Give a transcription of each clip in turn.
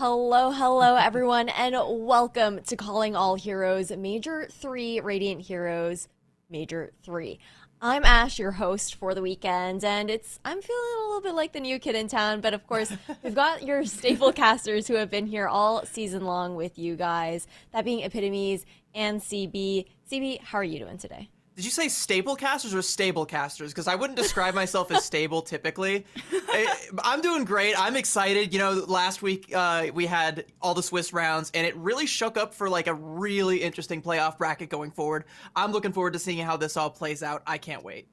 Hello, everyone, and welcome to Calling All Heroes Major 3 Radiant Heroes Major 3. I'm Ash, your host for the weekend, and I'm feeling a little bit like the new kid in town, but of course, we've got your staple casters who have been here all season long with you guys, that being Epitomes and CB. CB, how are you doing today? Did you say staple casters or stable casters? Because I wouldn't describe myself as stable typically. I'm doing great. I'm excited. You know, last week we had all the Swiss rounds, and it really shook up for like a really interesting playoff bracket going forward. I'm looking forward to seeing how this all plays out. I can't wait.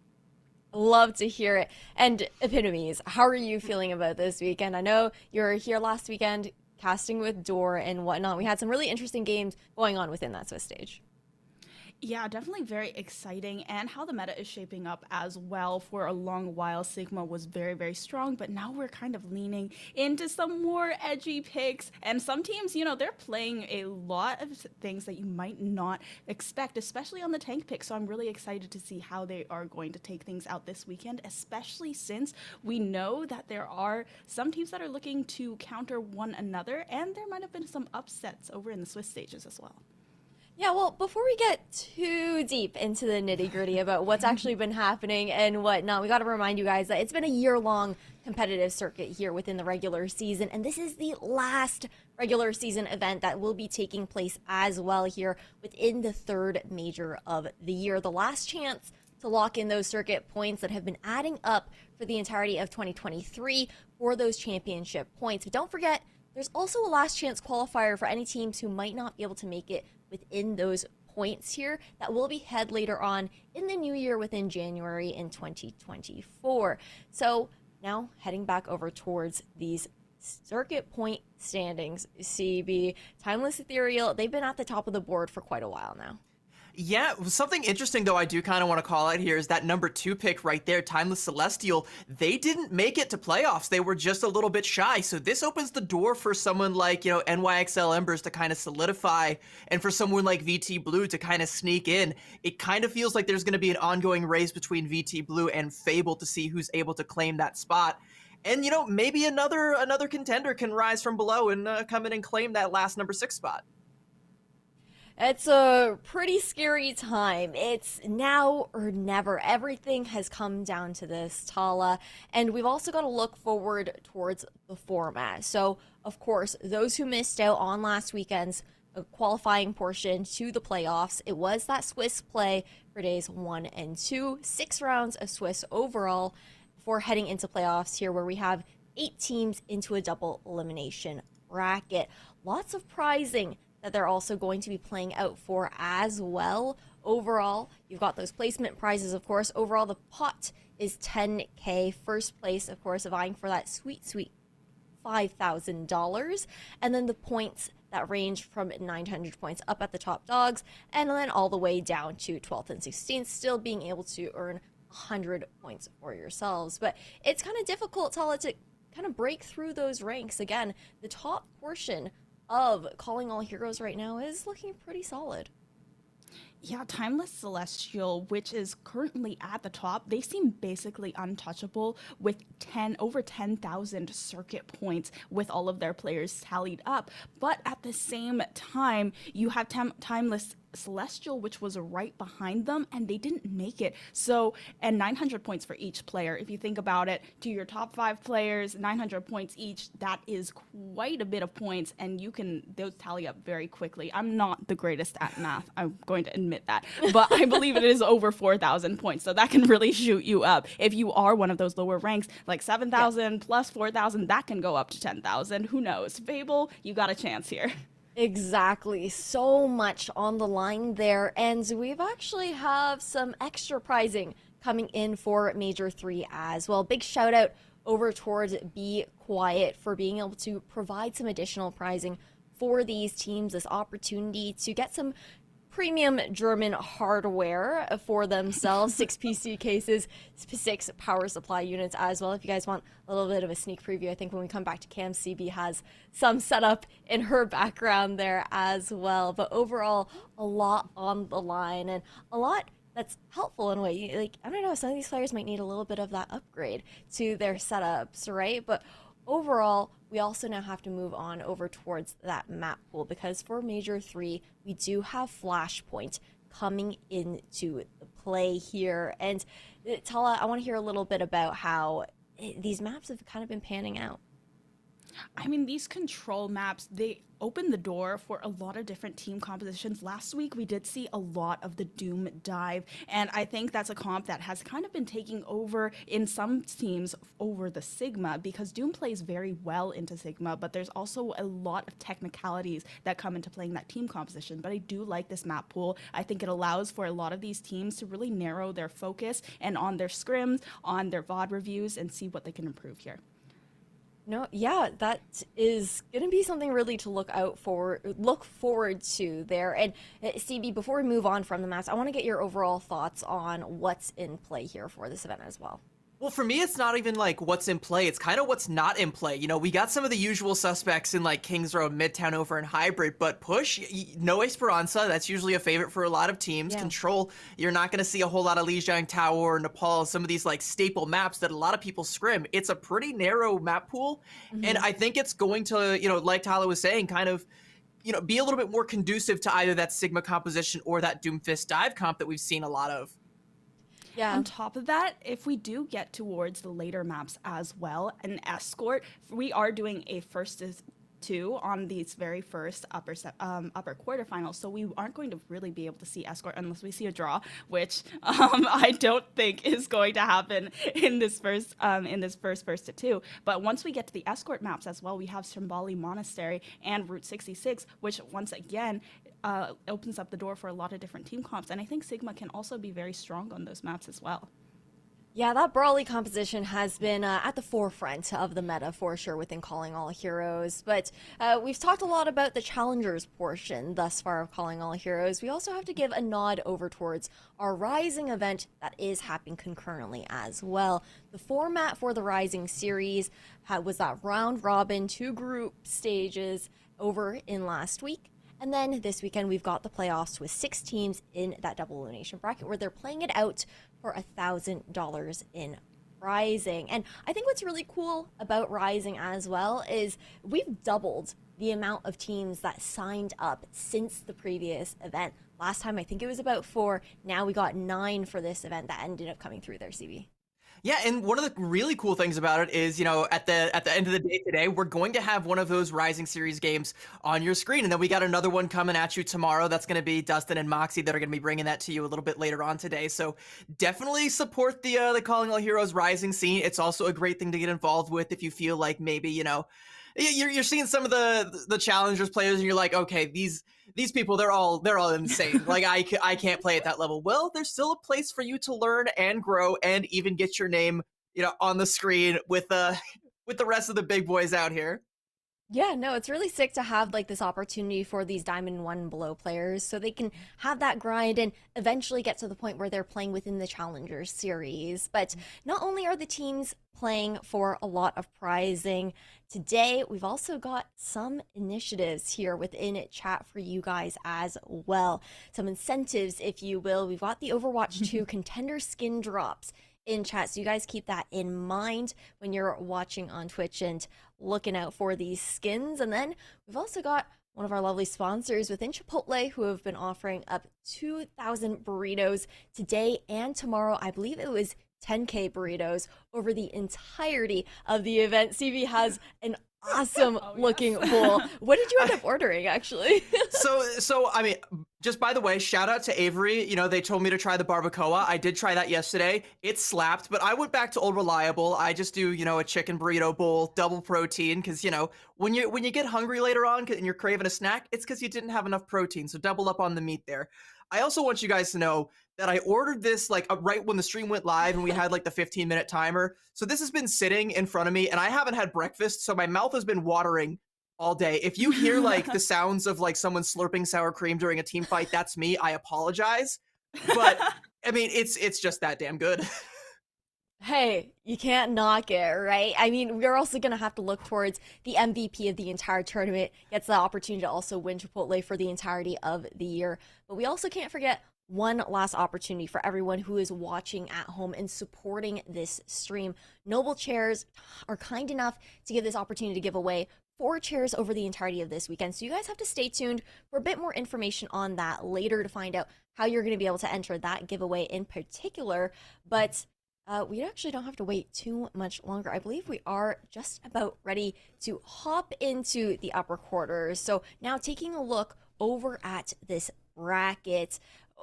Love to hear it. And Epitomes, how are you feeling about this weekend? I know you were here last weekend casting with Door and whatnot. We had some really interesting games going on within that Swiss stage. Yeah, definitely very exciting, and how the meta is shaping up as well. For a long while, Sigma was very, very strong, but now we're kind of leaning into some more edgy picks. And some teams, they're playing a lot of things that you might not expect, especially on the tank pick. So I'm really excited to see how they are going to take things out this weekend, especially since we know that there are some teams that are looking to counter one another, and there might have been some upsets over in the Swiss stages as well. Yeah, well, before we get too deep into the nitty gritty about what's actually been happening and whatnot, we got to remind you guys that it's been a year-long competitive circuit here within the regular season, and this is the last regular season event that will be taking place as well here within the third major of the year. The last chance to lock in those circuit points that have been adding up for the entirety of 2023 for those championship points. But don't forget, there's also a last chance qualifier for any teams who might not be able to make it within those points here that will be held later on in the new year within January in 2024. So now heading back over towards these circuit point standings, CB, Timeless Ethereal, they've been at the top of the board for quite a while now. Yeah, something interesting though I do kind of want to call out here is that number 2 pick right there, Timeless Celestial. They didn't make it to playoffs. They were just a little bit shy. So this opens the door for someone like, NYXL Embers to kind of solidify, and for someone like VT Blue to kind of sneak in. It kind of feels like there's going to be an ongoing race between VT Blue and Fable to see who's able to claim that spot. And maybe another contender can rise from below and come in and claim that last number 6 spot. It's a pretty scary time. It's now or never. Everything has come down to this, Tala. And we've also got to look forward towards the format. So, of course, those who missed out on last weekend's qualifying portion to the playoffs, it was that Swiss play for days 1 and 2, 6 rounds of Swiss overall before heading into playoffs here, where we have 8 teams into a double elimination bracket. Lots of prizing that they're also going to be playing out for as well. Overall, you've got those placement prizes, of course. Overall, the pot is 10K. First place, of course, vying for that sweet, sweet $5,000. And then the points that range from 900 points up at the top dogs, and then all the way down to 12th and 16th, still being able to earn 100 points for yourselves. But it's kind of difficult, Tala, to kind of break through those ranks. Again, the top portion of Calling All Heroes right now is looking pretty solid. Yeah, Timeless Celestial, which is currently at the top, they seem basically untouchable with over 10,000 circuit points with all of their players tallied up. But at the same time, you have Timeless Celestial, which was right behind them, and they didn't make it. So, and 900 points for each player. If you think about it, to your top 5 players, 900 points each, that is quite a bit of points, and those tally up very quickly. I'm not the greatest at math, I'm going to admit that, but I believe it is over 4,000 points, so that can really shoot you up. If you are one of those lower ranks, like 7,000 plus 4,000, that can go up to 10,000. Who knows? Fable, you got a chance here. Exactly. So much on the line there. And we've actually have some extra prizing coming in for Major 3 as well. Big shout out over towards Be Quiet for being able to provide some additional prizing for these teams, this opportunity to get some premium German hardware for themselves, 6 PC cases, 6 power supply units as well. If you guys want a little bit of a sneak preview, I think when we come back to Cam, CB has some setup in her background there as well. But overall, a lot on the line and a lot that's helpful in a way. Like, I don't know, some of these players might need a little bit of that upgrade to their setups, right? But overall, we also now have to move on over towards that map pool, because for Major 3, we do have Flashpoint coming into the play here. And Tala, I want to hear a little bit about how these maps have kind of been panning out. I mean, these control maps, they open the door for a lot of different team compositions. Last week, we did see a lot of the Doom dive, and I think that's a comp that has kind of been taking over in some teams over the Sigma, because Doom plays very well into Sigma, but there's also a lot of technicalities that come into playing that team composition. But I do like this map pool. I think it allows for a lot of these teams to really narrow their focus and on their scrims, on their VOD reviews, and see what they can improve here. No, yeah, that is going to be something really to look forward to there. And CB, before we move on from the maps, I want to get your overall thoughts on what's in play here for this event as well. Well, for me, it's not even like what's in play. It's kind of what's not in play. We got some of the usual suspects in like Kings Row, Midtown Over, and Hybrid, but Push, no Esperanza. That's usually a favorite for a lot of teams. Yeah. Control, you're not going to see a whole lot of Lijiang Tower or Nepal, some of these like staple maps that a lot of people scrim. It's a pretty narrow map pool, and I think it's going to, like Tyler was saying, kind of be a little bit more conducive to either that Sigma composition or that Doomfist dive comp that we've seen a lot of. Yeah. On top of that, if we do get towards the later maps as well, an escort, we are doing a first to two on these very first upper quarterfinals, so we aren't going to really be able to see escort unless we see a draw, which I don't think is going to happen in this first first to two. But once we get to the escort maps as well, we have Shambali Monastery and Route 66, which once again opens up the door for a lot of different team comps, and I think Sigma can also be very strong on those maps as well. Yeah, that Brawly composition has been at the forefront of the meta for sure within Calling All Heroes. But we've talked a lot about the Challengers portion thus far of Calling All Heroes. We also have to give a nod over towards our Rising event that is happening concurrently as well. The format for the Rising series was that round robin, 2 group stages over in last week. And then this weekend, we've got the playoffs with 6 teams in that double elimination bracket where they're playing it out for $1,000 in Rising. And I think what's really cool about Rising as well is we've doubled the amount of teams that signed up since the previous event. Last time, I think it was about 4. Now we got 9 for this event that ended up coming through there, CB. Yeah, and one of the really cool things about it is, at the end of the day today, we're going to have one of those Rising Series games on your screen, and then we got another one coming at you tomorrow. That's going to be Dustin and Moxie that are going to be bringing that to you a little bit later on today. So definitely support the Calling All Heroes Rising scene. It's also a great thing to get involved with if you feel like maybe you're seeing some of the challengers players, and you're like, okay, these people, they're all insane. Like I can't play at that level. Well, there's still a place for you to learn and grow and even get your name, on the screen with the rest of the big boys out here. Yeah, no, it's really sick to have like this opportunity for these Diamond 1 and below players so they can have that grind and eventually get to the point where they're playing within the Challengers series. But not only are the teams playing for a lot of prizing, today we've also got some initiatives here within chat for you guys as well. Some incentives, if you will. We've got the Overwatch 2 contender skin drops in chat, so you guys keep that in mind when you're watching on Twitch and looking out for these skins. And then we've also got one of our lovely sponsors within Chipotle who have been offering up 2,000 burritos today and tomorrow. I believe it was 10K burritos over the entirety of the event. CV has an awesome looking bowl. What did you end up ordering, actually? So I mean, just by the way, shout out to Avery. They told me to try the barbacoa. I did try that yesterday. It slapped, but I went back to Old Reliable. I just do, a chicken burrito bowl, double protein, because, when you get hungry later on and you're craving a snack, it's because you didn't have enough protein. So double up on the meat there. I also want you guys to know that I ordered this like right when the stream went live and we had like the 15-minute timer. So this has been sitting in front of me and I haven't had breakfast, so my mouth has been watering all day. If you hear like the sounds of like someone slurping sour cream during a team fight, that's me. I apologize. But I mean, it's just that damn good. Hey, you can't knock it, right? I mean, we're also going to have to look towards the MVP of the entire tournament, gets the opportunity to also win Chipotle for the entirety of the year. But we also can't forget one last opportunity for everyone who is watching at home and supporting this stream. Noble Chairs are kind enough to give this opportunity to give away 4 chairs over the entirety of this weekend. So you guys have to stay tuned for a bit more information on that later to find out how you're going to be able to enter that giveaway in particular. But we actually don't have to wait too much longer. I believe we are just about ready to hop into the upper quarters. So now taking a look over at this bracket,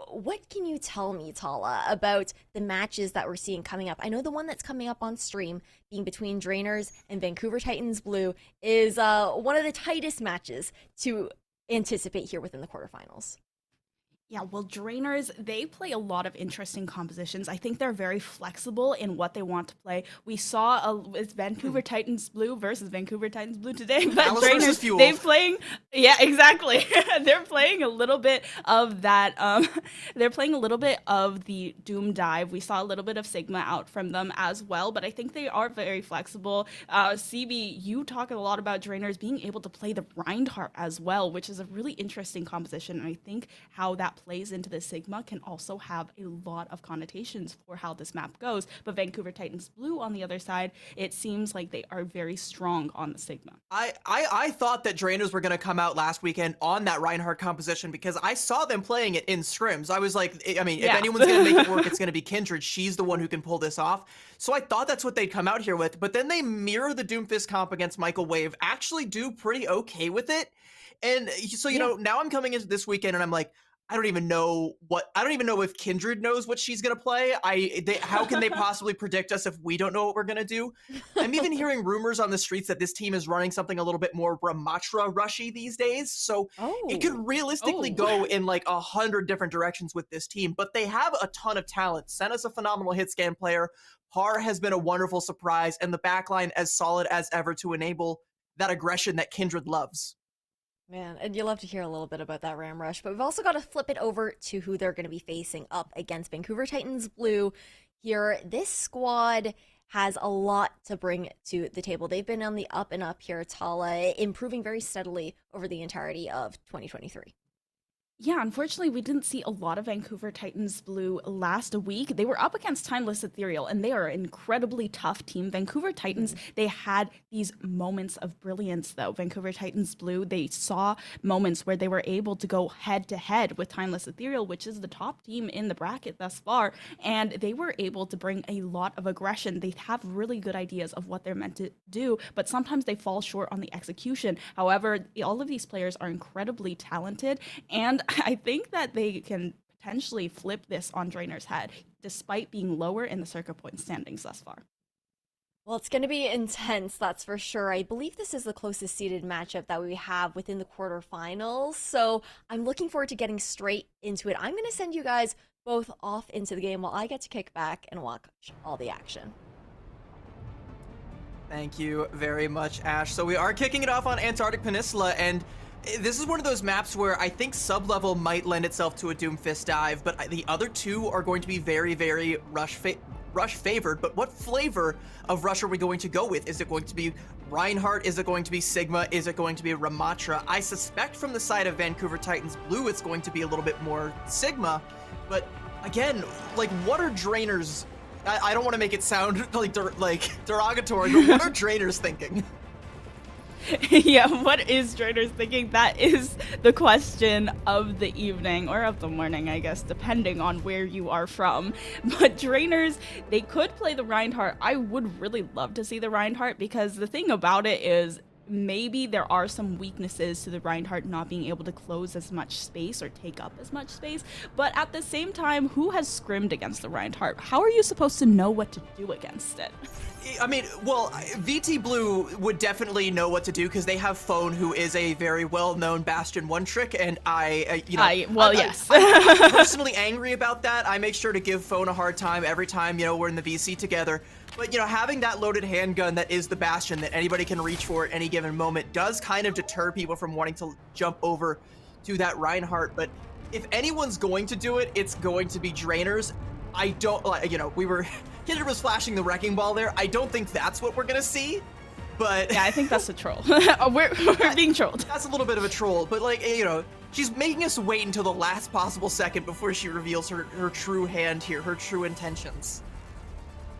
what can you tell me, Tala, about the matches that we're seeing coming up? I know the one that's coming up on stream, being between Drainers and Vancouver Titans Blue, is one of the tightest matches to anticipate here within the quarterfinals. Yeah, well, Drainers, they play a lot of interesting compositions. I think they're very flexible in what they want to play. We saw it's Vancouver Titans Blue versus Vancouver Titans Blue today, but Alice versus Drainers, Fuel. they playing, yeah, exactly. They're playing a little bit of that, they're playing a little bit of the Doom Dive. We saw a little bit of Sigma out from them as well, but I think they are very flexible. CB, you talk a lot about Drainers being able to play the Reinhardt as well, which is a really interesting composition, and I think how that plays into the Sigma can also have a lot of connotations for how this map goes. But Vancouver Titans Blue, on the other side, it seems like they are very strong on the Sigma. I thought that Drainers were going to come out last weekend on that Reinhardt composition because I saw them playing it in scrims. I was like, I mean, if anyone's going to make it work, it's going to be Kindred. She's the one who can pull this off. So I thought that's what they'd come out here with. But then they mirror the Doomfist comp against Michael Wave, actually do pretty okay with it. And so, you know, now I'm coming into this weekend and I'm like, I don't even know if Kindred knows what she's gonna play. How can they possibly predict us if we don't know what we're gonna do? I'm even hearing rumors on the streets that this team is running something a little bit more Ramatra rushy these days. So it could realistically go in like 100 different directions with this team. But they have a ton of talent. Senna's a phenomenal hit scan player. Par has been a wonderful surprise, and the backline as solid as ever to enable that aggression that Kindred loves. Man, and you love to hear a little bit about that Ram Rush, but we've also got to flip it over to who they're going to be facing up against Vancouver Titans Blue here. This squad has a lot to bring to the table. They've been on the up and up here, Tala, improving very steadily over the entirety of 2023. Yeah, unfortunately, we didn't see a lot of Vancouver Titans Blue last week. They were up against Timeless Ethereal, and they are an incredibly tough team. Vancouver Titans, they had these moments of brilliance, though. Vancouver Titans Blue, they saw moments where they were able to go head-to-head with Timeless Ethereal, which is the top team in the bracket thus far, and they were able to bring a lot of aggression. They have really good ideas of what they're meant to do, but sometimes they fall short on the execution. However, all of these players are incredibly talented, and I think that they can potentially flip this on Drainer's head, despite being lower in the circuit point standings thus far. Well, it's going to be intense, that's for sure. I believe this is the closest seeded matchup that we have within the quarterfinals, so I'm looking forward to getting straight into it. I'm going to send you guys both off into the game while I get to kick back and watch all the action. Thank you very much, Ash. So we are kicking it off on Antarctic Peninsula, and this is one of those maps where I think sub-level might lend itself to a Doomfist dive, but the other two are going to be very, very rush favored. But what flavor of rush are we going to go with? Is it going to be Reinhardt? Is it going to be Sigma? Is it going to be Ramatra? I suspect from the side of Vancouver Titans Blue, it's going to be a little bit more Sigma. But again, like, what are Drainers? I don't want to make it sound like derogatory, but what are Drainers thinking? Yeah, what is Drainers thinking? That is the question of the evening, or of the morning, I guess, depending on where you are from. But Drainers, they could play the Reinhardt. I would really love to see the Reinhardt, because the thing about it is, maybe there are some weaknesses to the Reinhardt not being able to close as much space or take up as much space, but at the same time, who has scrimmed against the Reinhardt? How are you supposed to know what to do against it? I mean, well, VT Blue would definitely know what to do because they have Phone, who is a very well-known Bastion one-trick, and yes. I'm personally angry about that. I make sure to give Phone a hard time every time, we're in the VC together. But, having that loaded handgun that is the Bastion that anybody can reach for at any given moment does kind of deter people from wanting to jump over to that Reinhardt. But if anyone's going to do it, it's going to be Drainers. I don't, Kindred was flashing the wrecking ball there. I don't think that's what we're gonna see, but yeah, I think that's a troll. we're being trolled. That's a little bit of a troll, but she's making us wait until the last possible second before she reveals her true hand here, her true intentions.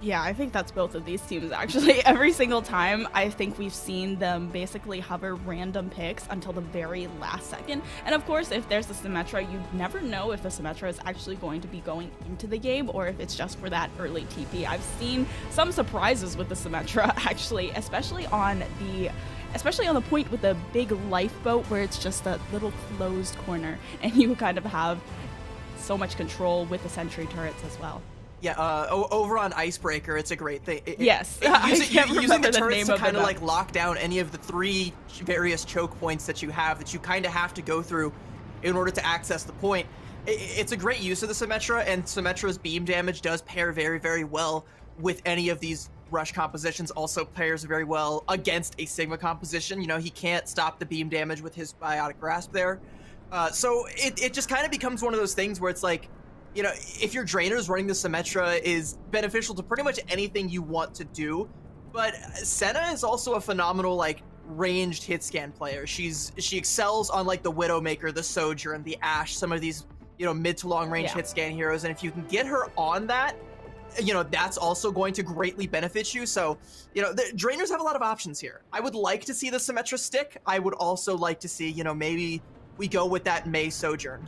Yeah, I think that's both of these teams, actually. Every single time, I think we've seen them basically hover random picks until the very last second. And of course, if there's a Symmetra, you never know if the Symmetra is actually going to be going into the game or if it's just for that early TP. I've seen some surprises with the Symmetra, actually, especially on the point with the big lifeboat where it's just a little closed corner and you kind of have so much control with the sentry turrets as well. Yeah, over on Icebreaker, it's a great thing. Yes. Using the turrets to kind of lock down any of the three various choke points that you kind of have to go through in order to access the point. It's a great use of the Symmetra, and Symmetra's beam damage does pair very, very well with any of these rush compositions. Also pairs very well against a Sigma composition. You know, he can't stop the beam damage with his Biotic Grasp there. So it just kind of becomes one of those things where it's like, you know, if your Drainers running the Symmetra is beneficial to pretty much anything you want to do. But Senna is also a phenomenal, like, ranged hit scan player. She excels on, like, the Widowmaker, the Sojourn, the Ashe, some of these, you know, mid to long range hit scan heroes. And if you can get her on that, you know, that's also going to greatly benefit you. So, you know, the Drainers have a lot of options here. I would like to see the Symmetra stick. I would also like to see, you know, maybe we go with that Mei Sojourn.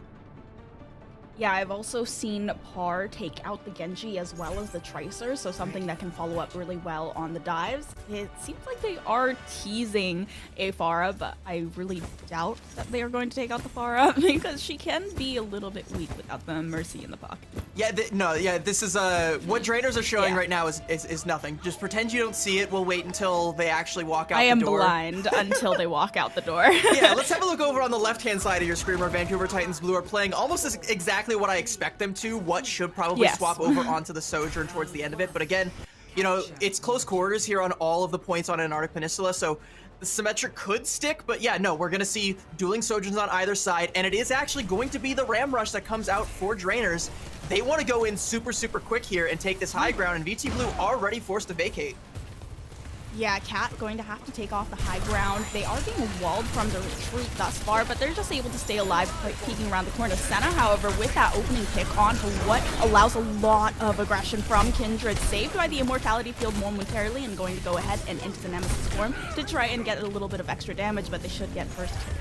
Yeah, I've also seen Par take out the Genji as well as the Tracer, so something that can follow up really well on the dives. It seems like they are teasing a Pharah, but I really doubt that they are going to take out the Pharah because she can be a little bit weak without the Mercy in the pocket. Yeah, this is what Drainers are showing right now is nothing. Just pretend you don't see it. We'll wait until they actually walk out the door. I am blind until they walk out the door. Yeah, let's have a look over on the left-hand side of your screen where Vancouver Titans Blue are playing almost exactly what I expect them to. What should probably swap over onto the Sojourn towards the end of it. But again, you know, it's close quarters here on all of the points on Antarctic Peninsula, so the Symmetra could stick, but yeah, no, we're going to see dueling Sojourns on either side, and it is actually going to be the Ram Rush that comes out for Drainers. They want to go in super, super quick here and take this high ground, and VT Blue already forced to vacate. Yeah, Cat going to have to take off the high ground. They are being walled from the retreat thus far, but they're just able to stay alive, peeking around the corner. Senna, however, with that opening pick on for what allows a lot of aggression from Kindred, saved by the Immortality Field momentarily and going to go ahead and into the Nemesis form to try and get a little bit of extra damage, but they should get first kill.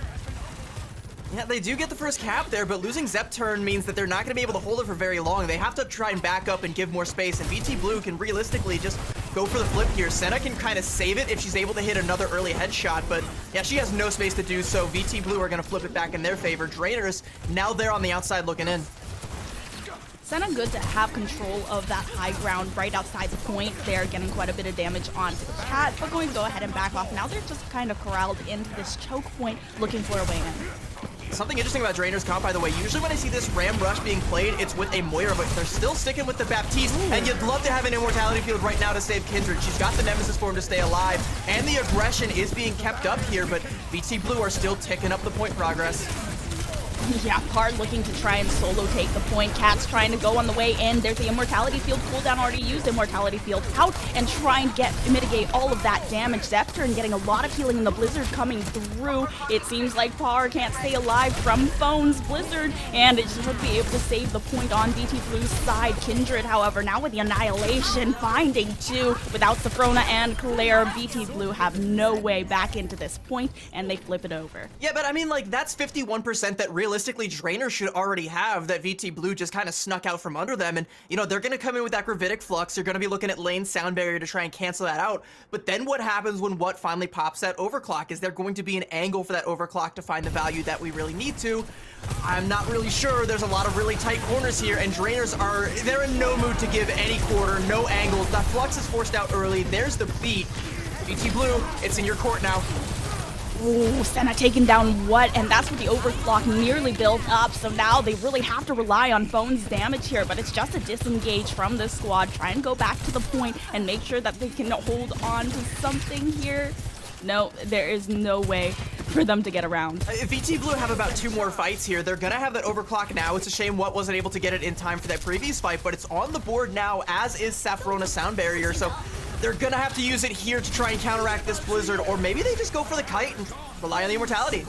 Yeah, they do get the first cap there, but losing Zepturn means that they're not going to be able to hold it for very long. They have to try and back up and give more space, and VT Blue can realistically just go for the flip here. Senna can kind of save it if she's able to hit another early headshot, but yeah, she has no space to do so. VT Blue are going to flip it back in their favor. Drainers, now they're on the outside looking in. Senna good to have control of that high ground right outside the point. They're getting quite a bit of damage onto the Cat, but going to go ahead and back off. Now they're just kind of corralled into this choke point, looking for a way in. Something interesting about Drainer's comp, by the way, usually when I see this Ram Rush being played, it's with a Moira, but they're still sticking with the Baptiste, and you'd love to have an Immortality Field right now to save Kindred. She's got the Nemesis form to stay alive, and the aggression is being kept up here, but VT Blue are still ticking up the point progress. Yeah, Par looking to try and solo take the point. Cat's trying to go on the way in. There's the Immortality Field cooldown, already used Immortality Field out and try and mitigate all of that damage. Zepturn getting a lot of healing in the Blizzard coming through. It seems like Par can't stay alive from Phone's Blizzard, and it should be able to save the point on VT Blue's side. Kindred, however, now with the Annihilation, finding two without Safrona and Claire. VT Blue have no way back into this point, and they flip it over. Yeah, but I mean, like, that's 51% that realistically Drainer should already have, that VT Blue just kind of snuck out from under them. And, you know, they're going to come in with that Gravitic Flux. They're going to be looking at lane sound barrier to try and cancel that out. But then what happens when what finally pops that overclock? Is there going to be an angle for that overclock to find the value that we really need to? I'm not really sure. There's a lot of really tight corners here, and Drainers they're in no mood to give any quarter, no angles. That Flux is forced out early. There's the beat. VT Blue, it's in your court now. Ooh, Senna taking down what? And that's what the overclock nearly built up. So now they really have to rely on Phone's damage here, but it's just a disengage from this squad. Try and go back to the point and make sure that they can hold on to something here. No, there is no way for them to get around. VT Blue have about 2 more fights here. They're gonna have that overclock now. It's a shame What wasn't able to get it in time for that previous fight, but it's on the board now, as is Safrona Sound Barrier. So they're gonna have to use it here to try and counteract this Blizzard, or maybe they just go for the kite and rely on the Immortality.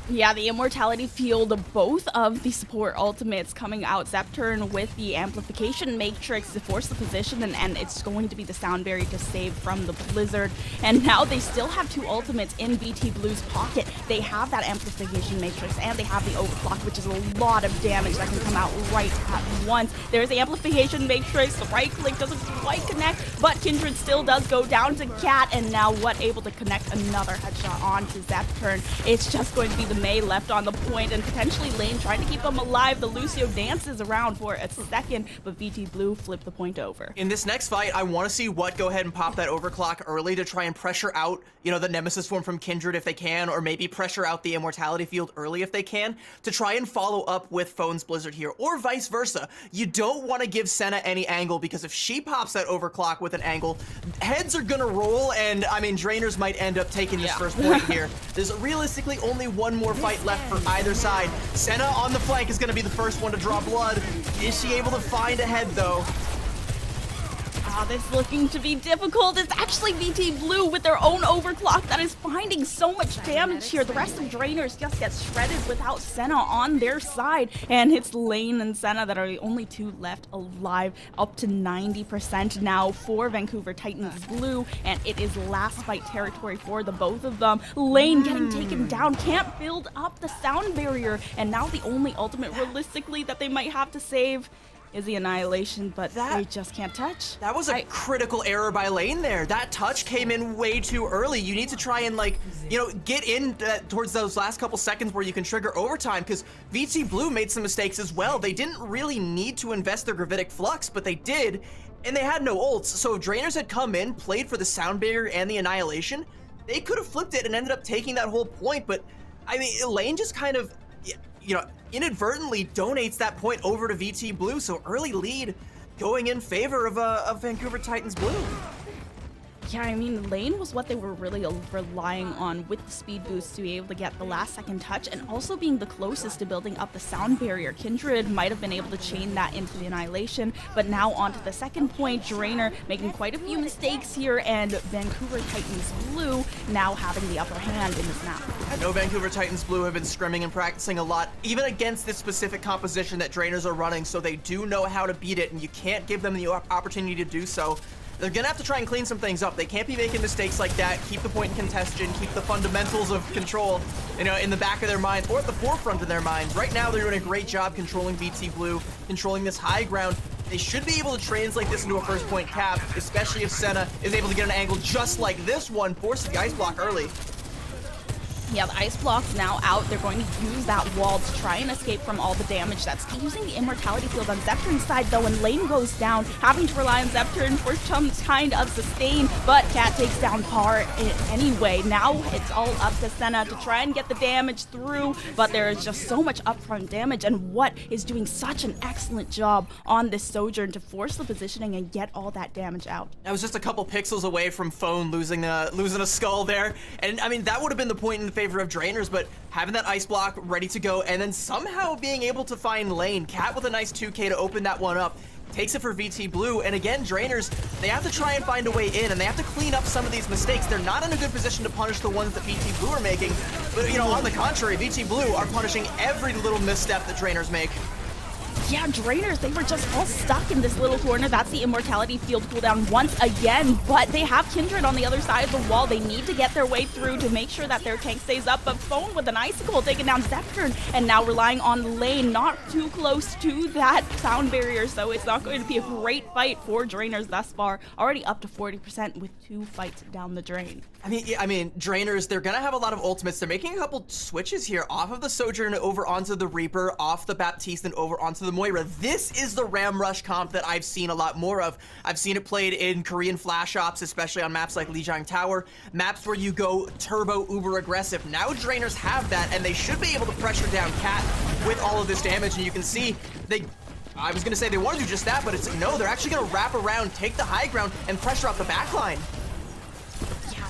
Yeah, the Immortality Field, both of the support ultimates coming out. Zepturn with the Amplification Matrix to force the position, and it's going to be the Sound Barrier to save from the Blizzard. And now they still have 2 ultimates in VT Blue's pocket. They have that Amplification Matrix, and they have the Overclock, which is a lot of damage that can come out right at once. There's the Amplification Matrix. The right click doesn't quite connect, but Kindred still does go down to Cat, and now what, able to connect another headshot onto Zepturn. It's just going to be the May left on the point, and potentially Lane trying to keep them alive. The Lucio dances around for a second, but VT Blue flipped the point over. In this next fight, I want to see what go ahead and pop that overclock early to try and pressure out, you know, the Nemesis form from Kindred if they can, or maybe pressure out the Immortality field early if they can, to try and follow up with Phone's Blizzard here, or vice versa. You don't want to give Senna any angle, because if she pops that overclock with an angle, heads are gonna roll, and I mean, Drainers might end up taking this first point here. There's realistically only one more fight left for either side. Senna on the flank is gonna be the first one to draw blood. Is she able to find a head though? This is looking to be difficult. It's actually VT Blue with their own overclock that is finding so much damage here. The rest of Drainers just get shredded without Senna on their side. And it's Lane and Senna that are the only two left alive, up to 90% now for Vancouver Titans Blue. And it is last fight territory for the both of them. Lane getting taken down, can't build up the sound barrier. And now the only ultimate realistically that they might have to save is the Annihilation, but they just can't touch. That was a critical error by Lane there. That touch came in way too early. You need to try and, like, you know, get in towards those last couple seconds where you can trigger overtime, because VT Blue made some mistakes as well. They didn't really need to invest their Gravitic Flux, but they did, and they had no ults. So if Drainers had come in, played for the Sound Barrier and the Annihilation, they could have flipped it and ended up taking that whole point. But, I mean, Lane just kind of, you know, inadvertently donates that point over to VT Blue, so early lead going in favor of Vancouver Titans Blue. Yeah, I mean, Lane was what they were really relying on with the speed boost to be able to get the last second touch, and also being the closest to building up the sound barrier. Kindred might have been able to chain that into the Annihilation, but now onto the second point, Drainer making quite a few mistakes here, and Vancouver Titans Blue now having the upper hand in this map. I know Vancouver Titans Blue have been scrimming and practicing a lot, even against this specific composition that Drainers are running, so they do know how to beat it, and you can't give them the opportunity to do so. They're gonna have to try and clean some things up. They can't be making mistakes like that. Keep the point in contention, keep the fundamentals of control, you know, in the back of their minds or at the forefront of their minds. Right now, they're doing a great job controlling VT Blue, controlling this high ground. They should be able to translate this into a first point cap, especially if Senna is able to get an angle just like this one, force the ice block early. Yeah, the ice block's now out. They're going to use that wall to try and escape from all the damage. That's using the Immortality field on Zepturn's side, though, and Lane goes down, having to rely on Zepturn for some kind of sustain, but Cat takes down Par anyway. Now it's all up to Senna to try and get the damage through, but there is just so much upfront damage, and What is doing such an excellent job on this Sojourn to force the positioning and get all that damage out. That was just a couple pixels away from Phone losing a skull there, and I mean, that would have been the point in favor of Drainers, but having that ice block ready to go and then somehow being able to find Lane. Cat with a nice 2K to open that one up. Takes it for VT Blue, and again, Drainers, they have to try and find a way in, and they have to clean up some of these mistakes. They're not in a good position to punish the ones that VT Blue are making, but, you know, on the contrary, VT Blue are punishing every little misstep that Drainers make. Yeah, Drainers, they were just all stuck in this little corner. That's the Immortality field cooldown once again, but they have Kindred on the other side of the wall. They need to get their way through to make sure that their tank stays up, but Phone with an Icicle taking down Zepturn, and now relying on Lane, not too close to that sound barrier, so it's not going to be a great fight for Drainers thus far. Already up to 40% with 2 fights down the drain. I mean, Drainers, they're gonna have a lot of ultimates. They're making a couple switches here off of the Sojourn over onto the Reaper, off the Baptiste and over onto the Moira. This is the Ram Rush comp that I've seen a lot more of. I've seen it played in Korean Flash Ops, especially on maps like Lijiang Tower, maps where you go turbo uber aggressive. Now Drainers have that, and they should be able to pressure down Cat with all of this damage, and you can see I was gonna say they want to do just that, but it's no, they're actually gonna wrap around, take the high ground, and pressure out the backline.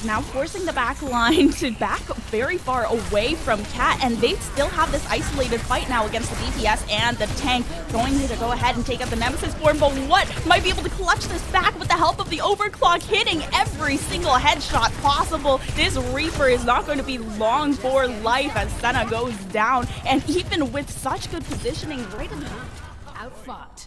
Now forcing the back line to back very far away from Cat, and they still have this isolated fight now against the DPS and the tank, going to go ahead and take out the Nemesis form, but What might be able to clutch this back with the help of the overclock, hitting every single headshot possible. This Reaper is not going to be long for life as Senna goes down, and even with such good positioning right in the outfought.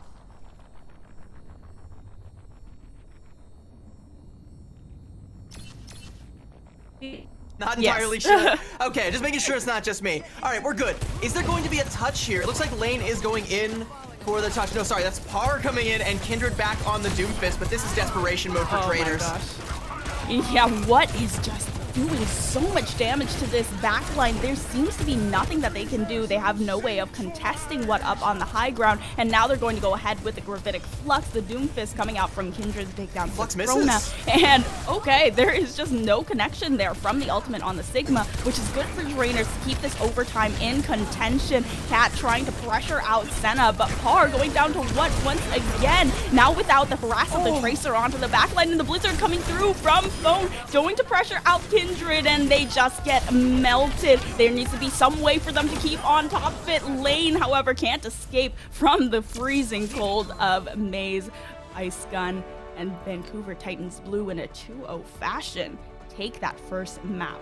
Not entirely sure. Okay, just making sure it's not just me. All right, we're good. Is there going to be a touch here? It looks like Lane is going in for the touch. No, sorry, that's Par coming in and Kindred back on the Doomfist, but this is desperation mode for Drainers. Oh my gosh. Yeah, What is just doing so much damage to this backline. There seems to be nothing that they can do. They have no way of contesting what up on the high ground, and now they're going to go ahead with the Gravitic Flux, the Doomfist coming out from Kindred to take down Flux Corona. misses. And okay, there is just no connection there from the ultimate on the Sigma, which is good for Drainers to keep this overtime in contention. Cat trying to pressure out Senna, but Par going down to what once again, now without the harass of the Tracer onto the backline, and the Blizzard coming through from Phone, going to pressure out Kindred, and they just get melted. There needs to be some way for them to keep on top of it. Lane, however, can't escape from the freezing cold of Maze. Ice Gun and Vancouver Titans Blue in a 2-0 fashion take that first map.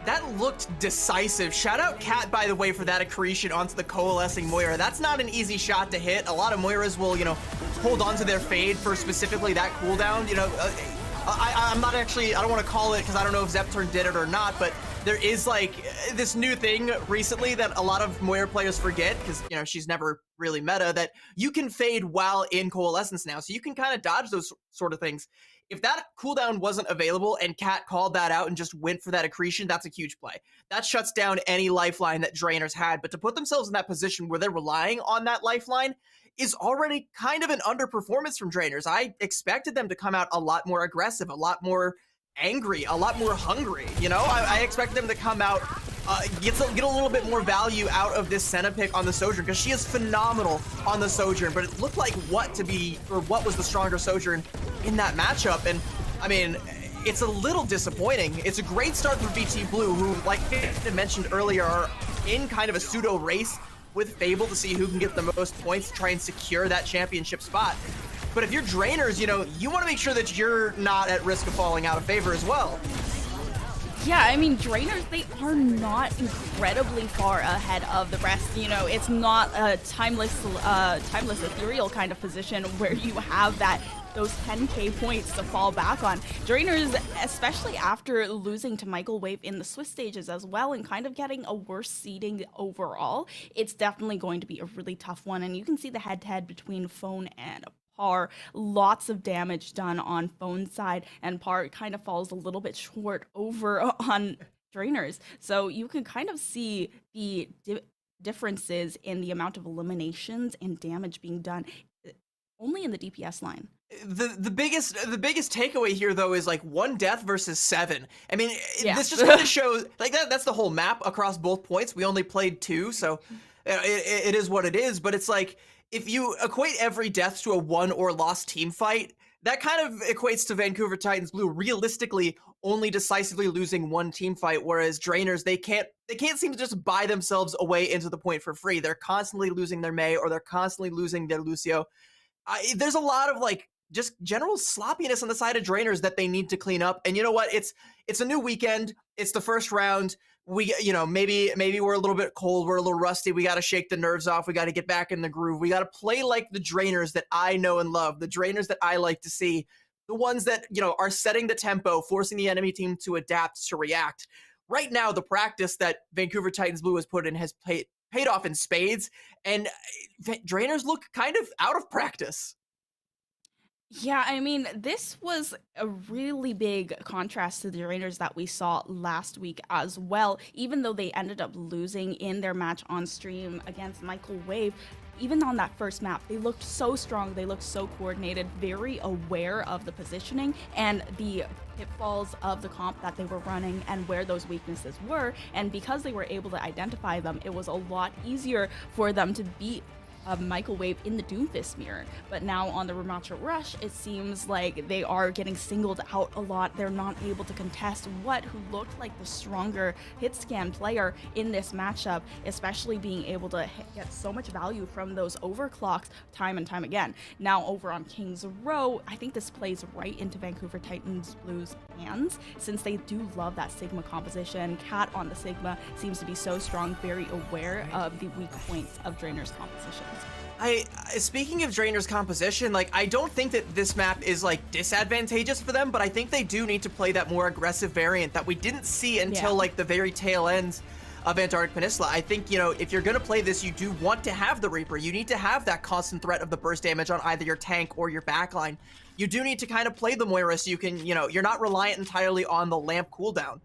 That looked decisive. Shout out Cat, by the way, for that accretion onto the coalescing Moira. That's not an easy shot to hit. A lot of Moiras will, hold on to their fade for specifically that cooldown. I'm not actually, I don't want to call it because I don't know if Zepturn did it or not, but there is like this new thing recently that a lot of Moira players forget because, she's never really meta, that you can fade while in coalescence now. So you can kind of dodge those sort of things. If that cooldown wasn't available and Cat called that out and just went for that accretion, that's a huge play. That shuts down any lifeline that Drainers had. But to put themselves in that position where they're relying on that lifeline is already kind of an underperformance from Drainers. I expected them to come out a lot more aggressive, a lot more angry, a lot more hungry. I expected them to come out, get a little bit more value out of this Senna pick on the Sojourn, because she is phenomenal on the Sojourn, but it looked like what was the stronger Sojourn in that matchup. And I mean, it's a little disappointing. It's a great start for VT Blue, who, like I mentioned earlier, are in kind of a pseudo race with Fable to see who can get the most points to try and secure that championship spot. But if you're Drainers, you want to make sure that you're not at risk of falling out of favor as well. Yeah, I mean, Drainers, they are not incredibly far ahead of the rest. It's not a timeless ethereal kind of position where you have those 10k points to fall back on. Drainers, especially after losing to Michael Wave in the Swiss stages as well and kind of getting a worse seeding overall, it's definitely going to be a really tough one. And you can see the head-to-head between Phone and Par. Lots of damage done on Phone's side, and Par kind of falls a little bit short over on Drainers. So you can kind of see the differences in the amount of eliminations and damage being done only in the DPS line. The biggest takeaway here, though, is like 1 death versus 7. I mean, this just kind of shows like that's the whole map across both points. We only played 2, so it is what it is. But it's like, if you equate every death to a won or lost team fight, that kind of equates to Vancouver Titans Blue realistically only decisively losing 1 team fight, whereas Drainers, they can't seem to just buy themselves away into the point for free. They're constantly losing their Mei, or they're constantly losing their Lucio. There's a lot of just general sloppiness on the side of Drainers that they need to clean up. And you know what? It's a new weekend. It's the first round. We, maybe we're a little bit cold. We're a little rusty. We got to shake the nerves off. We got to get back in the groove. We got to play like the Drainers that I know and love, the Drainers that I like to see, the ones that, are setting the tempo, forcing the enemy team to adapt, to react. Right now, the practice that Vancouver Titans Blue has put in has paid off in spades, and Drainers look kind of out of practice. Yeah, I mean, this was a really big contrast to the Drainers that we saw last week as well. Even though they ended up losing in their match on stream against Michael Wave, even on that first map, they looked so strong, they looked so coordinated, very aware of the positioning and the pitfalls of the comp that they were running and where those weaknesses were. And because they were able to identify them, it was a lot easier for them to beat Michael Wave in the Doomfist mirror. But now on the Ramattra Rush, it seems like they are getting singled out a lot. They're not able to contest who looked like the stronger hit scan player in this matchup, especially being able to get so much value from those overclocks time and time again. Now over on King's Row, I think this plays right into Vancouver Titans Blue's hands, since they do love that Sigma composition. Cat on the Sigma seems to be so strong, very aware of the weak points of Drainer's composition. Speaking of Drainer's composition, I don't think that this map is disadvantageous for them, but I think they do need to play that more aggressive variant that we didn't see until the very tail ends of Antarctic Peninsula. I think, if you're going to play this, you do want to have the Reaper. You need to have that constant threat of the burst damage on either your tank or your backline. You do need to kind of play the Moira so you can, you're not reliant entirely on the lamp cooldown.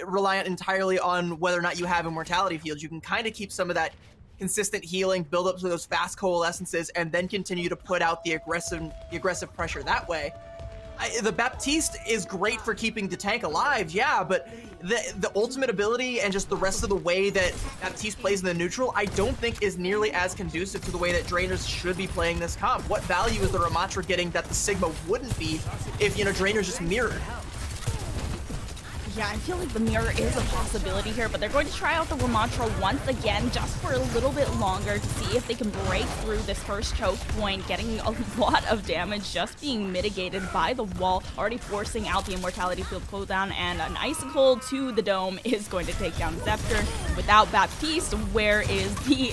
reliant entirely on whether or not you have immortality fields. You can kind of keep some of that consistent healing, build up to those fast coalescences, and then continue to put out the aggressive pressure that way. The Baptiste is great for keeping the tank alive, yeah, but the ultimate ability and just the rest of the way that Baptiste plays in the neutral, I don't think is nearly as conducive to the way that Drainers should be playing this comp. What value is the Ramattra getting that the Sigma wouldn't be if, Drainers just mirrored? Yeah, I feel like the mirror is a possibility here, but they're going to try out the Ramattra once again just for a little bit longer to see if they can break through this first choke point, getting a lot of damage just being mitigated by the wall, already forcing out the Immortality Field cooldown, and an Icicle to the dome is going to take down Zeptern. Without Baptiste, where is the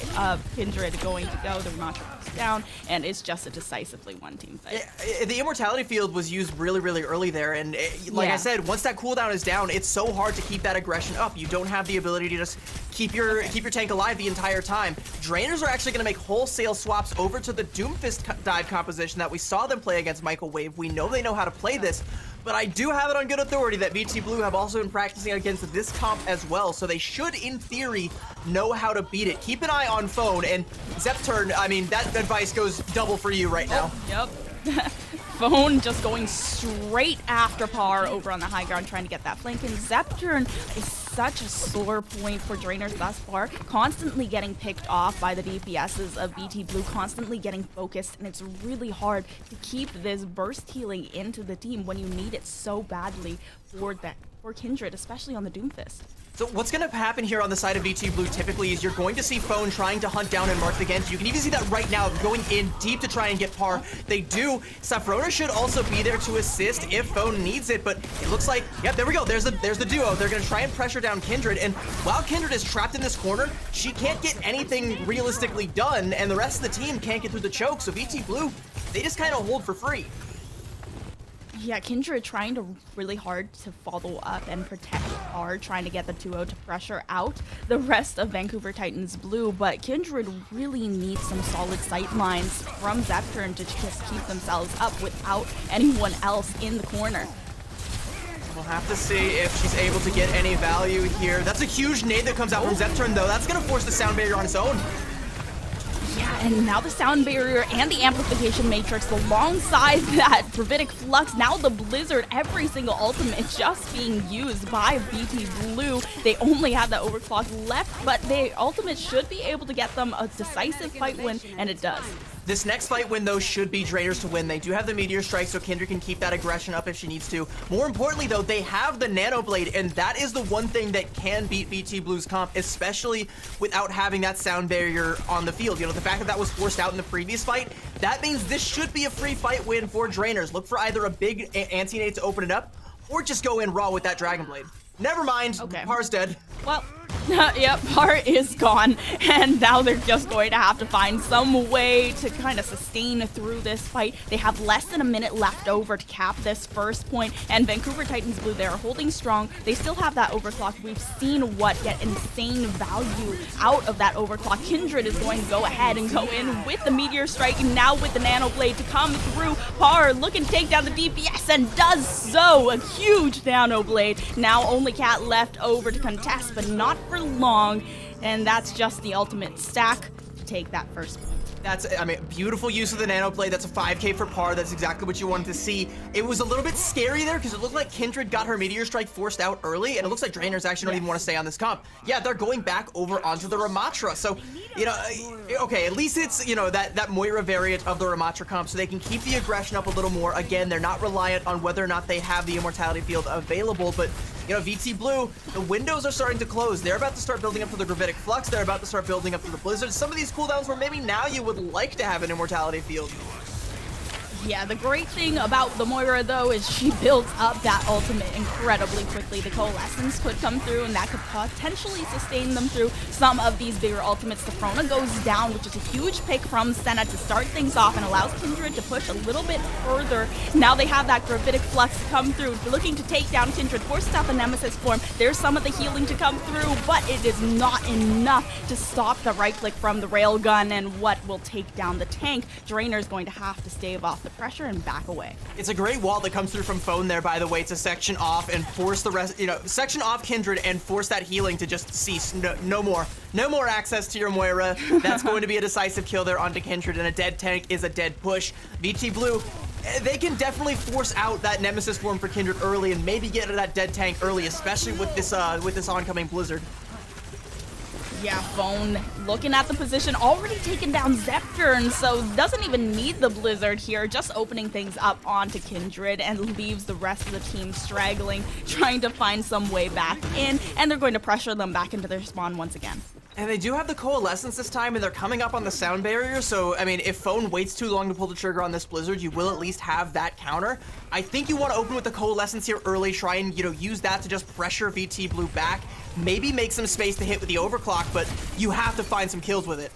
Kindred going to go? The Ramattra goes down, and it's just a decisively one-team fight. The Immortality Field was used really, really early there, and like I said, once that cooldown is down, it's so hard to keep that aggression up. You don't have the ability to just keep your tank alive the entire time. Drainers are actually going to make wholesale swaps over to the Doomfist dive composition that we saw them play against Michael Wave. We know they know how to play this, but I do have it on good authority that VT Blue have also been practicing against this comp as well, so they should, in theory, know how to beat it. Keep an eye on Phone, and Zeptern, I mean, that advice goes double for you right now. Yep. Phone just going straight after Par over on the high ground, trying to get that flank. And Zeptern is such a sore point for Drainers thus far, constantly getting picked off by the DPSs of BT Blue, constantly getting focused, and it's really hard to keep this burst healing into the team when you need it so badly for Kindred, especially on the Doomfist. So what's going to happen here on the side of VT Blue typically is you're going to see Phone trying to hunt down and mark the Genji. You can even see that right now, going in deep to try and get Par. They do. Safrona should also be there to assist if Phone needs it, but it looks like, yeah, there we go. There's the duo. They're going to try and pressure down Kindred, and while Kindred is trapped in this corner, she can't get anything realistically done, and the rest of the team can't get through the choke, so VT Blue, they just kind of hold for free. Yeah, Kindred trying to really hard to follow up and protect Par, trying to get the 2-0 to pressure out the rest of Vancouver Titans Blue, but Kindred really needs some solid sight lines from Zeptern to just keep themselves up without anyone else in the corner. We'll have to see if she's able to get any value here. That's a huge nade that comes out from Zeptern, though. That's going to force the sound barrier on its own. Yeah, and now the sound barrier and the amplification matrix alongside that Gravitic Flux, now the Blizzard, every single ultimate just being used by BT Blue. They only have that overclock left, but the ultimate should be able to get them a decisive fight win, and it does. This next fight win, though, should be Drainers to win. They do have the Meteor Strike, so Kindred can keep that aggression up if she needs to. More importantly, though, they have the Nano Blade, and that is the one thing that can beat BT Blue's comp, especially without having that sound barrier on the field. The fact that that was forced out in the previous fight, that means this should be a free fight win for Drainers. Look for either a big anti-nade to open it up, or just go in raw with that Dragon Blade. Never mind, okay. Par's dead. Well, yep, Par is gone, and now they're just going to have to find some way to kind of sustain through this fight. They have less than a minute left over to cap this first point, and Vancouver Titans Blue, they are holding strong. They still have that overclock. We've seen what get insane value out of that overclock. Kindred is going to go ahead and go in with the Meteor Strike, and now with the Nano Blade to come through. Par looking to take down the DPS, and does so. A huge Nano Blade. Now only Cat left over to contest, but not for long, and that's just the ultimate stack to take that first point. That's, I mean, beautiful use of the Nano Blade. That's a 5K for Par. That's exactly what you wanted to see. It was a little bit scary there because it looked like Kindred got her Meteor Strike forced out early, and it looks like Drainers actually don't even want to stay on this comp. Yeah, they're going back over onto the Ramattra. So, okay, at least it's, that Moira variant of the Ramattra comp, so they can keep the aggression up a little more. Again, they're not reliant on whether or not they have the Immortality Field available, but VT Blue, the windows are starting to close. They're about to start building up to the Gravitic Flux. They're about to start building up to the Blizzard. Some of these cooldowns where maybe now you would like to have an Immortality Field. Yeah, the great thing about the Moira, though, is she builds up that ultimate incredibly quickly. The Coalescence could come through, and that could potentially sustain them through some of these bigger ultimates. The Frona goes down, which is a huge pick from Senna to start things off and allows Kindred to push a little bit further. Now they have that Gravitic Flux come through, looking to take down Kindred, forces out the Nemesis form. There's some of the healing to come through, but it is not enough to stop the right click from the Railgun and what will take down the tank. Drainer's going to have to stave off the pressure and back away. It's a great wall that comes through from Phone there, by the way, to section off and force the rest, section off Kindred and force that healing to just cease. No more. No more access to your Moira. That's going to be a decisive kill there onto Kindred, and a dead tank is a dead push. VT Blue, they can definitely force out that Nemesis form for Kindred early and maybe get to that dead tank early, especially with this oncoming Blizzard. Yeah, Phone looking at the position, already taken down Zepturn, so doesn't even need the Blizzard here, just opening things up onto Kindred and leaves the rest of the team straggling, trying to find some way back in, and they're going to pressure them back into their spawn once again. And they do have the Coalescence this time, and they're coming up on the sound barrier, so, I mean, if Phone waits too long to pull the trigger on this Blizzard, you will at least have that counter. I think you want to open with the Coalescence here early, try and, use that to just pressure VT Blue back, maybe make some space to hit with the Overclock, but you have to find some kills with it.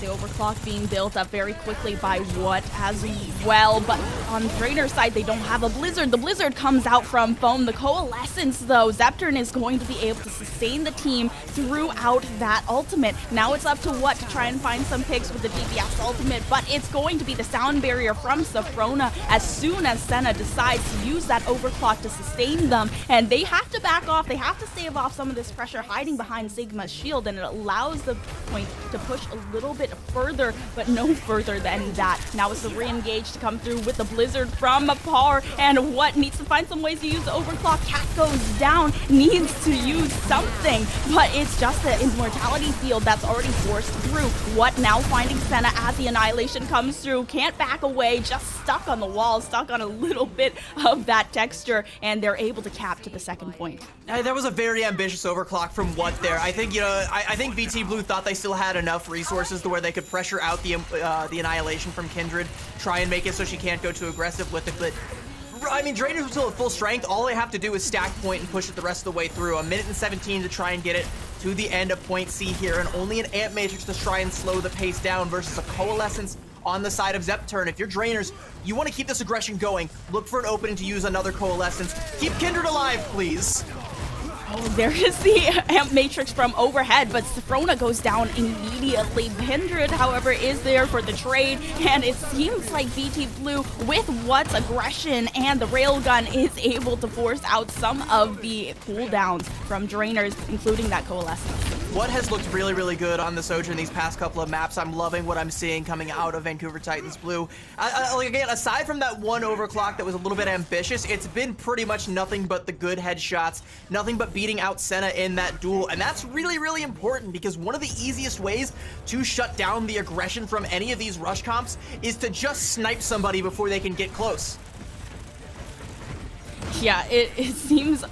The Overclock being built up very quickly by What as well, but on Drainer's side, they don't have a Blizzard. The Blizzard comes out from Foam. The Coalescence, though, Zepturn is going to be able to sustain the team throughout that ultimate. Now it's up to What to try and find some picks with the DPS ultimate, but it's going to be the sound barrier from Safrona as soon as Senna decides to use that Overclock to sustain them, and they have to back off. They have to stave off some of this pressure hiding behind Sigma's shield, and it allows the point to push a little bit further, but no further than that. Now it's the re-engage to come through with the Blizzard from Par, and What needs to find some ways to use the Overclock. Cat goes down, needs to use something, but it's just the Immortality field that's already forced through. What now finding Senna as the Annihilation comes through, can't back away, just stuck on the wall, stuck on a little bit of that texture, and they're able to cap to the second point. That was a very ambitious Overclock from What there. I think, I think VT Blue thought they still had enough resources to where they could pressure out the Annihilation from Kindred, try and make it so she can't go too aggressive with it, but I mean, Drainer's still at full strength. All they have to do is stack point and push it the rest of the way through. 1 minute and 17 to try and get it to the end of point C here, and only an Amp Matrix to try and slow the pace down versus a Coalescence on the side of Zepturn. If you're Drainers, you want to keep this aggression going. Look for an opening to use another Coalescence. Keep Kindred alive, please. Oh, there is the Amp Matrix from overhead, but Safrona goes down immediately. Kindred, however, is there for the trade, and it seems like VT Blue, with What's aggression and the Railgun, is able to force out some of the cooldowns from Drainers, including that Coalescence. What has looked really, really good on the Sojourn these past couple of maps. I'm loving what I'm seeing coming out of Vancouver Titans Blue. Again, aside from that one Overclock that was a little bit ambitious, it's been pretty much nothing but the good headshots, nothing but beating out Senna in that duel, and that's really, really important because one of the easiest ways to shut down the aggression from any of these rush comps is to just snipe somebody before they can get close. Yeah, it seems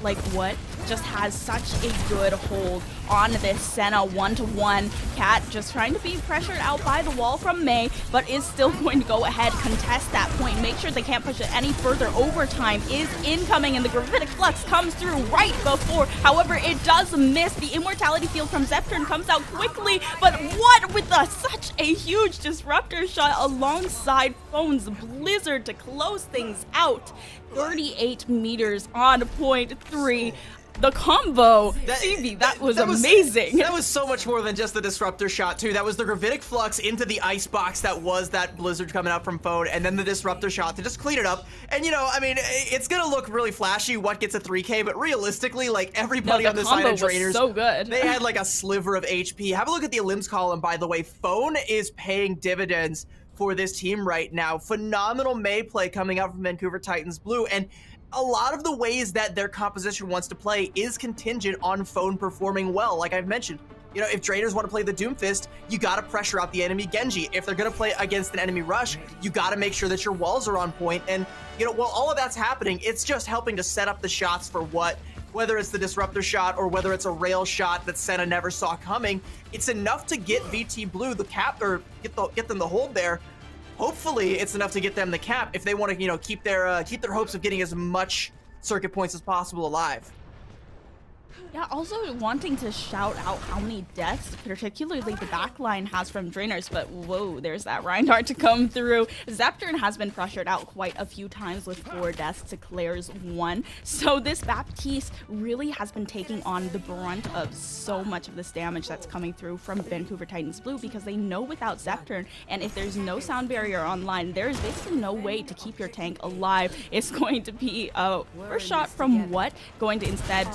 like What just has such a good hold on this Senna 1-to-1. Cat just trying to be pressured out by the wall from Mei, but is still going to go ahead, contest that point, make sure they can't push it any further. Overtime is incoming, and the Gravitic Flux comes through right before. However, it does miss. The Immortality field from Zepturn comes out quickly, but What with such a huge disruptor shot alongside Phone's Blizzard to close things out. 38 meters on point 3. The combo, CV, that was amazing. That was so much more than just the disruptor shot, too. That was the Gravitic Flux into the icebox that was that Blizzard coming out from Phone, and then the disruptor shot to just clean it up. And, I mean, it's going to look really flashy, What gets a 3K, but realistically, like, everybody on the side of Drainers, so good. They had, like, a sliver of HP. Have a look at the elims column, by the way. Phone is paying dividends for this team right now. Phenomenal Mei play coming out from Vancouver Titans Blue, and a lot of the ways that their composition wants to play is contingent on Phone performing well, like I've mentioned. If Drainers want to play the Doomfist, you got to pressure out the enemy Genji. If they're going to play against an enemy rush, you got to make sure that your walls are on point. And, while all of that's happening, it's just helping to set up the shots for What, whether it's the disruptor shot or whether it's a rail shot that Senna never saw coming. It's enough to get VT Blue the cap, or get them the hold there. Hopefully, it's enough to get them the cap if they want to, keep their hopes of getting as much circuit points as possible alive. Yeah, also wanting to shout out how many deaths, particularly the backline, has from Drainers, but whoa, there's that Reinhardt to come through. Zeptern has been pressured out quite a few times with 4 deaths to Claire's 1. So this Baptiste really has been taking on the brunt of so much of this damage that's coming through from Vancouver Titans Blue, because they know without Zeptern, and if there's no sound barrier online, there's basically no way to keep your tank alive. It's going to be a first shot from What, going to instead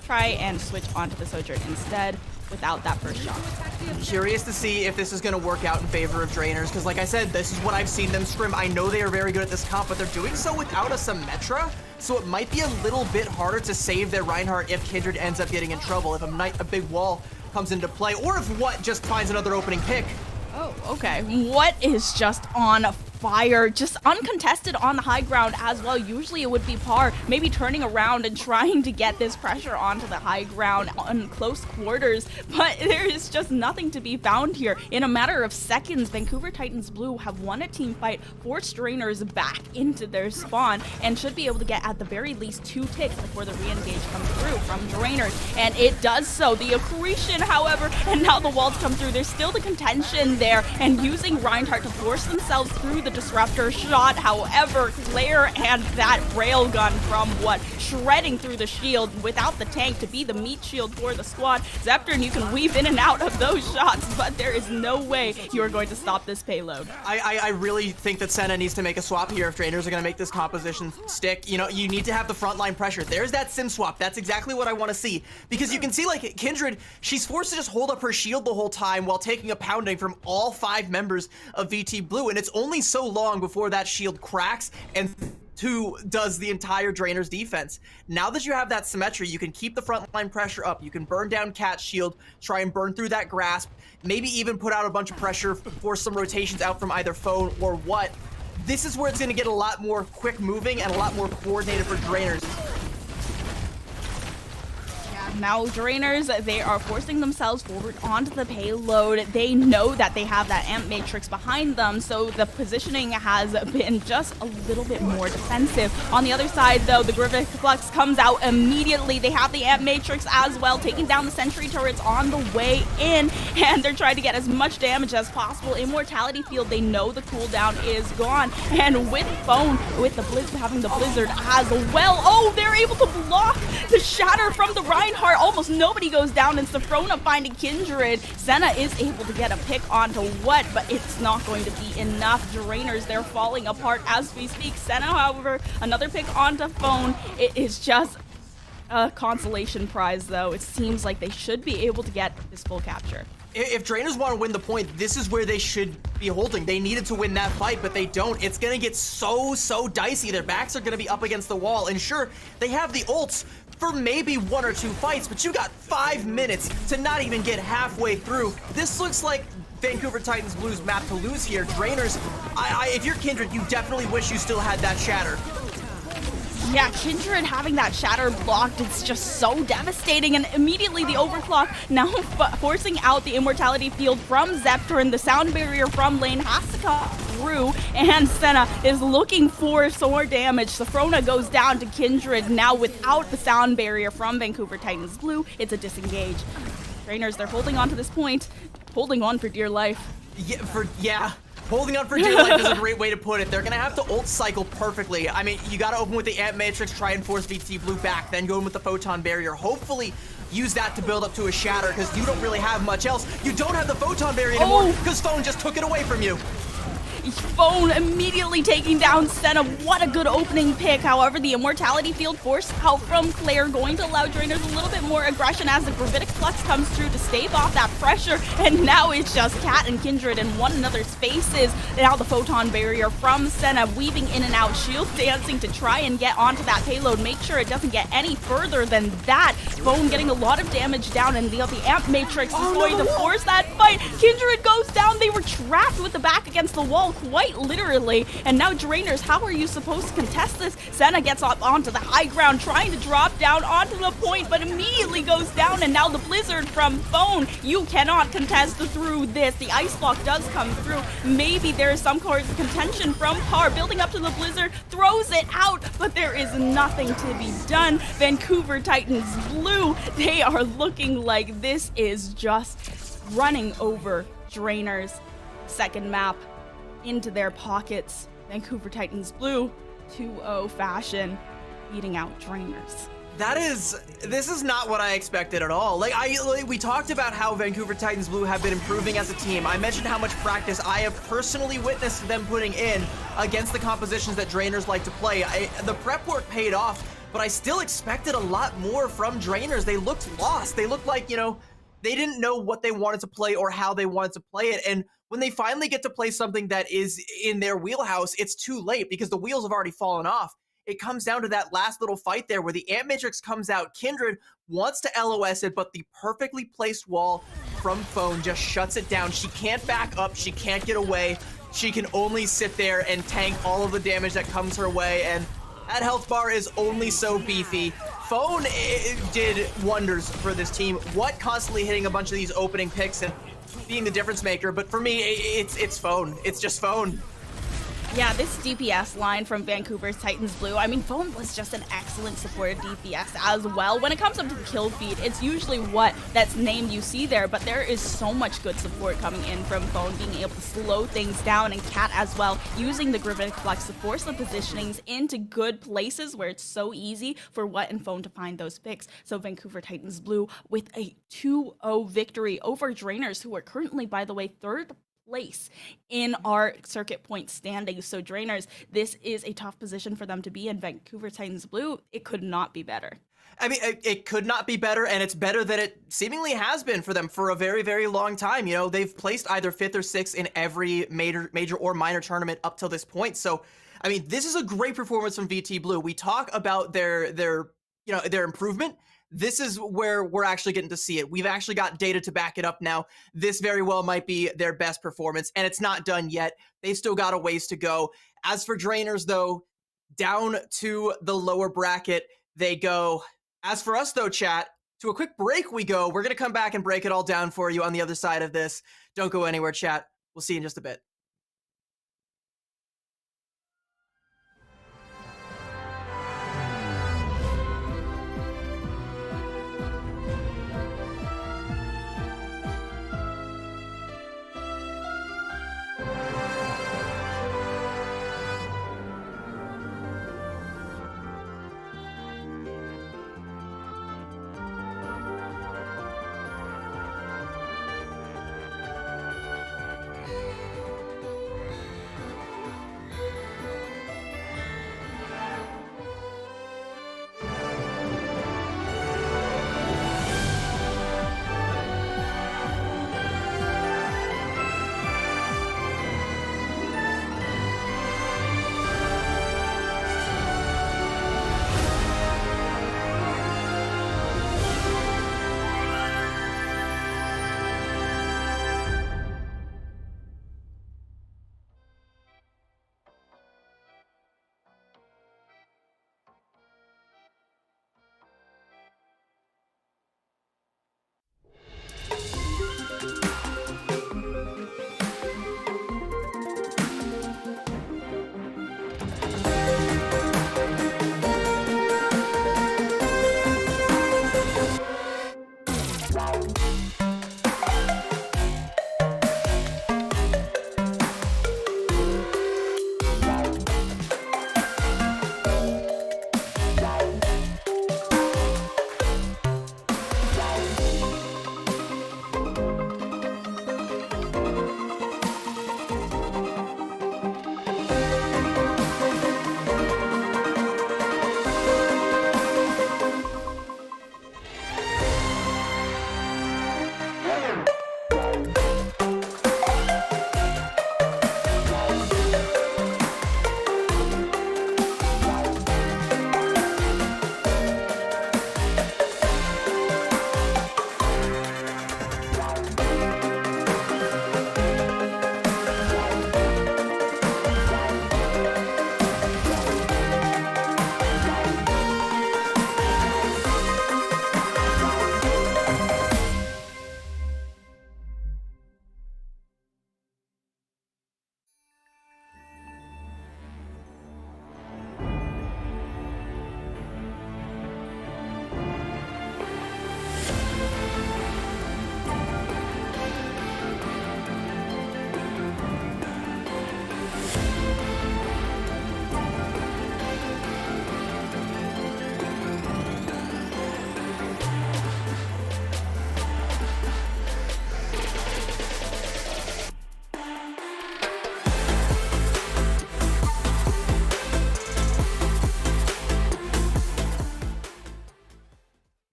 try and switch onto the Sojourn instead without that first shot. I'm curious to see if this is going to work out in favor of Drainers, because like I said, this is what I've seen them scrim. I know they are very good at this comp, but they're doing so without a Symmetra, so it might be a little bit harder to save their Reinhardt if Kindred ends up getting in trouble, if a big wall comes into play, or if What just finds another opening pick. Oh, okay. What is just on fire, just uncontested on the high ground as well. Usually it would be Par maybe turning around and trying to get this pressure onto the high ground on close quarters, but there is just nothing to be found here. In a matter of seconds, Vancouver Titans Blue have won a team fight, forced Drainers back into their spawn, and should be able to get at the very least 2 ticks before the re-engage comes through from Drainers, and it does so. The accretion, however, and now the walls come through. There's still the contention there, and using Reinhardt to force themselves through the disruptor shot. However, Claire and that railgun from What, shredding through the shield without the tank to be the meat shield for the squad. Zeptern, you can weave in and out of those shots, but there is no way you are going to stop this payload. I really think that Senna needs to make a swap here if Drainers are going to make this composition stick. You know, you need to have the frontline pressure. There's that sim swap. That's exactly what I want to see, because you can see, like, Kindred, she's forced to just hold up her shield the whole time while taking a pounding from all 5 members of VT Blue, and it's only so long before that shield cracks and 2 does the entire Drainers defense. Now that you have that symmetry, you can keep the frontline pressure up. You can burn down Cat's shield, try and burn through that grasp, maybe even put out a bunch of pressure, force some rotations out from either Phone or What. This is where it's going to get a lot more quick moving and a lot more coordinated for Drainers. Now Drainers, they are forcing themselves forward onto the payload. They know that they have that amp matrix behind them, so the positioning has been just a little bit more defensive. On the other side, though, the Gravitic Flux comes out immediately. They have the amp matrix as well, taking down the sentry turrets on the way in, and they're trying to get as much damage as possible. Immortality Field, they know the cooldown is gone, and with Phone, with the having the Blizzard as well, oh, they're able to block the shatter from the Reinhardt. Almost nobody goes down, and Safrona finding Kindred. Senna is able to get a pick onto What, but it's not going to be enough. Drainers, they're falling apart as we speak. Senna, however, another pick onto Phone. It is just a consolation prize, though. It seems like they should be able to get this full capture. If Drainers want to win the point, this is where they should be holding. They needed to win that fight, but they don't. It's going to get so dicey. Their backs are going to be up against the wall. And sure, they have the ults for maybe 1 or 2 fights, but you got 5 minutes to not even get halfway through. This looks like Vancouver Titans Blue's map to lose here. Drainers, if you're Kindred, you definitely wish you still had that shatter. Yeah, Kindred having that shatter blocked, it's just so devastating, and immediately the overclock now forcing out the Immortality Field from Zeptern. The sound barrier from lane has to come through, and Senna is looking for some more damage. Safrona goes down to Kindred. Now without the sound barrier from Vancouver Titans Blue, it's a disengage. Drainers, they're holding on to this point, holding on for dear life. Yeah. Holding on for dear life is a great way to put it. They're going to have to ult cycle perfectly. I mean, you got to open with the Amp Matrix, try and force VT Blue back, then go in with the Photon Barrier. Hopefully, use that to build up to a shatter, because you don't really have much else. You don't have the Photon Barrier anymore, because Phone just took it away from you. Phone immediately taking down Senna. What a good opening pick. However, the Immortality Field forced out from Claire, going to allow Drainers a little bit more aggression as the Gravitic Flux comes through to stave off that pressure. And now it's just Cat and Kindred in one another's faces. Now the Photon Barrier from Senna weaving in and out, shield dancing to try and get onto that payload. Make sure it doesn't get any further than that. Phone getting a lot of damage down, and the Amp Matrix is going to force that fight. Kindred goes down. They were trapped with the back against the wall. well, quite literally. And now Drainers, how are you supposed to contest this? Senna gets up onto the high ground, trying to drop down onto the point, but immediately goes down. And now the Blizzard from Phone, you cannot contest through this. The Ice Block does come through. Maybe there is some sort of contention from Par, building up to the Blizzard, throws it out, but there is nothing to be done. Vancouver Titans Blue, they are looking like this is just running over Drainers. Second map into their pockets. Vancouver Titans Blue, 2-0 fashion, beating out Drainers. This is not what I expected at all. We talked about how Vancouver Titans Blue have been improving as a team. I mentioned how much practice I have personally witnessed them putting in against the compositions that Drainers like to play. The prep work paid off, but I still expected a lot more from Drainers. They looked lost. They looked like, they didn't know what they wanted to play or how they wanted to play it. And when they finally get to play something that is in their wheelhouse, it's too late because the wheels have already fallen off. It comes down to that last little fight there where the Ant Matrix comes out. Kindred wants to LOS it, but the perfectly placed wall from Phone just shuts it down. She can't back up. She can't get away. She can only sit there and tank all of the damage that comes her way, and that health bar is only so beefy. Phone did wonders for this team. What constantly hitting a bunch of these opening picks and being the difference maker, but for me, it's Phone. It's just Phone. Yeah, this DPS line from Vancouver's Titans Blue, I mean, Phone was just an excellent supported DPS as well. When it comes up to the kill feed, it's usually what that's named you see there, but there is so much good support coming in from Phone, being able to slow things down, and Cat as well, using the Gravitic Flex to force the positionings into good places where it's so easy for What and Phone to find those picks. So Vancouver Titans Blue with a 2-0 victory over Drainers, who are currently, by the way, third place in our circuit point standings. So Drainers, this is a tough position for them to be in. Vancouver Titans Blue, it could not be better. I mean, it could not be better, and it's better than it seemingly has been for them for a very, very long time. They've placed either 5th or 6th in every major or minor tournament up till this point. So, I mean, this is a great performance from VT Blue. We talk about their improvement. This is where we're actually getting to see it. We've actually got data to back it up now. This very well might be their best performance, and it's not done yet. They've still got a ways to go. As for Drainers, though, down to the lower bracket they go. As for us, though, chat, to a quick break we go. We're going to come back and break it all down for you on the other side of this. Don't go anywhere, chat. We'll see you in just a bit.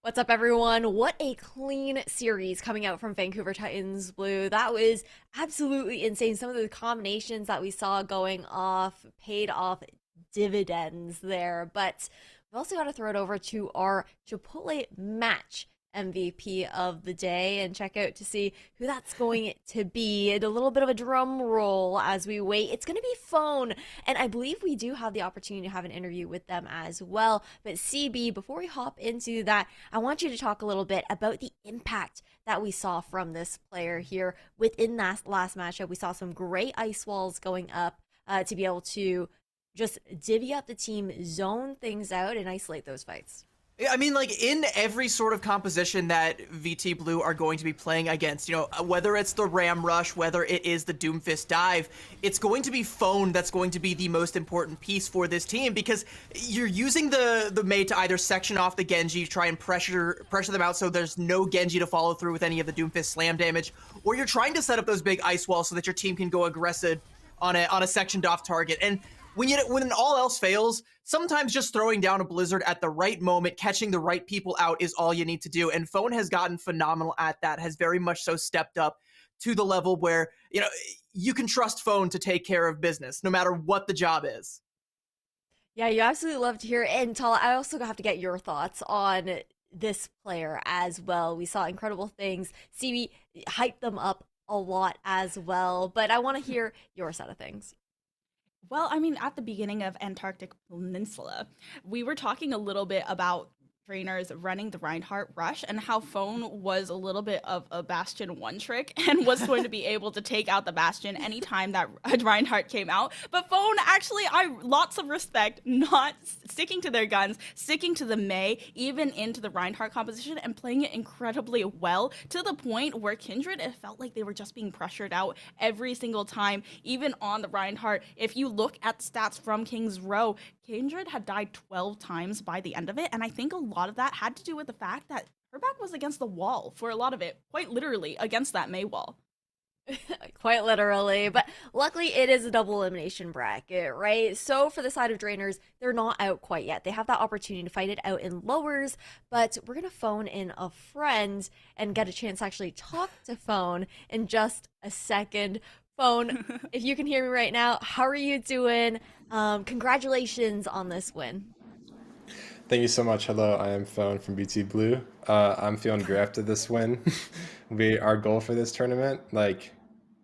What's up, everyone? What a clean series coming out from Vancouver Titans Blue. That was absolutely insane. Some of the combinations that we saw going off paid off dividends there. But we've also got to throw it over to our Chipotle match MVP of the day and check out to see who that's going to be. And a little bit of a drum roll as we wait. It's going to be Phone. And I believe we do have the opportunity to have an interview with them as well. But CB, before we hop into that, I want you to talk a little bit about the impact that we saw from this player here within that last matchup. We saw some great ice walls going up to be able to just divvy up the team, zone things out, and isolate those fights. I mean, like, in every sort of composition that VT Blue are going to be playing against, whether it's the Ram Rush, whether it is the Doomfist Dive, it's going to be Phone that's going to be the most important piece for this team, because you're using the Mei to either section off the Genji, try and pressure them out so there's no Genji to follow through with any of the Doomfist slam damage, or you're trying to set up those big ice walls so that your team can go aggressive on a sectioned off target. And when all else fails, sometimes just throwing down a blizzard at the right moment, catching the right people out is all you need to do. And Phone has gotten phenomenal at that, has very much so stepped up to the level where, you can trust Phone to take care of business, no matter what the job is. Yeah, you absolutely love to hear it. And Tala, I also have to get your thoughts on this player as well. We saw incredible things. CB hyped them up a lot as well, but I want to hear your side of things. Well, I mean, at the beginning of Antarctic Peninsula, we were talking a little bit about trainers running the Reinhardt rush and how Phone was a little bit of a Bastion one trick and was going to be able to take out the Bastion anytime that Reinhardt came out. But Phone, actually, lots of respect, not sticking to their guns, sticking to the Mei, even into the Reinhardt composition and playing it incredibly well to the point where Kindred, it felt like they were just being pressured out every single time, even on the Reinhardt. If you look at stats from King's Row, Kindred had died 12 times by the end of it, and I think a lot of that had to do with the fact that her back was against the wall for a lot of it, quite literally against that Mei wall. Quite literally, but luckily it is a double elimination bracket, right? So for the side of Drainers, they're not out quite yet. They have that opportunity to fight it out in lowers, but we're gonna phone in a friend and get a chance to actually talk to Phone in just a second. Phone, if you can hear me right now, how are you doing? Congratulations on this win. Thank you so much. Hello, I am Phone from BT Blue. I'm feeling great after this win. Our goal for this tournament, like,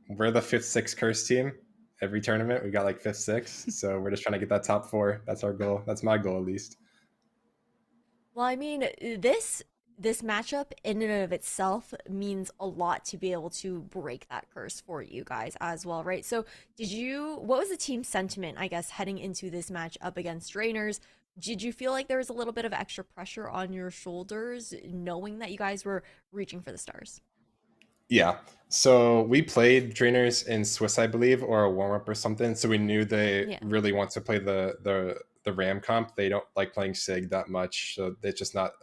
we're the 5th-6 curse team. Every tournament, we got like 5th-6. So we're just trying to get that top 4. That's our goal. That's my goal, at least. Well, I mean, this matchup in and of itself means a lot to be able to break that curse for you guys as well, right? So, what was the team sentiment, I guess, heading into this match up against Drainers? Did you feel like there was a little bit of extra pressure on your shoulders knowing that you guys were reaching for the stars? Yeah. So we played Drainers in Swiss, I believe, or a warm-up or something. So we knew they Yeah. really want to play the Ram comp. They don't like playing SIG that much. So it's just not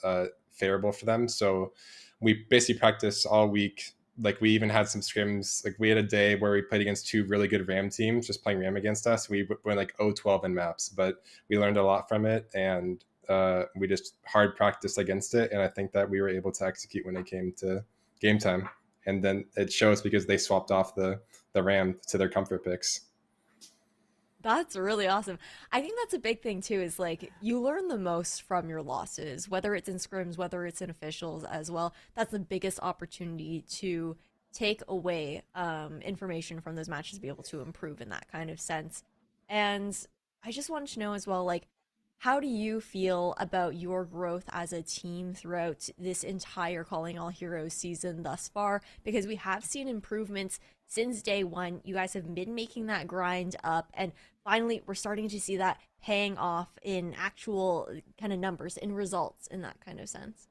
favorable for them. So we basically practiced all week. Like, we even had some scrims. Like, we had a day where we played against 2 really good Ram teams, just playing Ram against us. We went like 0-12 in maps, but we learned a lot from it, and we just hard practiced against it. And I think that we were able to execute when it came to game time. And then it shows because they swapped off the Ram to their comfort picks. That's really awesome. I think that's a big thing too, is like you learn the most from your losses, whether it's in scrims, whether it's in officials as well. That's the biggest opportunity to take away information from those matches, be able to improve in that kind of sense. And I just wanted to know as well, like, how do you feel about your growth as a team throughout this entire Calling All Heroes season thus far? Because we have seen improvements since day one. You guys have been making that grind up, and finally we're starting to see that paying off in actual kind of numbers, in results, in that kind of sense.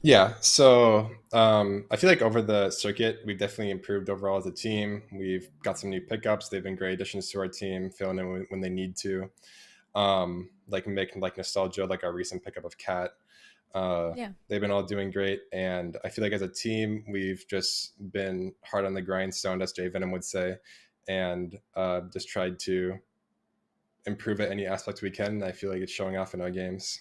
Yeah, so I feel like over the circuit, we've definitely improved overall as a team. We've got some new pickups. They've been great additions to our team, filling in when they need to. Like making like nostalgia, like our recent pickup of Cat. Yeah. They've been all doing great, and I feel like as a team, we've just been hard on the grindstone, as Jay Venom would say, and just tried to improve at any aspect we can. And I feel like it's showing off in our games.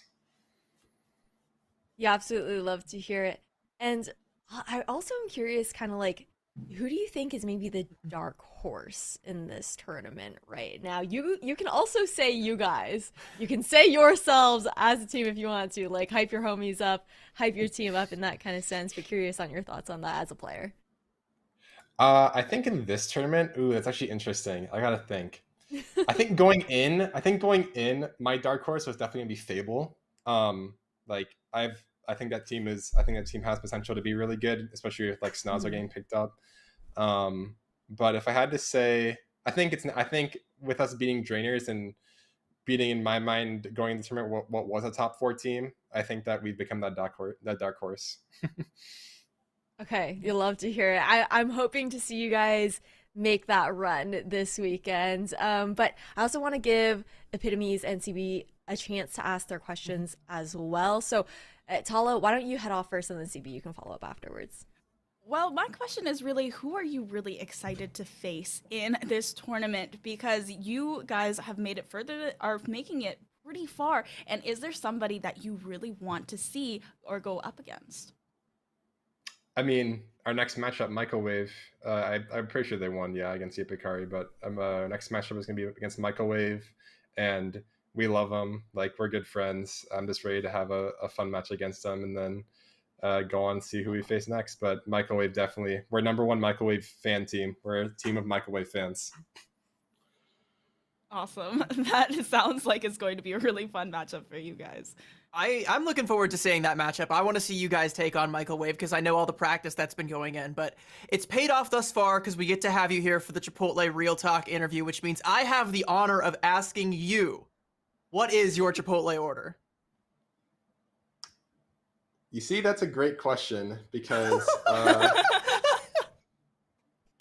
You absolutely love to hear it. And I also am curious, kind of like, who do you think is maybe the dark horse in this tournament right now? You can also say you guys. You can say yourselves as a team if you want to, like hype your homies up, hype your team up in that kind of sense. But curious on your thoughts on that as a player. I think in this tournament, ooh, that's actually interesting. I gotta think. I think going in, my dark horse was definitely gonna be Fable. Like I think that team has potential to be really good, especially if like Snazza getting picked up. But if I had to say, I think with us beating Drainers and beating in my mind going into the tournament what was a top 4 team, I think that we've become that dark horse. Okay, you'll love to hear it. I'm hoping to see you guys make that run this weekend. But I also want to give Epitomes and CB a chance to ask their questions as well. So, Tala, why don't you head off first and then CB, you can follow up afterwards. Well, my question is really, who are you really excited to face in this tournament? Because you guys have made it further, are making it pretty far. And is there somebody that you really want to see or go up against? I mean, our next matchup, Microwave, I'm pretty sure they won, yeah, against Yipikari, but our next matchup is going to be against Microwave, and we love them. Like, we're good friends. I'm just ready to have a fun match against them and then go on and see who we face next. But Microwave, definitely. We're number 1 Microwave fan team. We're a team of Microwave fans. Awesome. That sounds like it's going to be a really fun matchup for you guys. I'm looking forward to seeing that matchup. I want to see you guys take on Microwave because I know all the practice that's been going in, but it's paid off thus far because we get to have you here for the Chipotle Real Talk interview, which means I have the honor of asking you, what is your Chipotle order? You see, that's a great question because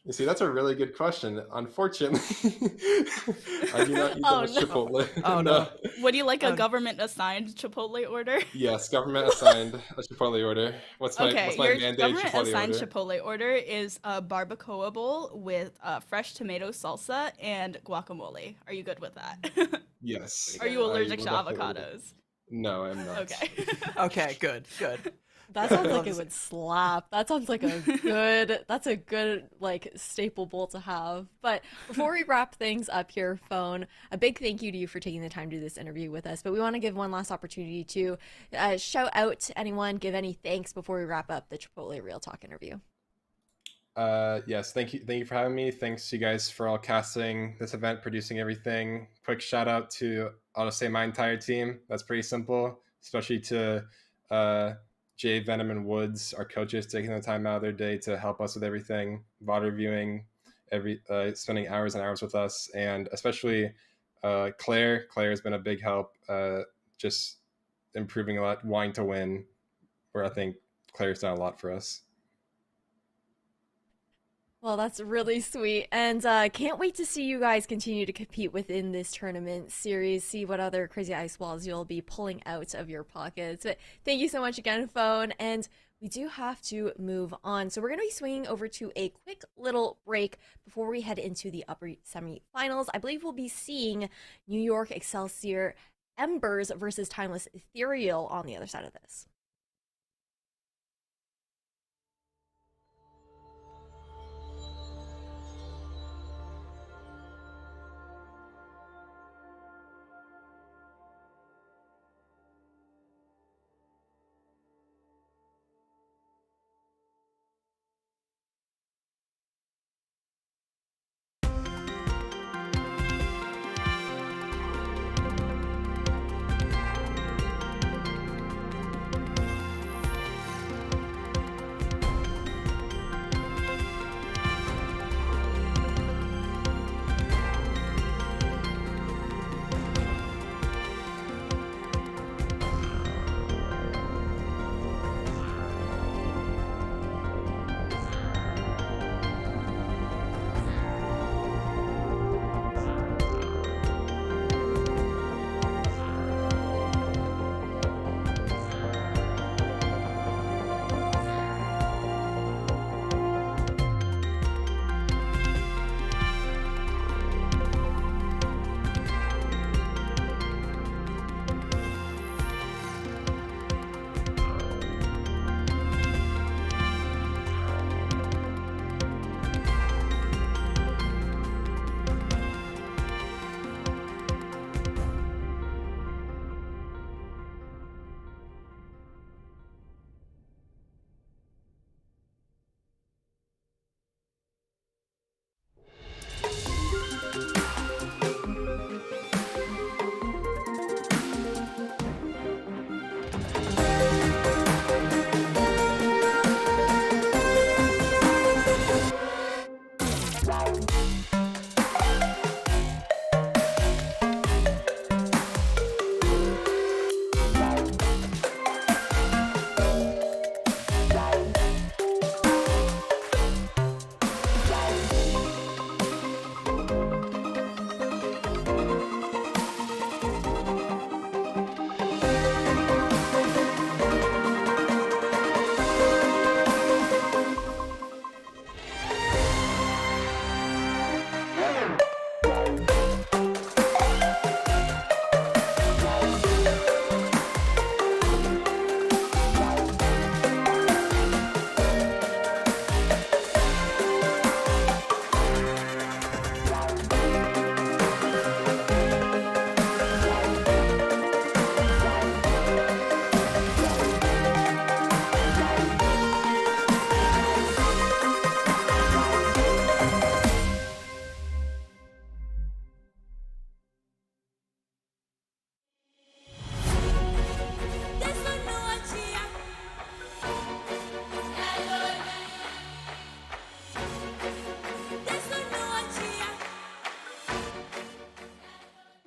you see, that's a really good question. Unfortunately, I do not eat that much Chipotle. Oh, no. Would you like a government-assigned Chipotle order? Yes, government assigned a Chipotle order. What's my Your mandated government-assigned Chipotle order? Chipotle order is a barbacoa bowl with fresh tomato salsa and guacamole. Are you good with that? Yes. Are you I allergic will to definitely- avocados? No, I'm not. Okay. Okay, good. That sounds like it would slap. That sounds like that's a good like staple bowl to have. But before we wrap things up here, Phone, a big thank you to you for taking the time to do this interview with us. But we want to give one last opportunity to shout out to anyone, give any thanks before we wrap up the Chipotle Real Talk interview. Yes, thank you for having me. Thanks to you guys for all casting this event, producing everything. Quick shout out to, I'll just say, my entire team. That's pretty simple, especially to Jay, Venom, and Woods, our coaches, taking the time out of their day to help us with everything, VOD reviewing, spending hours and hours with us, and especially Claire. Claire has been a big help, just improving a lot, wanting to win, where I think Claire's done a lot for us. Well, that's really sweet. And can't wait to see you guys continue to compete within this tournament series, see what other crazy ice walls you'll be pulling out of your pockets. But thank you so much again, Phone. And we do have to move on. So we're going to be swinging over to a quick little break before we head into the upper semifinals. I believe we'll be seeing New York Excelsior Embers versus Timeless Ethereal on the other side of this.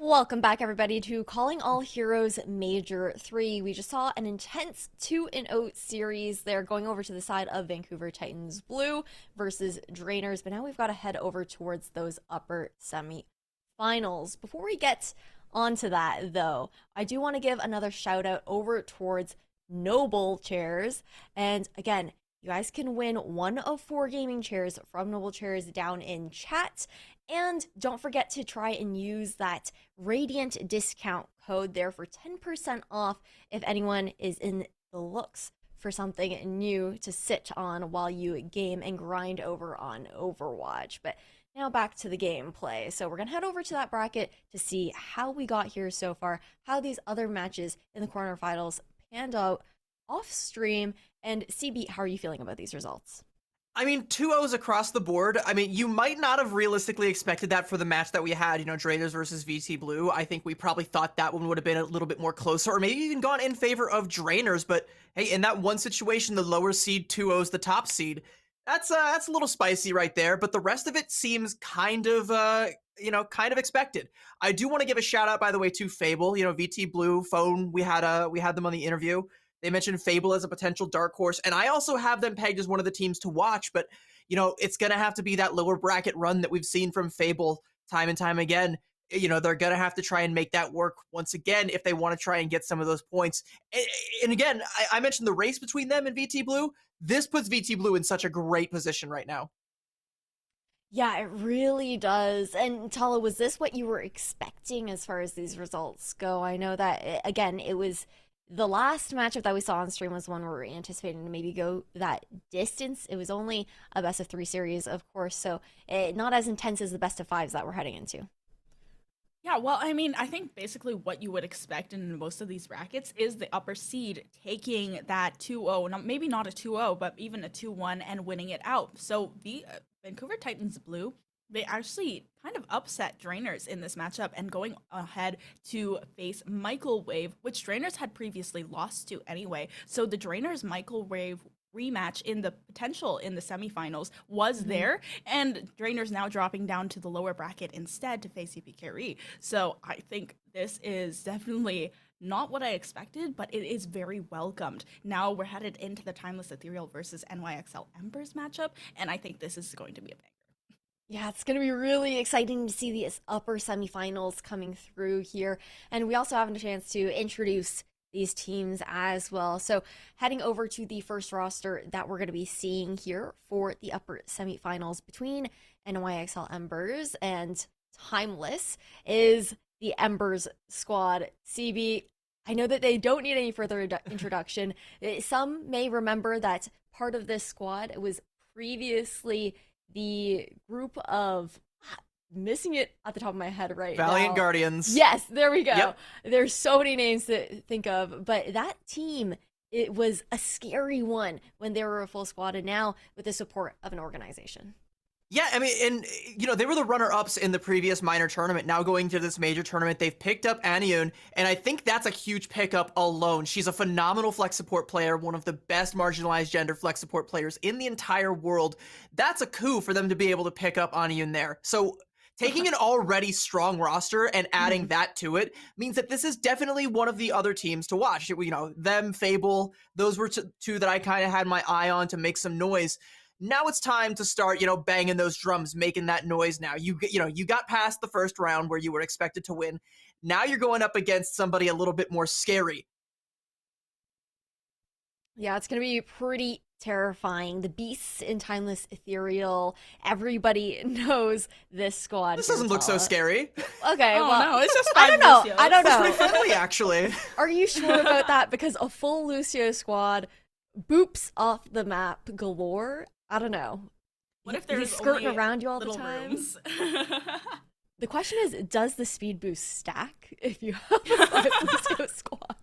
Welcome back, everybody, to Calling All Heroes Major 3. We just saw an intense 2-0 series there going over to the side of Vancouver Titans Blue versus Drainers, but now we've got to head over towards those upper semi-finals. Before we get onto that, though, I do want to give another shout out over towards Noble Chairs. And again, you guys can win one of 4 gaming chairs from Noble Chairs down in chat. And don't forget to try and use that Raidiant discount code there for 10% off if anyone is in the looks for something new to sit on while you game and grind over on Overwatch. But now back to the gameplay. So we're going to head over to that bracket to see how we got here so far, how these other matches in the quarterfinals panned out off stream. And CB, how are you feeling about these results? I mean, 2-0s across the board. I mean, you might not have realistically expected that for the match that we had, Drainers versus VT Blue. I think we probably thought that one would have been a little bit more closer, or maybe even gone in favor of Drainers. But hey, in that one situation, the lower seed 2-0's the top seed. That's a little spicy right there, but the rest of it seems kind of expected. I do want to give a shout out, by the way, to Fable. VT Blue phone. We had them on the interview. They mentioned Fable as a potential dark horse, and I also have them pegged as one of the teams to watch, but, it's going to have to be that lower bracket run that we've seen from Fable time and time again. They're going to have to try and make that work once again if they want to try and get some of those points. And again, I mentioned the race between them and VT Blue. This puts VT Blue in such a great position right now. Yeah, it really does. And Tala, was this what you were expecting as far as these results go? I know that, again, it was... The last matchup that we saw on stream was one where we were anticipating to maybe go that distance. It was only a best of 3 series, of course, so not as intense as the best of 5s that we're heading into. Yeah, well, I mean, I think basically what you would expect in most of these brackets is the upper seed taking that 2-0, maybe not a 2-0, but even a 2-1 and winning it out. So the Vancouver Titans Blue, they actually kind of upset Drainers in this matchup and going ahead to face Microwave, which Drainers had previously lost to anyway. So the Drainers Microwave rematch in the potential in the semifinals was there, and Drainers now dropping down to the lower bracket instead to face UPKRE. So I think this is definitely not what I expected, but it is very welcomed. Now we're headed into the Timeless Ethereal versus NYXL Embers matchup, and I think this is going to be a banger. Yeah, it's going to be really exciting to see these upper semifinals coming through here. And we also have a chance to introduce these teams as well. So heading over to the first roster that we're going to be seeing here for the upper semifinals between NYXL Embers and Timeless is the Embers squad. CB, I know that they don't need any further introduction. Some may remember that part of this squad was previously the group of, missing it at the top of my head right now. Valiant Guardians. Yes, there we go. Yep. There's so many names to think of, but that team, it was a scary one when they were a full squad, and now with the support of an organization. Yeah, I mean, and, they were the runner-ups in the previous minor tournament. Now going to this major tournament, they've picked up Anyun, and I think that's a huge pickup alone. She's a phenomenal flex support player, one of the best marginalized gender flex support players in the entire world. That's a coup for them to be able to pick up Anyun there. So taking an already strong roster and adding that to it means that this is definitely one of the other teams to watch. Them, Fable, those were two that I kind of had my eye on to make some noise. Now it's time to start, banging those drums, making that noise now. You got past the first round where you were expected to win. Now you're going up against somebody a little bit more scary. Yeah, it's going to be pretty terrifying. The beasts in Timeless Ethereal, everybody knows this squad. This doesn't look so scary. Okay, no, it's just I don't know. Lucios. I don't It's know. pretty friendly, actually. Are you sure about that? Because a full Lucio squad boops off the map galore. I don't know. What if He's there's skirting only around you all the little time? rooms? The question is, does the speed boost stack if you have a 5 Lucio squad?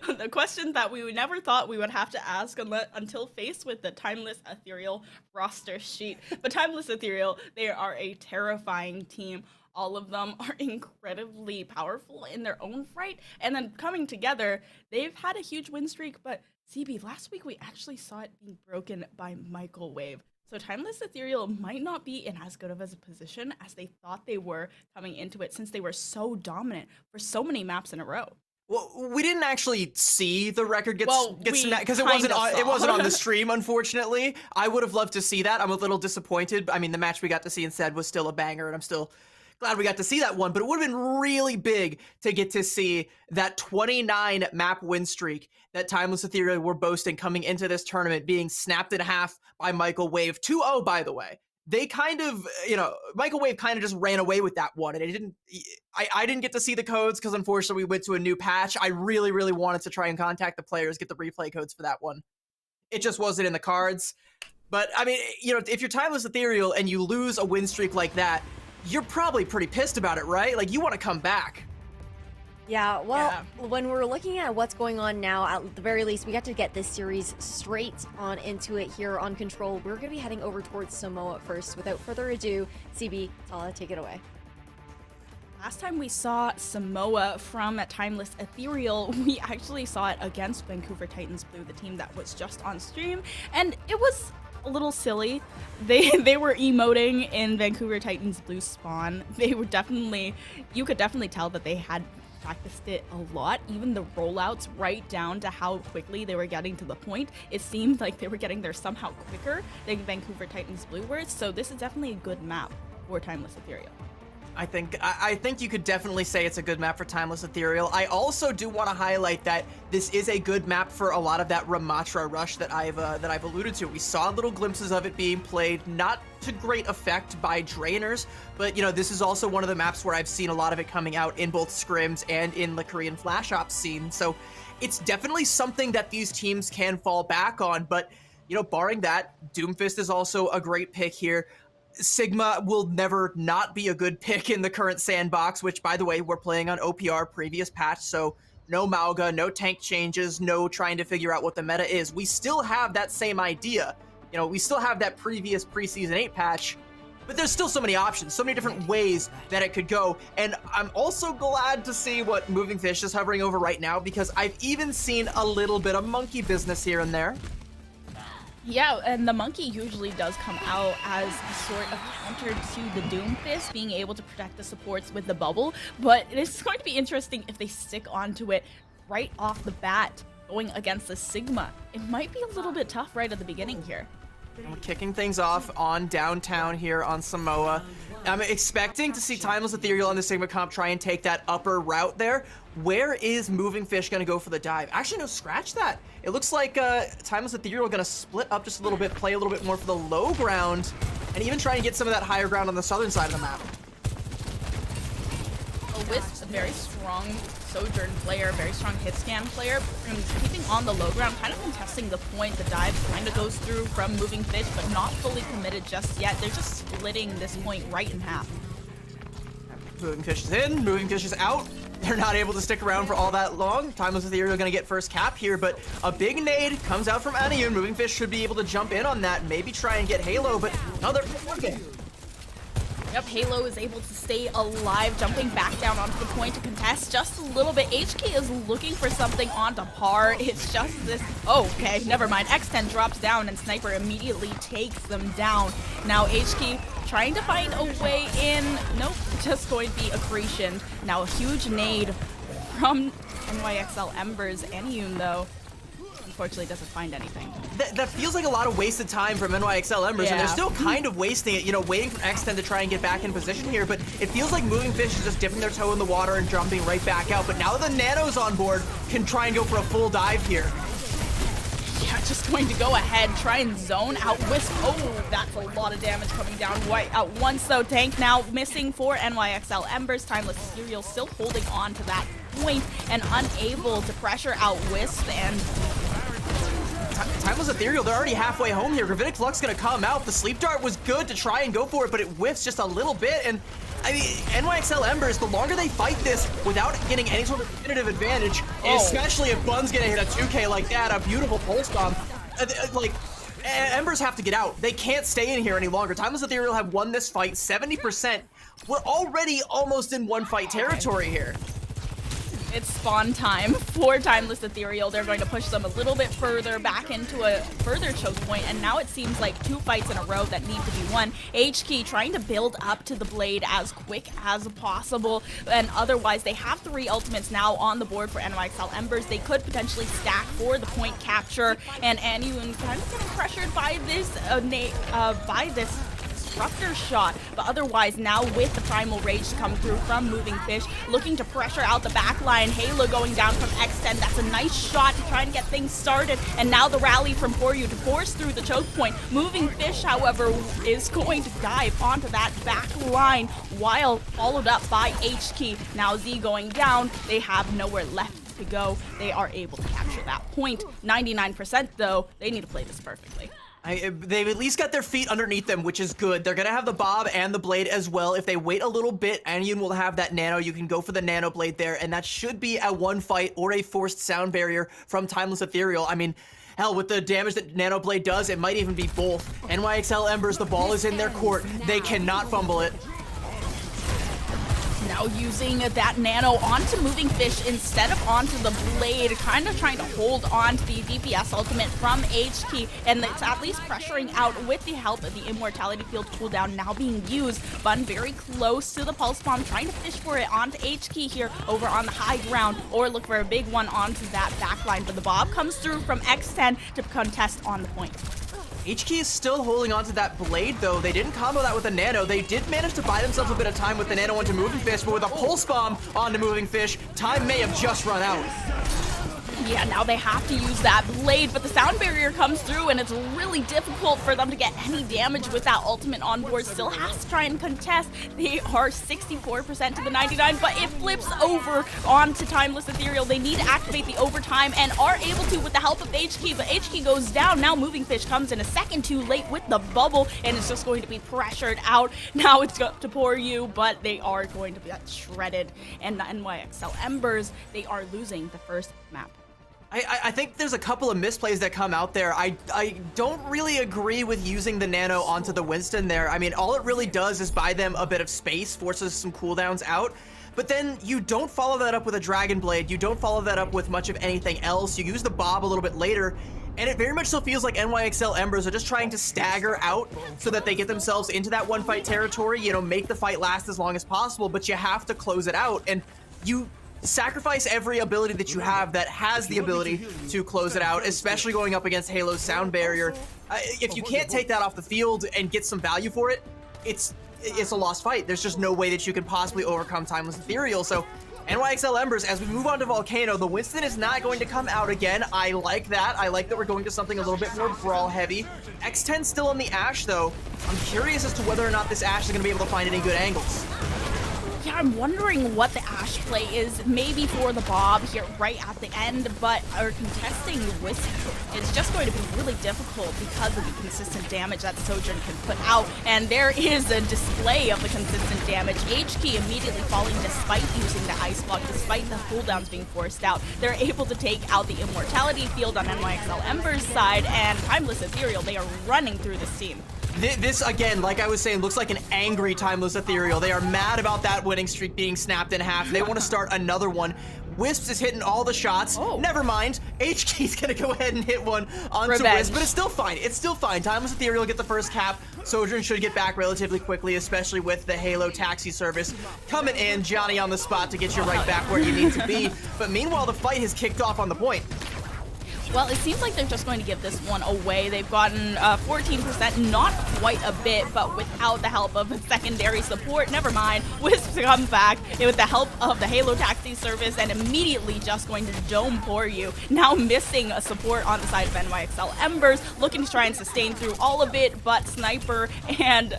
The question that we never thought we would have to ask until faced with the Timeless Ethereal roster sheet. But Timeless Ethereal, they are a terrifying team. All of them are incredibly powerful in their own right. And then coming together, they've had a huge win streak. But CB, last week we actually saw it being broken by Microwave. So Timeless Ethereal might not be in as good of a position as they thought they were coming into it, since they were so dominant for so many maps in a row. Well, we didn't actually see the record get we snapped because it kinda wasn't saw. on the stream, unfortunately. I would have loved to see that. I'm a little disappointed. I mean, the match we got to see instead was still a banger, and I'm still glad we got to see that one. But it would have been really big to get to see that 29 map win streak that Timeless Ethereal were boasting coming into this tournament being snapped in half by Michael Wave 2-0, by the way. They kind of, Michael Wave kind of just ran away with that one, and I didn't get to see the codes because unfortunately we went to a new patch. I really, really wanted to try and contact the players, get the replay codes for that one. It just wasn't in the cards. But I mean, if you're Timeless Ethereal and you lose a win streak like that, you're probably pretty pissed about it, right? Like, you want to come back. Yeah, well, when we're looking at what's going on now, at the very least, we got to get this series straight on into it here on Control. We're going to be heading over towards Samoa first. Without further ado, CB, Tala, take it away. Last time we saw Samoa from Timeless Ethereal, we actually saw it against Vancouver Titans Blue, the team that was just on stream, and it was a little silly. They were emoting in Vancouver Titans Blue spawn. They were you could definitely tell that they had practiced it a lot. Even the rollouts, right down to how quickly they were getting to the point, it seemed like they were getting there somehow quicker than Vancouver Titans Blue were. So this is definitely a good map for Timeless Ethereal. I think you could definitely say it's a good map for Timeless Ethereal. I also do want to highlight that this is a good map for a lot of that Ramatra rush that I've alluded to. We saw little glimpses of it being played, not to great effect by Drainers, but this is also one of the maps where I've seen a lot of it coming out in both scrims and in the Korean Flash Ops scene. So it's definitely something that these teams can fall back on. But barring that, Doomfist is also a great pick here. Sigma will never not be a good pick in the current sandbox, which, by the way, we're playing on OPR previous patch, so no Mauga, no tank changes, no trying to figure out what the meta is. We still have that same idea. We still have that previous preseason 8 patch, but there's still so many options, so many different ways that it could go. And I'm also glad to see what Moving Fish is hovering over right now, because I've even seen a little bit of monkey business here and there. Yeah, and the monkey usually does come out as a sort of counter to the Doomfist, being able to protect the supports with the bubble. But it's going to be interesting if they stick onto it right off the bat, going against the Sigma. It might be a little bit tough right at the beginning here. And we're kicking things off on downtown here on Samoa. I'm expecting to see Timeless Ethereal and the Sigma comp try and take that upper route there. Where is Moving Fish going to go for the dive? Actually, no, scratch that. It looks like Timeless Ethereal going to split up just a little bit, play a little bit more for the low ground, and even try and get some of that higher ground on the southern side of the map. With a very strong Sojourn player, very strong hit scan player, and keeping on the low ground, kind of contesting the point. The dive kind of goes through from Moving Fish, but not fully committed just yet. They're just splitting this point right in half. Moving Fish is in, Moving Fish is out. They're not able to stick around for all that long. Timeless Ethereal going to get first cap here, but a big nade comes out from Aniyun. Moving Fish should be able to jump in on that, maybe try and get Halo, but no, they're okay. Yep, Halo is able to stay alive, jumping back down onto the point to contest just a little bit. HK is looking for something onto par. It's just this. Oh, okay, never mind. X10 drops down and Sniper immediately takes them down. Now HK trying to find a way in. Nope, just going to be accretion. Now a huge nade from NYXL Embers. Aniyun, though, unfortunately doesn't find anything. That feels like a lot of wasted time from NYXL Embers, and they're still kind of wasting it, waiting for X10 to try and get back in position here, but it feels like Moving Fish is just dipping their toe in the water and jumping right back out. But now that the Nano's on board, can try and go for a full dive here. Yeah, just going to go ahead, try and zone out Wisp. Oh, that's a lot of damage coming down right at once, though. Tank now missing for NYXL Embers. Timeless Ethereal still holding on to that point and unable to pressure out Wisp, and Timeless Ethereal, they're already halfway home here. Gravitic Flux gonna come out. The Sleep Dart was good to try and go for it, but it whiffs just a little bit. And I mean, NYXL Embers, the longer they fight this without getting any sort of definitive advantage, especially if Bun's gonna hit a 2K like that, a beautiful pulse bomb, like, Embers have to get out. They can't stay in here any longer. Timeless Ethereal have won this fight 70%. We're already almost in one fight territory here. It's spawn time for Timeless Ethereal. They're going to push them a little bit further back into a further choke point, and now it seems like 2 fights in a row that need to be won. HKey trying to build up to the blade as quick as possible, and otherwise they have 3 ultimates now on the board for NYXL Embers. They could potentially stack for the point capture, and Anyun kind of getting pressured by this disruptor shot, but otherwise now with the primal rage to come through from Moving Fish, looking to pressure out the back line. Halo going down from X10. That's a nice shot to try and get things started, and now the rally from Poryu to force through the choke point. Moving Fish, however, is going to dive onto that back line while followed up by HKey. Now Z going down. They have nowhere left to go. They are able to capture that point. 99% though, they need to play this perfectly. They've at least got their feet underneath them, which is good. They're going to have the Bob and the Blade as well. If they wait a little bit, Anyun will have that Nano. You can go for the Nano Blade there, and that should be a 1 fight or a forced sound barrier from Timeless Ethereal. I mean, hell, with the damage that Nano Blade does, it might even be both. NYXL Embers, the ball is in their court. They cannot fumble it. Now using that Nano onto Moving Fish instead of onto the Blade, kind of trying to hold on to the DPS ultimate from HKey, and it's at least pressuring out with the help of the Immortality Field cooldown now being used. Bun very close to the Pulse Bomb, trying to fish for it onto HKey here over on the high ground, or look for a big one onto that backline, but the Bob comes through from X10 to contest on the point. HKey is still holding on to that Blade, though. They didn't combo that with a Nano. They did manage to buy themselves a bit of time with the Nano onto Moving Fish, but with a Pulse Bomb onto Moving Fish, time may have just run out. Yeah, now they have to use that Blade, but the sound barrier comes through, and it's really difficult for them to get any damage with that ultimate on board. Still has to try and contest. They are 64% to the 99, but it flips over onto Timeless Ethereal. They need to activate the overtime and are able to with the help of HKey, but HKey goes down. Now Moving Fish comes in a second too late with the bubble, and it's just going to be pressured out. Now it's up to Poryu, but they are going to be shredded. And the NYXL Embers, they are losing the first map. I think there's a couple of misplays that come out there. I don't really agree with using the Nano onto the Winston there. I mean, all it really does is buy them a bit of space, forces some cooldowns out, but then you don't follow that up with a Dragon Blade. You don't follow that up with much of anything else. You use the Bob a little bit later, and it very much so feels like NYXL Embers are just trying to stagger out so that they get themselves into that 1 fight territory, you know, make the fight last as long as possible, but you have to close it out, and you sacrifice every ability that you have that has the ability to close it out, especially going up against Halo's sound barrier. If you can't take that off the field and get some value for it, it's a lost fight. There's just no way that you can possibly overcome Timeless Ethereal. So NYXL Embers, as we move on to Volcano, the Winston is not going to come out again. I like that. I like that we're going to something a little bit more brawl heavy. X10 still on the Ashe though. I'm curious as to whether or not this Ashe is going to be able to find any good angles. Yeah, I'm wondering what the Ashe play is, maybe for the Bob here right at the end, but our contesting Wisp is just going to be really difficult because of the consistent damage that Sojourn can put out, and there is a display of the consistent damage. HKey immediately falling despite using the Ice Block, despite the cooldowns being forced out. They're able to take out the Immortality Field on NYXL Ember's side, and Timeless Ethereal, they are running through this team. This, again, like I was saying, looks like an angry Timeless Ethereal. They are mad about that winning streak being snapped in half. They want to start another one. Wisps is hitting all the shots. Oh. Never mind. HK's going to go ahead and hit one onto Revenge. Wisp, but it's still fine. It's still fine. Timeless Ethereal will get the first cap. Sojourn should get back relatively quickly, especially with the Halo taxi service coming in. Johnny on the spot to get you right back where you need to be. But meanwhile, the fight has kicked off on the point. Well, it seems like they're just going to give this one away. They've gotten 14%, not quite a bit, but without the help of secondary support. Never mind. Wisp comes back with the help of the Halo taxi service and immediately just going to dome Poryu. Now missing a support on the side of NYXL Embers, looking to try and sustain through all of it, but Sniper and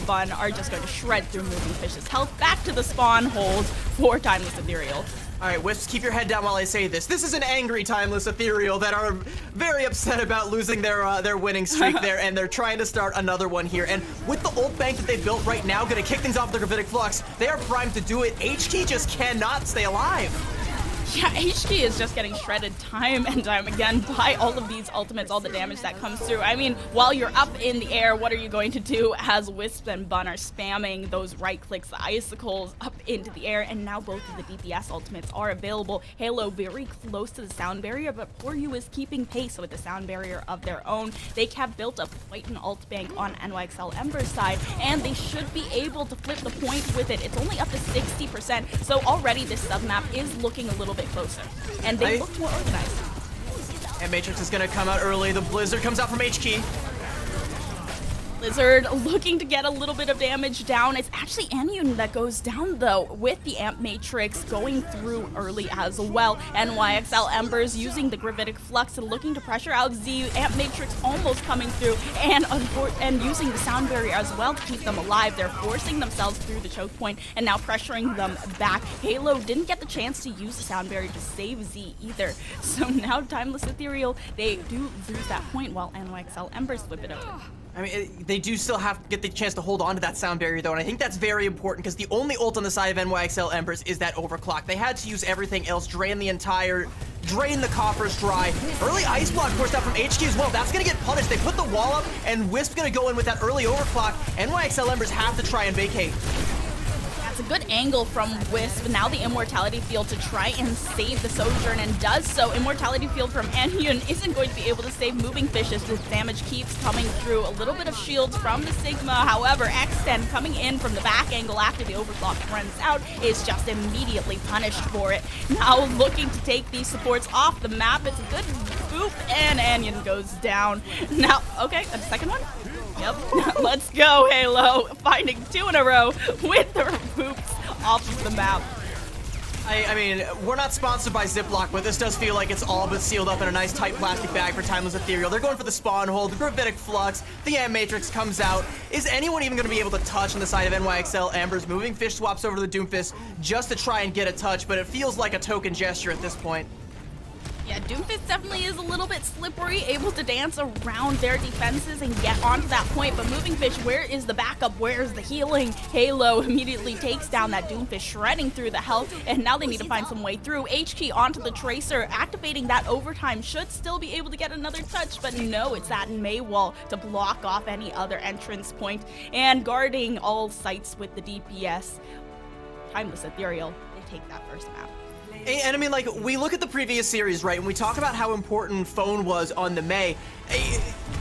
Bun are just going to shred through Moving Fish's health. Back to the spawn hold for Timeless Ethereal. All right, Wisps, keep your head down while I say this. This is an angry Timeless Ethereal that are very upset about losing their winning streak there, and they're trying to start another one here. And with the ult bank that they built right now, gonna kick things off with the Gravitic Flux, they are primed to do it. HKey just cannot stay alive. Yeah, HG is just getting shredded time and time again by all of these ultimates, all the damage that comes through. I mean, while you're up in the air, what are you going to do as Wisp and Bun are spamming those right clicks, the icicles up into the air, and now both of the DPS ultimates are available. Halo very close to the sound barrier, but Poryu is keeping pace with the sound barrier of their own. They have built up quite an ult bank on NYXL Ember's side, and they should be able to flip the point with it. It's only up to 60%, so already this submap is looking a little bit closer, and they look more organized. And Matrix is going to come out early. The Blizzard comes out from H-Key. Blizzard looking to get a little bit of damage down. It's actually Anyun that goes down, though, with the Amp Matrix going through early as well. NYXL Embers using the Gravitic Flux and looking to pressure out Z. Amp Matrix almost coming through, and using the sound barrier as well to keep them alive. They're forcing themselves through the choke point and now pressuring them back. Halo didn't get the chance to use the sound barrier to save Z either. So now Timeless Ethereal, they do lose that point while NYXL Embers flip it over. I mean, they do still have to get the chance to hold on to that sound barrier, though, and I think that's very important because the only ult on the side of NYXL Embers is that overclock. They had to use everything else, drain the coffers dry. Early ice block forced out from HK as well. That's going to get punished. They put the wall up, and Wisp's going to go in with that early overclock. NYXL Embers have to try and vacate. It's a good angle from Wisp. Now the Immortality Field to try and save the Sojourn, and does so. Immortality Field from Anyun isn't going to be able to save Moving Fish as this damage keeps coming through. A little bit of shields from the Sigma. However, Extend coming in from the back angle after the overclock runs out is just immediately punished for it. Now looking to take these supports off the map. It's a good boop, and Anyun goes down. Now, okay, a second one? Yep. Let's go, Halo. Finding 2 in a row with the boops off of the map. I mean, we're not sponsored by Ziploc, but this does feel like it's all but sealed up in a nice tight plastic bag for Timeless Ethereal. They're going for the spawn hole, the Gravitic Flux, the Amp Matrix comes out. Is anyone even going to be able to touch on the side of NYXL Embers? Moving Fish swaps over to the Doomfist just to try and get a touch, but it feels like a token gesture at this point. Yeah, Doomfist definitely is a little bit slippery, able to dance around their defenses and get onto that point, but Moving Fish, where is the backup? Where's the healing? Halo immediately takes down that Doomfist, shredding through the health, and now they need to find some way through. HK onto the Tracer, activating that overtime, should still be able to get another touch, but no, it's that Mei wall to block off any other entrance point, and guarding all sites with the DPS. Timeless Ethereal, they take that first map. And I mean, like, we look at the previous series, right, and we talk about how important Phone was on the Mei.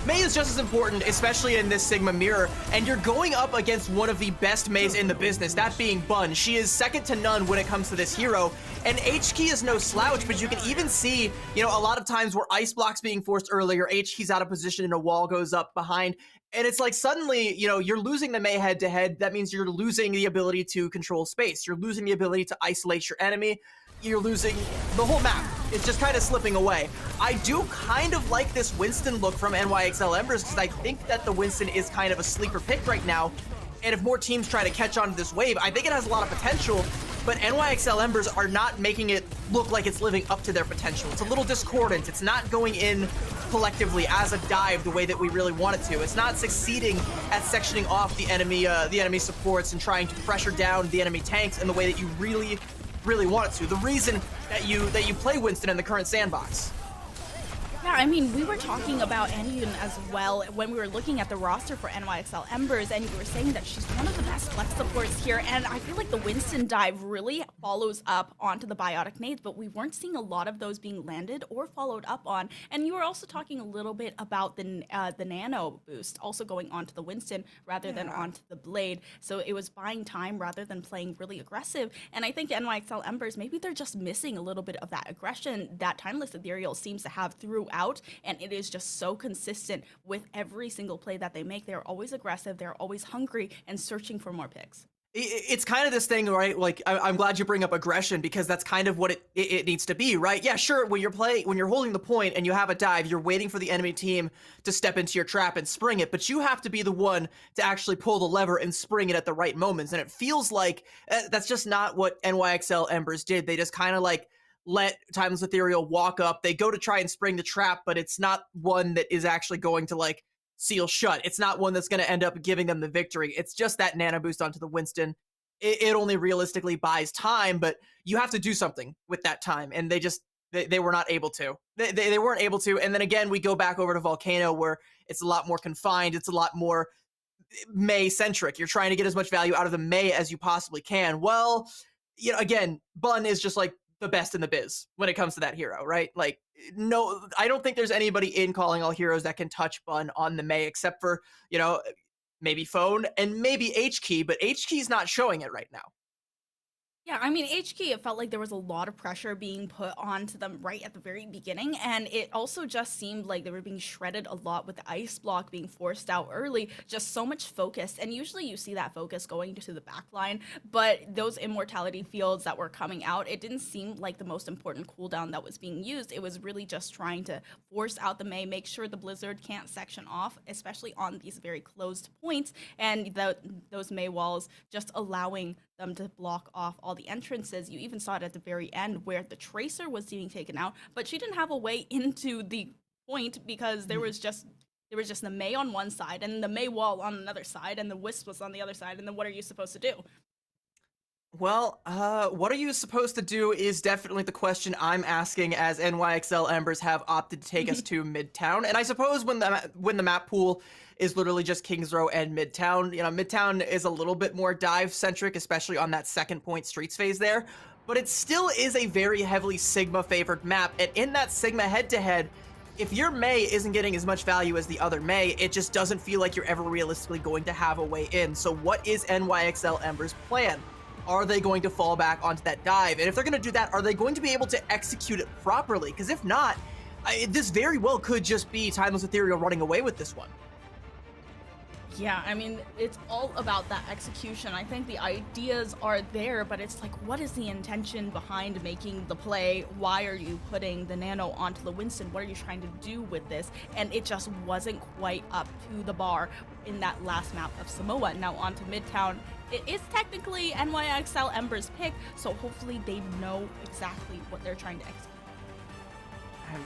Mei is just as important, especially in this Sigma mirror, and you're going up against one of the best Meis in the business, that being Bun. She is second to none when it comes to this hero, and H-Key is no slouch, but you can even see, you know, a lot of times where ice blocks being forced earlier, H-Key's out of position and a wall goes up behind, and it's like suddenly, you know, you're losing the Mei head-to-head. That means you're losing the ability to control space. You're losing the ability to isolate your enemy. You're losing the whole map. It's just kind of slipping away. I do kind of like this Winston look from NYXL Embers because I think that the Winston is kind of a sleeper pick right now. And if more teams try to catch on to this wave, I think it has a lot of potential, but NYXL Embers are not making it look like it's living up to their potential. It's a little discordant. It's not going in collectively as a dive the way that we really want it to. It's not succeeding at sectioning off the enemy supports and trying to pressure down the enemy tanks in the way that you really want it to. The reason that you play Winston in the current sandbox. Yeah, I mean, we were talking about Anyun as well when we were looking at the roster for NYXL Embers, and you were saying that she's one of the best flex supports here, and I feel like the Winston dive really follows up onto the biotic nades, but we weren't seeing a lot of those being landed or followed up on. And you were also talking a little bit about the nano boost also going onto the Winston rather than onto the blade, so it was buying time rather than playing really aggressive. And I think NYXL Embers, maybe they're just missing a little bit of that aggression that Timeless Ethereal seems to have throughout, and it is just so consistent with every single play that they make. They're always aggressive, they're always hungry and searching for more picks. It's kind of this thing, right? Like, I'm glad you bring up aggression because that's kind of what it needs to be, right? Yeah, sure, when you're holding the point and you have a dive, you're waiting for the enemy team to step into your trap and spring it, but you have to be the one to actually pull the lever and spring it at the right moments, and it feels like that's just not what NYXL Embers did. They just kind of like let Timeless Ethereal walk up. They go to try and spring the trap, but it's not one that is actually going to like seal shut. It's not one that's going to end up giving them the victory. It's just that nano boost onto the Winston. it only realistically buys time, but you have to do something with that time, and they were not able to. They weren't able to, and then again, we go back over to Volcano, where it's a lot more confined, it's a lot more Mei-centric. You're trying to get as much value out of the Mei as you possibly can. Well, again, Bun is just like the best in the biz when it comes to that hero, right? Like, no, I don't think there's anybody in Calling All Heroes that can touch Bun on the Mei, except for, maybe Phone and maybe H-Key, but H-Key's not showing it right now. Yeah, I mean, HK, it felt like there was a lot of pressure being put onto them right at the very beginning, and it also just seemed like they were being shredded a lot with the ice block being forced out early, just so much focus, and usually you see that focus going to the back line, but those immortality fields that were coming out, it didn't seem like the most important cooldown that was being used. It was really just trying to force out the Mei, make sure the Blizzard can't section off, especially on these very closed points, and those Mei walls just allowing them to block off all the entrances. You even saw it at the very end where the Tracer was being taken out, but she didn't have a way into the point because there was just the Mei on one side and the Mei wall on another side, and the Wisp was on the other side, and then what are you supposed to do? Well, what are you supposed to do is definitely the question I'm asking, as NYXL Embers have opted to take us to Midtown. And I suppose when the map pool is literally just Kings Row and Midtown, Midtown is a little bit more dive-centric, especially on that second point Streets phase there. But it still is a very heavily Sigma-favored map, and in that Sigma head-to-head, if your Mei isn't getting as much value as the other Mei, it just doesn't feel like you're ever realistically going to have a way in. So what is NYXL Embers' plan? Are they going to fall back onto that dive? And if they're going to do that, are they going to be able to execute it properly? Because if not, this very well could just be Timeless Ethereal running away with this one. Yeah, I mean, it's all about that execution. I think the ideas are there, but it's like, what is the intention behind making the play? Why are you putting the Nano onto the Winston? What are you trying to do with this? And it just wasn't quite up to the bar in that last map of Samoa. Now onto Midtown. It is technically NYXL Ember's pick, so hopefully they know exactly what they're trying to execute. I'm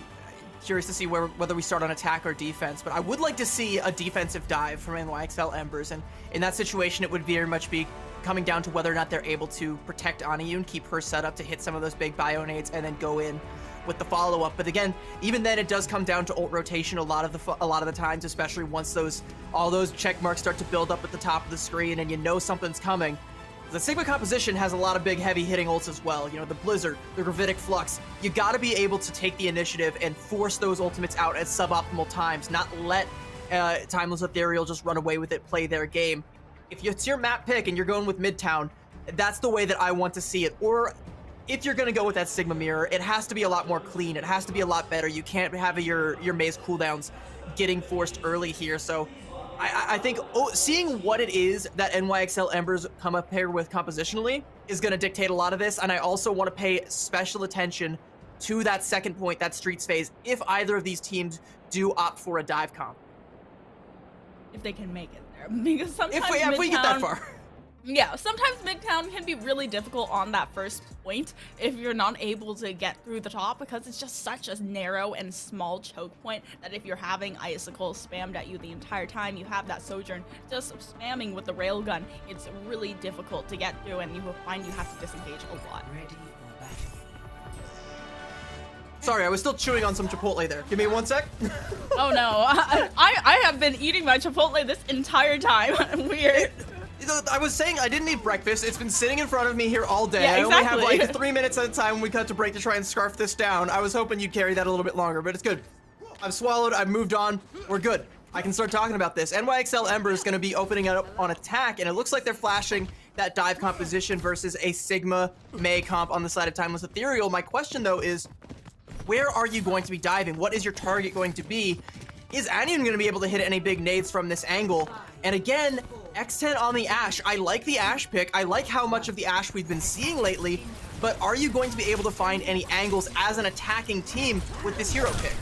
curious to see whether we start on attack or defense, but I would like to see a defensive dive from NYXL Embers, and in that situation it would very much be coming down to whether or not they're able to protect Aniyun, keep her set up to hit some of those big bio nades, and then go in with the follow-up. But again, even then it does come down to ult rotation a lot of the times, especially once all those check marks start to build up at the top of the screen and something's coming. The Sigma composition has a lot of big heavy hitting ults as well. The Blizzard, the Gravitic Flux. You gotta be able to take the initiative and force those ultimates out at suboptimal times, not let Timeless Ethereal just run away with it, play their game. If it's your map pick and you're going with Midtown, that's the way that I want to see it. Or if you're going to go with that Sigma mirror, it has to be a lot more clean. It has to be a lot better. You can't have your Mei's cooldowns getting forced early here. So I think seeing what it is that NYXL Embers come up here with compositionally is going to dictate a lot of this. And I also want to pay special attention to that second point, that Streets phase, if either of these teams do opt for a dive comp. If they can make it there. Because sometimes if we get that far. Yeah, sometimes Midtown can be really difficult on that first point if you're not able to get through the top, because it's just such a narrow and small choke point that if you're having Icicles spammed at you the entire time, you have that Sojourn just spamming with the railgun, it's really difficult to get through, and you will find you have to disengage a lot. Sorry, I was still chewing on some Chipotle there. Give me 1 sec. Oh no, I have been eating my Chipotle this entire time. Weird. I was saying I didn't eat breakfast. It's been sitting in front of me here all day. Yeah, I only have exactly. like 3 minutes at a time when we cut to break to try and scarf this down. I was hoping you'd carry that a little bit longer, but it's good. I've swallowed, I've moved on, we're good. I can start talking about this. NYXL Ember is going to be opening it up on attack, and it looks like they're flashing that dive composition versus a Sigma Mei comp on the side of Timeless Ethereal. My question though is, where are you going to be diving? What is your target going to be? Is Aniyun going to be able to hit any big nades from this angle? And again, X10 on the Ashe. I like the Ashe pick. I like how much of the Ashe we've been seeing lately, but are you going to be able to find any angles as an attacking team with this hero pick?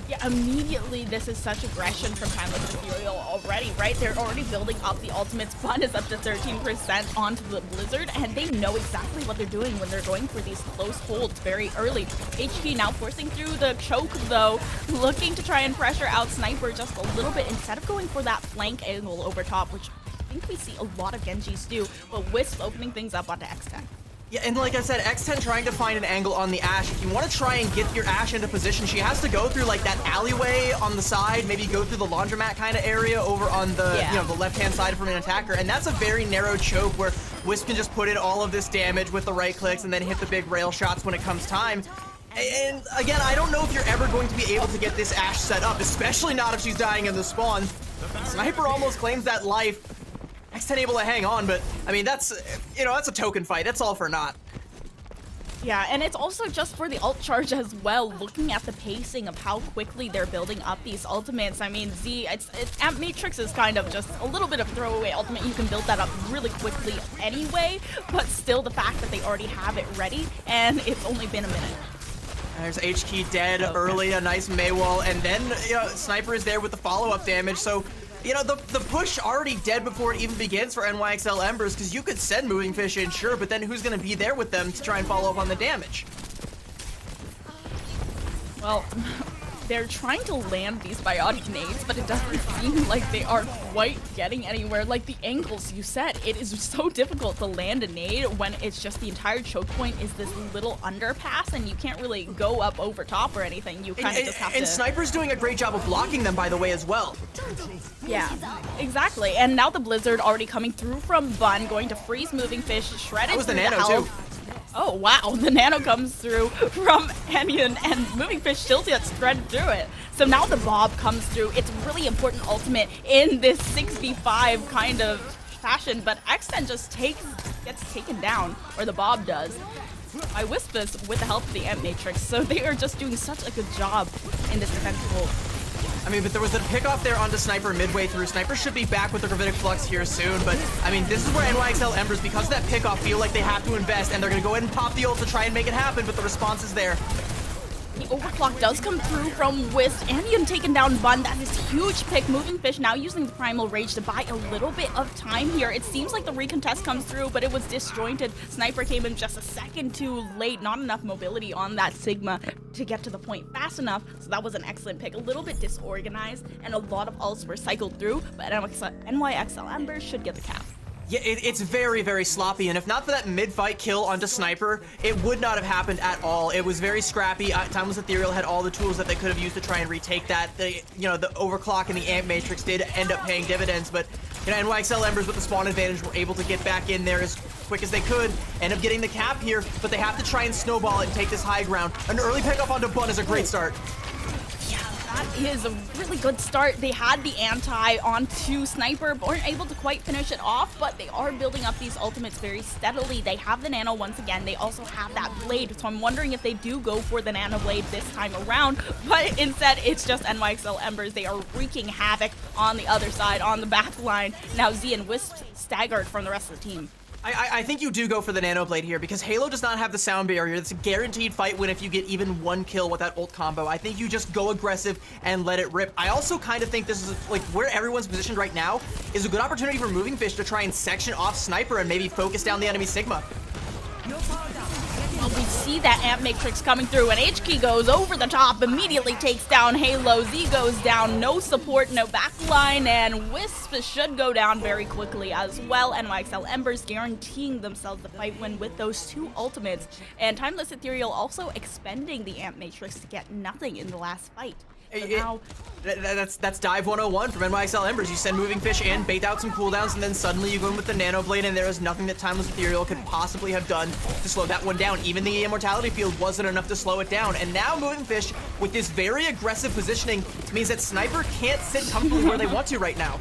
Yeah, immediately this is such aggression from Timeless Ethereal already, right? They're already building up the ultimates. Fun is up to 13% onto the Blizzard, and they know exactly what they're doing when they're going for these close holds very early. HK now forcing through the choke, though, looking to try and pressure out Sniper just a little bit instead of going for that flank angle over top, which think we see a lot of Genjis do, but Wisp opening things up onto X10. Yeah, and like I said, X10 trying to find an angle on the Ashe. If you want to try and get your Ashe into position, she has to go through like that alleyway on the side, maybe go through the laundromat kind of area over on the the left-hand side from an attacker, and that's a very narrow choke where Wisp can just put in all of this damage with the right clicks and then hit the big rail shots when it comes time. And again, I don't know if you're ever going to be able to get this Ashe set up, especially not if she's dying in the spawn. Sniper almost claims that life. X10 able to hang on, but I mean, that's, that's a token fight. That's all for naught. Yeah, and it's also just for the ult charge as well, looking at the pacing of how quickly they're building up these ultimates. I mean, Amp Matrix is kind of just a little bit of throwaway ultimate. You can build that up really quickly anyway, but still the fact that they already have it ready, and it's only been a minute. There's H-Key dead early, a nice Maywall, and then Sniper is there with the follow-up damage, so the push already dead before it even begins for NYXL Embers, because you could send Moving Fish in, sure, but then who's going to be there with them to try and follow up on the damage? Well, they're trying to land these biotic nades, but it doesn't seem like they are quite getting anywhere. Like the angles you said, it is so difficult to land a nade when it's just the entire choke point is this little underpass and you can't really go up over top or anything. You kind of just have to... And Sniper's doing a great job of blocking them, by the way, as well. Yeah, exactly. And now the Blizzard already coming through from Bun, going to freeze Moving Fish, shredded That was the through Nano, health. too. Oh, wow. The Nano comes through from Enion, and Moving Fish still gets threaded through it. So now the Bob comes through. It's really important ultimate in this 65 kind of fashion, but X10 just gets taken down, or the Bob does, by Wispus with the help of the Amp Matrix. So they are just doing such a good job in this defensive hold. I mean, but there was a pick-off there onto Sniper midway through. Sniper should be back with the Gravitic Flux here soon, but, I mean, this is where NYXL Embers, because of that pick-off, feel like they have to invest, and they're going to go ahead and pop the ult to try and make it happen, but the response is there. The overclock does come through from Wisp. Anion taken down Bun. That is huge pick. Moving Fish now using the Primal Rage to buy a little bit of time here. It seems like the recontest comes through, but it was disjointed. Sniper came in just a second too late. Not enough mobility on that Sigma to get to the point fast enough. So that was an excellent pick. A little bit disorganized, and a lot of ults were cycled through, but NYXL Embers should get the cap. Yeah, it's very, very sloppy, and if not for that mid-fight kill onto Sniper, it would not have happened at all. It was very scrappy. Timeless Ethereal had all the tools that they could have used to try and retake that. The overclock and the Amp Matrix did end up paying dividends, but NYXL Embers with the spawn advantage were able to get back in there as quick as they could, end up getting the cap here, but they have to try and snowball it and take this high ground. An early pickup onto Bun is a great start. That is a really good start. They had the anti onto Sniper, but weren't able to quite finish it off, but they are building up these ultimates very steadily. They have the Nano once again. They also have that Blade, so I'm wondering if they do go for the Nano Blade this time around, but instead it's just NYXL Embers. They are wreaking havoc on the other side, on the back line. Now Z and Wisp staggered from the rest of the team. I think you do go for the Nano Blade here, because Halo does not have the sound barrier. It's a guaranteed fight win if you get even one kill with that ult combo. I think you just go aggressive and let it rip. I also kind of think this is, like, where everyone's positioned right now is a good opportunity for Moving Fish to try and section off Sniper and maybe focus down the enemy Sigma. Well, we see that Amp Matrix coming through, and H-Key goes over the top, immediately takes down Halo. Z goes down, no support, no backline, and Wisp should go down very quickly as well. NYXL Embers guaranteeing themselves the fight win with those two ultimates. And Timeless Ethereal also expending the Amp Matrix to get nothing in the last fight. So now... That's dive 101 from NYXL Embers. You send Moving Fish in, bait out some cooldowns, and then suddenly you go in with the Nano Blade, and there is nothing that Timeless Ethereal could possibly have done to slow that one down. Even the Immortality Field wasn't enough to slow it down. And now Moving Fish, with this very aggressive positioning, means that Sniper can't sit comfortably where they want to right now.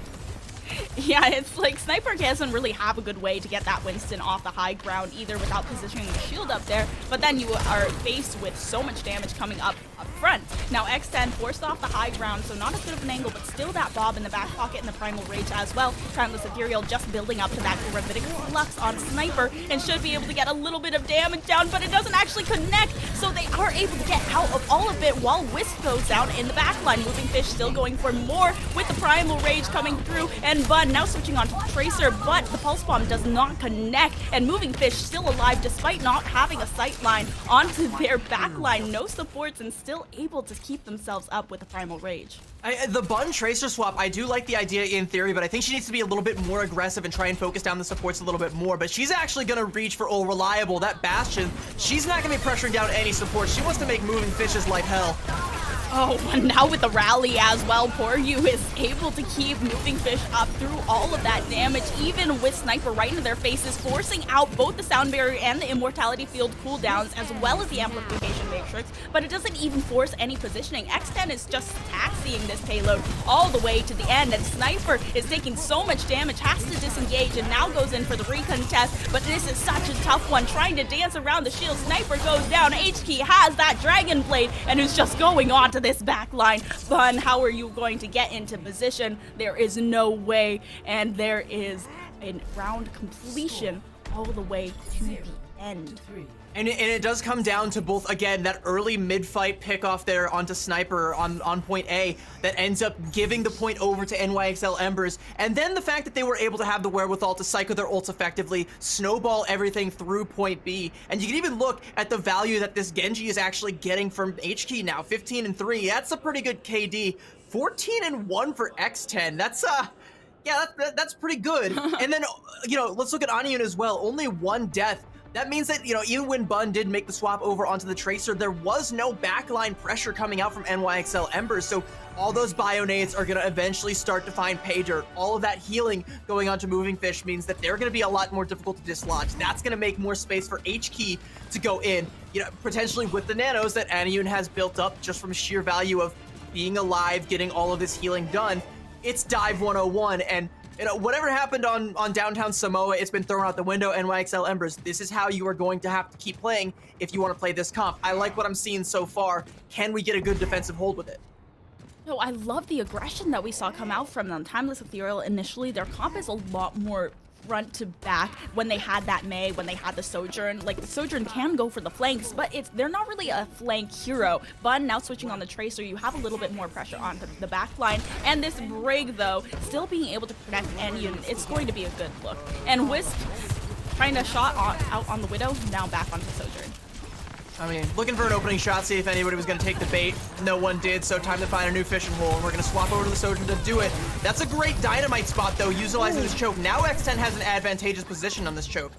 Yeah, it's like Sniper doesn't really have a good way to get that Winston off the high ground either without positioning the shield up there, but then you are faced with so much damage coming up front. Now X10 forced off the high ground, so not as good of an angle, but still that Bob in the back pocket and the Primal Rage as well. Timeless Ethereal just building up to that Gravitic Flux on Sniper and should be able to get a little bit of damage down, but it doesn't actually connect, so they are able to get out of all of it while Wisp goes down in the back line. Moving Fish still going for more with the Primal Rage coming through, and Bun Bun now switching on to the Tracer, but the Pulse Bomb does not connect, and Moving Fish still alive despite not having a sight line onto their backline. No supports and still able to keep themselves up with the Primal Rage. The Bun Tracer swap, I do like the idea in theory, but I think she needs to be a little bit more aggressive and try and focus down the supports a little bit more. But she's actually going to reach for Reliable, that Bastion. She's not going to be pressuring down any support. She wants to make Moving Fish's life hell. Oh, and now with the rally as well, Poryu is able to keep Moving Fish up through all of that damage, even with Sniper right into their faces, forcing out both the Sound Barrier and the Immortality Field cooldowns, as well as the Amplification Matrix, but it doesn't even force any positioning. X10 is just taxiing this payload all the way to the end, and Sniper is taking so much damage, has to disengage, and now goes in for the recontest, but this is such a tough one, trying to dance around the shield. Sniper goes down, H-Key has that Dragon Blade, and is just going on to this back line. Bun, how are you going to get into position? There is no way, and there is a round completion all the way to the end. And it does come down to both, again, that early mid-fight pick-off there onto Sniper on point A that ends up giving the point over to NYXL Embers, and then the fact that they were able to have the wherewithal to cycle their ults effectively, snowball everything through point B, and you can even look at the value that this Genji is actually getting from H-Key now, 15 and 3, that's a pretty good KD, 14 and 1 for X10, that's yeah, that's pretty good. And then, let's look at Anyun as well, only one death. That means that, even when Bun did make the swap over onto the Tracer, there was no backline pressure coming out from NYXL Embers, so all those bio-nades are going to eventually start to find pay dirt. All of that healing going on to Moving Fish means that they're going to be a lot more difficult to dislodge. That's going to make more space for H-Key to go in, potentially with the nanos that Anyun has built up just from sheer value of being alive, getting all of this healing done. It's Dive 101, and whatever happened on downtown Samoa, it's been thrown out the window. NYXL Embers, this is how you are going to have to keep playing if you want to play this comp. I like what I'm seeing so far. Can we get a good defensive hold with it? No, I love the aggression that we saw come out from them. Timeless Ethereal, initially, their comp is a lot more front to back. When they had that Mei, when they had the Sojourn, like the Sojourn can go for the flanks, but they're not really a flank hero. Bun now switching on the Tracer, you have a little bit more pressure on the back line, and this Brig though, still being able to protect Anyun, it's going to be a good look. And Wisp trying to shot out on the Widow, now back onto Sojourn. I mean, looking for an opening shot, see if anybody was going to take the bait. No one did, so time to find a new fishing hole. And we're going to swap over to the Sojourn to do it. That's a great dynamite spot, though, utilizing this choke. Now X10 has an advantageous position on this choke.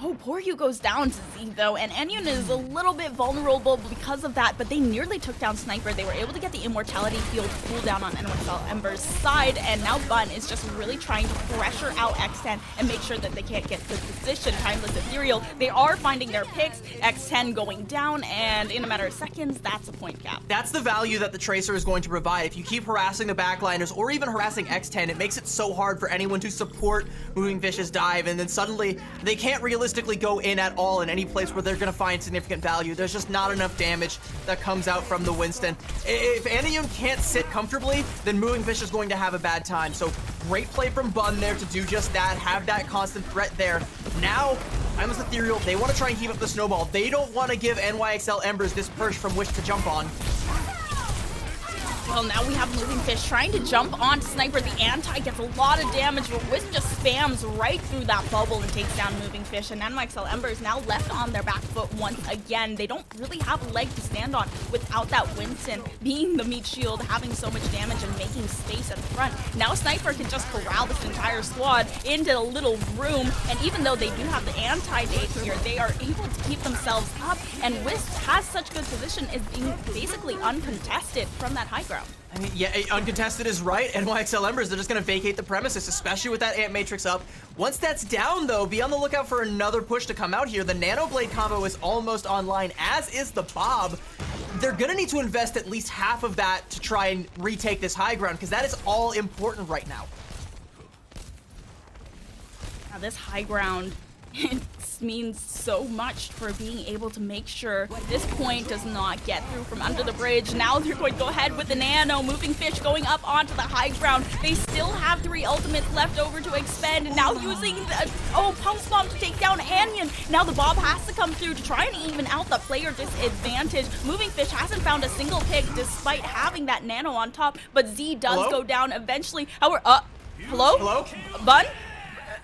Oh, Poryu goes down to Z though, and Anyun is a little bit vulnerable because of that, but they nearly took down Sniper. They were able to get the Immortality Field cooldown on NYXL Ember's side, and now Bun is just really trying to pressure out X10 and make sure that they can't get good position. Timeless Ethereal, they are finding their picks, X10 going down, and in a matter of seconds, that's a point cap. That's the value that the Tracer is going to provide. If you keep harassing the backliners or even harassing X10, it makes it so hard for anyone to support Moving Fish's dive, and then suddenly they can't realistically go in at all in any place where they're going to find significant value. There's just not enough damage that comes out from the Winston. If Anyun can't sit comfortably, then Moving Fish is going to have a bad time. So great play from Bun there to do just that, have that constant threat there. Now, Timeless Ethereal, they want to try and keep up the snowball. They don't want to give NYXL Embers this perch from which to jump on. Well, now we have Moving Fish trying to jump on Sniper. The anti gets a lot of damage, but Wisp just spams right through that bubble and takes down Moving Fish. And NYXL Ember is now left on their back foot once again. They don't really have a leg to stand on without that Winston being the meat shield, having so much damage and making space at the front. Now Sniper can just corral this entire squad into a little room, and even though they do have the anti-nade here, they are able to keep themselves up, and Wisp has such good position as being basically uncontested from that high ground. I mean, yeah, uncontested is right. NYXL Embers, they're just going to vacate the premises, especially with that Ant Matrix up. Once that's down, though, be on the lookout for another push to come out here. The Nano Blade combo is almost online, as is the Bob. They're going to need to invest at least half of that to try and retake this high ground, because that is all important right now. Now, this high ground, it means so much for being able to make sure this point does not get through from under the bridge. Now they're going to go ahead with the Nano. Moving Fish going up onto the high ground. They still have 3 ultimates left over to expend, and now using the Pulse Bomb to take down Anyun. Now the Bob has to come through to try and even out the player disadvantage. Moving Fish hasn't found a single pick despite having that Nano on top, but Z does go down eventually. However, Hello? Hello? Bun?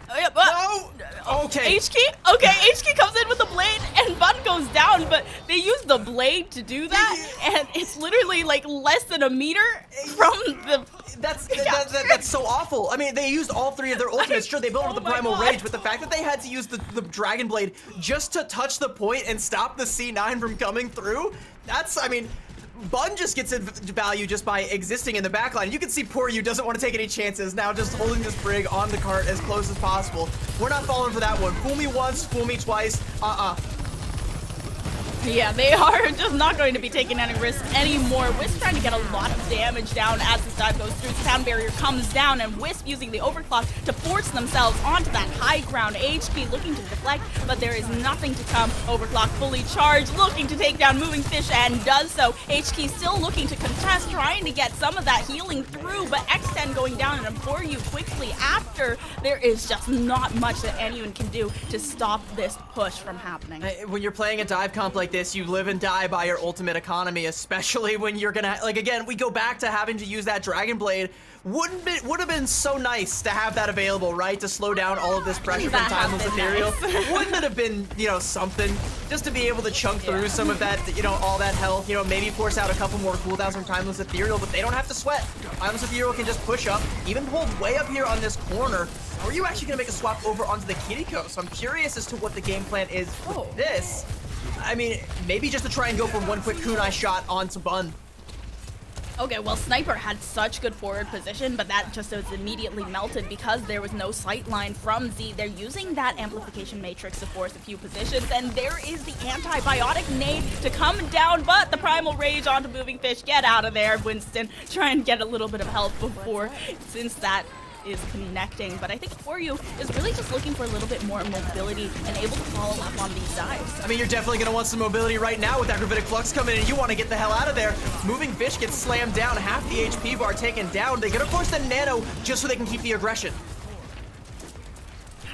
No! Okay. HK? Okay, HK comes in with the blade and Bun goes down, but they use the blade to do that, and it's literally like less than a meter from the... That's so awful. I mean, they used all 3 of their ultimates. Sure, they built up the Primal Rage, but the fact that they had to use the Dragon Blade just to touch the point and stop the C9 from coming through, that's, I mean... Bun just gets value just by existing in the backline. You can see poor you doesn't want to take any chances, now just holding this Brig on the cart as close as possible. We're not falling for that one. Fool me once, fool me twice, Yeah, they are just not going to be taking any risks anymore. Wisp trying to get a lot of damage down as this dive goes through. The sound barrier comes down, and Wisp using the overclock to force themselves onto that high ground. HP looking to deflect, but there is nothing to come. Overclock fully charged, looking to take down Moving Fish, and does so. HK still looking to contest, trying to get some of that healing through, but X10 going down and for you quickly after. There is just not much that anyone can do to stop this push from happening. When you're playing a dive comp like this, you live and die by your ultimate economy, especially when you're gonna, like, again, we go back to having to use that Dragon Blade. Would have been so nice to have that available, right? To slow down all of this pressure from Timeless Ethereal. Nice. Wouldn't it have been, you know, something just to be able to chunk through some of that, you know, all that health, you know, maybe force out a couple more cooldowns from Timeless Ethereal, but they don't have to sweat. Timeless Ethereal can just push up, even hold way up here on this corner. Or are you actually gonna make a swap over onto the Kiriko? So I'm curious as to what the game plan is with this. I mean, maybe just to try and go for one quick kunai shot onto Bun. Okay, well, Sniper had such good forward position, but that just was immediately melted because there was no sight line from Z. They're using that amplification matrix to force a few positions, and there is the antibiotic nade to come down, but the Primal Rage onto Moving Fish. Get out of there, Winston. Try and get a little bit of help before, since that is connecting, but I think for you is really just looking for a little bit more mobility and able to follow up on these dives. I mean, you're definitely going to want some mobility right now with that Gravitic Flux coming in, and you want to get the hell out of there. Moving Fish gets slammed down, half the HP bar taken down. They're going to force the Nano just so they can keep the aggression.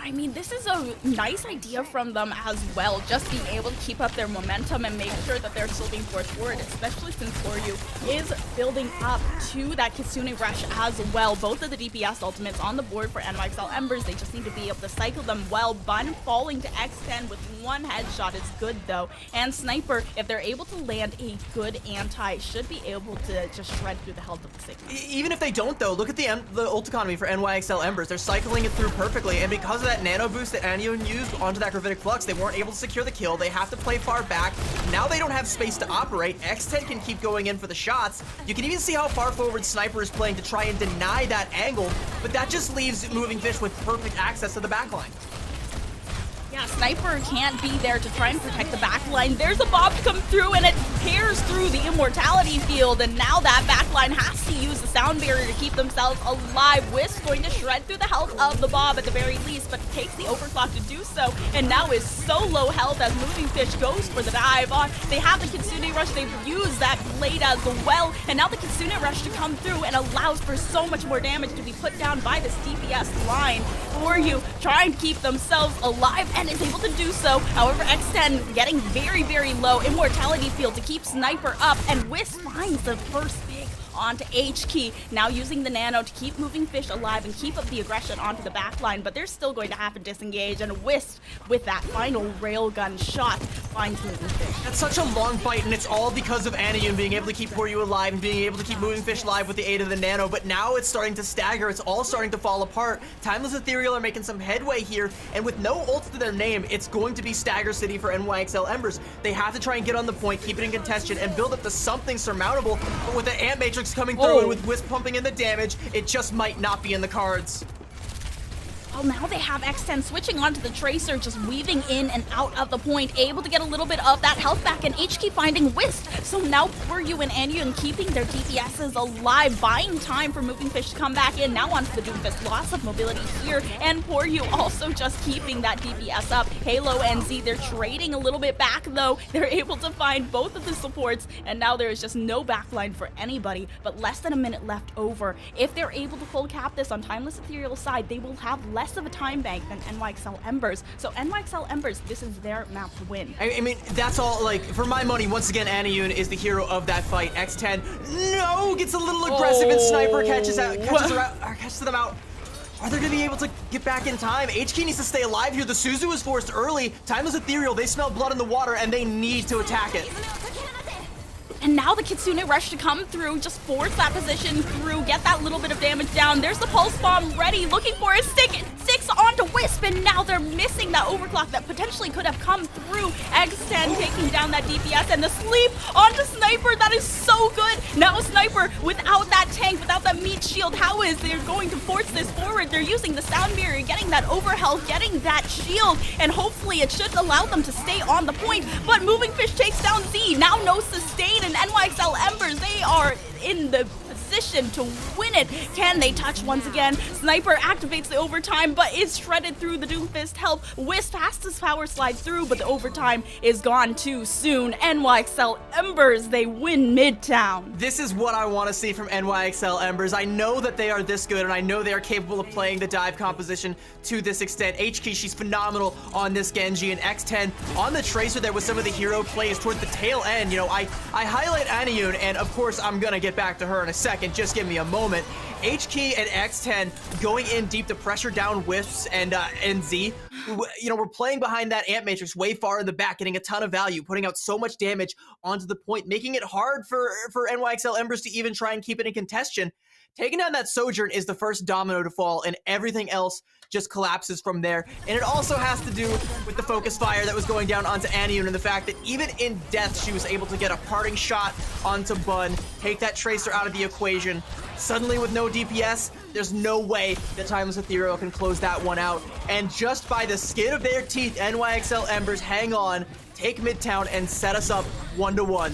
I mean, this is a nice idea from them as well, just being able to keep up their momentum and make sure that they're still being forced forward, especially since Koryu is building up to that Kitsune Rush as well. Both of the DPS ultimates on the board for NYXL Embers. They just need to be able to cycle them well. Bun falling to X10 with one headshot is good though. And Sniper, if they're able to land a good anti, should be able to just shred through the health of the Sigma. Even if they don't though, look at the ult economy for NYXL Embers. They're cycling it through perfectly, and because of that nano boost that Anion used onto that Gravitic Flux, they weren't able to secure the kill. They have to play far back. Now they don't have space to operate. X10 can keep going in for the shots. You can even see how far forward Sniper is playing to try and deny that angle, but that just leaves Moving Fish with perfect access to the backline. Yeah, Sniper can't be there to try and protect the backline. There's a bomb to come through, and it tears through the immortality field, and now that backline has to use the sound barrier to keep themselves alive. Wisp going to shred through the health of the Bob at the very least, but takes the overclock to do so, and now is so low health as Moving Fish goes for the dive on. They have the Kitsune Rush, they've used that blade as well, and now the Kitsune Rush to come through and allows for so much more damage to be put down by this DPS line. For you, trying to keep themselves alive, and is able to do so. However, X10 getting very, very low. Immortality field to keep Sniper up, and Wisp finds the first pick onto H-Key. Now using the nano to keep Moving Fish alive and keep up the aggression onto the backline, but they're still going to have to disengage, and Wisp with that final railgun shot finds Moving Fish. That's such a long fight, and it's all because of Anion being able to keep Koryu alive and being able to keep Moving Fish alive with the aid of the nano, but now it's starting to stagger. It's all starting to fall apart. Timeless Ethereal are making some headway here, and with no ults to their name, it's going to be Stagger City for NYXL Embers. They have to try and get on the point, keep it in contention, and build up to something surmountable, but with the Ant Matrix coming through and with Wisp pumping in the damage, it just might not be in the cards. Well, now they have X10 switching onto the Tracer, just weaving in and out of the point, able to get a little bit of that health back, and HK finding Wisp. So now Koryu and Anion keeping their DPSs alive, buying time for Moving Fish to come back in. Now onto the Doomfist, loss of mobility here, and Koryu also just keeping that DPS up. Halo and Z, they're trading a little bit back though. They're able to find both of the supports, and now there is just no backline for anybody, but less than a minute left over. If they're able to full cap this on Timeless Ethereal's side, they will have less of a time bank than NYXL Embers. So NYXL Embers, this is their map to win. I mean, that's all, like, for my money, once again, Anion is the hero of that fight. X10, no, gets a little aggressive, and Sniper catches them out. Are they going to be able to get back in time? HK needs to stay alive here. The Suzu was forced early. Timeless Ethereal, they smell blood in the water, and they need to attack it. And now the Kitsune Rush to come through, just force that position through, get that little bit of damage down. There's the Pulse Bomb ready, looking for a stick. Six onto Wisp, and now they're missing that overclock that potentially could have come through. X10 taking down that DPS, and the sleep onto Sniper. That is so good. Now Sniper, without that tank, without that meat shield, how is they're going to force this forward? They're using the Sound Barrier, getting that overhealth, getting that shield, and hopefully it should allow them to stay on the point. But Moving Fish takes down Z. Now no sustain, and NYXL Embers, they are in the position to win it. Can they touch once again? Sniper activates the overtime, but is shredded through the Doomfist help. Wisp has to power slide through, but the overtime is gone too soon. NYXL Embers, they win Midtown. This is what I want to see from NYXL Embers. I know that they are this good, and I know they are capable of playing the dive composition to this extent. HK, she's phenomenal on this Genji, and X10 on the Tracer there with some of the hero plays toward the tail end. You know, I highlight Aniyun, and of course I'm gonna get back to her in a second. Just give me a moment. HK and X10 going in deep to pressure down Wisps and Z. You know, we're playing behind that Ant Matrix way far in the back, getting a ton of value, putting out so much damage onto the point, making it hard for NYXL Embers to even try and keep it in contention. Taking down that Sojourn is the first domino to fall, and everything else just collapses from there. And it also has to do with the focus fire that was going down onto Aniyun, and the fact that even in death, she was able to get a parting shot onto Bun, take that Tracer out of the equation. Suddenly with no DPS, there's no way that Timeless Ethereal can close that one out. And just by the skin of their teeth, NYXL Embers hang on, take Midtown, and set us up 1-1.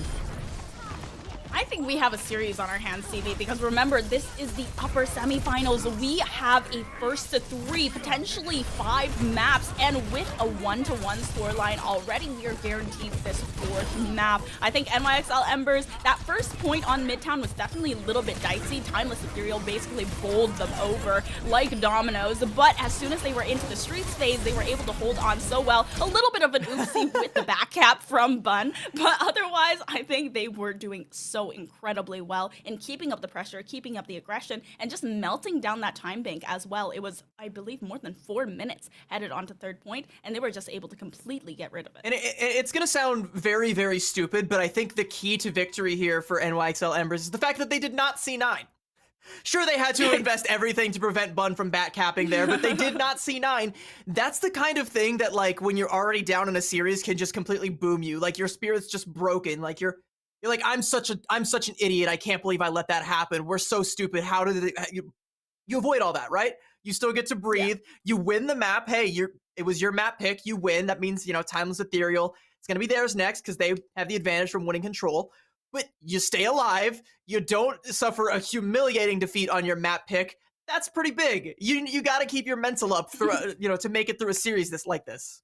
I think we have a series on our hands, CV, because remember, this is the upper semifinals. We have a first to 3, potentially 5 maps, and with a 1-to-1 scoreline already, we are guaranteed this 4th map. I think NYXL Embers, that first point on Midtown was definitely a little bit dicey. Timeless Ethereal basically bowled them over like dominoes, but as soon as they were into the streets phase, they were able to hold on so well. A little bit of an oopsie with the back cap from Bun, but otherwise, I think they were doing so incredibly well in keeping up the pressure, keeping up the aggression, and just melting down that time bank as well. It was, I believe, more than 4 minutes headed onto 3rd point, and they were just able to completely get rid of it. And it's going to sound very, very stupid, but I think the key to victory here for NYXL Embers is the fact that they did not C9. Sure, they had to invest everything to prevent Bun from back capping there, but they did not C9. That's the kind of thing that, like, when you're already down in a series can just completely boom you. Like, your spirit's just broken. Like, you're like, I'm such an idiot. I can't believe I let that happen. We're so stupid. How did you avoid all that, right? You still get to breathe. Yeah. You win the map. Hey, it was your map pick. You win. That means, you know, Timeless Ethereal, it's going to be theirs next because they have the advantage from winning control. But you stay alive. You don't suffer a humiliating defeat on your map pick. That's pretty big. You got to keep your mental up through, you know, to make it through a series like this.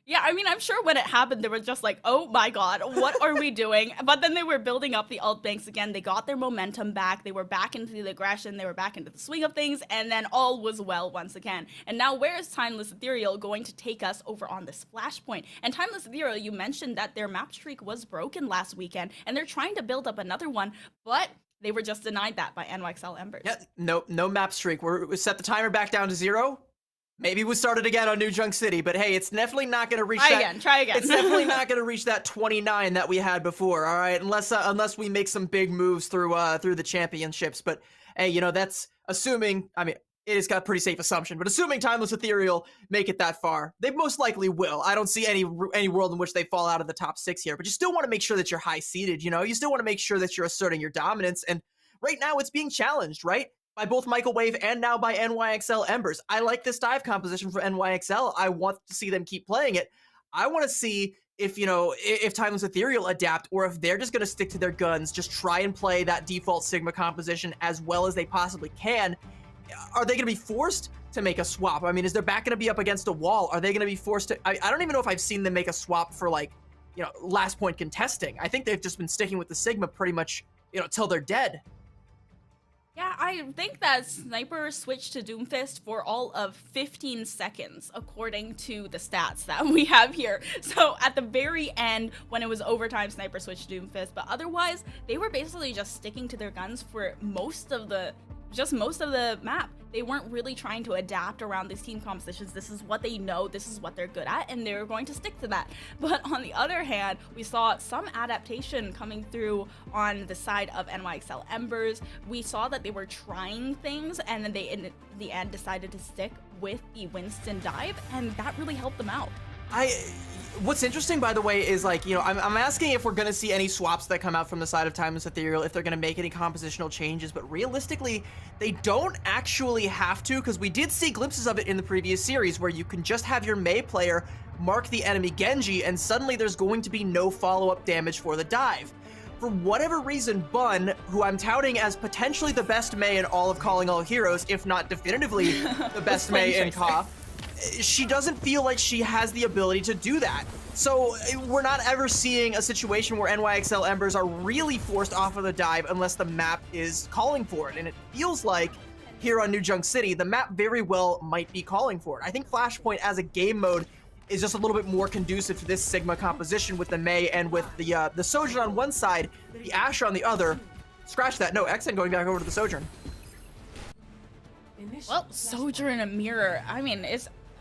Yeah, I mean, I'm sure when it happened, they were just like, oh my god, what are we doing? But then they were building up the ult banks again. They got their momentum back. They were back into the aggression. They were back into the swing of things. And then all was well once again. And now where is Timeless Ethereal going to take us over on this flashpoint? And Timeless Ethereal, you mentioned that their map streak was broken last weekend. And they're trying to build up another one. But they were just denied that by NYXL Embers. Yeah, no map streak. We set the timer back down to 0. Maybe we started again on New Junk City, but hey, it's definitely not going to reach Try again. It's definitely not going to reach that 29 that we had before. All right, unless we make some big moves through the championships. But hey, you know, that's assuming. I mean, it is got a pretty safe assumption, but assuming Timeless Ethereal make it that far, they most likely will. I don't see any world in which they fall out of the top 6 here. But you still want to make sure that you're high seeded. You know, you still want to make sure that you're asserting your dominance. And right now, it's being challenged, right? By both Michael Wave and now by NYXL Embers. I like this dive composition for NYXL. I want to see them keep playing it. I want to see if, you know, if Timeless Ethereal adapt or if they're just going to stick to their guns, just try and play that default Sigma composition as well as they possibly can. Are they going to be forced to make a swap? I mean, is their back going to be up against a wall? Are they going to be forced to... I don't even know if I've seen them make a swap for, like, you know, last point contesting. I think they've just been sticking with the Sigma pretty much, you know, till they're dead. Yeah, I think that Sniper switched to Doomfist for all of 15 seconds, according to the stats that we have here. So at the very end, when it was overtime, Sniper switched to Doomfist, but otherwise, they were basically just sticking to their guns for most of the map. They weren't really trying to adapt around these team compositions. This is what they know, this is what they're good at, and they're going to stick to that. But on the other hand, we saw some adaptation coming through on the side of NYXL Embers. We saw that they were trying things, and then they in the end decided to stick with the Winston dive, and that really helped them out. What's interesting, by the way, is like, I'm asking if we're going to see any swaps that come out from the side of Timeless Ethereal, if they're going to make any compositional changes, but realistically, they don't actually have to, because we did see glimpses of it in the previous series, where you can just have your Mei player mark the enemy Genji, and suddenly there's going to be no follow-up damage for the dive. For whatever reason, Bun, who I'm touting as potentially the best Mei in all of Calling All Heroes, if not definitively the best Mei in Ka, she doesn't feel like she has the ability to do that. So we're not ever seeing a situation where NYXL Embers are really forced off of the dive unless the map is calling for it. And it feels like here on New Junk City, the map very well might be calling for it. I think Flashpoint as a game mode is just a little bit more conducive to this Sigma composition with the Mei and with the Sojourn on one side, the Asher on the other. Scratch that. No, XN going back over to the Sojourn. Well, Sojourn and Mirror, I mean,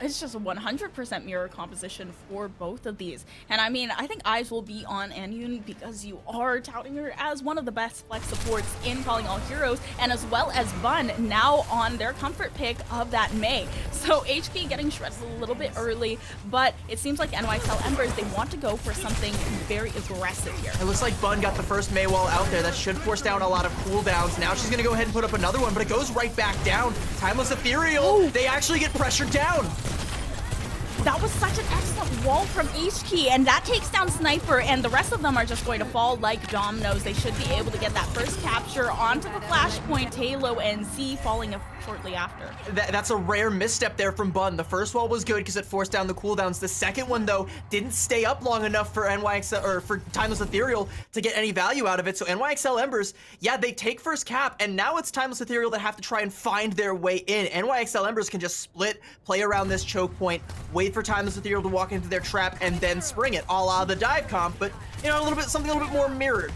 it's just a 100% mirror composition for both of these. And I mean, I think eyes will be on Anyun because you are touting her as one of the best flex supports in Calling All Heroes, and as well as Bun now on their comfort pick of that Mei. So HK getting shredded a little bit early, but it seems like NYXL Embers, they want to go for something very aggressive here. It looks like Bun got the first Mei wall out there. That should force down a lot of cooldowns. Now she's going to go ahead and put up another one, but it goes right back down. Timeless Ethereal, they actually get pressured down. That was such an excellent wall from HK, and that takes down Sniper, and the rest of them are just going to fall like dominoes. They should be able to get that first capture onto the Flashpoint, Halo, and Z falling shortly after. That's a rare misstep there from Bun. The first wall was good because it forced down the cooldowns. The second one, though, didn't stay up long enough for NYXL or for Timeless Ethereal to get any value out of it. So NYXL Embers, yeah, they take first cap, and now it's Timeless Ethereal that have to try and find their way in. NYXL Embers can just split, play around this choke point, wait for Timeless Ethereal to walk into their trap, and then spring it, a la the dive comp, but something a little bit more mirrored.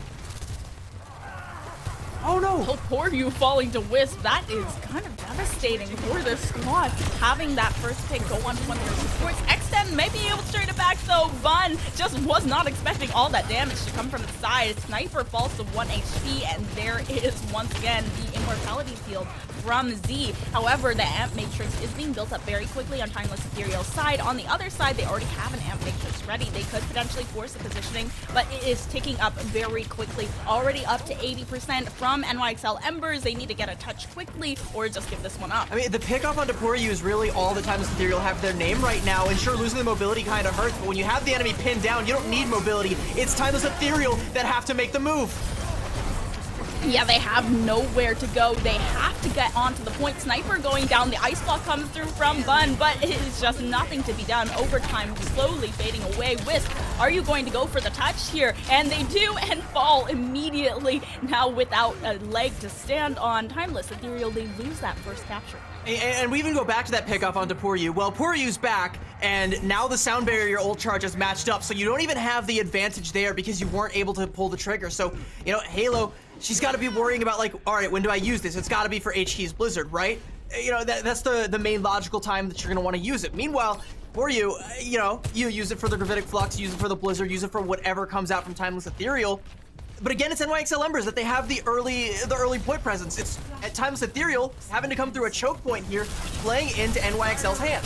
Oh no! Oh, poor you falling to Wisp. That is kind of devastating for this squad. Having that first pick go onto one of their supports. Extend may be able to turn it back, though. Bun just was not expecting all that damage to come from the side. Sniper falls to 1 HP, and there is once again the immortality field from Z. However, the Amp Matrix is being built up very quickly on Timeless Ethereal's side. On the other side, they already have an Amp Matrix ready. They could potentially force the positioning, but it is ticking up very quickly. Already up to 80% from NYXL Embers. They need to get a touch quickly or just give this one up. I mean, the pick off on Deporyu is really all the Timeless Ethereal have their name right now, and sure, losing the mobility kind of hurts, but when you have the enemy pinned down, you don't need mobility. It's Timeless Ethereal that have to make the move. Yeah, they have nowhere to go. They have to get onto the point. Sniper going down. The ice block comes through from Bun, but it is just nothing to be done. Overtime slowly fading away. Wisp, are you going to go for the touch here? And they do, and fall immediately. Now without a leg to stand on. Timeless Ethereal, they lose that first capture. And we even go back to that pickoff onto Poryu. Well, Poryu's back, and now the sound barrier ult charge is matched up, so you don't even have the advantage there because you weren't able to pull the trigger. So, Halo, she's got to be worrying about, like, all right, when do I use this? It's got to be for HK's Blizzard, right? That's the main logical time that you're going to want to use it. Meanwhile, Poryu, you use it for the Gravitic Flux, use it for the Blizzard, use it for whatever comes out from Timeless Ethereal. But again, it's NYXL Embers that they have the early point presence. It's at Timeless Ethereal having to come through a choke point here, playing into NYXL's hand.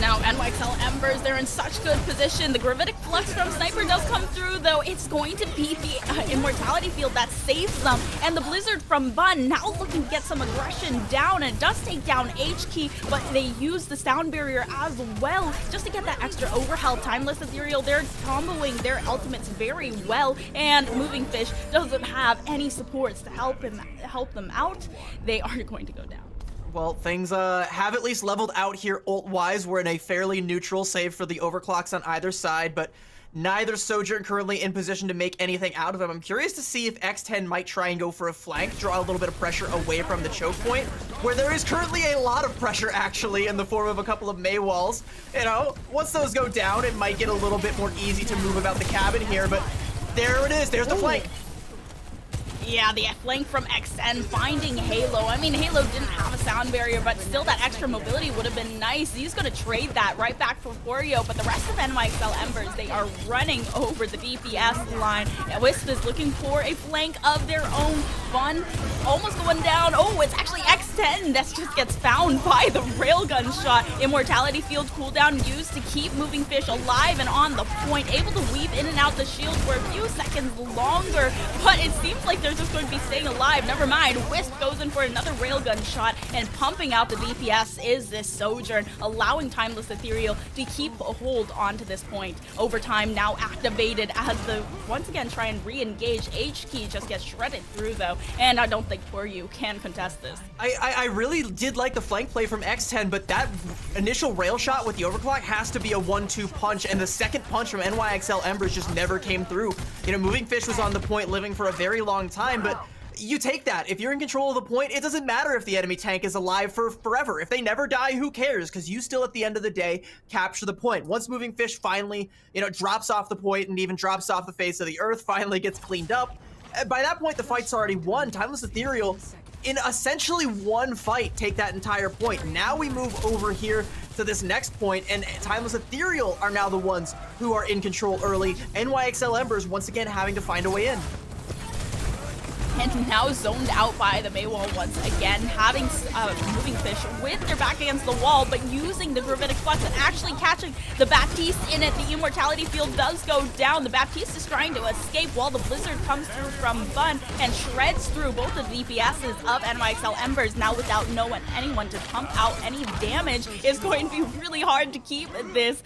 Now NYXL Embers, they're in such good position. The Gravitic Flux from Sniper does come through, though. It's going to be the Immortality Field that saves them. And the Blizzard from Bun now looking to get some aggression down, and it does take down HK, but they use the sound barrier as well just to get that extra overhealth. Timeless Ethereal, they're comboing their ultimates very well, and Moving Fish doesn't have any supports to help them out. They are going to go down. Well, things have at least leveled out here ult-wise. We're in a fairly neutral, save for the overclocks on either side, but neither Sojourn currently in position to make anything out of them. I'm curious to see if X10 might try and go for a flank, draw a little bit of pressure away from the choke point, where there is currently a lot of pressure, actually, in the form of a couple of Mei walls. Once those go down, it might get a little bit more easy to move about the cabin here, but there it is. There's the flank. Yeah, the flank from X10 finding Halo. I mean, Halo didn't have a sound barrier, but still that extra mobility would have been nice. He's going to trade that right back for Wario, but the rest of NYXL Embers, they are running over the DPS line. And Wisp is looking for a flank of their own. Fun almost going down. Oh, it's actually X10 that just gets found by the railgun shot. Immortality field cooldown used to keep Moving Fish alive and on the point, able to weave in and out the shield for a few seconds longer, but it seems like they're just going to be staying alive. Never mind, Wisp goes in for another railgun shot, and pumping out the DPS is this Sojourn, allowing Timeless Ethereal to keep a hold onto this point. Overtime now activated as the once again try and re-engage. H-Key just gets shredded through though, and I don't think you can contest this. I really did like the flank play from X10, but that initial rail shot with the overclock has to be a 1-2 punch, and the second punch from NYXL Embers just never came through. You know, Moving Fish was on the point living for a very long time, but you take that. If you're in control of the point, it doesn't matter if the enemy tank is alive for forever. If they never die, who cares? Because you still, at the end of the day, capture the point. Once Moving Fish finally, drops off the point and even drops off the face of the earth, finally gets cleaned up, by that point, the fight's already won. Timeless Ethereal, in essentially one fight, take that entire point. Now we move over here to this next point, and Timeless Ethereal are now the ones who are in control early. NYXL Embers once again having to find a way in. And now zoned out by the Maywall once again, having Moving Fish with their back against the wall, but using the Gravitic Flux and actually catching the Baptiste in it. The Immortality field does go down. The Baptiste is trying to escape while the Blizzard comes through from Bun and shreds through both the DPSs of NYXL Embers. Now without anyone to pump out any damage, it's going to be really hard to keep this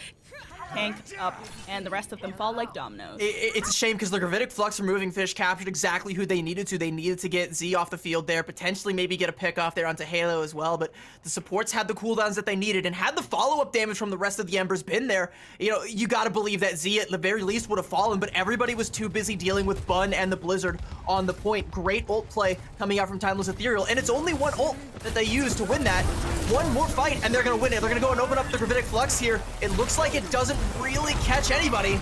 tank up, and the rest of them fall like dominoes. It's a shame because the Gravitic Flux from Moving Fish captured exactly who they needed to. They needed to get Z off the field there, potentially maybe get a pick off there onto Halo as well, but the supports had the cooldowns that they needed, and had the follow-up damage from the rest of the Embers been there, you gotta believe that Z at the very least would have fallen, but everybody was too busy dealing with Bun and the Blizzard on the point. Great ult play coming out from Timeless Ethereal, and it's only one ult that they use to win that. One more fight, and they're gonna win it. They're gonna go and open up the Gravitic Flux here. It looks like it doesn't really catch anybody.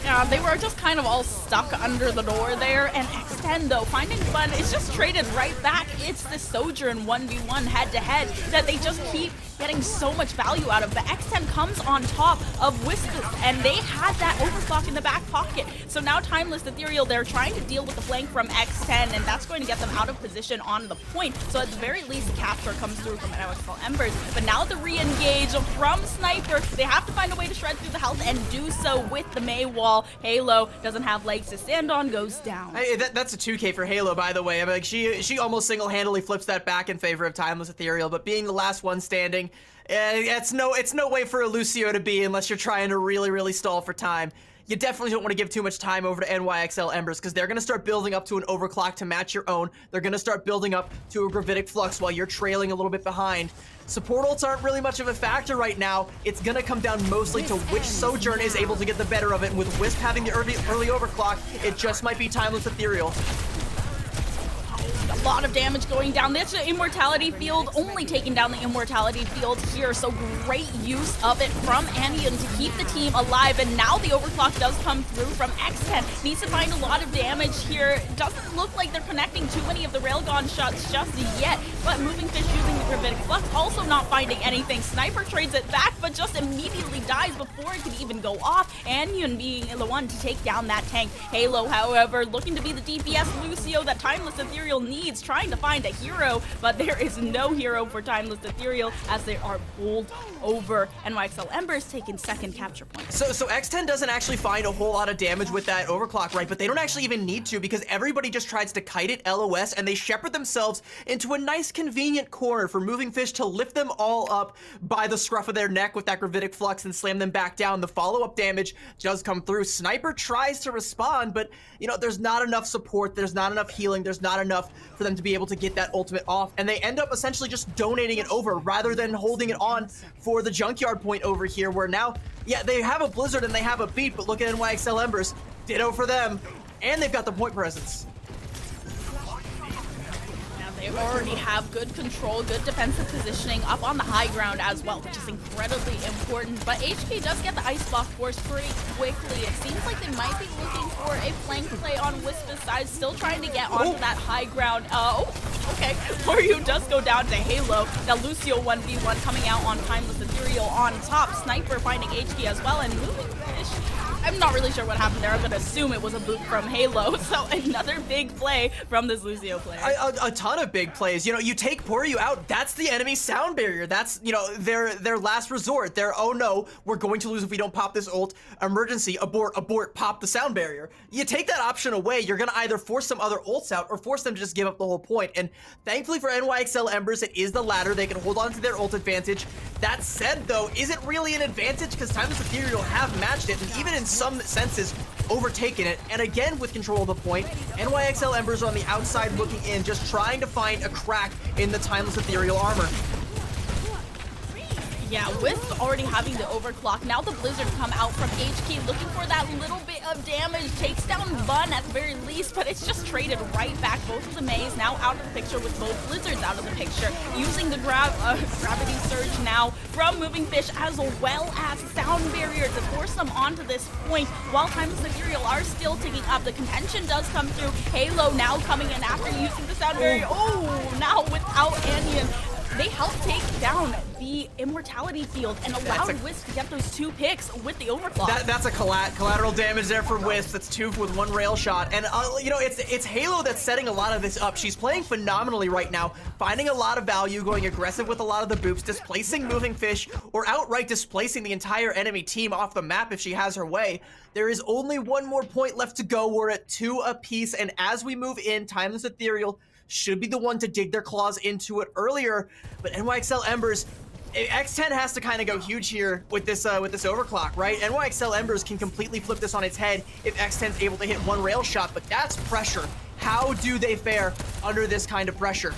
Yeah, they were just kind of all stuck under the door there, and X10 though, finding Fun is just traded right back. It's the Sojourn 1v1 head-to-head that they just keep getting so much value out of. The X10 comes on top of Whispers, and they had that overclock in the back pocket. So now Timeless Ethereal, they're trying to deal with the flank from X10, and that's going to get them out of position on the point. So at the very least, capture comes through from NYXL Embers. But now the re-engage from Sniper, they have to find a way to shred through the health and do so with the May wall. Halo doesn't have legs to stand on, goes down. Hey, that's a 2K for Halo, by the way. I mean, like, she almost single-handedly flips that back in favor of Timeless Ethereal, but being the last one standing, it's no way for a Lucio to be unless you're trying to really, really stall for time. You definitely don't want to give too much time over to NYXL Embers, because they're going to start building up to an overclock to match your own. They're going to start building up to a Gravitic Flux while you're trailing a little bit behind. Support ults aren't really much of a factor right now. It's going to come down mostly to which Sojourn is able to get the better of it. And with Wisp having the early overclock, it just might be Timeless Ethereal. A lot of damage going down. This Immortality field, only taking down the Immortality field here, so great use of it from Anion to keep the team alive, and now the overclock does come through from X10. Needs to find a lot of damage here. Doesn't look like they're connecting too many of the railgun shots just yet, but Moving Fish using the Gravitic Flux, also not finding anything. Sniper trades it back, but just immediately dies before it can even go off. Anion being the one to take down that tank. Halo, however, looking to be the DPS Lucio that Timeless Ethereal needs, trying to find a hero, but there is no hero for Timeless Ethereal as they are bowled over. NYXL Embers taking second capture point. So X10 doesn't actually find a whole lot of damage with that overclock, right? But they don't actually even need to, because everybody just tries to kite it LOS, and they shepherd themselves into a nice convenient corner for Moving Fish to lift them all up by the scruff of their neck with that Gravitic Flux and slam them back down. The follow-up damage does come through. Sniper tries to respond, but there's not enough support, there's not enough healing, there's not enough for them to be able to get that ultimate off, and they end up essentially just donating it over rather than holding it on for the junkyard point over here, where now, yeah, they have a Blizzard and they have a beat, but look at NYXL Embers, ditto for them, and they've got the point presence. They They already have good control, good defensive positioning up on the high ground as well, which is incredibly important. But HK does get the ice block forced pretty quickly. It seems like they might be looking for a flank play on Wispa's side, still trying to get onto that high ground. Okay. Mario does go down to Halo. Now Lucio 1v1 coming out on Timeless Ethereal on top. Sniper finding HK as well, and moving fish. I'm not really sure what happened there. I'm going to assume it was a boot from Halo. So another big play from this Lucio player. A ton of big plays. You know, you take Poryu out, that's the enemy sound barrier. That's, you know, their last resort. Their, oh no, we're going to lose if we don't pop this ult. Emergency, abort, pop the sound barrier. You take that option away, you're going to either force some other ults out or force them to just give up the whole point. And thankfully for NYXL Embers, it is the latter. They can hold on to their ult advantage. That said, though, is it really an advantage? Because Timeless Ethereal have matched it, and even in some senses, overtaken it. And again, with control of the point, NYXL Embers are on the outside looking in, just trying to find a crack in the Timeless Ethereal armor. Yeah, Wisp already having the overclock. Now the Blizzard come out from HK looking for that little bit of damage. Takes down Bun at the very least, but it's just traded right back. Both of the Mays now out of the picture with both Blizzards out of the picture. Using the gravity surge now from Moving Fish as well as Sound Barrier to force them onto this point. While Timeless Ethereal are still ticking up, the contention does come through. Halo now coming in after using the Sound Barrier. Oh, now without Anion. They helped take down the Immortality field and allowed Wisp to get those 2 picks with the overclock. That's a collateral damage there for Wisp. That's 2 with 1 rail shot. And, you know, it's Halo that's setting a lot of this up. She's playing phenomenally right now, finding a lot of value, going aggressive with a lot of the boops, displacing Moving Fish, or outright displacing the entire enemy team off the map if she has her way. There is only 1 more point left to go. We're at 2 apiece, and as we move in, Timeless Ethereal should be the one to dig their claws into it earlier, but NYXL Embers, X10 has to kind of go huge here with this overclock, right? NYXL Embers can completely flip this on its head if X10's able to hit 1 rail shot, but that's pressure. How do they fare under this kind of pressure?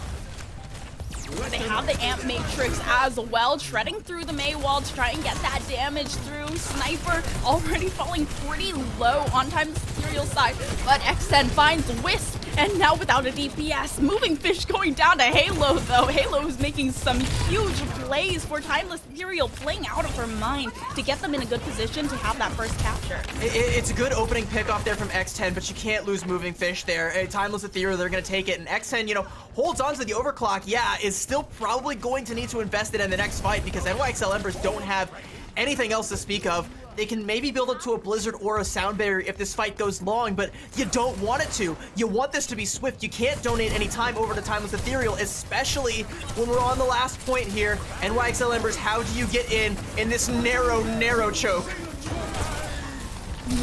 They have the Amp Matrix as well, treading through the Mei wall to try and get that damage through. Sniper already falling pretty low on Timeless Ethereal side, but X10 finds Wisp, and now without a DPS, Moving Fish going down to Halo though. Halo is making some huge plays for Timeless Ethereal, playing out of her mind to get them in a good position to have that first capture. It's a good opening pick off there from X10, but you can't lose Moving Fish there. Timeless Ethereal, they're going to take it, and X10, you know, holds on to the overclock, yeah, is still probably going to need to invest it in the next fight because NYXL Embers don't have anything else to speak of. They can maybe build up to a Blizzard or a Sound Barrier if this fight goes long, but you don't want it to. You want this to be swift. You can't donate any time over to Timeless Ethereal, especially when we're on the last point here. NYXL Embers, how do you get in this narrow choke?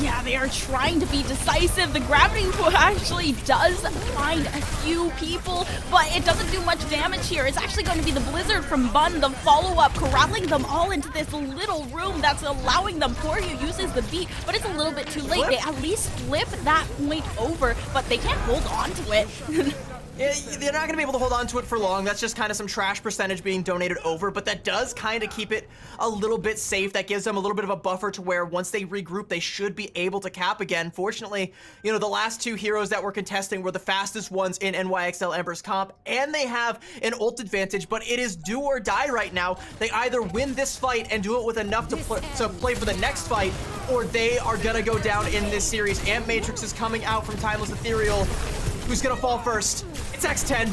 Yeah, they are trying to be decisive. The gravity push actually does find a few people, but it doesn't do much damage here. It's actually going to be the Blizzard from Bun, the follow-up, corralling them all into this little room that's allowing them. Poryu uses the beat, but it's a little bit too late. They at least flip that point over, but they can't hold on to it. They're not going to be able to hold on to it for long. That's just kind of some trash percentage being donated over, but that does kind of keep it a little bit safe. That gives them a little bit of a buffer to where once they regroup, they should be able to cap again. Fortunately, you know, the last 2 heroes that we're contesting were the fastest ones in NYXL Embers comp, and they have an ult advantage, but it is do or die right now. They either win this fight and do it with enough to play for the next fight, or they are going to go down in this series. Amp Matrix is coming out from Timeless Ethereal. Who's gonna fall first? It's X10.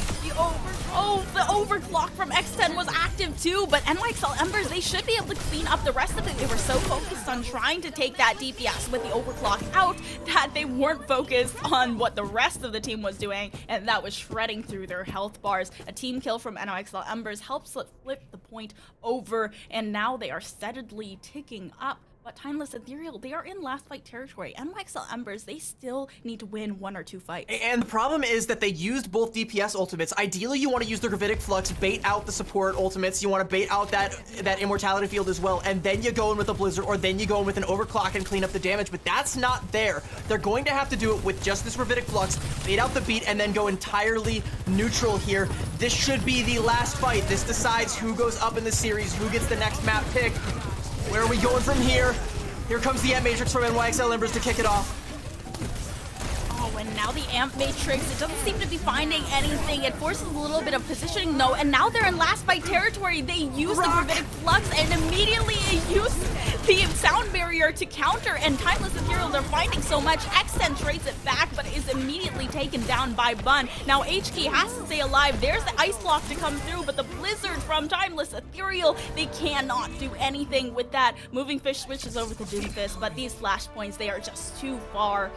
The overclock from X10 was active too, but NYXL Embers, they should be able to clean up the rest of it. They were so focused on trying to take that DPS with the overclock out that they weren't focused on what the rest of the team was doing, and that was shredding through their health bars. A team kill from NYXL Embers helps flip the point over, and now they are steadily ticking up. But Timeless Ethereal, they are in last fight territory. NYXL Embers, they still need to win 1 or 2 fights. And the problem is that they used both DPS ultimates. Ideally, you want to use the Gravitic Flux, bait out the support ultimates. You want to bait out that Immortality field as well, and then you go in with a Blizzard, or then you go in with an Overclock and clean up the damage, but that's not there. They're going to have to do it with just this Gravitic Flux, bait out the beat, and then go entirely neutral here. This should be the last fight. This decides who goes up in the series, who gets the next map pick. Where are we going from here? Here comes the Amp Matrix from NYXL Embers to kick it off. Oh, and and now the Amp Matrix, it doesn't seem to be finding anything. It forces a little bit of positioning though, and now they're in last fight territory. They use the Gravitic Flux and immediately use the sound barrier to counter, and Timeless Ethereal, they're finding so much. Xten trades it back, but is immediately taken down by Bun. Now HK has to stay alive. There's the Ice Block to come through, but the Blizzard from Timeless Ethereal, they cannot do anything with that. Moving Fish switches over to Doomfist, but these flashpoints, they are just too far.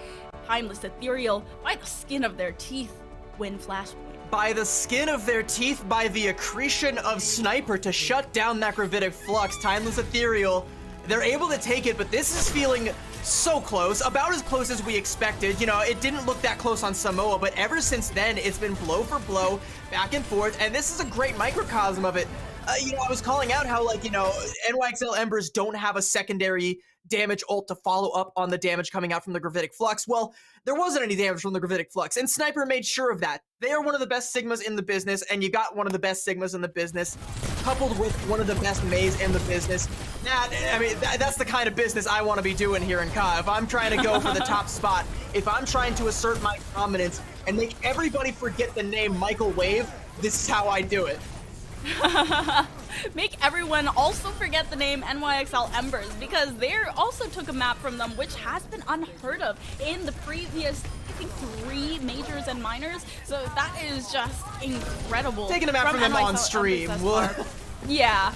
Timeless Ethereal, by the skin of their teeth, win flashpoint. By the skin of their teeth, by the accretion of Sniper to shut down that Gravitic Flux, Timeless Ethereal, they're able to take it, but this is feeling so close, about as close as we expected. You know, it didn't look that close on Samoa, but ever since then, it's been blow for blow, back and forth, and this is a great microcosm of it. You know, I was calling out how, like, you know, NYXL Embers don't have a secondary damage ult to follow up on the damage coming out from the Gravitic Flux. Well, there wasn't any damage from the Gravitic Flux, and Sniper made sure of that. They are one of the best Sigmas in the business, and you got one of the best Sigmas in the business, coupled with one of the best Mays in the business. That's the kind of business I want to be doing here in Ka. If I'm trying to go for the top spot, if I'm trying to assert my dominance and make everybody forget the name Michael Wave, this is how I do it. Make everyone also forget the name NYXL Embers, because they also took a map from them, which has been unheard of in the previous, I think, 3 majors and minors. So that is just incredible. Taking a map from them on stream. Yeah.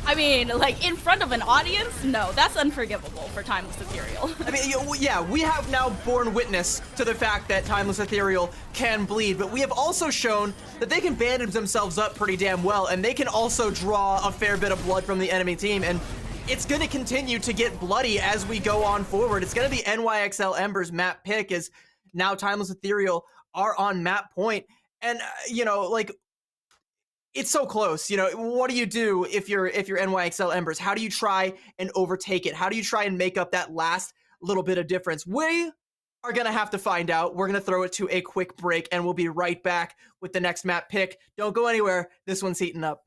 I mean, like, in front of an audience? No, that's unforgivable for Timeless Ethereal. I mean, yeah, we have now borne witness to the fact that Timeless Ethereal can bleed, but we have also shown that they can bandage themselves up pretty damn well, and they can also draw a fair bit of blood from the enemy team, and it's going to continue to get bloody as we go on forward. It's going to be NYXL Ember's map pick, as now Timeless Ethereal are on map point, and, you know, like, it's so close. You know, what do you do if you're NYXL Embers? How do you try and overtake it? How do you try and make up that last little bit of difference? We are going to have to find out. We're going to throw it to a quick break, and we'll be right back with the next map pick. Don't go anywhere. This one's heating up.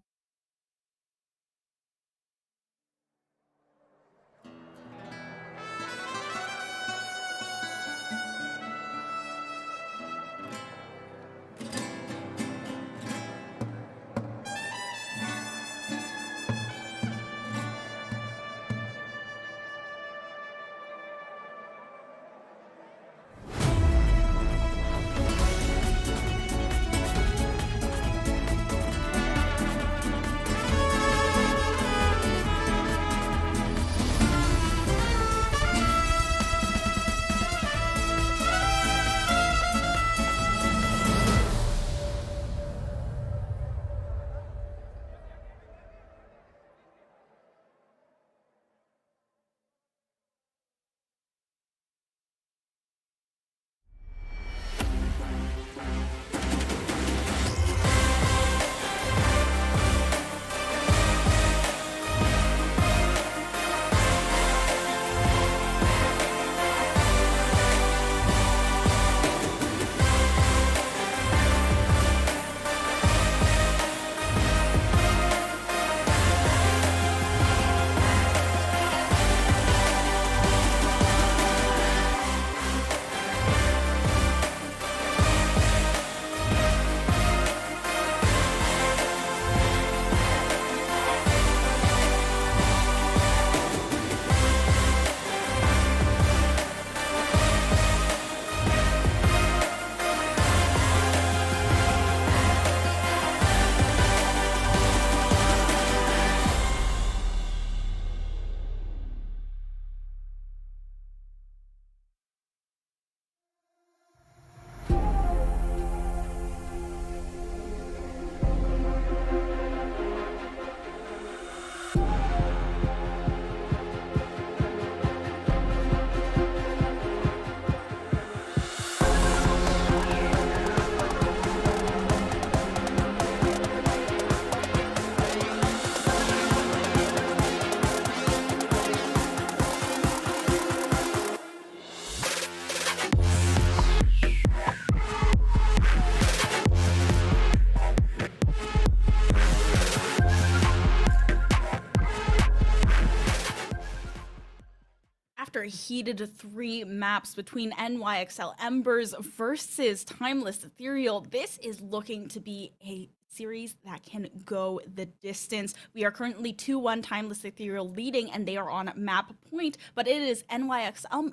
heated 3 maps between NYXL Embers versus Timeless Ethereal. This is looking to be a series that can go the distance. We are currently 2-1 Timeless Ethereal leading, and they are on map point, but it is NYXL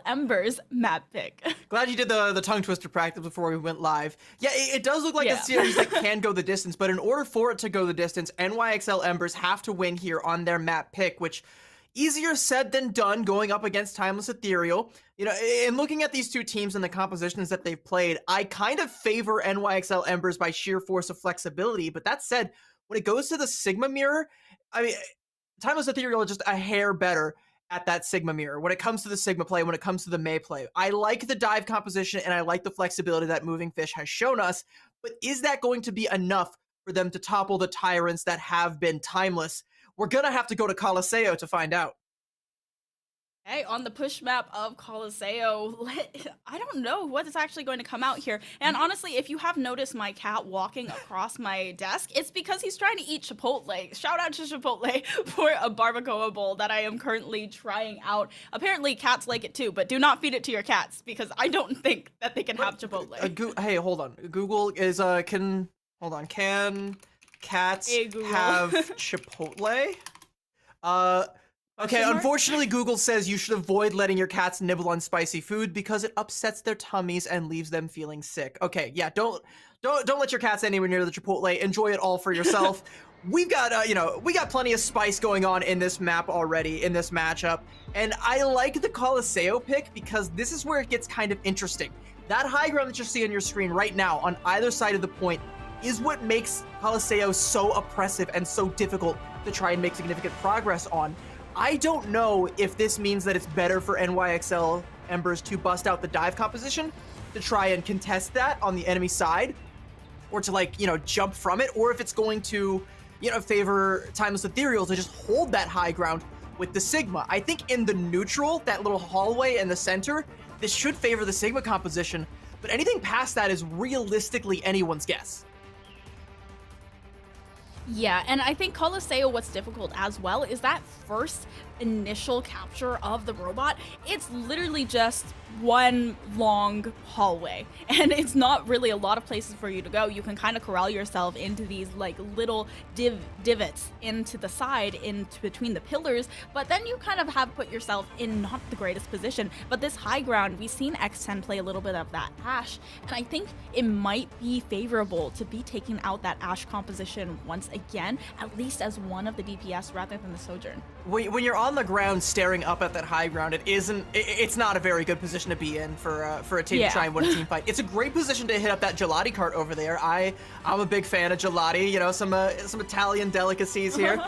Embers map pick. Glad you did the tongue twister practice before we went live. Yeah, it does look like a series that can go the distance, but in order for it to go the distance, NYXL Embers have to win here on their map pick, which easier said than done going up against Timeless Ethereal. You know, in looking at these two teams and the compositions that they've played, I kind of favor NYXL Embers by sheer force of flexibility, but that said, when it goes to the Sigma mirror, I mean, Timeless Ethereal is just a hair better at that Sigma mirror when it comes to the Sigma play, when it comes to the May play. I like the dive composition and I like the flexibility that Moving Fish has shown us, but is that going to be enough for them to topple the tyrants that have been Timeless? We're gonna have to go to Coliseo to find out. Hey, on the push map of Coliseo, I don't know what is actually going to come out here. And honestly, if you have noticed my cat walking across my desk, it's because he's trying to eat Chipotle. Shout out to Chipotle for a barbacoa bowl that I am currently trying out. Apparently, cats like it too, but do not feed it to your cats because I don't think that they can have Chipotle. Hey, hold on. Google is, can cats have Chipotle? Okay, unfortunately, Google says you should avoid letting your cats nibble on spicy food because it upsets their tummies and leaves them feeling sick. Okay, yeah, don't let your cats anywhere near the Chipotle. Enjoy it all for yourself. We've got, we got plenty of spice going on in this map already, in this matchup, and I like the Coliseo pick because this is where it gets kind of interesting. That high ground that you see on your screen right now on either side of the point is what makes Coliseo so oppressive and so difficult to try and make significant progress on. I don't know if this means that it's better for NYXL Embers to bust out the dive composition to try and contest that on the enemy side, or to jump from it, or if it's going to, favor Timeless Ethereal to just hold that high ground with the Sigma. I think in the neutral, that little hallway in the center, this should favor the Sigma composition, but anything past that is realistically anyone's guess. Yeah, and I think Coliseo, what's difficult as well is that first initial capture of the robot. It's literally just one long hallway, and it's not really a lot of places for you to go. You can kind of corral yourself into these little divots into the side, into between the pillars, but then you kind of have put yourself in not the greatest position. But this high ground, we've seen X10 play a little bit of that Ashe, and I think it might be favorable to be taking out that Ashe composition once again, at least as one of the DPS rather than the Sojourn. When you're on the ground staring up at that high ground, it's not a very good position to be in for a team to try and win a team fight. It's a great position to hit up that gelati cart over there. I'm a big fan of gelati, some Italian delicacies here.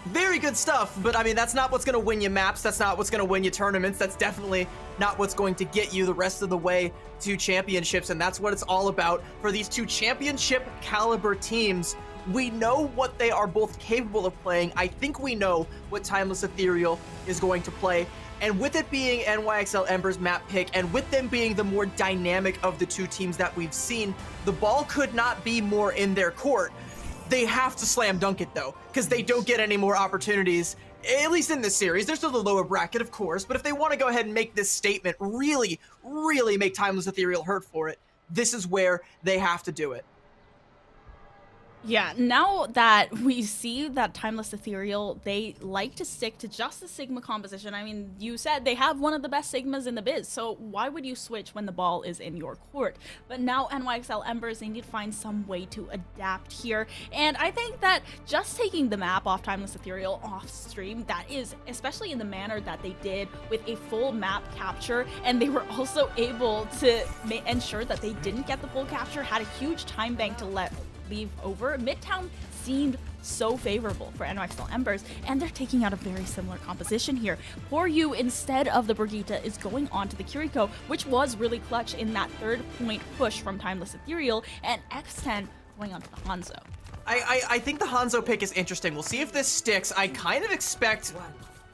Very good stuff, but I mean, that's not what's going to win you maps. That's not what's going to win you tournaments. That's definitely not what's going to get you the rest of the way to championships, and that's what it's all about for these two championship caliber teams. We know what they are both capable of playing. I think we know what Timeless Ethereal is going to play. And with it being NYXL Ember's map pick, and with them being the more dynamic of the two teams that we've seen, the ball could not be more in their court. They have to slam dunk it though, because they don't get any more opportunities, at least in this series. They're still the lower bracket, of course, but if they want to go ahead and make this statement, really, really make Timeless Ethereal hurt for it, this is where they have to do it. Yeah, now that we see that Timeless Ethereal, they like to stick to just the Sigma composition. I mean, you said they have one of the best Sigmas in the biz, so why would you switch when the ball is in your court? But now NYXL Embers, they need to find some way to adapt here, and I think that just taking the map off Timeless Ethereal off stream, that is, especially in the manner that they did with a full map capture, and they were also able to ensure that they didn't get the full capture, had a huge time bank to leave over. Midtown seemed so favorable for NYXL Embers, and they're taking out a very similar composition here. Poryu, instead of the Brigitte, is going on to the Kiriko, which was really clutch in that third point push from Timeless Ethereal, and X10 going on to the Hanzo. I think the Hanzo pick is interesting. We'll see if this sticks. I kind of expect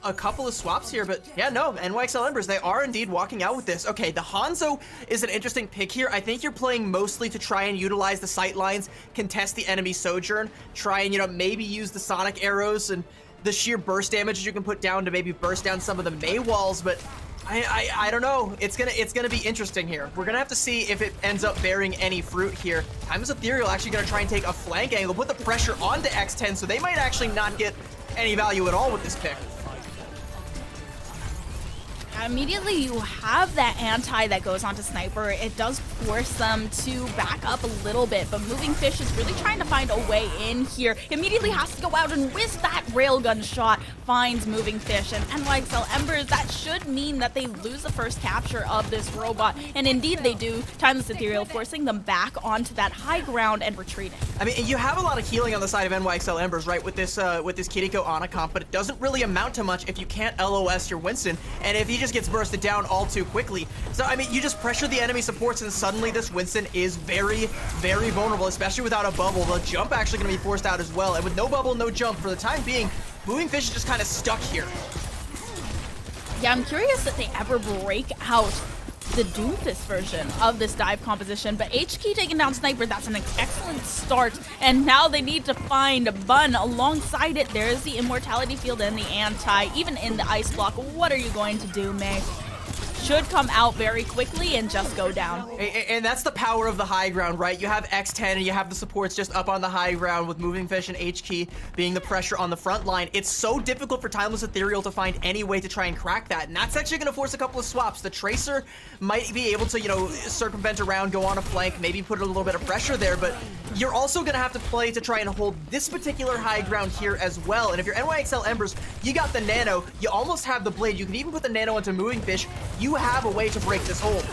a couple of swaps here, but yeah, no, NYXL Embers, they are indeed walking out with this. Okay, the Hanzo is an interesting pick here. I think you're playing mostly to try and utilize the sight lines, contest the enemy Sojourn, try and, maybe use the Sonic arrows and the sheer burst damage that you can put down to maybe burst down some of the Mei walls, but I don't know. It's gonna be interesting here. We're gonna have to see if it ends up bearing any fruit here. Timeless Ethereal actually gonna try and take a flank angle, put the pressure onto X10, so they might actually not get any value at all with this pick. Immediately you have that anti that goes onto Sniper. It does force them to back up a little bit, but Moving Fish is really trying to find a way in here. Immediately has to go out and whisk that railgun shot, finds Moving Fish, and NYXL Embers, that should mean that they lose the first capture of this robot, and indeed they do. Timeless Ethereal forcing them back onto that high ground and retreating. I mean, you have a lot of healing on the side of NYXL Embers, right, with this Kiriko Ana comp, but it doesn't really amount to much if you can't LOS your Winston, and if he just gets bursted down all too quickly. So, I mean, you just pressure the enemy supports, and suddenly this Winston is very, very vulnerable, especially without a bubble. The jump actually going to be forced out as well, and with no bubble, no jump, for the time being, Moving Fish is just kind of stuck here. Yeah, I'm curious if they ever break out the Doomfist version of this dive composition, but HK taking down Sniper, that's an excellent start, and now they need to find Bun alongside it. There's the Immortality Field and the Anti, even in the Ice Block. What are you going to do, Mei? Should come out very quickly and just go down. And that's the power of the high ground, right? You have X10 and you have the supports just up on the high ground with Moving Fish and HK being the pressure on the front line. It's so difficult for Timeless Ethereal to find any way to try and crack that, and that's actually going to force a couple of swaps. The Tracer might be able to, you know, circumvent around, go on a flank, maybe put a little bit of pressure there, but you're also going to have to play to try and hold this particular high ground here as well. And if you're NYXL Embers, you got the Nano, you almost have the Blade, you can even put the Nano into Moving Fish. You have a way to break this hold.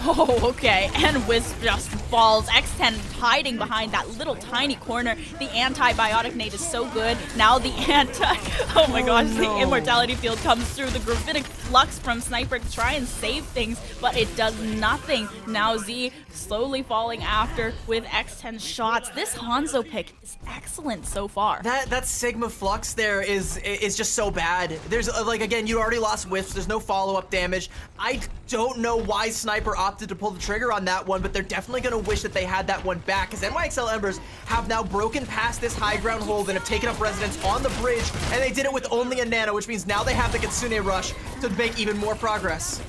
Oh, okay, and Wisp just falls. X10 hiding behind that little tiny corner. The antibiotic nade is so good. Now the oh my gosh, no. The Immortality Field comes through. The Gravitic Flux from Sniper to try and save things, but it does nothing. Now Z slowly falling after with X10 shots. This Hanzo pick is excellent so far. That Sigma Flux there is just so bad. There's, like, again, you already lost Wisps. There's no follow-up damage. I don't know why Sniper opted to pull the trigger on that one, but they're definitely going to wish that they had that one back, because NYXL Embers have now broken past this high ground hold and have taken up residence on the bridge, and they did it with only a Nano, which means now they have the Kitsune Rush to make even more progress.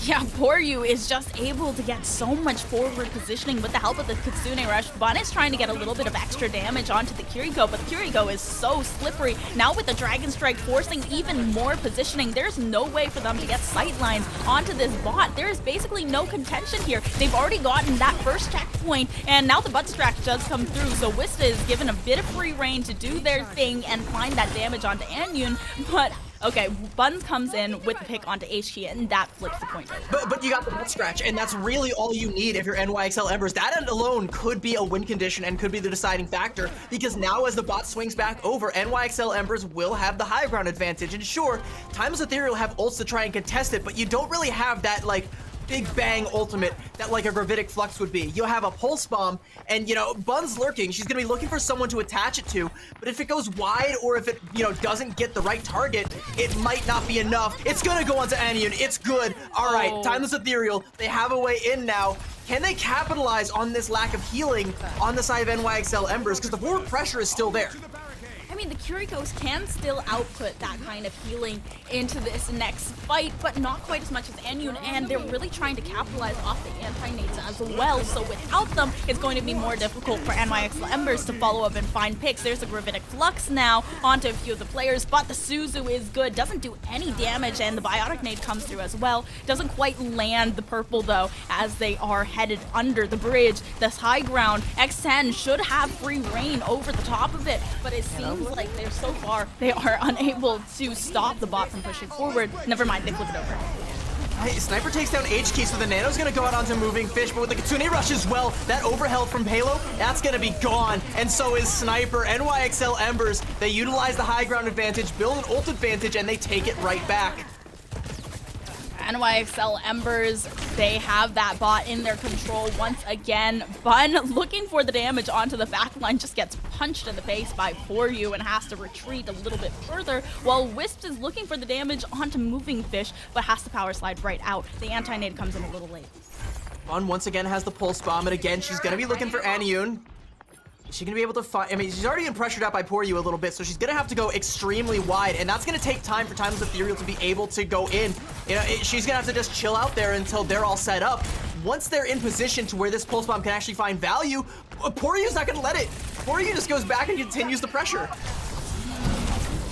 Yeah, Poryu is just able to get so much forward positioning with the help of the Kitsune Rush. Bun is trying to get a little bit of extra damage onto the Kiriko, but the Kiriko is so slippery. Now with the Dragon Strike forcing even more positioning, there's no way for them to get sightlines onto this bot. There is basically no contention here. They've already gotten that first checkpoint, and now the butt distract does come through, so Wista is given a bit of free reign to do their thing and find that damage onto Anyun, but okay, Buns comes in with the pick onto HK, and that flips the point over. But you got the butt scratch, and that's really all you need if you're NYXL Embers. That alone could be a win condition and could be the deciding factor, because now as the bot swings back over, NYXL Embers will have the high ground advantage. And sure, Timeless Ethereal have ults to try and contest it, but you don't really have that, like, big bang ultimate that like a Gravitic Flux would be. You'll have a Pulse Bomb, and, you know, Bun's lurking. She's gonna be looking for someone to attach it to, but if it goes wide or if it, you know, doesn't get the right target, it might not be enough. It's gonna go onto Anyun. It's good. All right, Timeless Ethereal, they have a way in now. Can they capitalize on this lack of healing on the side of NYXL Embers? Because the forward pressure is still there. I mean, the Kirikos can still output that kind of healing into this next fight, but not quite as much as Anyun, and they're really trying to capitalize off the anti-nades as well, so without them, it's going to be more difficult for NYXL Embers to follow up and find picks. There's a Gravitic Flux now onto a few of the players, but the Suzu is good, doesn't do any damage, and the Biotic Nade comes through as well. Doesn't quite land the purple, though, as they are headed under the bridge. This high ground, X10 should have free reign over the top of it, but it seems like they're so far, they are unable to stop the bot from pushing forward. Never mind, they flip it over. Hey, Sniper takes down HK, so the Nano's gonna go out onto Moving Fish, but with the Kitsune Rush as well, that overhealth from Halo, that's gonna be gone, and so is Sniper. NYXL Embers, they utilize the high ground advantage, build an ult advantage, and they take it right back. NYXL Embers, they have that bot in their control once again. Bun looking for the damage onto the backline, just gets punched in the face by Poryu and has to retreat a little bit further, while Wisp is looking for the damage onto Moving Fish, but has to power slide right out. The anti-nade comes in a little late. Bun once again has the Pulse Bomb, and again, she's gonna be looking for Anyun. Is she gonna be able to find? I mean, she's already been pressured out by Poryu a little bit, so she's gonna have to go extremely wide, and that's gonna take time for Timeless Ethereal to be able to go in. You know, she's gonna have to just chill out there until they're all set up. Once they're in position to where this Pulse Bomb can actually find value, Poryu's not gonna let it. Poryu just goes back and continues the pressure.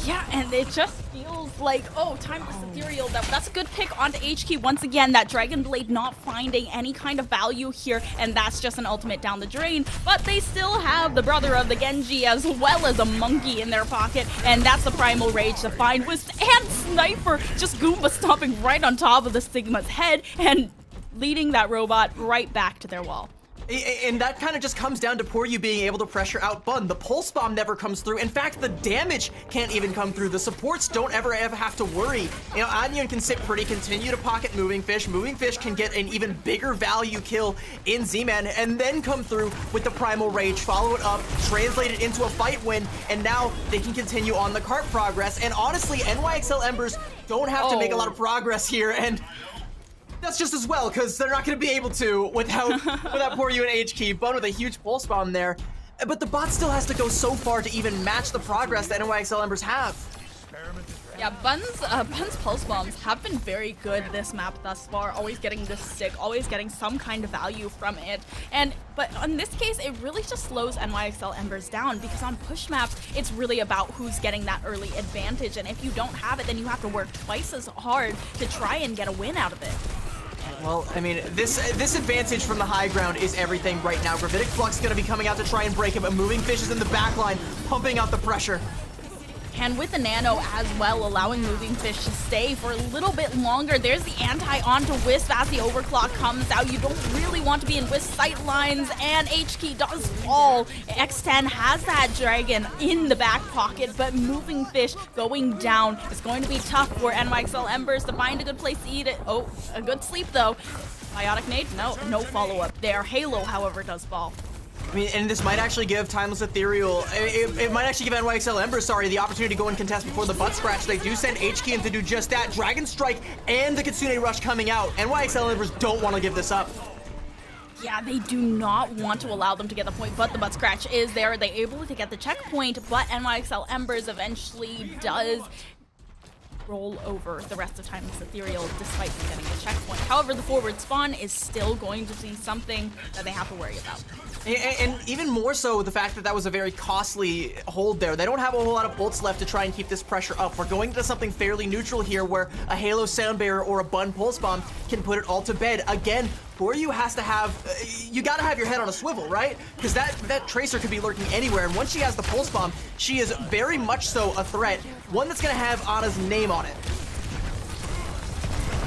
Yeah, and it just feels like, oh, Timeless Ethereal, that's a good pick onto HK. Once again, that Dragon Blade not finding any kind of value here, and that's just an ultimate down the drain. But they still have the brother of the Genji as well as a monkey in their pocket, and that's the Primal Rage to find with, and Sniper just Goomba stomping right on top of the Sigma's head and leading that robot right back to their wall. And that kind of just comes down to Poryu being able to pressure out Bun. The Pulse Bomb never comes through. In fact, the damage can't even come through. The supports don't ever have to worry. You know, Onion can sit pretty, continue to pocket Moving Fish. Moving Fish can get an even bigger value kill in Z-Man, and then come through with the Primal Rage, follow it up, translate it into a fight win, and now they can continue on the cart progress. And honestly, NYXL Embers don't have to make a lot of progress here, and that's just as well, because they're not going to be able to without Poryu and HK. Bun with a huge Pulse Bomb there. But the bot still has to go so far to even match the progress that NYXL Embers have. Yeah, Bun's Pulse Bombs have been very good this map thus far, always getting this stick, always getting some kind of value from it. But in this case, it really just slows NYXL Embers down, because on push maps, it's really about who's getting that early advantage, and if you don't have it, then you have to work twice as hard to try and get a win out of it. Well, I mean, this advantage from the high ground is everything right now. Gravitic Flux is going to be coming out to try and break him, but Moving Fish is in the back line, pumping out the pressure. And with the Nano as well, allowing Moving Fish to stay for a little bit longer. There's the anti onto Wisp as the overclock comes out. You don't really want to be in Wisp sight lines, and HK does fall. X10 has that Dragon in the back pocket, but Moving Fish going down. It's going to be tough for NYXL Embers to find a good place to eat it. Oh, a good sleep though. Biotic Nade? No follow-up there. Halo, however, does fall. I mean, and this might actually give Timeless Ethereal, it might actually give NYXL Embers, the opportunity to go and contest before the butt scratch. They do send HK in to do just that. Dragon Strike and the Kitsune Rush coming out. NYXL Embers don't want to give this up. Yeah, they do not want to allow them to get the point, but the butt scratch is there. They're able to get the checkpoint, but NYXL Embers eventually does roll over the rest of Timeless Ethereal despite them getting the checkpoint. However, the forward spawn is still going to be something that they have to worry about. And even more so, the fact that that was a very costly hold there. They don't have a whole lot of bolts left to try and keep this pressure up. We're going to something fairly neutral here, where a Halo Sound Barrier or a Bun Pulse Bomb can put it all to bed. Again, Poryu has to have, you gotta have your head on a swivel, right? Because that Tracer could be lurking anywhere, and once she has the Pulse Bomb, she is very much so a threat. One that's gonna have Ana's name on it.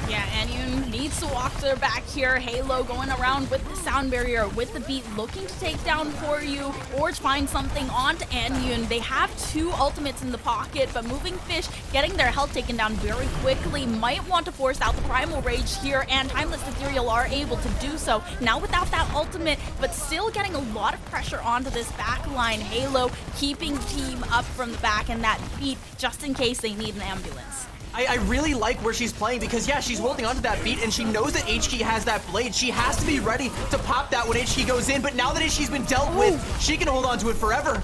Yeah, Anyun needs to walk to their back here. Halo going around with the sound barrier, with the beat, looking to take down Poryu or to find something onto Anyun. They have two ultimates in the pocket, but Moving Fish getting their health taken down very quickly. Might want to force out the Primal Rage here, and Timeless Ethereal are able to do so. Now without that ultimate, but still getting a lot of pressure onto this back line. Halo keeping team up from the back, and that beat just in case they need an ambulance. I really like where she's playing, because yeah, she's holding onto that beat, and she knows that HK has that blade. She has to be ready to pop that when HK goes in, but now that HK's been dealt with, she can hold on to it forever.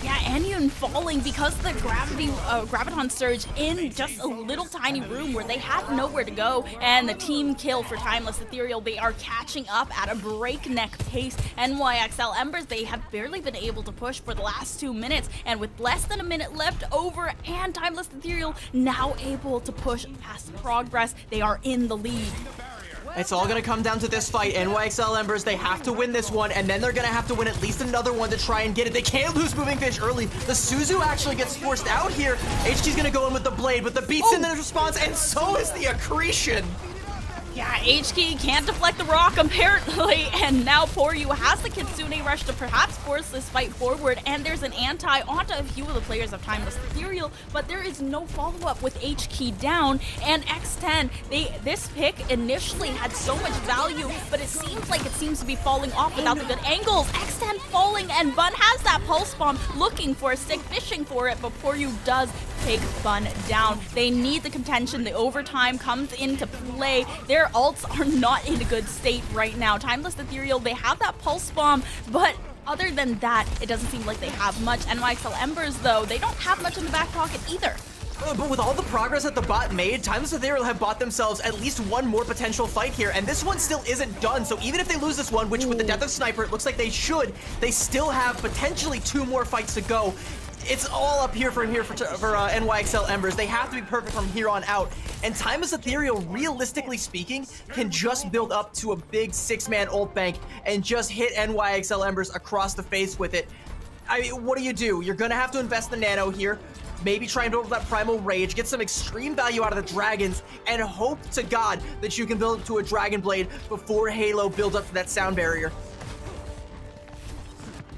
Yeah, Anyun falling because of the Graviton Surge in just a little tiny room where they had nowhere to go, and the team kill for Timeless Ethereal. They are catching up at a breakneck pace. NYXL Embers, they have barely been able to push for the last 2 minutes, and with less than a minute left over, and Timeless Ethereal now able to push past progress, they are in the lead. It's all gonna come down to this fight. NYXL Embers, they have to win this one, and then they're gonna have to win at least another one to try and get it. They can't lose Moving Fish early. The Suzu actually gets forced out here. HK's gonna go in with the blade, but the beat's in the response, and so is the accretion. Yeah, HK can't deflect the rock apparently, and now Poryu has the Kitsune Rush to perhaps force this fight forward, and there's an anti onto a few of the players of Timeless Ethereal, but there is no follow-up with HK down, and X10, this pick initially had so much value, but it seems to be falling off without the good angles. X10 falling, and Bun has that Pulse Bomb, looking for a stick, fishing for it, but Poryu does take Bun down. They need the contention. The overtime comes into play. Their ults are not in a good state right now. Timeless Ethereal, they have that Pulse Bomb, but Other than that, it doesn't seem like they have much. NYXL Embers, though, they don't have much in the back pocket either. But with all the progress that the bot made, Timeless Ethereal have bought themselves at least one more potential fight here, and this one still isn't done. So even if they lose this one, which with the death of Sniper, it looks like they should, they still have potentially 2 more fights to go. It's all up here for NYXL Embers. They have to be perfect from here on out. And Timeless Ethereal, realistically speaking, can just build up to a big 6-man ult bank and just hit NYXL Embers across the face with it. I mean, what do? You're gonna have to invest the nano here. Maybe try and build up that Primal Rage, get some extreme value out of the dragons, and hope to God that you can build up to a Dragon Blade before Halo builds up to that sound barrier.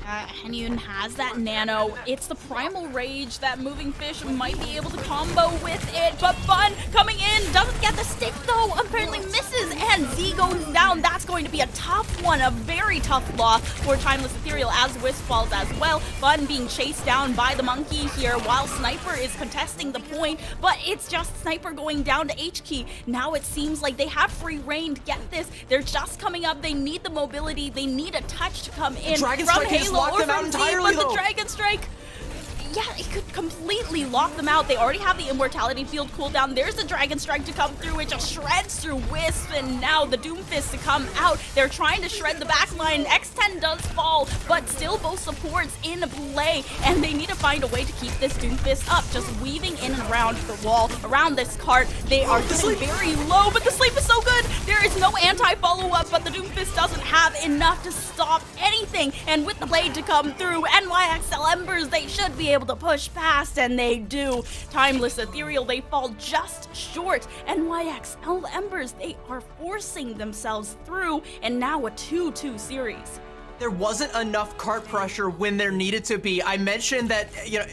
Henyun has that nano. It's the Primal Rage that Moving Fish might be able to combo with it, but Bun coming in, doesn't get the stick though, apparently misses, and Z goes down. That's going to be a tough one, a very tough loss for Timeless Ethereal as Wisp falls as well. Bun being chased down by the monkey here while Sniper is contesting the point, but it's just Sniper going down to H-Key. Now it seems like they have free reign to get this. They're just coming up. They need the mobility. They need a touch to come in Dragon from Strike Halo has locked them out entirely, but though. the Dragon Strike, yeah, it could completely lock them out. They already have the Immortality Field cooldown. There's the Dragon Strike to come through. It just shreds through Wisp, and now the Doomfist to come out. They're trying to shred the backline. X10 does fall, but still both supports in play, and they need to find a way to keep this Doomfist up. Just weaving in and around the wall, around this cart. They are getting very low, but the sleep is so good. There is no anti-follow-up, but the Doomfist doesn't have enough to stop anything. And with the blade to come through, NYXL Embers, they should be able to push past, and they do. Timeless Ethereal, they fall just short. NYXL Embers, they are forcing themselves through, and now a 2-2 series. There wasn't enough cart pressure when there needed to be. I mentioned that,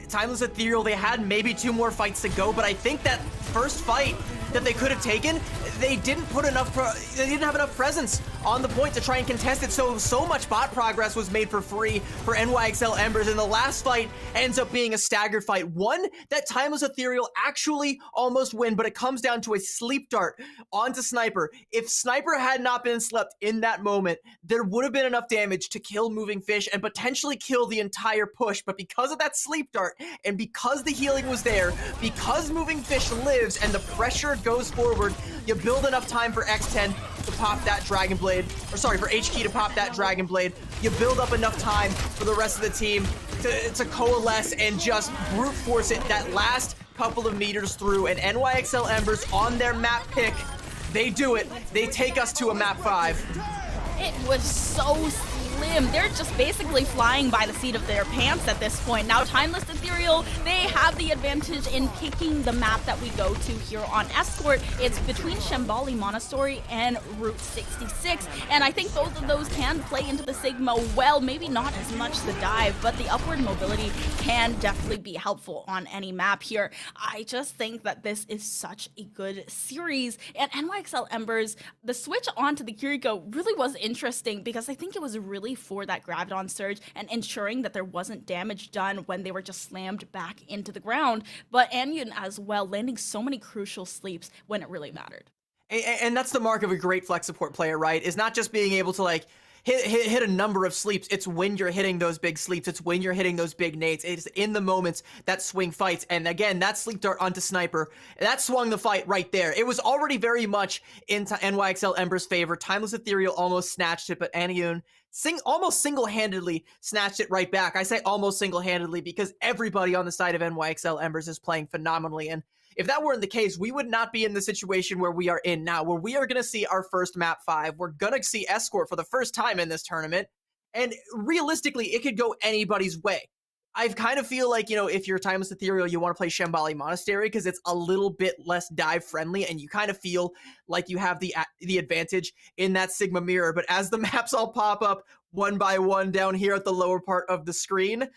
Timeless Ethereal, they had maybe 2 more fights to go, but I think that first fight that they could have taken, they didn't put enough, they didn't have enough presence on the point to try and contest it, so much bot progress was made for free for NYXL Embers, and the last fight ends up being a staggered fight, one that Timeless Ethereal actually almost win, but it comes down to a sleep dart onto Sniper. If Sniper had not been slept in that moment, there would have been enough damage to kill Moving Fish and potentially kill the entire push, but because of that sleep dart, and because the healing was there, because Moving Fish lives and the pressure goes forward, you build enough time for X10 to pop that Dragon Blade, or sorry, for H-Key to pop that Dragon Blade. You build up enough time for the rest of the team to coalesce and just brute force it that last couple of meters through, and NYXL Embers on their map pick, they do it. They take us to a map 5. It was so slim. They're just basically flying by the seat of their pants at this point. Now, Timeless Ethereal, they have the advantage in picking the map that we go to here on Escort. It's between Shambali Monastery and Route 66, and I think both of those can play into the Sigma well. Maybe not as much the dive, but the upward mobility can definitely be helpful on any map here. I just think that this is such a good series, and NYXL Embers, the switch onto the Kiriko really was interesting because I think it was really for that Graviton surge and ensuring that there wasn't damage done when they were just slammed back into the ground. But Anyun as well, landing so many crucial sleeps when it really mattered. And that's the mark of a great flex support player, right? Is not just being able to like hit a number of sleeps. It's when you're hitting those big sleeps. It's when you're hitting those big nades. It's in the moments that swing fights. And again, that sleep dart onto Sniper, that swung the fight right there. It was already very much into NYXL Ember's favor. Timeless Ethereal almost snatched it, but Anyun almost single-handedly snatched it right back. I say almost single-handedly because everybody on the side of NYXL Embers is playing phenomenally. And if that weren't the case, we would not be in the situation where we are in now, where we are going to see our first map 5. We're going to see Escort for the first time in this tournament. And realistically, it could go anybody's way. I kind of feel like, if you're Timeless Ethereal, you want to play Shambali Monastery because it's a little bit less dive friendly, and you kind of feel like you have the advantage in that Sigma mirror. But as the maps all pop up one by one down here at the lower part of the screen,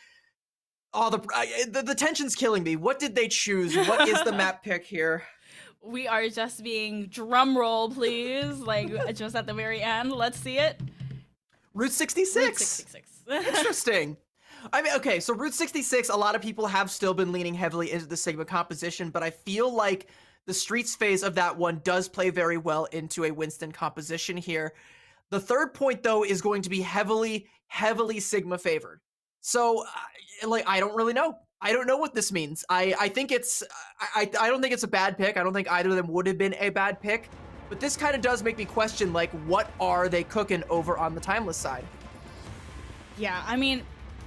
the tension's killing me. What did they choose? What is the map pick here? We are just being drum roll, please. Like just at the very end. Let's see it. Route 66. Route 66. Interesting. I mean, okay, so Route 66, a lot of people have still been leaning heavily into the Sigma composition, but I feel like the Streets phase of that one does play very well into a Winston composition here. The third point, though, is going to be heavily heavily Sigma favored. So, I don't really know. I don't know what this means. I think it's I don't think it's a bad pick. I don't think either of them would have been a bad pick. But this kind of does make me question, like, what are they cooking over on the Timeless side? Yeah, I mean,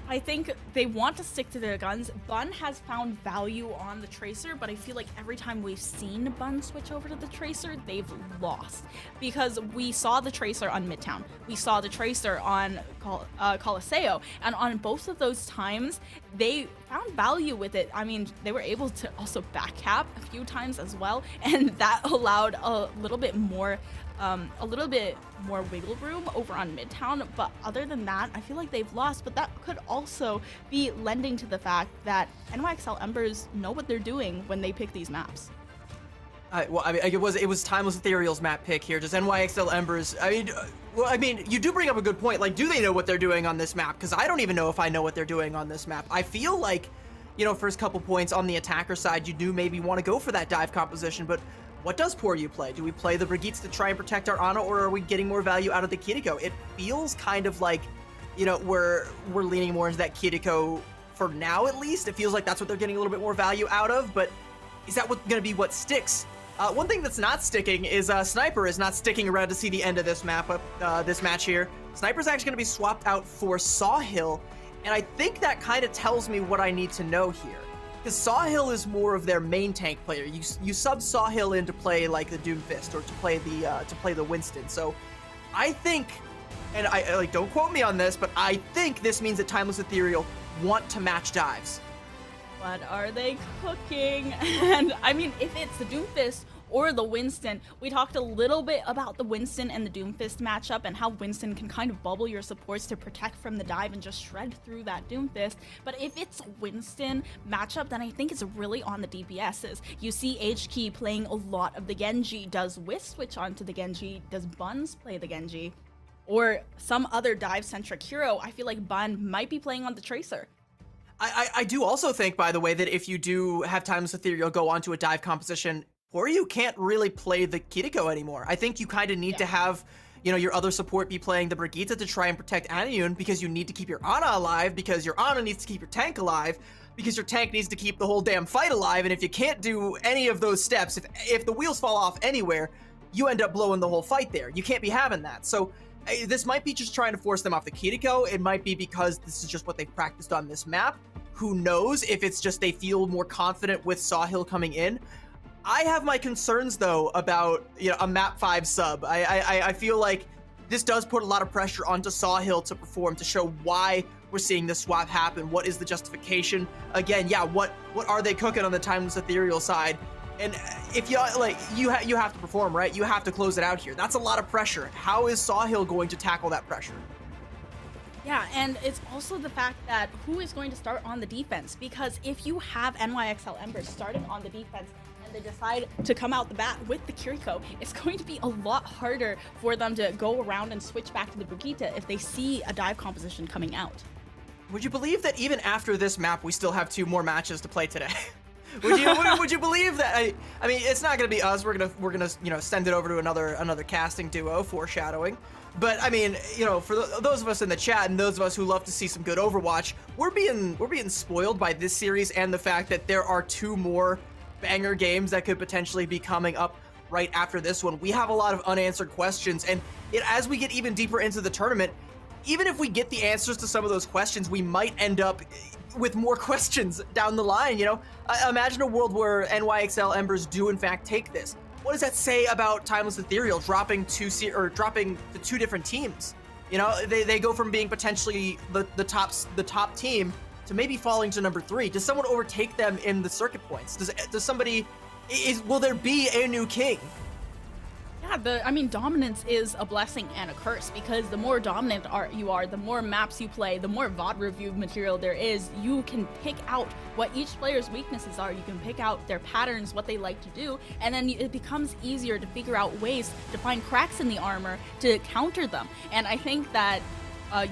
I think they want to stick to their guns. Bun has found value on the Tracer, but I feel like every time we've seen Bun switch over to the Tracer, they've lost. Because we saw the Tracer on Midtown, we saw the Tracer on Coliseo, and on both of those times, they found value with it. I mean, they were able to also backcap a few times as well, and that allowed a little bit more wiggle room over on Midtown, but other than that, I feel like they've lost. But that could also be lending to the fact that NYXL Embers know what they're doing when they pick these maps. It was Timeless Ethereal's map pick here. Does NYXL Embers? I mean, you do bring up a good point. Like, do they know what they're doing on this map? Because I don't even know if I know what they're doing on this map. I feel like, first couple points on the attacker side, you do maybe want to go for that dive composition, but what does Poryu play? Do we play the Brigittes to try and protect our Ana, or are we getting more value out of the Kiriko? It feels kind of like, we're leaning more into that Kiriko for now, at least. It feels like that's what they're getting a little bit more value out of, but is that going to be what sticks? One thing that's not sticking is Sniper is not sticking around to see the end of this this match here. Sniper's actually going to be swapped out for Sawhill, and I think that kind of tells me what I need to know here. Because Sawhill is more of their main tank player. You sub Sawhill in to play like the Doomfist or to play the Winston. So I think, and I don't quote me on this, but I think this means that Timeless Ethereal want to match dives. What are they cooking? And I mean, if it's the Doomfist or the Winston, we talked a little bit about the Winston and the Doomfist matchup and how Winston can kind of bubble your supports to protect from the dive and just shred through that Doomfist. But if it's a Winston matchup, then I think it's really on the DPSs. You see HK playing a lot of the Genji. Does Wisp switch onto the Genji? Does Buns play the Genji? Or some other dive-centric hero? I feel like Bun might be playing on the Tracer. I do also think, by the way, that if you do have Timeless Ethereal go onto a dive composition, Poryu can't really play the Kiriko anymore. I think you kind of need to have, your other support be playing the Brigitte to try and protect Aniun, because you need to keep your Ana alive, because your Ana needs to keep your tank alive, because your tank needs to keep the whole damn fight alive, and if you can't do any of those steps, if the wheels fall off anywhere, you end up blowing the whole fight there. You can't be having that. So this might be just trying to force them off the Kiriko. It might be because this is just what they've practiced on this map. Who knows if it's just they feel more confident with Sawhill coming in. I have my concerns, though, about a map 5 sub. I feel like this does put a lot of pressure onto Sawhill to perform, to show why we're seeing this swap happen. What is the justification? Again, what are they cooking on the Timeless Ethereal side? And if you have to perform, right? You have to close it out here. That's a lot of pressure. How is Sawhill going to tackle that pressure? Yeah, and it's also the fact that who is going to start on the defense? Because if you have NYXL Embers starting on the defense and they decide to come out the bat with the Kiriko, it's going to be a lot harder for them to go around and switch back to the Brigitte if they see a dive composition coming out. Would you believe that even after this map, we still have 2 more matches to play today? Would you believe that? I mean, it's not gonna be us. We're gonna send it over to another casting duo, foreshadowing. But I mean, for those of us in the chat and those of us who love to see some good Overwatch, we're being spoiled by this series and the fact that there are 2 more banger games that could potentially be coming up right after this one. We have a lot of unanswered questions, and as we get even deeper into the tournament, even if we get the answers to some of those questions, we might end up with more questions down the line. Imagine a world where NYXL Embers do in fact take this. What does that say about Timeless Ethereal dropping to 2 different teams? They go from being potentially the top team to maybe falling to number 3. Does someone overtake them in the circuit points? Will there be a new king? Yeah, dominance is a blessing and a curse, because the more dominant you are, the more maps you play, the more VOD review material there is. You can pick out what each player's weaknesses are, you can pick out their patterns, what they like to do, and then it becomes easier to figure out ways to find cracks in the armor to counter them. And I think that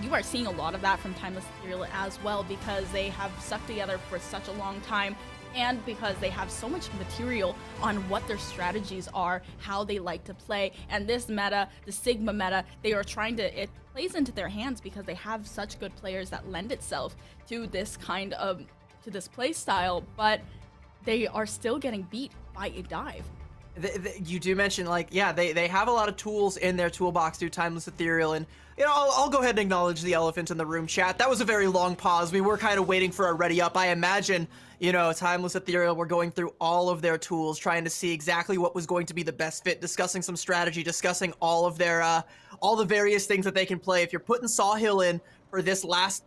you are seeing a lot of that from Timeless Ethereal as well, because they have stuck together for such a long time, and because they have so much material on what their strategies are, how they like to play. And this meta, the Sigma meta, they are trying to plays into their hands because they have such good players that lend itself to this kind of play style, but they are still getting beat by a dive. You do mention, like, yeah, they have a lot of tools in their toolbox through Timeless Ethereal, and, you know, I'll go ahead and acknowledge the elephant in the room, chat. That was a very long pause. We were kind of waiting for a ready up. I imagine, you know, Timeless Ethereal were going through all of their tools, trying to see exactly what was going to be the best fit, discussing some strategy, discussing all of their, all the various things that they can play. If you're putting Sawhill in for this last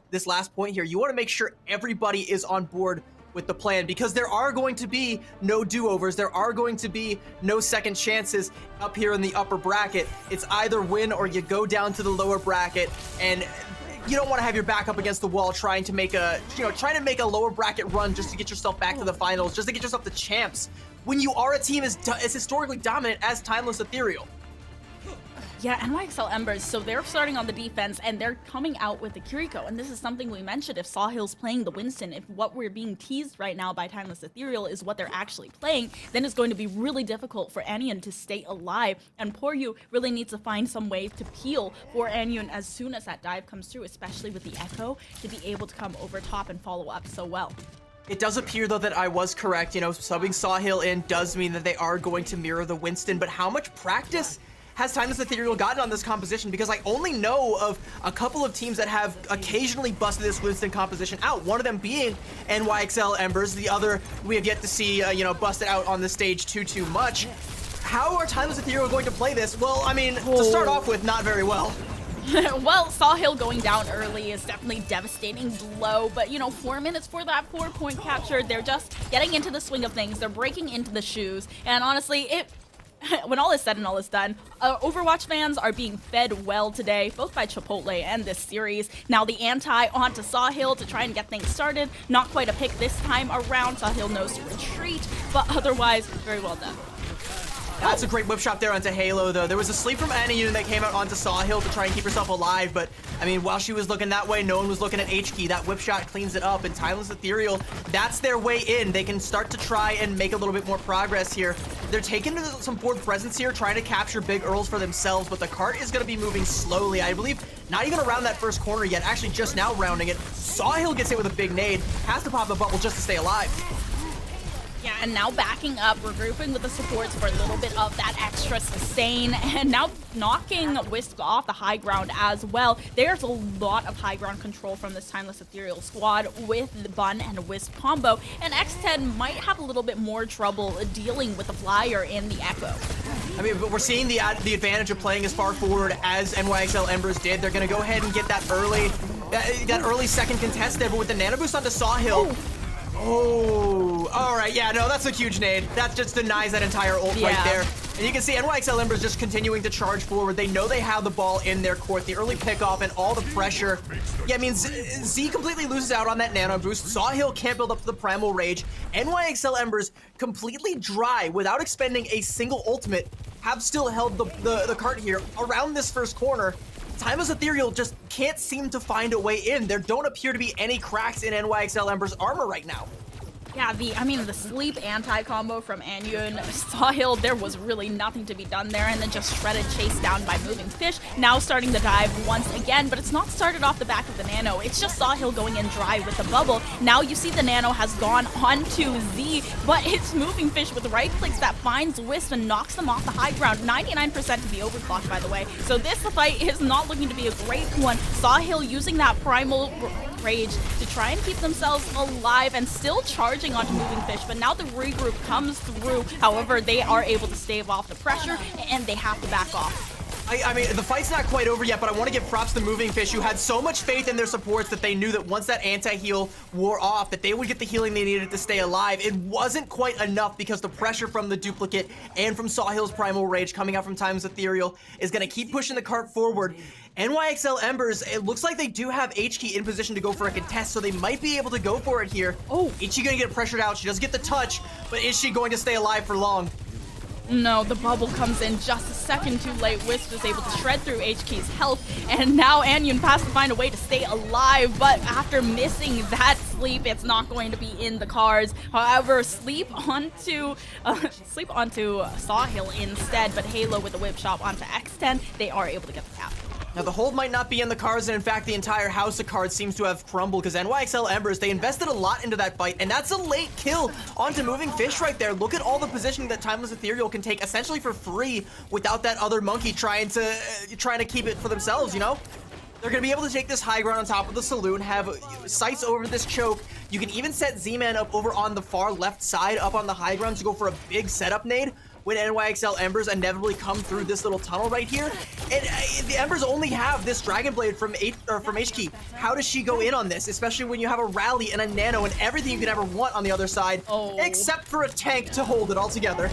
point here, you want to make sure everybody is on board with the plan, because there are going to be no do-overs. There are going to be no second chances up here in the upper bracket. It's either win or you go down to the lower bracket, and you don't want to have your back up against the wall trying to make a lower bracket run just to get yourself back to the finals, just to get yourself the champs, when you are a team as historically dominant as Timeless Ethereal. Yeah, NYXL Embers, so they're starting on the defense, and they're coming out with the Kiriko, and this is something we mentioned. If Sawhill's playing the Winston, if what we're being teased right now by Timeless Ethereal is what they're actually playing, then it's going to be really difficult for Anyun to stay alive, and Poryu really needs to find some way to peel for Anyun as soon as that dive comes through, especially with the Echo, to be able to come over top and follow up so well. It does appear, though, that I was correct. You know, subbing Sawhill in does mean that they are going to mirror the Winston, but how much practice has Timeless Ethereal gotten on this composition? Because I only know of a couple of teams that have occasionally busted this Winston composition out. One of them being NYXL Embers. The other we have yet to see, you know, busted out on the stage too much. How are Timeless Ethereal going to play this? Well, I mean, to start off with, not very well. Well, Sawhill going down early is definitely devastating blow, but, you know, 4 minutes for that 4-point capture. They're just getting into the swing of things. They're breaking into the shoes, and honestly, when all is said and all is done, Overwatch fans are being fed well today, both by Chipotle and this series. Now the anti onto Sawhill to try and get things started. Not quite a pick this time around. Sawhill knows to retreat, but otherwise, very well done. That's a great whip shot there onto Halo, though. There was a sleep from Anyun that came out onto Sawhill to try and keep herself alive, but, I mean, while she was looking that way, no one was looking at H-Key. That whip shot cleans it up, and Timeless Ethereal, that's their way in. They can start to try and make a little bit more progress here. They're taking some board presence here, trying to capture big Earls for themselves, but the cart is going to be moving slowly. I believe not even around that first corner yet, actually just now rounding it. Sawhill gets hit with a big nade, has to pop the bubble just to stay alive. Yeah, and now backing up, regrouping with the supports for a little bit of that extra sustain, and now knocking Wisp off the high ground as well. There's a lot of high ground control from this Timeless Ethereal squad with the Bun and Wisp combo, and X10 might have a little bit more trouble dealing with the flyer in the Echo. I mean, but we're seeing the advantage of playing as far forward as NYXL Embers did. They're going to go ahead and get that early second contest there, but with the nano boost onto Sawhill. Oh, all right. Yeah, no, that's a huge nade. That just denies that entire ult right there. And you can see NYXL Embers just continuing to charge forward. They know they have the ball in their court. The early pickoff and all the pressure. Yeah, I mean, Z completely loses out on that nano boost. Sawhill can't build up to the Primal Rage. NYXL Embers completely dry without expending a single ultimate have still held the cart here around this first corner. Timeless Ethereal just can't seem to find a way in. There don't appear to be any cracks in NYXL Ember's armor right now. Yeah, the sleep anti-combo from Anyun, Sawhill, there was really nothing to be done there, and then just shredded, chased down by Moving Fish. Now starting the dive once again, but it's not started off the back of the nano. It's just Sawhill going in dry with the bubble. Now you see the nano has gone onto Z, but it's Moving Fish with right clicks that finds Wisp and knocks them off the high ground. 99% to be overclocked, by the way. So this fight is not looking to be a great one. Sawhill using that Primal Rage to try and keep themselves alive and still charging onto Moving Fish, but now the regroup comes through. However, they are able to stave off the pressure, and they have to back off. I mean, the fight's not quite over yet, but I want to give props to Moving Fish, who had so much faith in their supports that they knew that once that anti-heal wore off, that they would get the healing they needed to stay alive. It wasn't quite enough because the pressure from the duplicate and from Sawhill's Primal Rage coming out from Timeless Ethereal is going to keep pushing the cart forward. NYXL Embers, it looks like they do have H-Key in position to go for a contest, so they might be able to go for it here. Oh, is she going to get pressured out? She does get the touch, but is she going to stay alive for long? No, the bubble comes in just a second too late. Wisp is able to shred through H-Key's health, and now Anyun has to find a way to stay alive, but after missing that sleep, it's not going to be in the cards. However, sleep onto Sawhill instead, but Halo with the whip shot onto X10, they are able to get the cap. Now, the hold might not be in the cards, and in fact, the entire house of cards seems to have crumbled, because NYXL Embers, they invested a lot into that fight, and that's a late kill onto Moving Fish right there. Look at all the positioning that Timeless Ethereal can take essentially for free without that other monkey trying to keep it for themselves, you know? They're going to be able to take this high ground on top of the saloon, have sights over this choke. You can even set Z-Man up over on the far left side, up on the high ground to go for a big setup nade when NYXL Embers inevitably come through this little tunnel right here. And the Embers only have this Dragon Blade from HK. How does she go in on this, especially when you have a Rally and a Nano and everything you could ever want on the other side, except for a tank to hold it all together?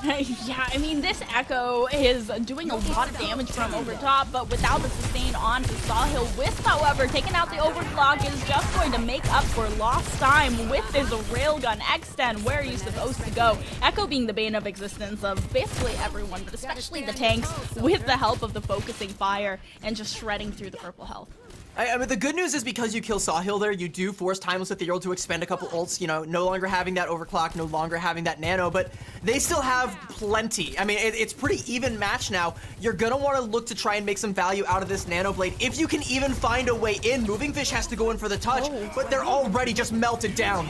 Yeah, I mean, this Echo is doing a lot of damage from over top, but without the sustain onto Sawhill. Wisp, however, taking out the overclock is just going to make up for lost time with this railgun. X10, where are you supposed to go? Echo being the bane of existence of basically everyone, but especially the tanks, with the help of the focusing fire and just shredding through the purple health. I mean, the good news is because you kill Sawhill there, you do force Timeless Ethereal to expend a couple ults, you know, no longer having that overclock, no longer having that nano, but they still have plenty. I mean, it's pretty even match now. You're gonna want to look to try and make some value out of this nano blade. If you can even find a way in, Moving Fish has to go in for the touch, but they're already just melted down.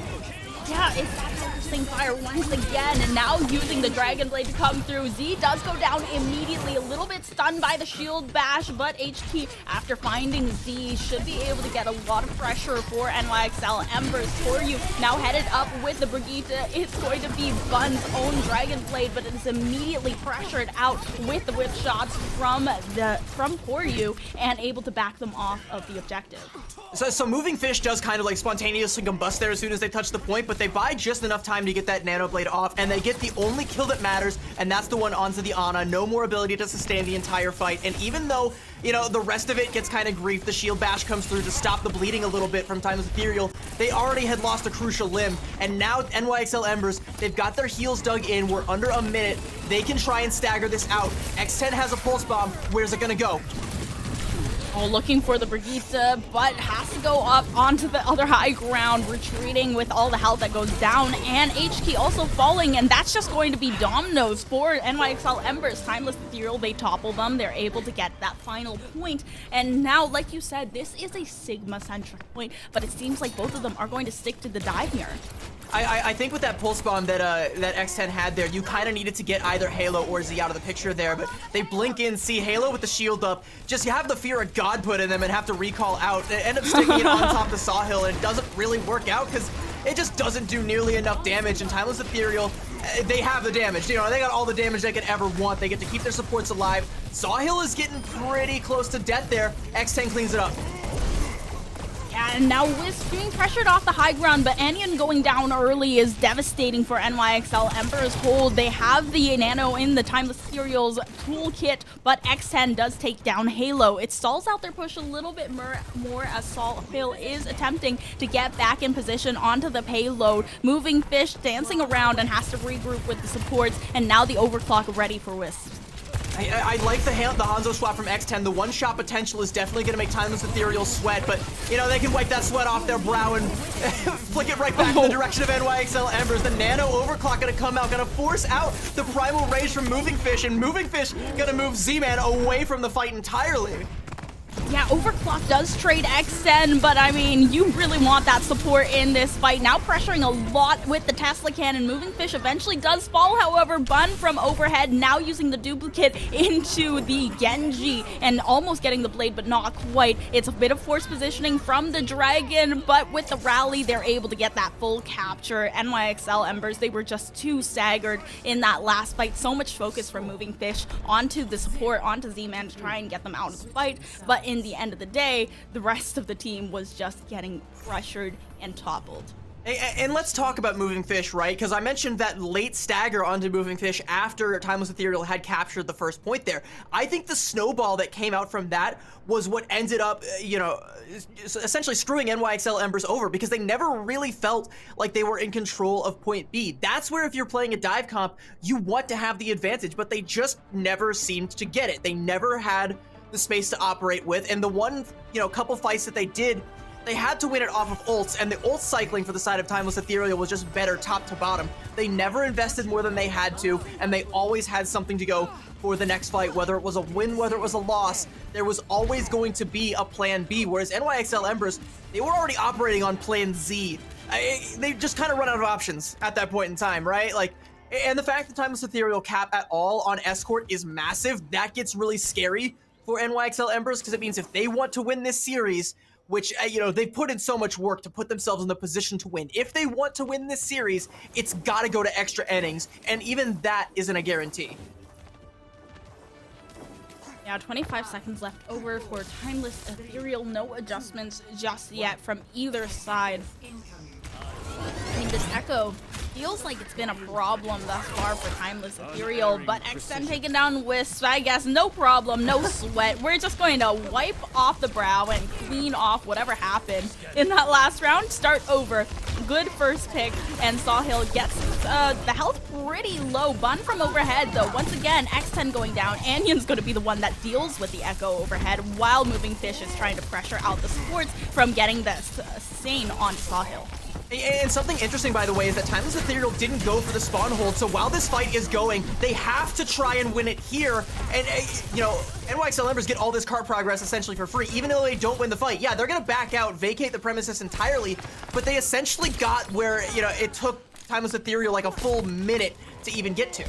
Yeah, it's that focusing fire once again, and now using the Dragon Blade to come through. Z does go down immediately, a little bit stunned by the shield bash, but HT, after finding Z, should be able to get a lot of pressure for NYXL Embers. For you now headed up with the Brigitte, it's going to be Bun's own Dragon Blade, but it is immediately pressured out with the whip shots from Poryu and able to back them off of the objective. So Moving Fish does kind of like spontaneously combust there as soon as they touch the point, but they buy just enough time to get that nano blade off, and they get the only kill that matters, and that's the one onto the Ana. No more ability to sustain the entire fight, and even though, you know, the rest of it gets kind of grief, the shield bash comes through to stop the bleeding a little bit from Timeless Ethereal, they already had lost a crucial limb, and now NYXL Embers, they've got their heels dug in, we're under a minute, they can try and stagger this out. X10 has a pulse bomb, where's it gonna go? Looking for the Brigitte, but has to go up onto the other high ground, retreating with all the health that goes down, and HK also falling, and that's just going to be dominoes for NYXL Embers. Timeless Ethereal, they topple them, they're able to get that final point, and now, like you said, this is a Sigma-centric point, but it seems like both of them are going to stick to the dive here. I think with that pulse bomb that X10 had there, you kind of needed to get either Halo or Z out of the picture there, but they blink in, see Halo with the shield up, just you have the fear of God put in them and have to recall out. They end up sticking it on top of Sawhill, and it doesn't really work out because it just doesn't do nearly enough damage, and Timeless Ethereal, they have the damage. You know, they got all the damage they could ever want. They get to keep their supports alive. Sawhill is getting pretty close to death there. X10 cleans it up. And now Wisp being pressured off the high ground, but Anion going down early is devastating for NYXL Embers hold. They have the Nano in the Timeless Ethereal's toolkit, but X10 does take down Halo. It stalls out their push a little bit more as Sawhill is attempting to get back in position onto the payload. Moving Fish dancing around and has to regroup with the supports, and now the overclock ready for Wisp. I like the Hanzo swap from X10. The one-shot potential is definitely going to make Timeless Ethereal sweat, but, you know, they can wipe that sweat off their brow and flick it right back in the direction of NYXL Embers. The Nano overclock going to come out, going to force out the Primal Rage from Moving Fish, and Moving Fish going to move Z-Man away from the fight entirely. Yeah, Overclock does trade X10, but I mean, you really want that support in this fight. Now pressuring a lot with the Tesla cannon. Moving Fish eventually does fall, however, Bun from overhead now using the duplicate into the Genji and almost getting the blade, but not quite. It's a bit of force positioning from the Dragon, but with the rally, they're able to get that full capture. NYXL Embers, they were just too staggered in that last fight. So much focus from Moving Fish onto the support, onto Z-Man to try and get them out of the fight, but in the end of the day, the rest of the team was just getting pressured and toppled. And let's talk about Moving Fish, right? Because I mentioned that late stagger onto Moving Fish after Timeless Ethereal had captured the first point there. I think the snowball that came out from that was what ended up, you know, essentially screwing NYXL Embers over, because they never really felt like they were in control of point B. That's where, if you're playing a dive comp, you want to have the advantage, but they just never seemed to get it. They never had the space to operate with, and the one, you know, couple fights that they did, They had to win it off of ults, and the ult cycling for the side of Timeless Ethereal was just better top to bottom. They never invested more than they had to, and they always had something to go for the next fight. Whether it was a win, whether it was a loss, there was always going to be a plan B, whereas NYXL Embers, they were already operating on plan Z. They just kind of run out of options at that point in time, right? Like, and the fact that Timeless Ethereal cap at all on Escort is massive, that gets really scary for NYXL Embers, because it means if they want to win this series, which, they've put in so much work to put themselves in the position to win. If they want to win this series, it's got to go to extra innings, and even that isn't a guarantee. Yeah, 25 seconds left over for Timeless Ethereal. No adjustments just yet from either side. I mean, this Echo feels like it's been a problem thus far for Timeless Ethereal, but XN taking down Wisp, I guess no problem, no sweat. We're just going to wipe off the brow and clean off whatever happened in that last round. Start over. Good first pick, and Sawhill gets the health pretty low. Bun from overhead, though. Once again, X10 going down. Anion's going to be the one that deals with the Echo overhead, while Moving Fish is trying to pressure out the supports from getting the Sane onto Sawhill. And something interesting, by the way, is that Timeless Ethereal didn't go for the spawn hold, so while this fight is going, they have to try and win it here. And, NYXL Embers get all this card progress essentially for free, even though they don't win the fight. Yeah, they're going to back out, vacate the premises entirely, but they essentially got where, it took Timeless Ethereal like a full minute to even get to.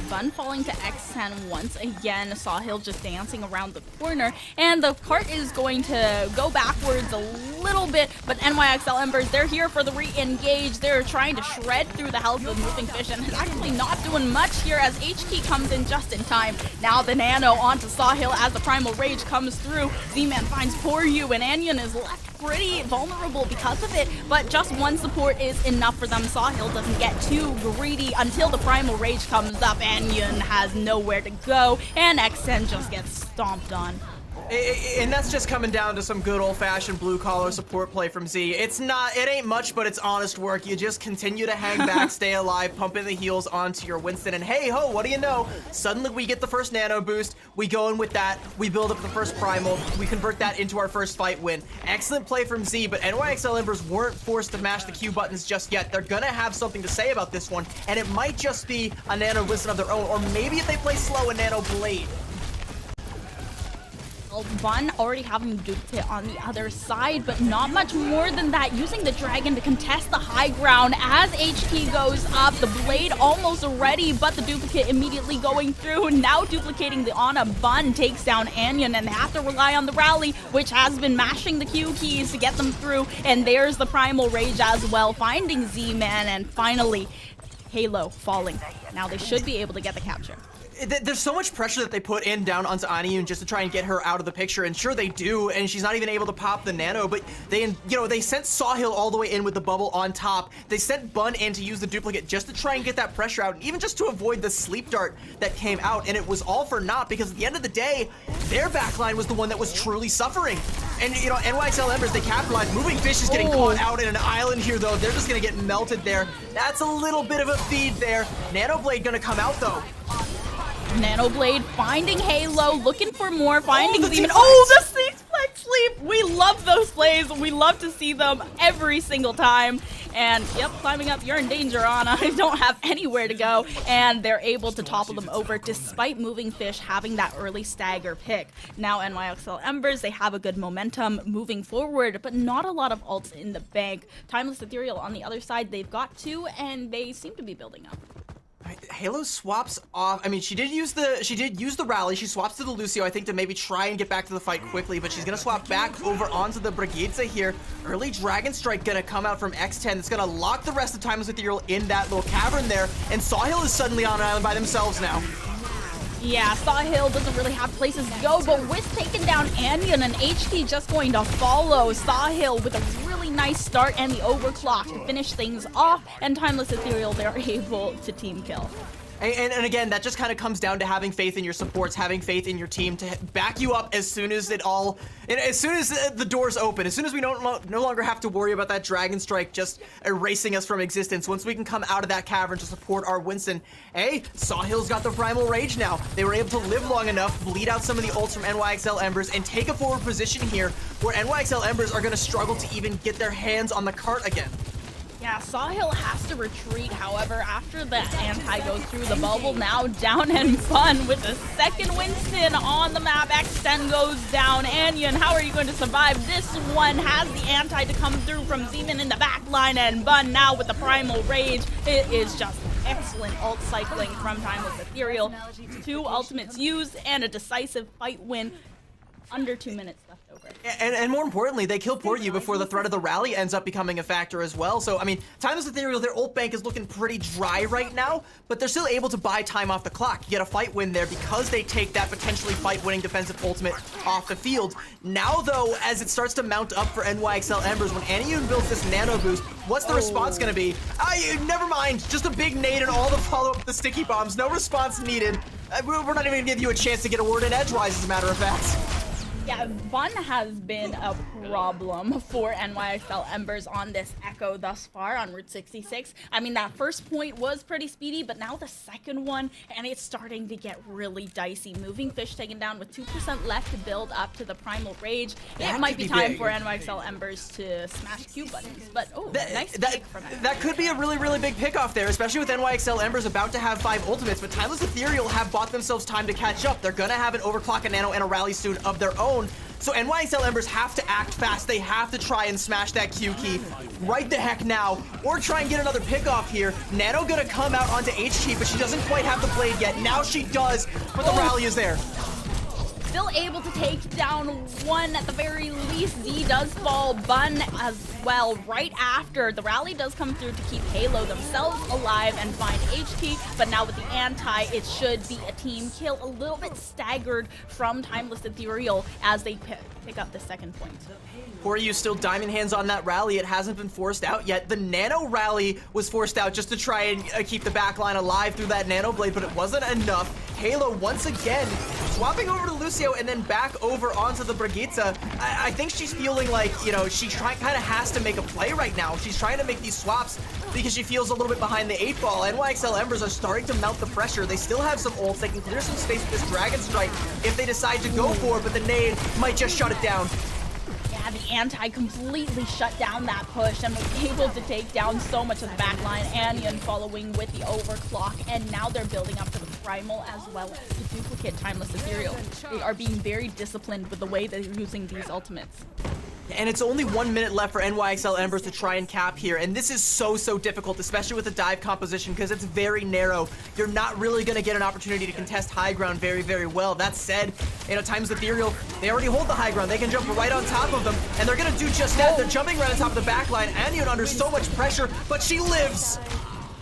Bun falling to X10 once again. Sawhill just dancing around the corner, and the cart is going to go backwards a little bit, but NYXL Embers, they're here for the re-engage. They're trying to shred through the health of Moving Fish, and actually not doing much here as HK comes in just in time. Now the Nano onto Sawhill as the Primal Rage comes through. Z-Man finds Poryu, and Anion is left pretty vulnerable because of it, but just one support is enough for them. Sawhill doesn't get too greedy until the Primal Rage comes up. Anion has nowhere to go, and XN just gets stomped on. And that's just coming down to some good old-fashioned blue-collar support play from Z. It ain't much, but it's honest work. You just continue to hang back, stay alive, pumping the heals onto your Winston, and hey-ho, what do you know? Suddenly we get the first nano boost, we go in with that, we build up the first primal, we convert that into our first fight win. Excellent play from Z, but NYXL Embers weren't forced to mash the Q buttons just yet. They're gonna have something to say about this one, and it might just be a nano Winston of their own, or maybe if they play slow, a nano Blade. Bun already having duplicate on the other side, but not much more than that. Using the dragon to contest the high ground as HK goes up. The blade almost ready, but the duplicate immediately going through. Now duplicating the Ana. Bun takes down Anion, and they have to rely on the rally, which has been mashing the Q keys to get them through. And there's the Primal Rage as well, finding Z-Man, and finally Halo falling. Now they should be able to get the capture. There's so much pressure that they put down onto Anion just to try and get her out of the picture, and sure they do, and she's not even able to pop the nano, but they sent Sawhill all the way in with the bubble on top. They sent Bun in to use the duplicate just to try and get that pressure out, and even just to avoid the sleep dart that came out, and it was all for naught, because at the end of the day, their backline was the one that was truly suffering. And, NYXL Embers, they capitalized. Moving Fish is getting caught out in an island here, though. They're just gonna get melted there. That's a little bit of a feed there. Nano Blade gonna come out, though. Nano Blade finding Halo, looking for more, finding Demon. Oh, the six-flex sleep! We love those plays. We love to see them every single time. And, yep, climbing up, you're in danger, Ana. I don't have anywhere to go. And they're able to topple them over despite Moving Fish having that early stagger pick. Now NYXL Embers, they have a good momentum moving forward, but not a lot of ults in the bank. Timeless Ethereal on the other side, they've got two, and they seem to be building up. Halo swaps off. I mean, she did use the rally. She swaps to the Lucio, I think, to maybe try and get back to the fight quickly, but she's gonna swap back over onto the Brigitte here. Early Dragon Strike gonna come out from X10. It's gonna lock the rest of Timeless Ethereal in that little cavern there, and Sawhill is suddenly on an island by themselves now. Yeah, Sawhill doesn't really have places to go, but with taking down Anion, and HK just going to follow Sawhill with a really nice start and the overclock to finish things off, and Timeless Ethereal, they're able to team kill. And again, that just kind of comes down to having faith in your supports, having faith in your team to back you up as soon as the doors open, as soon as we no longer have to worry about that Dragon Strike just erasing us from existence. Once we can come out of that cavern to support our Winston. Hey, Sawhill's got the Primal Rage now. They were able to live long enough, bleed out some of the ults from NYXL Embers, and take a forward position here where NYXL Embers are going to struggle to even get their hands on the cart again. Yeah, Sawhill has to retreat, however, after the anti goes through the bubble, now down and Fun with the second Winston on the map. X10 goes down. Anion, how are you going to survive? This one has the anti to come through from Zeman in the back line, and Bun now with the Primal Rage. It is just excellent ult cycling from Timeless Ethereal. 2 ultimates used and a decisive fight win. Under 2 minutes left over. And more importantly, they kill Poryu before the threat of the rally ends up becoming a factor as well. So, I mean, Timeless Ethereal, their ult bank is looking pretty dry right now, but they're still able to buy time off the clock. You get a fight win there because they take that potentially fight-winning defensive ultimate off the field. Now, though, as it starts to mount up for NYXL Embers, when Anion builds this nano boost, what's the response going to be? Never mind, just a big nade and all the follow-up with the sticky bombs. No response needed. We're not even going to give you a chance to get a word in edgewise, as a matter of fact. Yeah, Bun has been a problem for NYXL Embers on this Echo thus far on Route 66. I mean, that first point was pretty speedy, but now the second one, and it's starting to get really dicey. Moving Fish taken down with 2% left to build up to the Primal Rage. It might be time for NYXL Embers to smash Q buttons, but nice pick from that. That could be a really, really big pick off there, especially with NYXL Embers about to have 5 ultimates, but Timeless Ethereal have bought themselves time to catch up. They're gonna have an overclock, a nano, and a rally soon of their own. So NYXL Embers have to act fast. They have to try and smash that Q key right the heck now, or try and get another pick off here. Nano gonna come out onto HT, but she doesn't quite have the blade yet. Now she does, but the rally is there. Still able to take down one at the very least. Z does fall. Bun as well right after. The rally does come through to keep Halo themselves alive and find HT, but now with the anti, it should be a team kill. A little bit staggered from Timeless Ethereal as they pick up the second point. Poryu still diamond hands on that rally. It hasn't been forced out yet. The nano rally was forced out just to try and keep the backline alive through that nano blade, but it wasn't enough. Halo once again swapping over to Lucio and then back over onto the Brigitte. I think she's feeling like, you know, she kind of has to make a play right now. She's trying to make these swaps because she feels a little bit behind the 8 ball. NYXL Embers are starting to mount the pressure. They still have some ults. They can clear some space with this Dragon Strike if they decide to go for it, but the nade might just shut it down. Yeah, the anti completely shut down that push and was able to take down so much of the backline. Anion following with the overclock, and now they're building up to the Primal as well as the duplicate Timeless Ethereal. They are being very disciplined with the way they're using these ultimates. And it's only 1 minute left for NYXL Embers to try and cap here. And this is so difficult, especially with the dive composition, because it's very narrow. You're not really going to get an opportunity to contest high ground very well. That said, you know, Timeless Ethereal, they already hold the high ground. They can jump right on top of them, and they're going to do just that. They're jumping right on top of the backline. Anion under so much pressure, but she lives.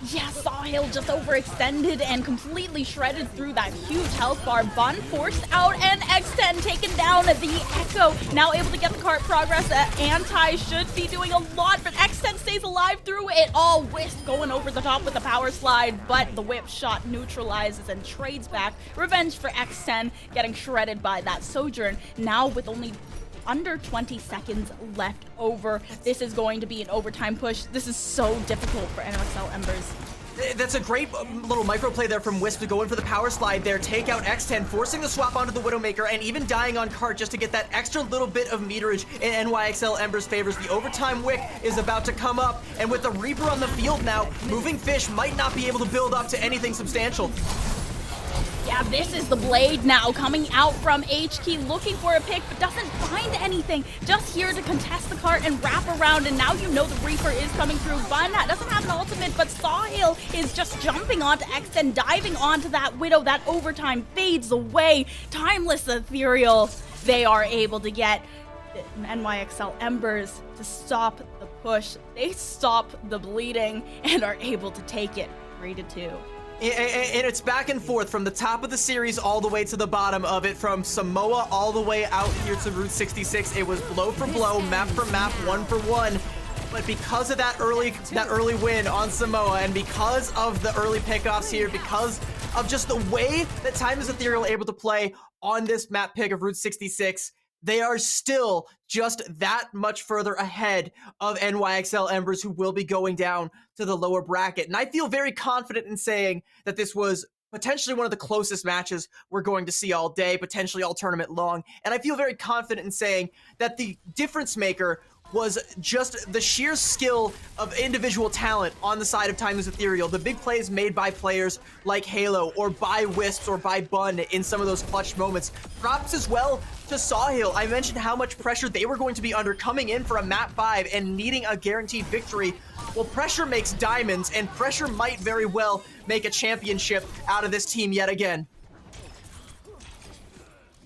Yeah, Sawhill just overextended and completely shredded through that huge health bar. Bun forced out, and X10 taken down. The Echo now able to get the cart progress. Anti should be doing a lot, but X10 stays alive through it all. Wisp going over the top with the power slide, but the whip shot neutralizes and trades back. Revenge for X10 getting shredded by that Sojourn. Now with only under 20 seconds left over. This is going to be an overtime push. This is so difficult for NYXL Embers. That's a great little micro play there from Wisp to go in for the power slide there, take out X10, forcing the swap onto the Widowmaker, and even dying on cart just to get that extra little bit of meterage in NYXL Embers' favors. The overtime wick is about to come up, and with the Reaper on the field now, Moving Fish might not be able to build up to anything substantial. Yeah, this is the blade now coming out from HT, looking for a pick, but doesn't find anything. Just here to contest the cart and wrap around, and now you know the Reaper is coming through. Bun doesn't have an ultimate, but Sawhill is just jumping onto X and diving onto that Widow. That overtime fades away. Timeless Ethereal, they are able to get NYXL Embers to stop the push. They stop the bleeding and are able to take it 3-2. And it's back and forth from the top of the series all the way to the bottom of it, from Samoa all the way out here to Route 66. It was blow for blow, map for map, one for one. But because of that early win on Samoa, and because of the early pickoffs here, because of just the way that Timeless Ethereal are able to play on this map pick of Route 66, they are still just that much further ahead of NYXL Embers, who will be going down to the lower bracket. And I feel very confident in saying that this was potentially one of the closest matches we're going to see all day, potentially all tournament long. And I feel very confident in saying that the difference maker was just the sheer skill of individual talent on the side of Timeless Ethereal. The big plays made by players like Halo or by Wisps or by Bun in some of those clutch moments. Props as well to Sawhill. I mentioned how much pressure they were going to be under coming in for a map 5 and needing a guaranteed victory. Well, pressure makes diamonds, and pressure might very well make a championship out of this team yet again.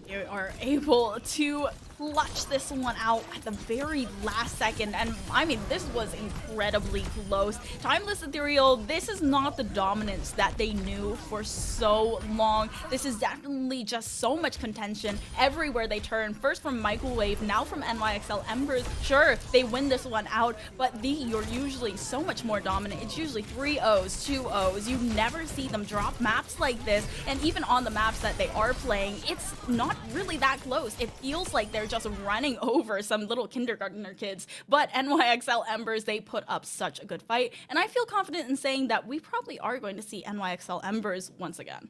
They are able to clutch this one out at the very last second, and I mean, this was incredibly close. Timeless Ethereal, this is not the dominance that they knew for so long. This is definitely just so much contention everywhere they turn. First from Microwave, now from NYXL Embers. Sure, they win this one out, but you're usually so much more dominant. It's usually 3-0s, 2-0s. You never see them drop maps like this, and even on the maps that they are playing, it's not really that close. It feels like they're just running over some little kindergartner kids. But NYXL Embers, they put up such a good fight, and I feel confident in saying that we probably are going to see NYXL Embers once again.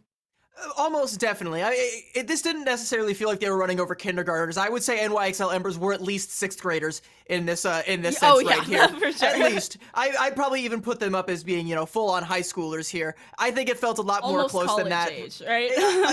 Almost definitely. This didn't necessarily feel like they were running over kindergartners. I would say NYXL Embers were at least 6th graders in this sense right here. For sure. At least. I'd probably even put them up as being, full-on high schoolers here. I think it felt a lot Almost more close than that. age, right?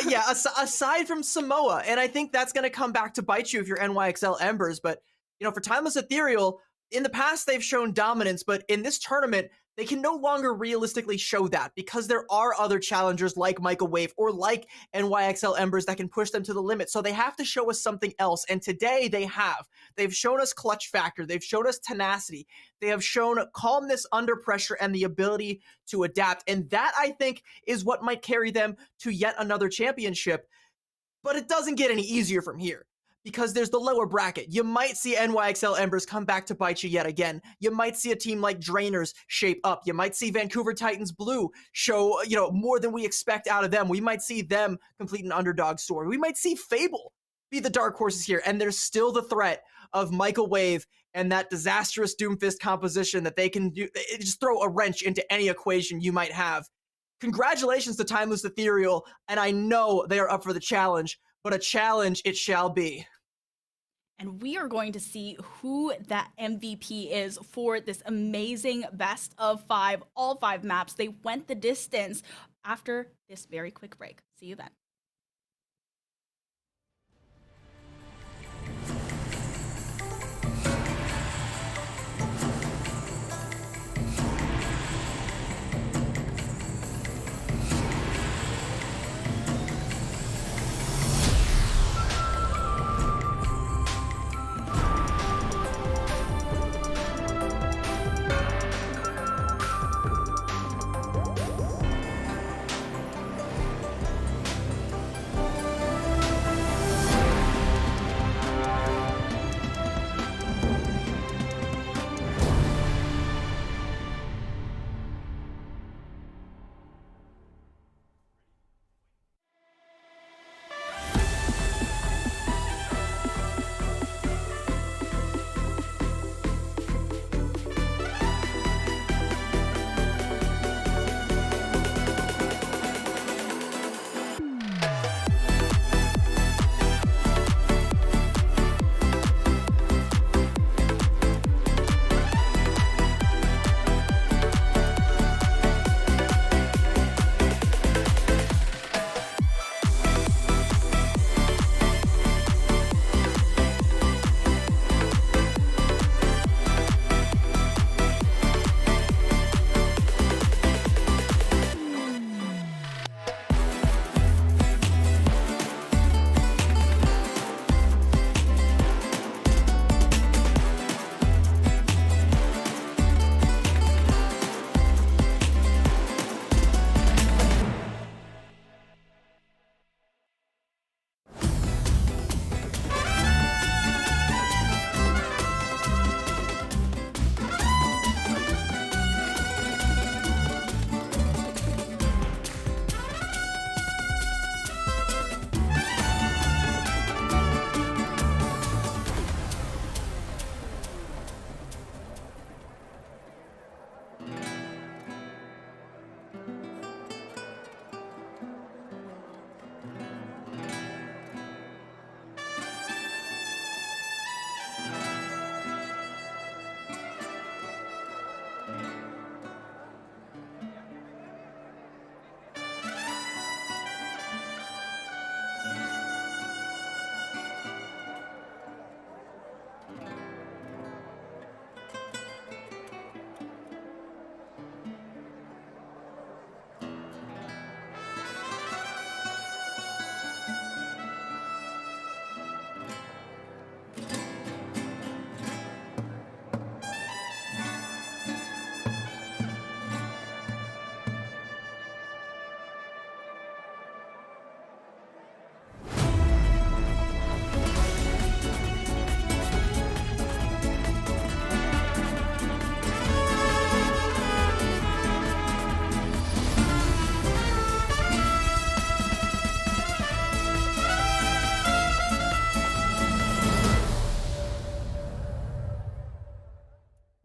Yeah, aside from Samoa, and I think that's going to come back to bite you if you're NYXL Embers, but, for Timeless Ethereal, in the past they've shown dominance, but in this tournament, they can no longer realistically show that because there are other challengers like Microwave or like NYXL Embers that can push them to the limit. So they have to show us something else. And today they have. They've shown us clutch factor. They've shown us tenacity. They have shown calmness under pressure and the ability to adapt. And that, I think, is what might carry them to yet another championship. But it doesn't get any easier from here, because there's the lower bracket. You might see NYXL Embers come back to bite you yet again. You might see a team like Drainers shape up. You might see Vancouver Titans Blue show, more than we expect out of them. We might see them complete an underdog story. We might see Fable be the dark horses here, and there's still the threat of Microwave and that disastrous Doomfist composition that they can do. Just throw a wrench into any equation you might have. Congratulations to Timeless Ethereal, and I know they are up for the challenge, but a challenge it shall be. And we are going to see who that MVP is for this amazing best of 5, all 5 maps. They went the distance after this very quick break. See you then.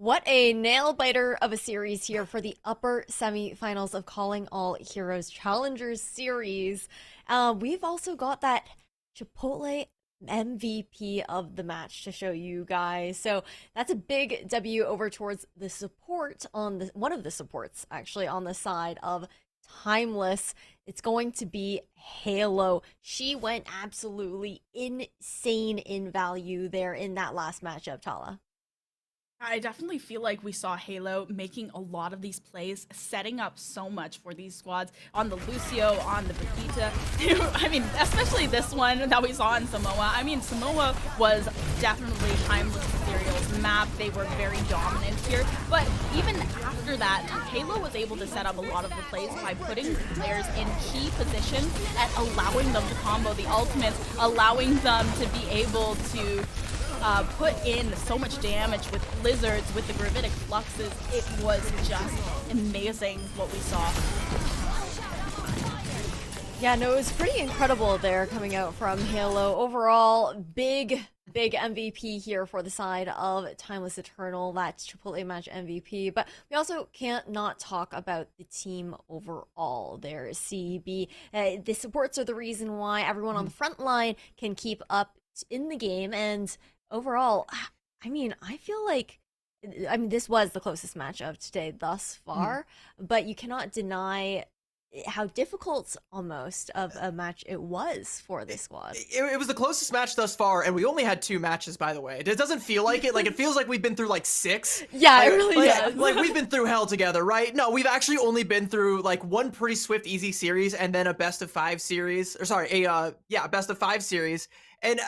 What a nail biter of a series here for the upper semifinals of Calling All Heroes Challengers series. We've also got that Chipotle MVP of the match to show you guys. So that's a big W over towards the support on the one of the supports actually on the side of Timeless. It's going to be Halo. She went absolutely insane in value there in that last matchup, Tala. I definitely feel like we saw Halo making a lot of these plays, setting up so much for these squads on the Lucio, on the Brigitte. I mean, especially this one that we saw in Samoa. I mean, Samoa was definitely Timeless Ethereal's map. They were very dominant here. But even after that, Halo was able to set up a lot of the plays by putting players in key positions and allowing them to combo the ultimates, allowing them to be able to put in so much damage with blizzards, with the gravitic fluxes. It was just amazing what we saw. Yeah, no, it was pretty incredible there coming out from Halo. Overall, big MVP here for the side of Timeless Eternal. That's Chipotle match MVP. But we also can't not talk about the team overall there, CB. The supports are the reason why everyone on the front line can keep up in the game. And overall, I mean, I feel like, this was the closest match of today thus far, but you cannot deny how difficult almost of a match it was for this squad. It was the closest match thus far, and we only had 2 matches, by the way. It doesn't feel like it. Like, it feels like we've been through, like, 6. Yeah, it really does. Like, we've been through hell together, right? No, we've actually only been through, like, one pretty swift, easy series, and then a best-of-5 series. Or, sorry, a best-of-5 series. And,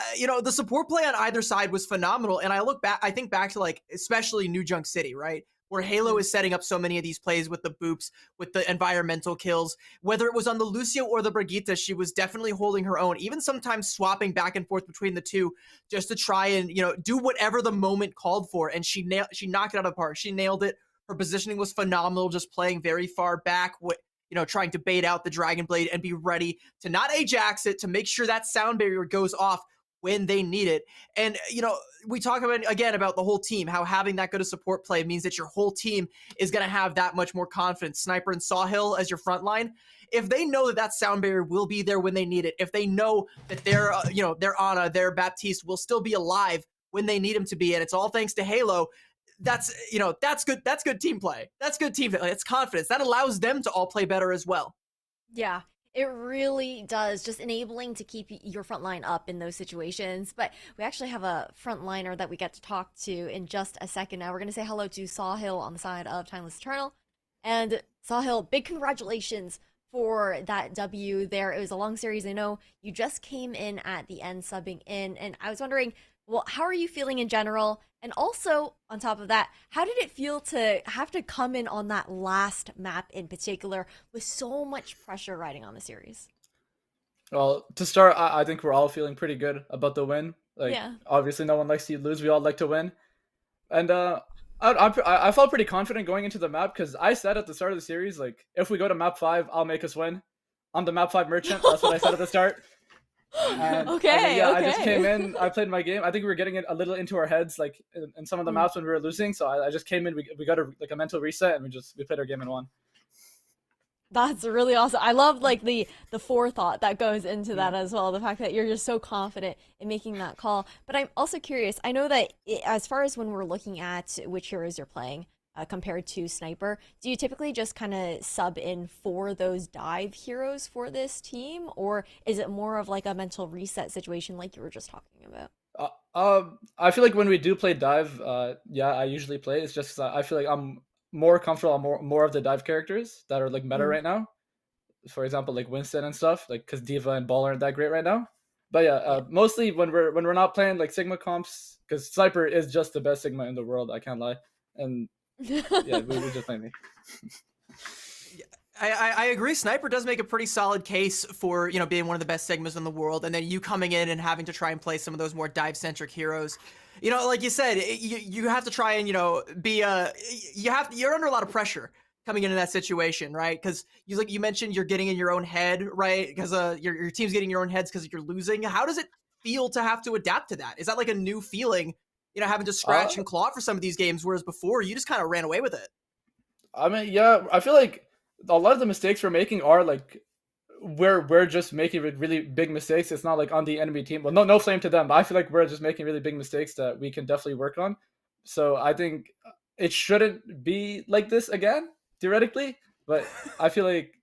the support play on either side was phenomenal, and I think back to, like, especially New Junk City, right? Where Halo is setting up so many of these plays with the boops, with the environmental kills. Whether it was on the Lucio or the Brigitte, she was definitely holding her own, even sometimes swapping back and forth between the two just to try and, do whatever the moment called for. And she knocked it out of the park. She nailed it. Her positioning was phenomenal, just playing very far back, trying to bait out the Dragon Blade and be ready to not Ajax it, to make sure that sound barrier goes off when they need it. And, we talk about the whole team, how having that good a support play means that your whole team is going to have that much more confidence. Sniper and Sawhill as your front line, if they know that sound barrier will be there when they need it, if they know that their Ana, their Baptiste will still be alive when they need him to be, and it's all thanks to Halo, that's good. That's good team play. That's good team play. It's confidence. That allows them to all play better as well. Yeah. It really does, just enabling to keep your front line up in those situations. But we actually have a frontliner that we get to talk to in just a second now. We're going to say hello to Sawhill on the side of Timeless Eternal. And Sawhill, big congratulations for that W there. It was a long series. I know you just came in at the end subbing in, and I was wondering, well, how are you feeling in general? And also, on top of that, how did it feel to have to come in on that last map in particular with so much pressure riding on the series? Well, to start, I think we're all feeling pretty good about the win. Yeah. Obviously, no one likes to lose. We all like to win. And I felt pretty confident going into the map because I said at the start of the series, like, if we go to map 5, I'll make us win. On the map 5 merchant, that's what I said at the start. Okay, yeah, okay. I just came in. I played my game. I think we were getting it a little into our heads, like in some of the maps when we were losing. So I just came in. We got a mental reset, and we played our game and won. That's really awesome. I love like the forethought that goes into that as well. The fact that you're just so confident in making that call. But I'm also curious. I know that as far as when we're looking at which heroes you're playing compared to sniper, do you typically just kind of sub in for those dive heroes for this team, or is it more of like a mental reset situation like you were just talking about? I feel like when we do play dive, yeah, I usually play. It's just I feel like I'm more comfortable on more of the dive characters that are like meta right now. For example, like Winston and stuff, like because Diva and Ball aren't that great right now. But yeah, Yeah. mostly when we're not playing like Sigma comps, because Sniper is just the best Sigma in the world. I can't lie, and yeah, we just play me. I agree. Sniper does make a pretty solid case for, you know, being one of the best Sigmas in the world, and then you coming in and having to try and play some of those more dive-centric heroes. You know, like you said, you have to try and, you know, you're under a lot of pressure coming into that situation, right? Because you mentioned you're getting in your own head, right? Because your team's getting in your own heads because you're losing. How does it feel to have to adapt to that? Is that like a new feeling, you know, having to scratch and claw for some of these games, whereas before you just kind of ran away with it? I mean, yeah, I feel like a lot of the mistakes we're making are like we're just making really big mistakes. It's not like on the enemy team. Well, no flame to them, but I feel like we're just making really big mistakes that we can definitely work on. So I think it shouldn't be like this again, theoretically. But I feel like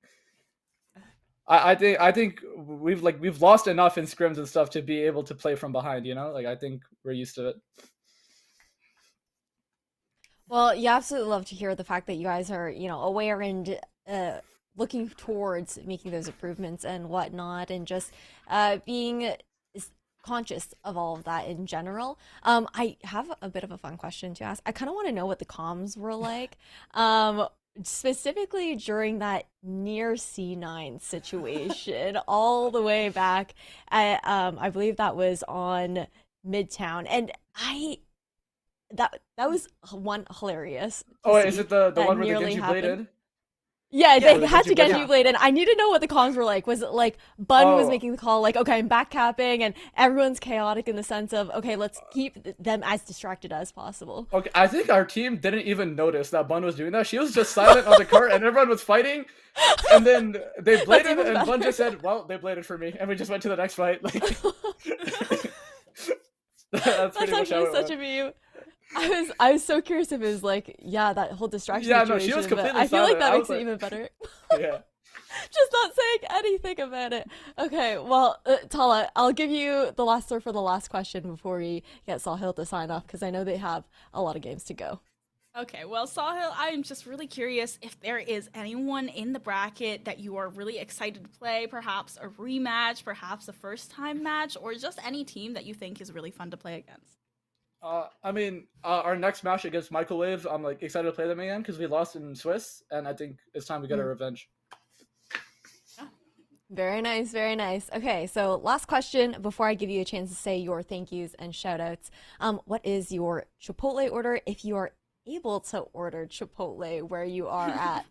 I think we've lost enough in scrims and stuff to be able to play from behind. You know, like I think we're used to it. Well, you absolutely love to hear the fact that you guys are, aware and looking towards making those improvements and whatnot, and just being conscious of all of that in general. I have a bit of a fun question to ask. I kind of want to know what the comms were like, specifically during that near C9 situation, all the way back at, I believe that was on Midtown, and that was one hilarious to Oh, wait, is see it the that one where the nearly Genji happened. bladed? Yeah, Yeah, they the had Genji to get blade. you played, and I need to know what the comms were like. Was it like Bun was Oh. making the call, like, okay, I'm backcapping, and everyone's chaotic in the sense of, okay, let's keep them as distracted as possible. Okay, I think our team didn't even notice that Bun was doing that. She was just silent on the cart, and everyone was fighting. And then they bladed, even and Bun better. just said, "Well, they bladed for me," and we just went to the next fight. Like that's That's pretty much how actually it such went. a meme. I was so curious if it was like, yeah, that whole distraction Yeah, no, she was situation, but completely I feel like silent. that I makes was it like, even better. yeah. Just not saying anything about it. Okay, well, Tala, I'll give you the last word for the last question before we get Sahil to sign off, because I know they have a lot of games to go. Okay, well, Sahil, I'm just really curious if there is anyone in the bracket that you are really excited to play, perhaps a rematch, perhaps a first time match, or just any team that you think is really fun to play against. I mean, our next match against Microwave, I'm like excited to play them again because we lost in Swiss, and I think it's time we get our revenge. Very nice, very nice. Okay, so last question before I give you a chance to say your thank yous and shout outs. What is your Chipotle order if you are able to order Chipotle where you are at?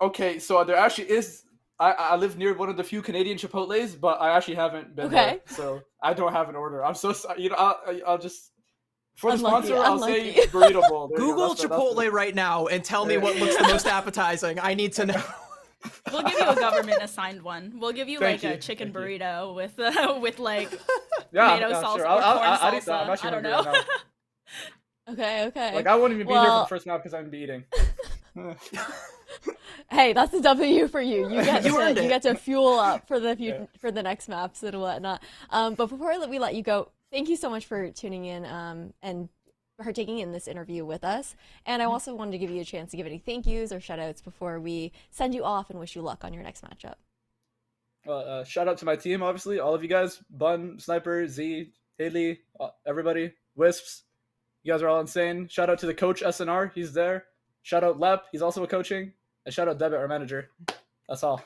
Okay, so there actually is. I live near one of the few Canadian Chipotles, but I actually haven't been Okay. there, so I don't have an order. I'm so sorry. You know, I'll just for the Unlucky, sponsor, I'll say unlucky. Burrito Bowl. There you go. Google That's Chipotle right now and tell me Yeah. what looks the most appetizing. I need to know. We'll give you a government assigned one. We'll give you Thank like a you, chicken thank you. burrito with with like yeah, tomato yeah, salsa sure. or corn I'll eat that. I'm salsa. actually I don't hungry know. right now. Okay, okay. Like I won't even be here for the Well, first map because I'm gonna be eating. hey, that's a W for you. You get You earned to you it. get to fuel up for the Yeah. for the next maps and whatnot. But before we let you go, thank you so much for tuning in and partaking in this interview with us. And I also wanted to give you a chance to give any thank yous or shout outs before we send you off and wish you luck on your next matchup. Shout out to my team, obviously, all of you guys, Bun, Sniper, Z, Haley, everybody, Wisps. You guys are all insane. Shout out to the coach SNR, he's there. Shout out Lep, he's also a coaching. And shout out Debit, our manager. That's all.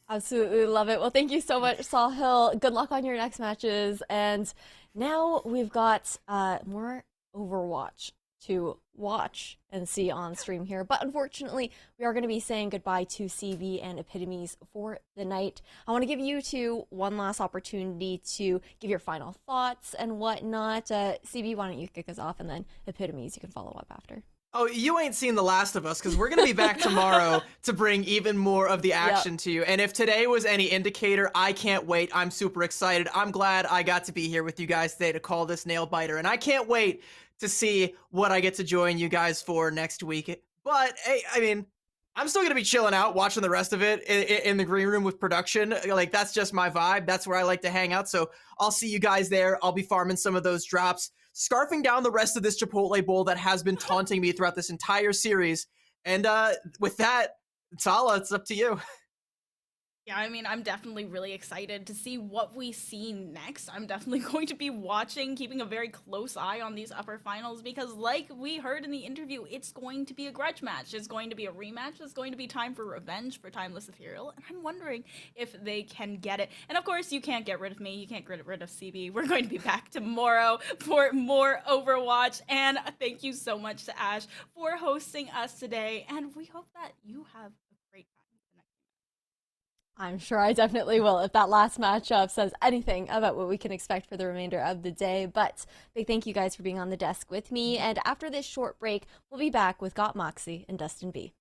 Absolutely love it. Well, thank you so much, Sahil. Good luck on your next matches. And now we've got more Overwatch to watch and see on stream here. But unfortunately, we are going to be saying goodbye to CB and Epitomes for the night. I want to give you two one last opportunity to give your final thoughts and whatnot. CB, why don't you kick us off, and then Epitomes, you can follow up after. Oh, you ain't seen The Last of Us, because we're going to be back tomorrow to bring even more of the action to you. And if today was any indicator, I can't wait. I'm super excited. I'm glad I got to be here with you guys today to call this nail biter. And I can't wait to see what I get to join you guys for next week. But, hey, I mean, I'm still going to be chilling out, watching the rest of it in the green room with production. Like, that's just my vibe. That's where I like to hang out. So I'll see you guys there. I'll be farming some of those drops, scarfing down the rest of this Chipotle bowl that has been taunting me throughout this entire series. And with that, Tala, it's up to you. Yeah, I mean, I'm definitely really excited to see what we see next. I'm definitely going to be watching, keeping a very close eye on these upper finals, because like we heard in the interview, it's going to be a grudge match. It's going to be a rematch. It's going to be time for revenge for Timeless Ethereal, and I'm wondering if they can get it. And of course, you can't get rid of me. You can't get rid of CB. We're going to be back tomorrow for more Overwatch, and thank you so much to Ash for hosting us today, and we hope that you have a great time. I'm sure I definitely will if that last matchup says anything about what we can expect for the remainder of the day. But big thank you guys for being on the desk with me. And after this short break, we'll be back with Got Moxie and Dustin B.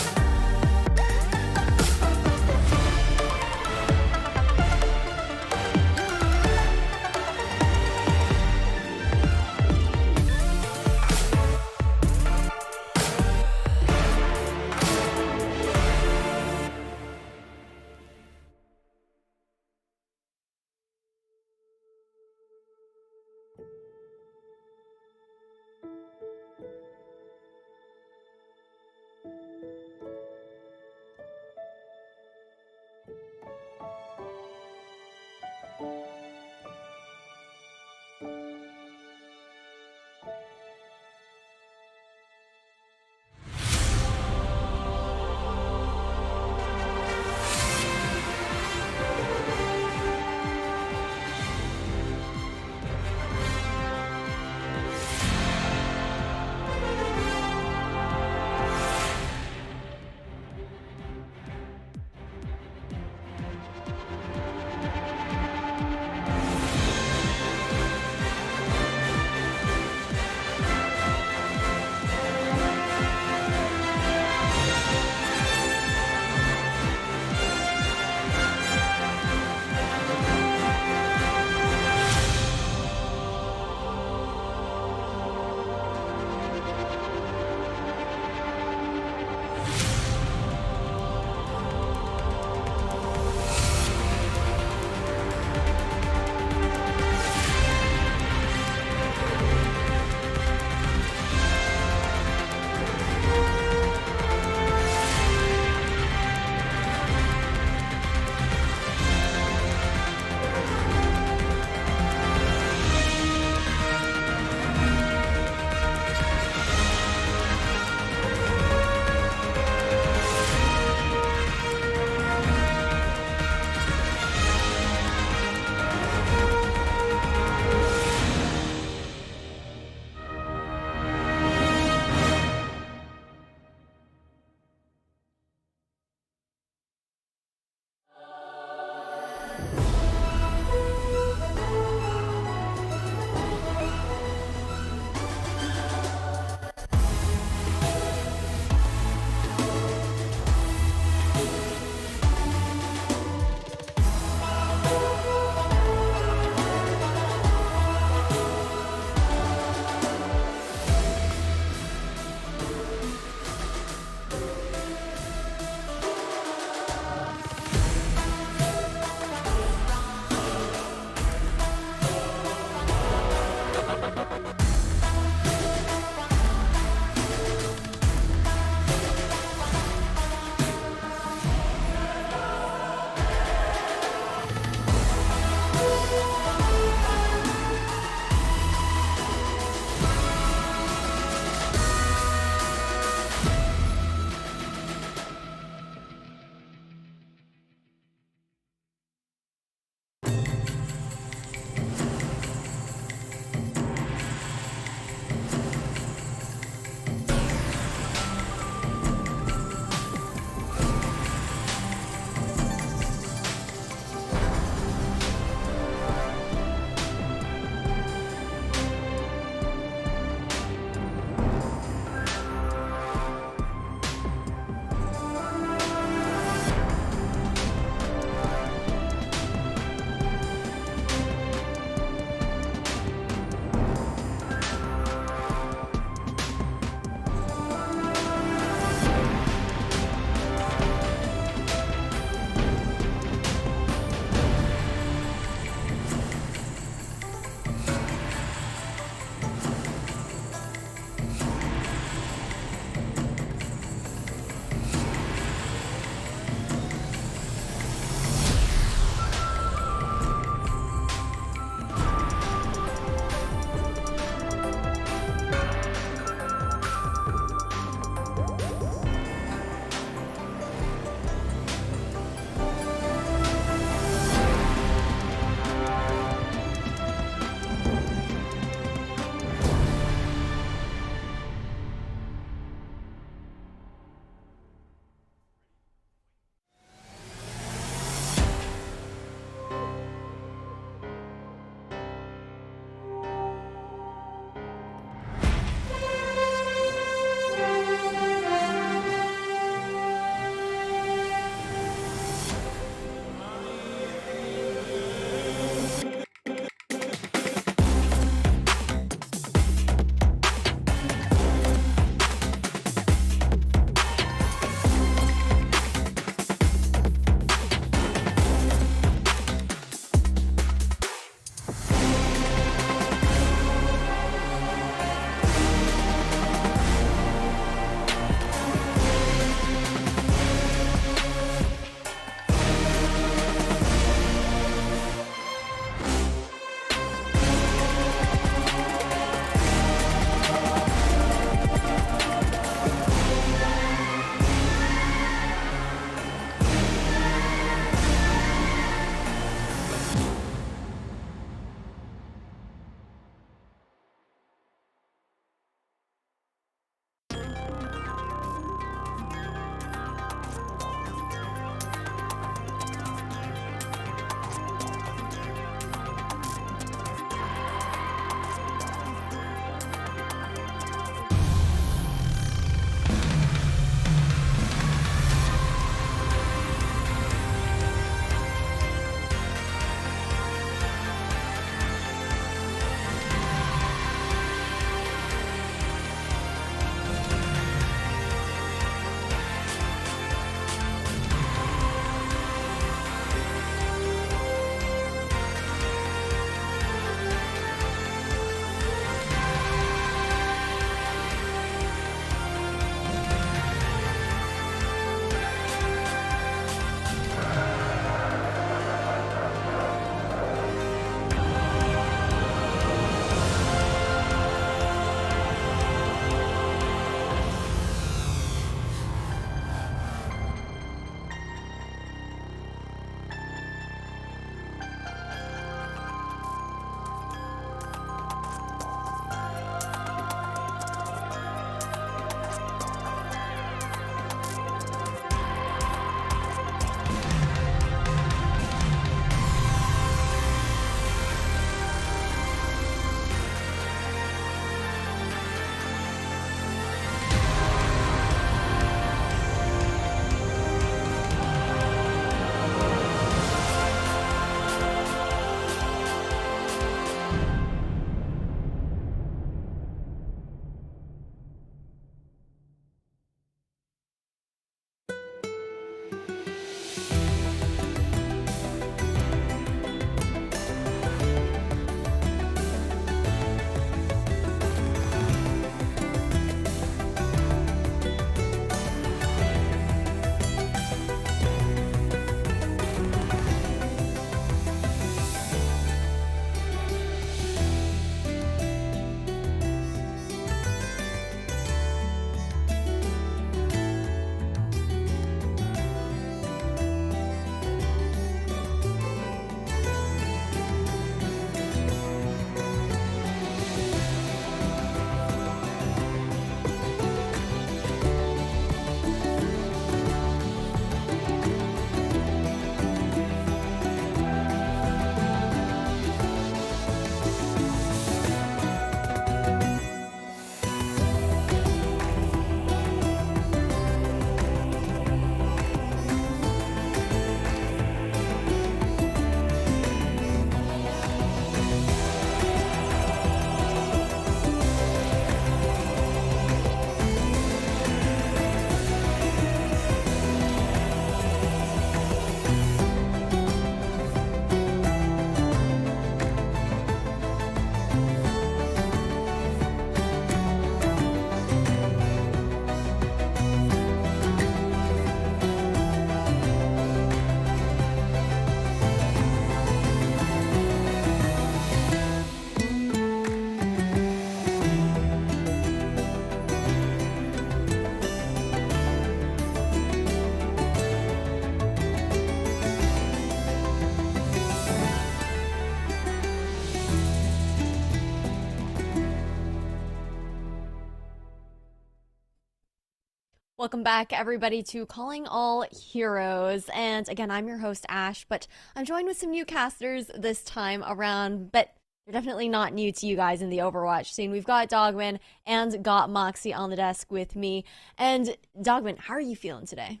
Welcome back, everybody, to Calling All Heroes. And again, I'm your host, Ash, but I'm joined with some new casters this time around, but they're definitely not new to you guys in the Overwatch scene. We've got Dogman and got Moxie on the desk with me. And Dogman, how are you feeling today?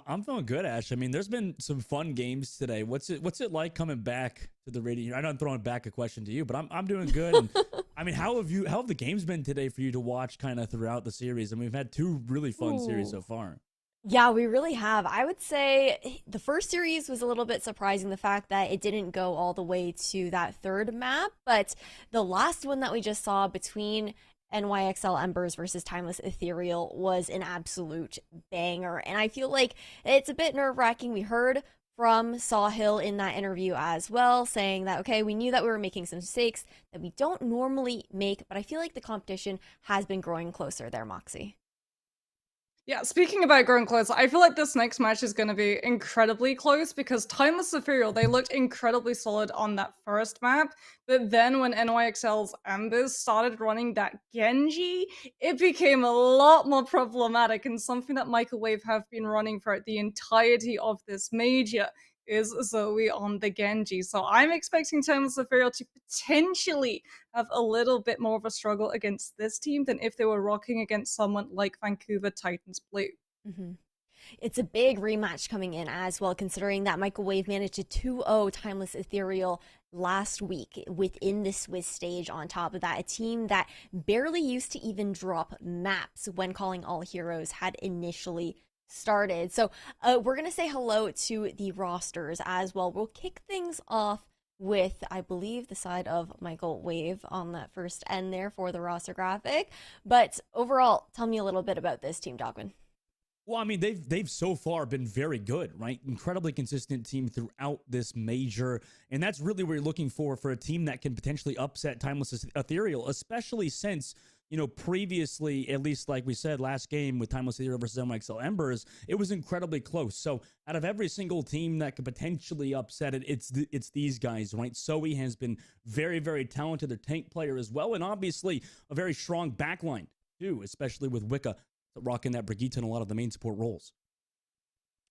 I'm feeling good, Ash. I mean, there's been some fun games today. What's it like coming back to the Radiant? I know I'm throwing back a question to you, but I'm doing good. And I mean, how have the games been today for you to watch kind of throughout the series? I mean, we've had two really fun series so far. Yeah, we really have. I would say the first series was a little bit surprising, the fact that it didn't go all the way to that third map, but the last one that we just saw between NYXL Embers versus Timeless Ethereal was an absolute banger. And I feel like it's a bit nerve-wracking. We heard from Sawhill in that interview as well, saying that, okay, we knew that we were making some mistakes that we don't normally make, but I feel like the competition has been growing closer there, Moxie. Yeah, speaking about growing close, I feel like this next match is going to be incredibly close because Timeless Ethereal, they looked incredibly solid on that first map, but then when NYXL's Embers started running that Genji, it became a lot more problematic, and something that Microwave have been running for the entirety of this major is Zoe on the Genji. So I'm expecting Timeless Ethereal to potentially have a little bit more of a struggle against this team than if they were rocking against someone like Vancouver Titans Blue. Mm-hmm. It's a big rematch coming in as well, considering that Microwave managed to 2-0 Timeless Ethereal last week within the Swiss stage. On top of that, a team that barely used to even drop maps when Calling All Heroes had initially started. So we're going to say hello to the rosters as well. We'll kick things off with, I believe, the side of Michael Wave on that first end there for the roster graphic. But overall, tell me a little bit about this team, Dogman. Well, I mean, they've so far been very good, right? Incredibly consistent team throughout this major, and that's really what you're looking for a team that can potentially upset Timeless Ethereal, especially since, you know, previously, at least like we said last game with Timeless Ethereal versus NYXL Embers, it was incredibly close. So out of every single team that could potentially upset it, it's these guys, right? Zoe has been very, very talented. Their tank player as well, and obviously a very strong backline too, especially with Wicca rocking that Brigitte in a lot of the main support roles.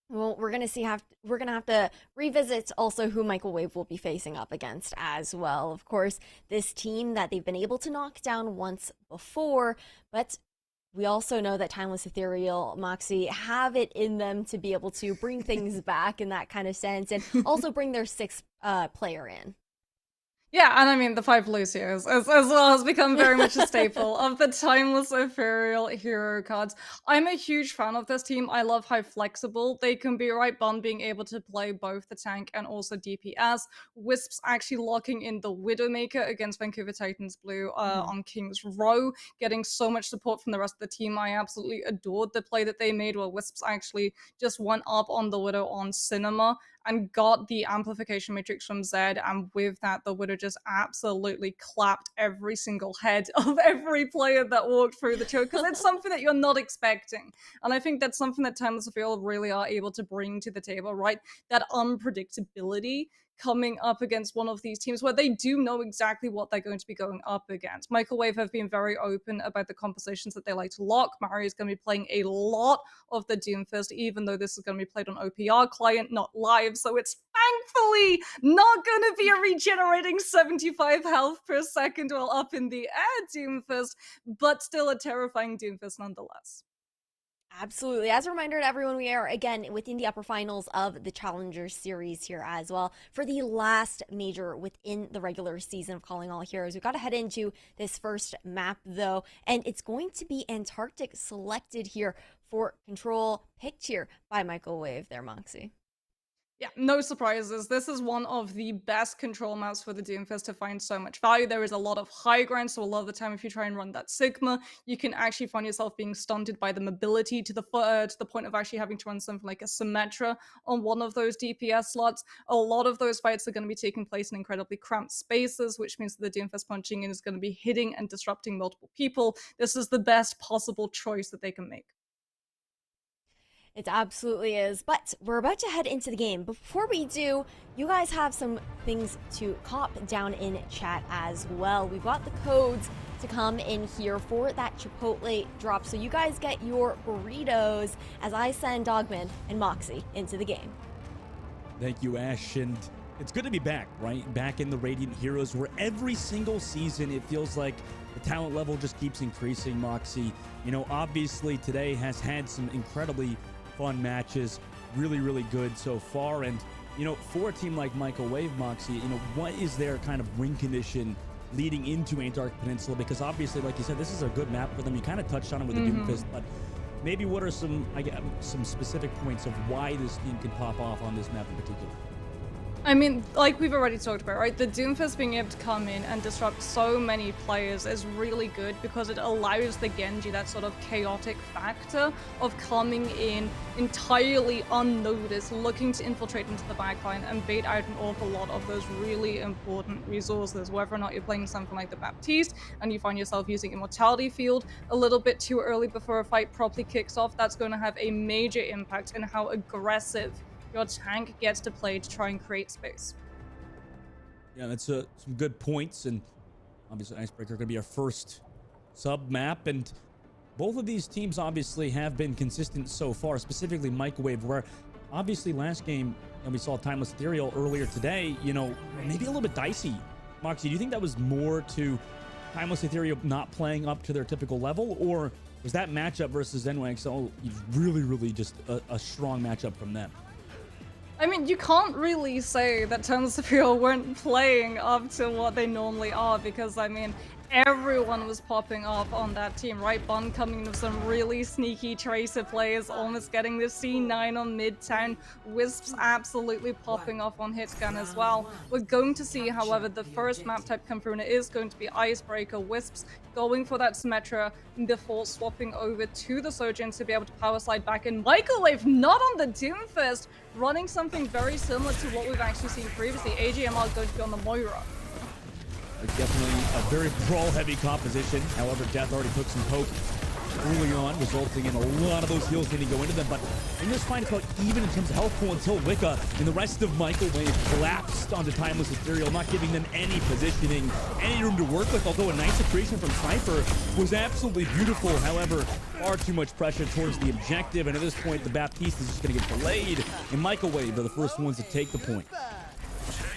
Well, we're gonna have to revisit also who Microwave will be facing up against as well. Of course, this team that they've been able to knock down once before, but we also know that Timeless Ethereal, Moxie, have it in them to be able to bring things back in that kind of sense, and also bring their sixth player in. Yeah, and I mean, the 5 Lucios as well has become very much a staple of the Timeless Ethereal hero cards. I'm a huge fan of this team. I love how flexible they can be, right? Bond being able to play both the tank and also DPS. Wisps actually locking in the Widowmaker against Vancouver Titans Blue on King's Row, getting so much support from the rest of the team. I absolutely adored the play that they made where Wisps actually just went up on the Widow on Cinema and got the amplification matrix from Zed, and with that, the Widow just absolutely clapped every single head of every player that walked through the choke, because it's something that you're not expecting. And I think that's something that Timeless Ethereal really are able to bring to the table, right? That unpredictability coming up against one of these teams where they do know exactly what they're going to be going up against. Microwave have been very open about the compositions that they like to lock. Mario is going to be playing a lot of the Doomfist, even though this is going to be played on OPR client, not live, so it's thankfully not going to be a regenerating 75 health per second while up in the air Doomfist, but still a terrifying Doomfist nonetheless. Absolutely. As a reminder to everyone, we are again within the upper finals of the Challenger Series here as well for the last major within the regular season of Calling All Heroes. We've got to head into this first map though, and it's going to be Antarctic selected here for Control, picked here by Microwave there, Moxie. Yeah, no surprises. This is one of the best control maps for the Doomfist to find so much value. There is a lot of high ground, so a lot of the time if you try and run that Sigma, you can actually find yourself being stunted by the mobility to the point of actually having to run something like a Symmetra on one of those DPS slots. A lot of those fights are going to be taking place in incredibly cramped spaces, which means that the Doomfist punching in is going to be hitting and disrupting multiple people. This is the best possible choice that they can make. It absolutely is. But we're about to head into the game. Before we do, you guys have some things to cop down in chat as well. We've got the codes to come in here for that Chipotle drop. So you guys get your burritos as I send Dogman and Moxie into the game. Thank you, Ash. And it's good to be back, right? Back in the Radiant Heroes, where every single season it feels like the talent level just keeps increasing, Moxie. You know, obviously today has had some incredibly fun matches, really, really good so far. And, you know, for a team like Microwave, Moxie, you know, what is their kind of win condition leading into Antarctic Peninsula? Because obviously, like you said, this is a good map for them. You kind of touched on it with the Doomfist, but maybe what are some specific points of why this team can pop off on this map in particular? I mean, like we've already talked about, right? The Doomfist being able to come in and disrupt so many players is really good because it allows the Genji that sort of chaotic factor of coming in entirely unnoticed, looking to infiltrate into the backline and bait out an awful lot of those really important resources. Whether or not you're playing something like the Baptiste and you find yourself using Immortality Field a little bit too early before a fight properly kicks off, that's going to have a major impact in how aggressive your tank gets to play to try and create space. Yeah, that's some good points. And obviously Icebreaker going to be our first sub map. And both of these teams obviously have been consistent so far, specifically Microwave, where obviously last game, and we saw Timeless Ethereal earlier today, you know, maybe a little bit dicey. Moxie, do you think that was more to Timeless Ethereal not playing up to their typical level, or was that matchup versus NYXL really, really just a strong matchup from them? I mean, you can't really say that Timeless Ethereal weren't playing up to what they normally are because, I mean, everyone was popping off on that team, right? Bond coming in with some really sneaky Tracer plays, almost getting the C9 on Midtown. Wisps absolutely popping off on Hitgun as well. We're going to see, however, the first map type come through, and it is going to be Icebreaker. Wisps going for that Symmetra before swapping over to the Sojourn to be able to power slide back in. Microwave not on the Doomfist, running something very similar to what we've actually seen previously. AGMR going to be on the Moira. Definitely a very brawl-heavy composition. However, Death already took some poke early on, resulting in a lot of those heals didn't go into them. But in this fight, it's about even in terms of health pool until Wicca and the rest of Microwave collapsed onto Timeless Ethereal, not giving them any positioning, any room to work with. Although a nice creation from Sniper was absolutely beautiful. However, far too much pressure towards the objective. And at this point, the Baptiste is just going to get delayed. And Microwave are the first ones to take the point.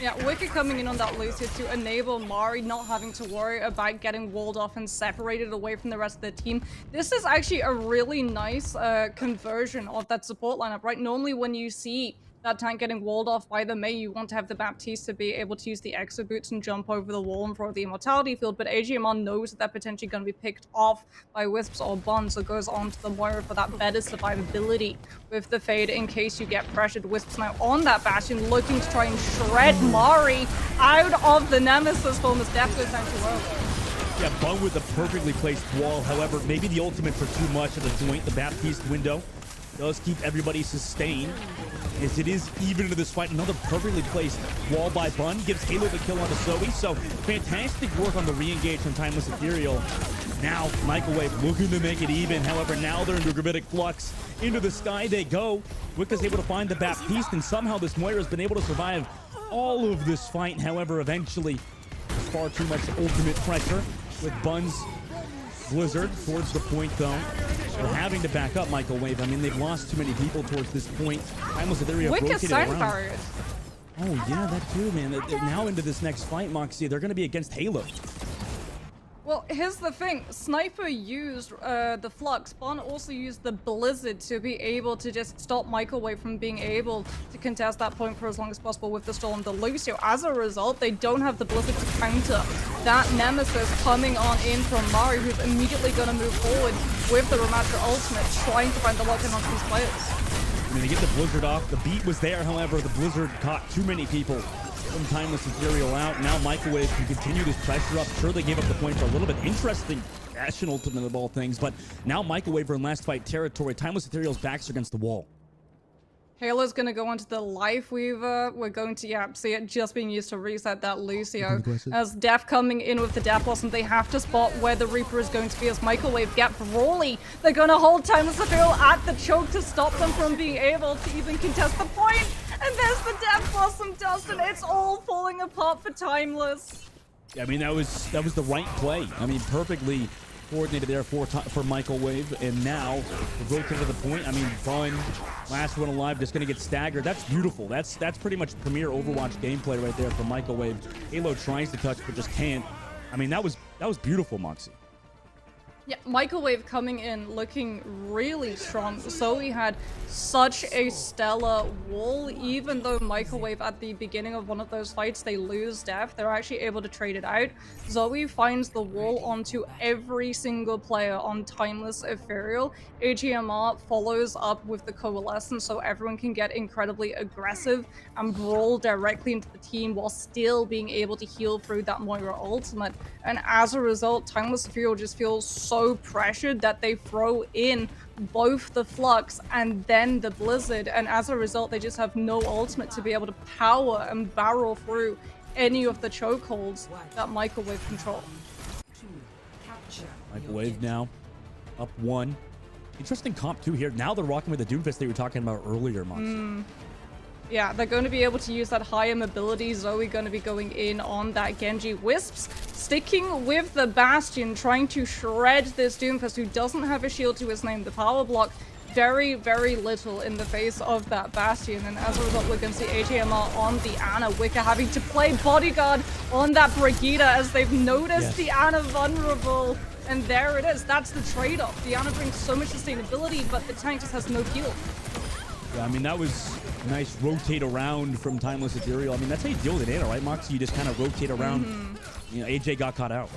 Yeah, Wicked coming in on that Lucia to enable Mari not having to worry about getting walled off and separated away from the rest of the team. This is actually a really nice conversion of that support lineup, right? Normally when you see that tank getting walled off by the Mei, you want to have the Baptiste to be able to use the Exo Boots and jump over the wall and throw the Immortality Field, but AGMR knows that they're potentially going to be picked off by Wisps or Bond, so goes on to the Moira for that better survivability with the Fade in case you get pressured. Wisps now on that Bastion, looking to try and shred Mari out of the Nemesis form as Death goes down to low. Yeah, Bung with a perfectly placed wall. However, maybe the ultimate for too much at the joint. The Baptiste window does keep everybody sustained, as it is even into this fight. Another perfectly placed wall by Bun gives Halo the kill onto Zoe. So fantastic work on the re-engage from Timeless Ethereal. Now Microwave looking to make it even. However, now they're into Gravitic Flux. Into the sky they go. Wicca's able to find the Baptiste, and somehow this Moira has been able to survive all of this fight. However, eventually far too much ultimate pressure with Bun's Blizzard towards the point, though. They're having to back up Microwave. I mean, they've lost too many people towards this point. Timeless Ethereal rotated around. Oh, yeah, that too, man. They're now into this next fight, Moxie. They're going to be against Halo. Well, here's the thing. Sniper used the Flux. Bon also used the Blizzard to be able to just stop Microwave from being able to contest that point for as long as possible with the Storm the Lucio. As a result, they don't have the Blizzard to counter that Nemesis coming on in from Mari, who's immediately going to move forward with the Ramatra Ultimate, trying to find the lock-in onto these players. I mean, they get the Blizzard off. The beat was there, however, the Blizzard caught too many people. From Timeless Ethereal out. Now Microwave can continue this pressure up. Sure, they gave up the point for a little bit. Interesting Bastion ultimate of all things, but now Microwave are in last fight territory. Timeless Ethereal's backs are against the wall. Halo's gonna go onto the Life Weaver. We're going to, yeah, see it just being used to reset that Lucio. As Def coming in with the Death Blossom, they have to spot where the Reaper is going to be as Microwave get Brawly. They're gonna hold Timeless Ethereal at the choke to stop them from being able to even contest the point. And there's the Death Blossom dust, and it's all falling apart for Timeless. I mean, that was the right play. I mean, perfectly coordinated there for Microwave, and now the rotate to the point. I mean, Bun, last one alive, just gonna get staggered. That's beautiful. That's pretty much premier Overwatch gameplay right there for Microwave. Halo tries to touch but just can't. I mean, that was beautiful, Moxie. Yeah, Microwave coming in looking really strong. Zoe had such a stellar wall. Even though Microwave at the beginning of one of those fights, they lose Def, they're actually able to trade it out. Zoe finds the wall onto every single player on Timeless Ethereal. AGMR follows up with the Coalescence so everyone can get incredibly aggressive and brawl directly into the team while still being able to heal through that Moira ultimate. And as a result, Timeless Ethereal just feels so pressured that they throw in both the Flux and then the Blizzard, and as a result they just have no ultimate to be able to power and barrel through any of the chokeholds that Microwave control. Microwave now up 1. Interesting comp too here. Now they're rocking with the Doomfist they were talking about earlier, Mox. Yeah, they're going to be able to use that higher mobility. Zoe going to be going in on that Genji. Wisps sticking with the Bastion, trying to shred this Doomfist who doesn't have a shield to his name. The power block, very, very little in the face of that Bastion. And as a result, we're going to see AJMR on the Ana. Wicker having to play bodyguard on that Brigitte as they've noticed the Ana vulnerable. And there it is. That's the trade-off. The Ana brings so much sustainability, but the tank just has no heal. Yeah, I mean, that was a nice rotate around from Timeless Ethereal. I mean, that's how you deal with an Ana, right, Moxie? You just kind of rotate around. You know, AJ got caught out.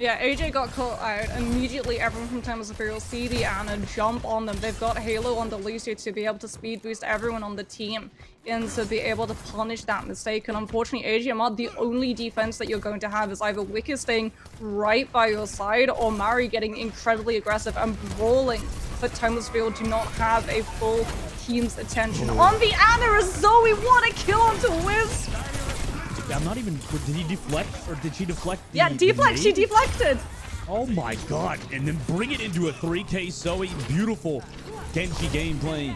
Yeah, AJ got caught out. Immediately, everyone from Timeless Ethereal see the Ana, jump on them. They've got Halo on the Lucio to be able to speed boost everyone on the team and to be able to punish that mistake. And unfortunately, AGMR, the only defense that you're going to have is either Wicker staying right by your side or Mari getting incredibly aggressive and brawling. But Timeless Ethereal do not have a full team's attention. On the Ana is Zoe, what a kill onto Wiz! I'm not even, did he deflect or did she deflect? Yeah, deflect, she deflected! Oh my god, and then bring it into a 3K Zoe. Beautiful Genji gameplay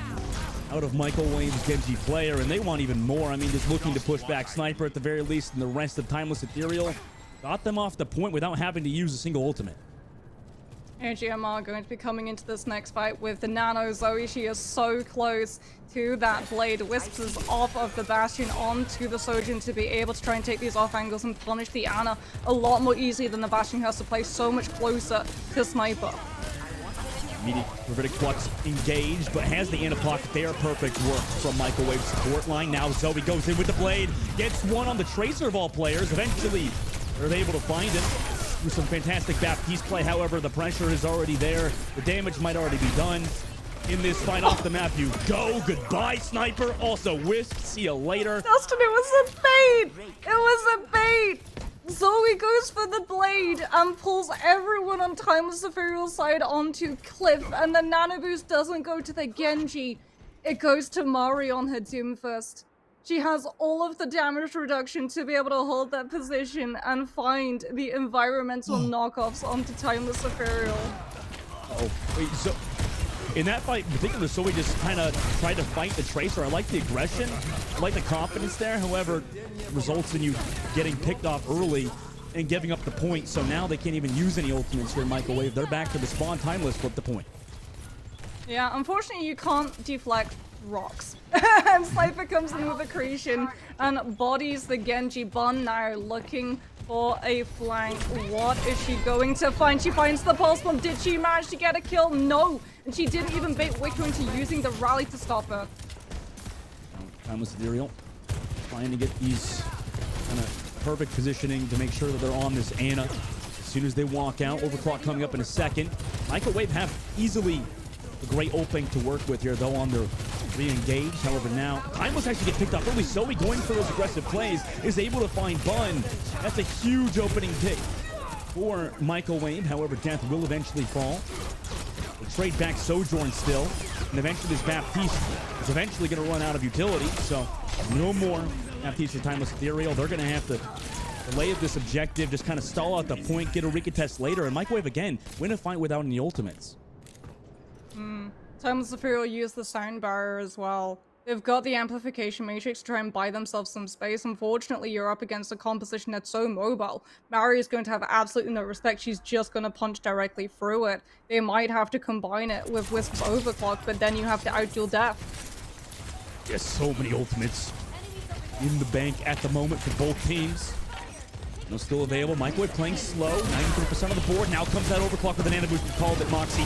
out of Microwave's Genji player, and they want even more. I mean, just looking to push back Sniper at the very least, and the rest of Timeless Ethereal got them off the point without having to use a single ultimate. AGMR going to be coming into this next fight with the Nano Zoe. She is so close to that blade. Wisps is off of the Bastion onto the Sojourn to be able to try and take these off angles and punish the Ana a lot more easily than the Bastion has to play so much closer to Sniper. Immediate Gravitic Flux engaged, but has the Ana pocket there. Perfect work from Microwave support line. Now Zoe goes in with the blade, gets one on the Tracer of all players. Eventually, they're able to find it. With some fantastic Baptiste play, however, the pressure is already there. The damage might already be done. In this fight off the map, you go. Goodbye, Sniper. Also, Wisp. See you later. Dustin, it was a bait! It was a bait! Zoe goes for the blade and pulls everyone on Timeless Ethereal's side onto Cliff, and the Nano Boost doesn't go to the Genji. It goes to Mari on her Doomfist. She has all of the damage reduction to be able to hold that position and find the environmental knockoffs onto Timeless Ethereal. Oh, wait, so in that fight in particular, Zoe just kind of tried to fight the Tracer. I like the aggression, I like the confidence there. However, it results in you getting picked off early and giving up the point. So now they can't even use any ultimates here in Microwave. They're back to the spawn. Timeless flip the point. Yeah, unfortunately you can't deflect rocks. And Sniper comes in with a creation and bodies the Genji. Bun now looking for a flank. What is she going to find? She finds the pulse bomb. Did she manage to get a kill? No. And she didn't even bait Wicker into using the rally to stop her. Timeless Ethereal trying to get these kind of perfect positioning to make sure that they're on this Ana. As soon as they walk out, Overclock coming up in a second. Microwave have easily a great opening to work with here, though, on their re-engage. However, now Timeless actually get picked up early. Zoe going for those aggressive plays is able to find Bun. That's a huge opening pick for Microwave. However, Death will eventually fall. We'll trade back Sojourn still, and eventually this Baptiste is eventually going to run out of utility, so no more Baptiste for Timeless Ethereal. They're going to have to delay this objective, just kind of stall out the point, get a recontest later, and Microwave again win a fight without any ultimates. Timeless Ethereal use the sound barrier as well. They've got the amplification matrix to try and buy themselves some space. Unfortunately, you're up against a composition that's so mobile. Mary is going to have absolutely no respect. She's just going to punch directly through it. They might have to combine it with Wisp's overclock, but then you have to outduel death. There's so many ultimates in the bank at the moment for both teams. No, still available. Microwave playing slow. 93% of the board. Now comes that overclock with an nano boost. We called it, Moxie.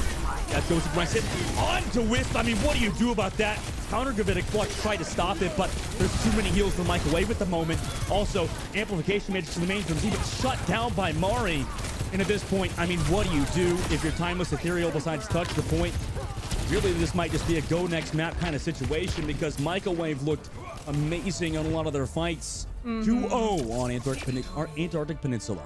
That goes aggressive. On to Wisp. I mean, what do you do about that? Counter Gravitic Clutch tried to stop it, but there's too many heals for Microwave at the moment. Also, amplification matrix in the main is even shut down by Mari. And at this point, I mean, what do you do if your Timeless Ethereal besides touch the point? Really, this might just be a go next map kind of situation because Microwave looked amazing on a lot of their fights. 2-0 on Antarctic Peninsula.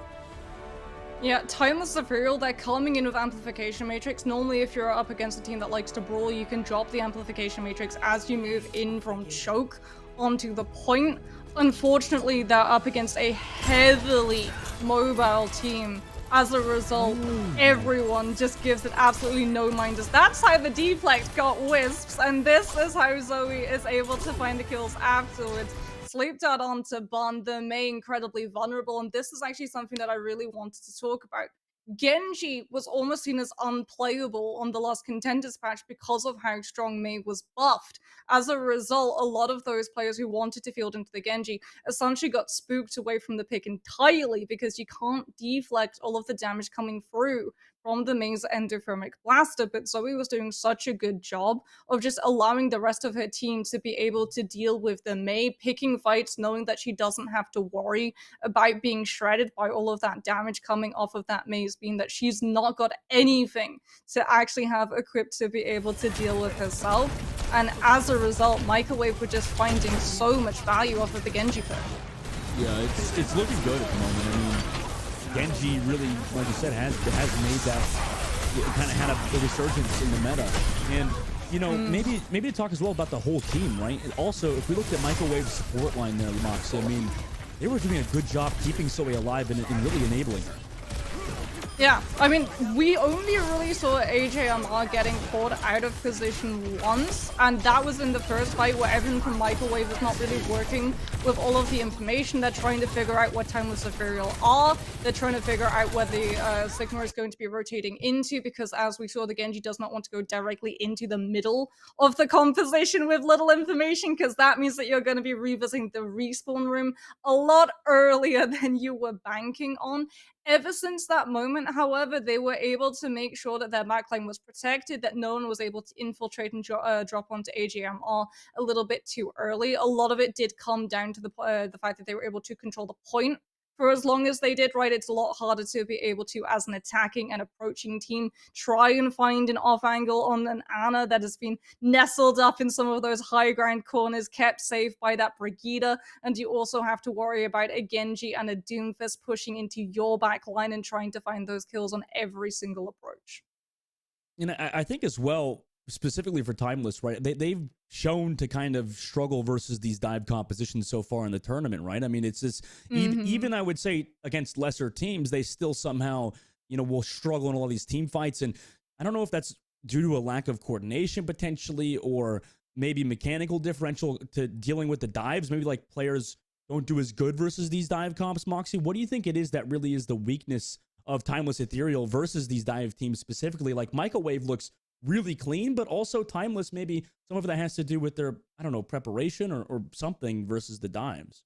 Yeah, Timeless Ethereal, they're coming in with Amplification Matrix. Normally, if you're up against a team that likes to brawl, you can drop the Amplification Matrix as you move in from choke onto the point. Unfortunately, they're up against a heavily mobile team. As a result, everyone just gives it absolutely no minders. That's how the deflect got Wisps, and this is how Zoe is able to find the kills afterwards. Sleep dart onto Bond, the Mei incredibly vulnerable, and this is actually something that I really wanted to talk about. Genji was almost seen as unplayable on the last Contenders patch because of how strong Mei was buffed. As a result, a lot of those players who wanted to field into the Genji essentially got spooked away from the pick entirely because you can't deflect all of the damage coming through from the Mei's endothermic blaster, but Zoe was doing such a good job of just allowing the rest of her team to be able to deal with the Mei, picking fights, knowing that she doesn't have to worry about being shredded by all of that damage coming off of that Mei's being that she's not got anything to actually have equipped to be able to deal with herself. And as a result, Microwave were just finding so much value off of the Genji pick. Yeah, it's looking good at the moment. I mean, Genji really, like you said, has made that, kind of had a resurgence in the meta. And, you know, maybe to talk as well about the whole team, right? And also, if we looked at Microwave's support line there, Mox, I mean, they were doing a good job keeping Zoe alive and really enabling her. Yeah, I mean, we only really saw AJMR getting caught out of position once, and that was in the first fight where everyone from Microwave is not really working with all of the information. They're trying to figure out what Timeless Ethereal are. They're trying to figure out where the Sigma is going to be rotating into, because as we saw, the Genji does not want to go directly into the middle of the composition with little information, because that means that you're going to be revisiting the respawn room a lot earlier than you were banking on. Ever since that moment, however, they were able to make sure that their backline was protected, that no one was able to infiltrate and drop onto AGMR a little bit too early. A lot of it did come down to the fact that they were able to control the point for as long as they did, right? It's a lot harder to be able to, as an attacking and approaching team, try and find an off angle on an Ana that has been nestled up in some of those high ground corners, kept safe by that Brigida. And you also have to worry about a Genji and a Doomfist pushing into your back line and trying to find those kills on every single approach. And I think as well, specifically for Timeless, right? They've shown to kind of struggle versus these dive compositions so far in the tournament, right? I mean, it's just even I would say against lesser teams, they still somehow, you know, will struggle in all these team fights. And I don't know if that's due to a lack of coordination potentially, or maybe mechanical differential to dealing with the dives. Maybe like players don't do as good versus these dive comps. Moxie, what do you think it is that really is the weakness of Timeless Ethereal versus these dive teams specifically? Like Microwave looks really clean, but also Timeless, maybe some of that has to do with their, I don't know, preparation or something versus the dives.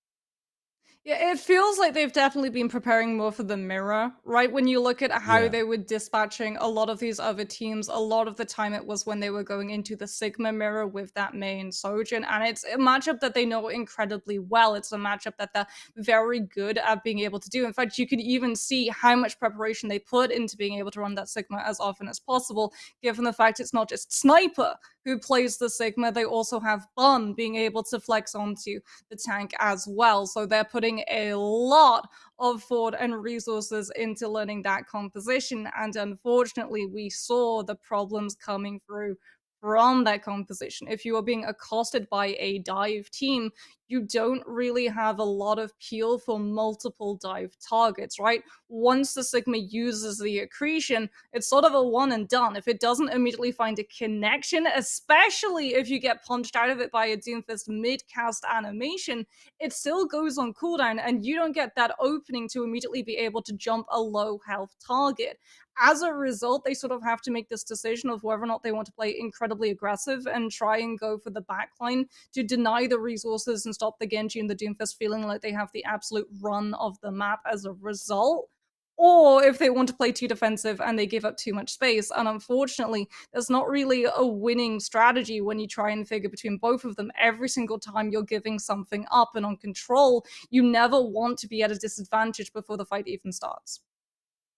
Yeah, it feels like they've definitely been preparing more for the mirror, right? When you look at how they were dispatching a lot of these other teams, a lot of the time it was when they were going into the Sigma mirror with that main Sojin, and it's a matchup that they know incredibly well. It's a matchup that they're very good at being able to do. In fact, you could even see how much preparation they put into being able to run that Sigma as often as possible, given the fact it's not just sniper who plays the Sigma. They also have Bun being able to flex onto the tank as well. So they're putting a lot of thought and resources into learning that composition. And unfortunately, we saw the problems coming through from that composition. If you are being accosted by a dive team, you don't really have a lot of peel for multiple dive targets, right? Once the Sigma uses the accretion, it's sort of a one and done. If it doesn't immediately find a connection, especially if you get punched out of it by a Doomfist mid-cast animation, it still goes on cooldown and you don't get that opening to immediately be able to jump a low health target. As a result, they sort of have to make this decision of whether or not they want to play incredibly aggressive and try and go for the backline to deny the resources and stop the Genji and the Doomfist feeling like they have the absolute run of the map as a result. Or if they want to play too defensive and they give up too much space. And unfortunately, there's not really a winning strategy when you try and figure between both of them. Every single time you're giving something up, and on control, you never want to be at a disadvantage before the fight even starts.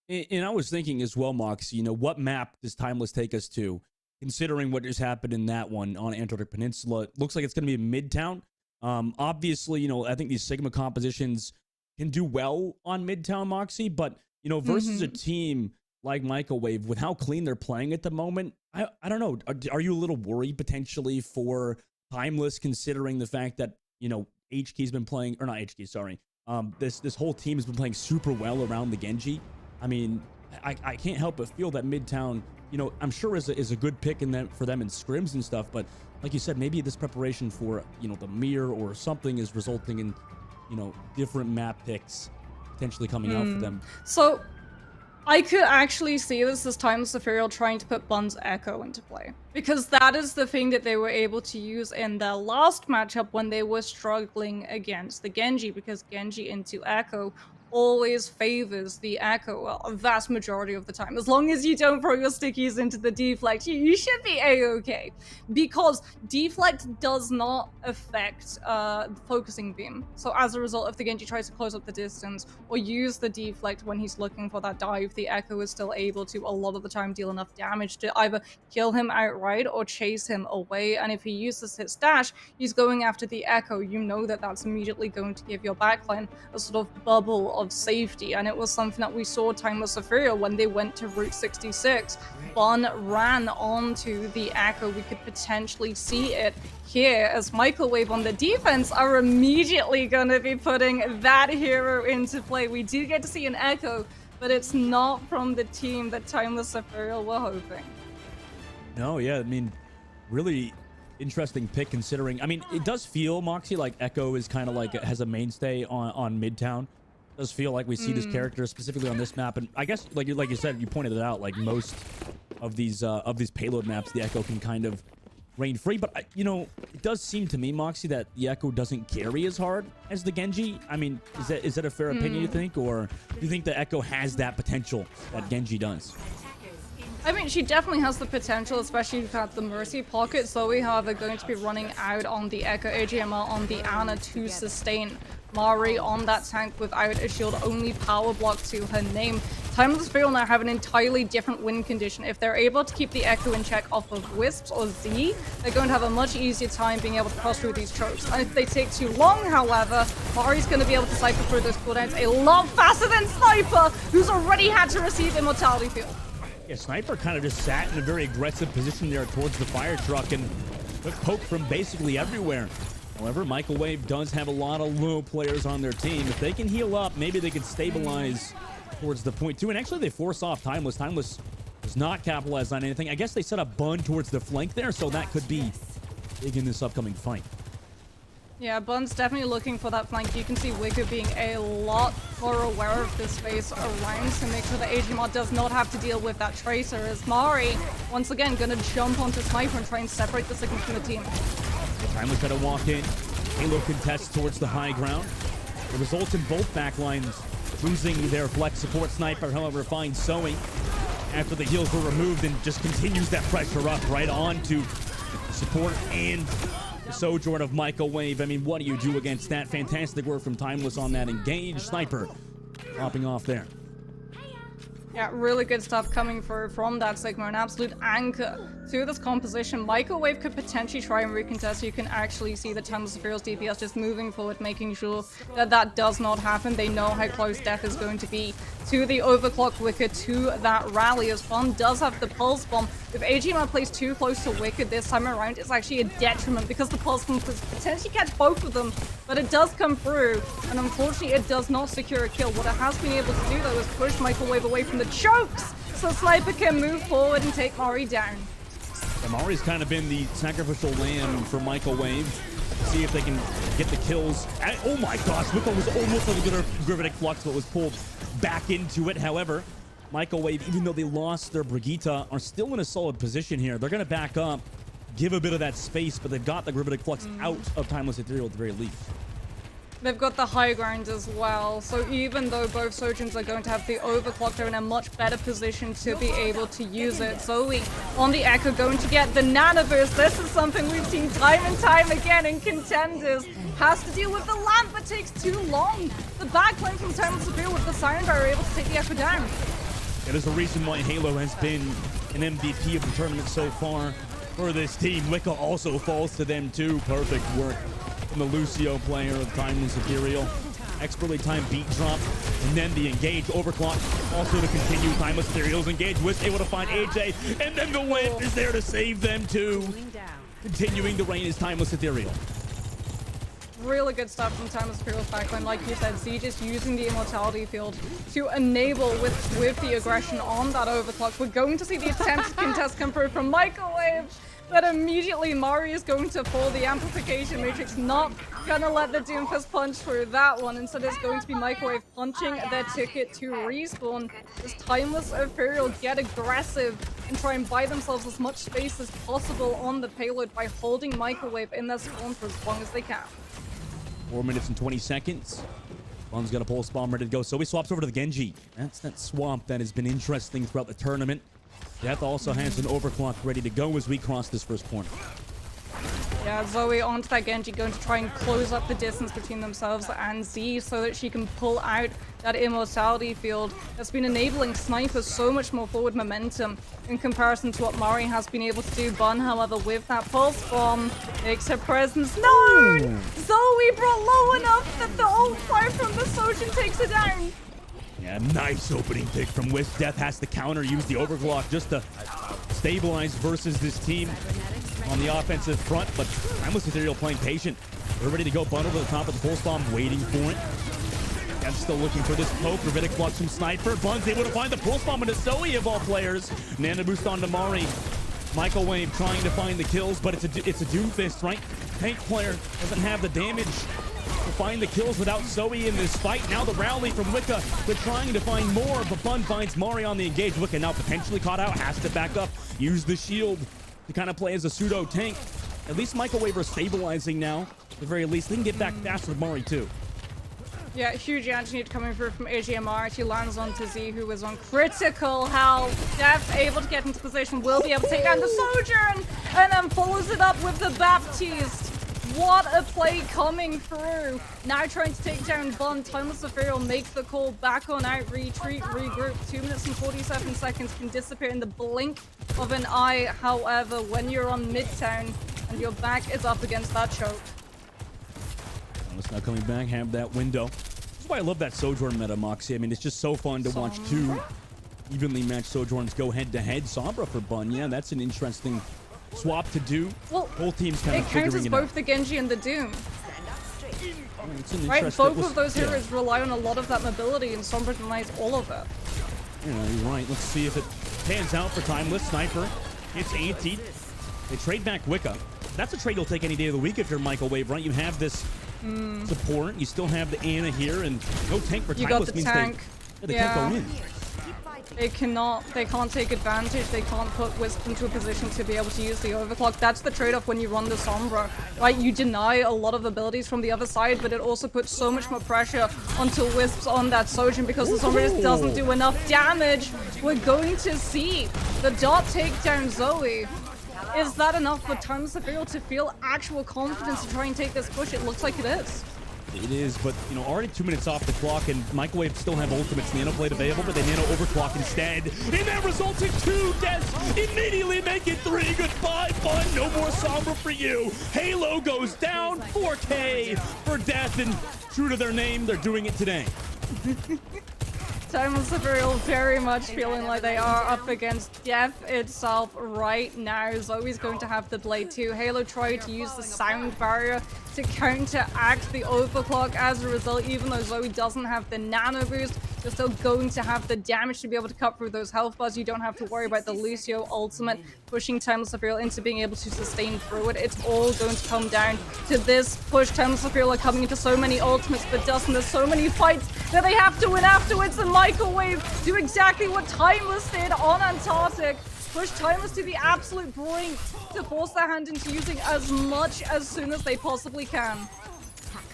And I was thinking as well, Mox, you know, what map does Timeless take us to? Considering what just happened in that one on Antarctic Peninsula, it looks like it's going to be Midtown. Obviously, you know, I think these Sigma compositions can do well on Midtown, Moxie, but, you know, versus a team like Microwave, with how clean they're playing at the moment, I don't know. Are you a little worried potentially for Timeless, considering the fact that, you know, HK's been playing, or not HK, sorry. This whole team has been playing super well around the Genji. I mean, I can't help but feel that Midtown, you know, I'm sure is a good pick for them in scrims and stuff, but like you said, maybe this preparation for, you know, the mirror or something is resulting in, you know, different map picks potentially coming out for them. So I could actually see this as Timeless Ethereal trying to put Bun's Echo into play, because that is the thing that they were able to use in their last matchup when they were struggling against the Genji, because Genji into Echo always favors the Echo, well, a vast majority of the time. As long as you don't throw your stickies into the deflect, you should be a-okay. Because deflect does not affect the focusing beam. So as a result, if the Genji tries to close up the distance or use the deflect when he's looking for that dive, the Echo is still able to, a lot of the time, deal enough damage to either kill him outright or chase him away. And if he uses his dash, he's going after the Echo. You know that that's immediately going to give your backline a sort of bubble of safety, and it was something that we saw Timeless Ethereal when they went to Route 66. Bun ran onto the Echo. We could potentially see it here as Microwave on the defense are immediately going to be putting that hero into play. We do get to see an Echo, but it's not from the team that Timeless Ethereal were hoping. No, yeah, I mean, really interesting pick considering, I mean, it does feel, Moxie, like Echo is kind of like, has a mainstay on Midtown. It does feel like we see this character specifically on this map, and I guess like you said, you pointed it out, like most of these payload maps, the Echo can kind of reign free. But you know, it does seem to me, Moxie, that the Echo doesn't carry as hard as the Genji. I mean, is that a fair opinion, you think, or do you think the Echo has that potential that Genji does? I mean, she definitely has the potential, especially with the Mercy pocket. Zoe, however, going to be running out on the Echo, AGML on the Ana to sustain Mari on that tank without a shield, only power block to her name. Timeless Ethereal now have an entirely different win condition. If they're able to keep the Echo in check off of Wisps or Z, they're going to have a much easier time being able to cross through these tropes. And if they take too long, however, Mari's going to be able to cycle through those cooldowns a lot faster than Sniper, who's already had to receive Immortality Field. Yeah, Sniper kind of just sat in a very aggressive position there towards the fire truck and took poke from basically everywhere. However, Microwave does have a lot of low players on their team. If they can heal up, maybe they could stabilize towards the point 2. And actually, they force off Timeless. Timeless does not capitalize on anything. I guess they set up Bun towards the flank there, so that could be big in this upcoming fight. Yeah, Bun's definitely looking for that flank. You can see Wicker being a lot more aware of the space around to make sure that AGMod does not have to deal with that Tracer, as Mari, once again, gonna jump onto Sniper and try and separate the Sigma from the team. Timeless got to walk in. Halo contests towards the high ground. It results in both backlines losing their flex support. Sniper, however, finds Zoe after the heals were removed and just continues that pressure up right onto the support and the Sojourn of Microwave. I mean, what do you do against that? Fantastic work from Timeless on that engage. Sniper popping off there. Yeah, really good stuff coming through from that Sigma, an absolute anchor to this composition. Microwave could potentially try and recontest. You can actually see the Timeless Imperial's DPS just moving forward, making sure that that does not happen. They know how close death is going to be to the overclock Wicked, to that rally, as Fun does have the Pulse Bomb. If AGMR plays too close to Wicked this time around, it's actually a detriment because the Pulse Bomb could potentially catch both of them, but it does come through, and unfortunately it does not secure a kill. What it has been able to do though is push Microwave away from the chokes, so Sniper can move forward and take Mari down. And Mari's kind of been the sacrificial lamb for Microwave. See if they can get the kills. Oh my gosh, Wicca was almost on the Gravitic Flux, but was pulled back into it. However, Microwave, even though they lost their Brigitte, are still in a solid position here. They're going to back up, give a bit of that space, but they've got the Gravitic Flux out of Timeless Ethereal at the very least. They've got the high ground as well, so even though both Sojourns are going to have the overclock, they're in a much better position to be able to use it. Zoe on the Echo going to get the Nanoburst. This is something we've seen time and time again in contenders. Has to deal with the lamp, but takes too long. The backline from Timeless Imperial with the Siren Barrier able to take the Echo down. It is the reason why Halo has been an MVP of the tournament so far for this team. Wicca also falls to them too. Perfect work from the Lucio player of Timeless Ethereal. Expertly timed beat drop, and then the engage overclock. Also to continue, Timeless Ethereal's engage. Wiz able to find AJ, and then the Lamp is there to save them too. Continuing to reign is Timeless Ethereal. Really good stuff from Timeless Imperial's backline. Like you said, Z just using the Immortality Field to enable with the aggression on that overclock. We're going to see the attempted contest come through from Microwave, but immediately Mari is going to fall. The Amplification Matrix not gonna let the Doomfist punch through that one. Instead, it's going to be Microwave punching their ticket to respawn. This Timeless Imperial get aggressive and try and buy themselves as much space as possible on the payload by holding Microwave in their spawn for as long as they can. 4 minutes and 20 seconds. Fun's got a pulse bomb ready to go. So he swaps over to the Genji. That's that swap that has been interesting throughout the tournament. Death also has an overclock ready to go as we cross this first corner. Yeah, Zoe onto that Genji, going to try and close up the distance between themselves and Z so that she can pull out that Immortality Field that's been enabling Sniper so much more forward momentum in comparison to what Mari has been able to do. Bun, however, with that Pulse Bomb, makes her presence known! Zoe brought low enough that the ult fire from the Sojin takes her down! Yeah, nice opening pick from Wisp. Death has to counter, use the overclock just to stabilize versus this team on the offensive front, but Timeless Ethereal playing patient. They're ready to go. Bun over the top of the Pulse Bomb, waiting for it. I'm still looking for this poke. Gravitic Flux from Sniper. Bun's able to find the Pulse Bomb into Zoe of all players. Nano boost on Mari. Microwave trying to find the kills, but it's a Doomfist, right? Tank player doesn't have the damage to find the kills without Zoe in this fight. Now the rally from Wicca. They're trying to find more, but Bun finds Mari on the engage. Wicca now potentially caught out, has to back up, use the shield to kind of play as a pseudo tank. At least Microwave are stabilizing now. At the very least, they can get back fast with Mari too. Yeah, huge anti-need coming through from AGMR. She lands onto Z, who is on critical health. Death able to get into position, will be able to take down the Sojourn, and then follows it up with the Baptiste. What a play coming through. Now trying to take down Bun. Timeless Ethereal makes the call back on out, retreat, regroup. 2 minutes and 47 seconds can disappear in the blink of an eye. However, when you're on Midtown and your back is up against that choke. It's now coming back, have that window. This is why I love that Sojourn meta, Moxie. I mean, it's just so fun to watch two evenly matched Sojourns go head-to-head. Sombra for Bun, yeah, that's an interesting swap to do. Well, both teams kind of figuring it counts as it both out. the Genji and the Doom. Right, both of those heroes rely on a lot of that mobility, and Sombra denies all of it. Yeah, you're right. Let's see if it pans out for Timeless. Sniper, it's anti. They trade back Wicca. That's a trade you'll take any day of the week if you're Microwave, right? You have this support. You still have the Ana here, and no tank for Timeless. You got the means tank. they can't go in. They can't take advantage. They can't put Wisp into a position to be able to use the overclock. That's the trade-off when you run the Sombra, right? You deny a lot of abilities from the other side, but it also puts so much more pressure onto Wisps on that Sojin because the Sombra just doesn't do enough damage. We're going to see the dot take down Zoe. Is that enough for Timeless Ethereal to feel actual confidence to try and take this push? It looks like it is. It is, but, you know, already 2 minutes off the clock, and Microwave still have ultimates Nano Blade available, but they Nano overclock instead. And that results in 2 deaths. Immediately make it 3. Goodbye, fun. No more Sombra for you. Halo goes down. 4K for death, and true to their name, they're doing it today. Timeless Imperial very much feeling like they are up against death itself right now. Zoe's going to have the blade too. Halo tried to use the sound barrier to counteract the overclock. As a result, even though Zoe doesn't have the nano boost, you're still going to have the damage to be able to cut through those health bars. You don't have to worry about the Lucio ultimate pushing Timeless Imperial into being able to sustain through it. It's all going to come down to this push. Timeless Imperial are coming into so many ultimates, but Dustin, there's so many fights that they have to win afterwards. And Microwave do exactly what Timeless did on Antarctic. Push Timeless to the absolute brink to force their hand into using as much as soon as they possibly can.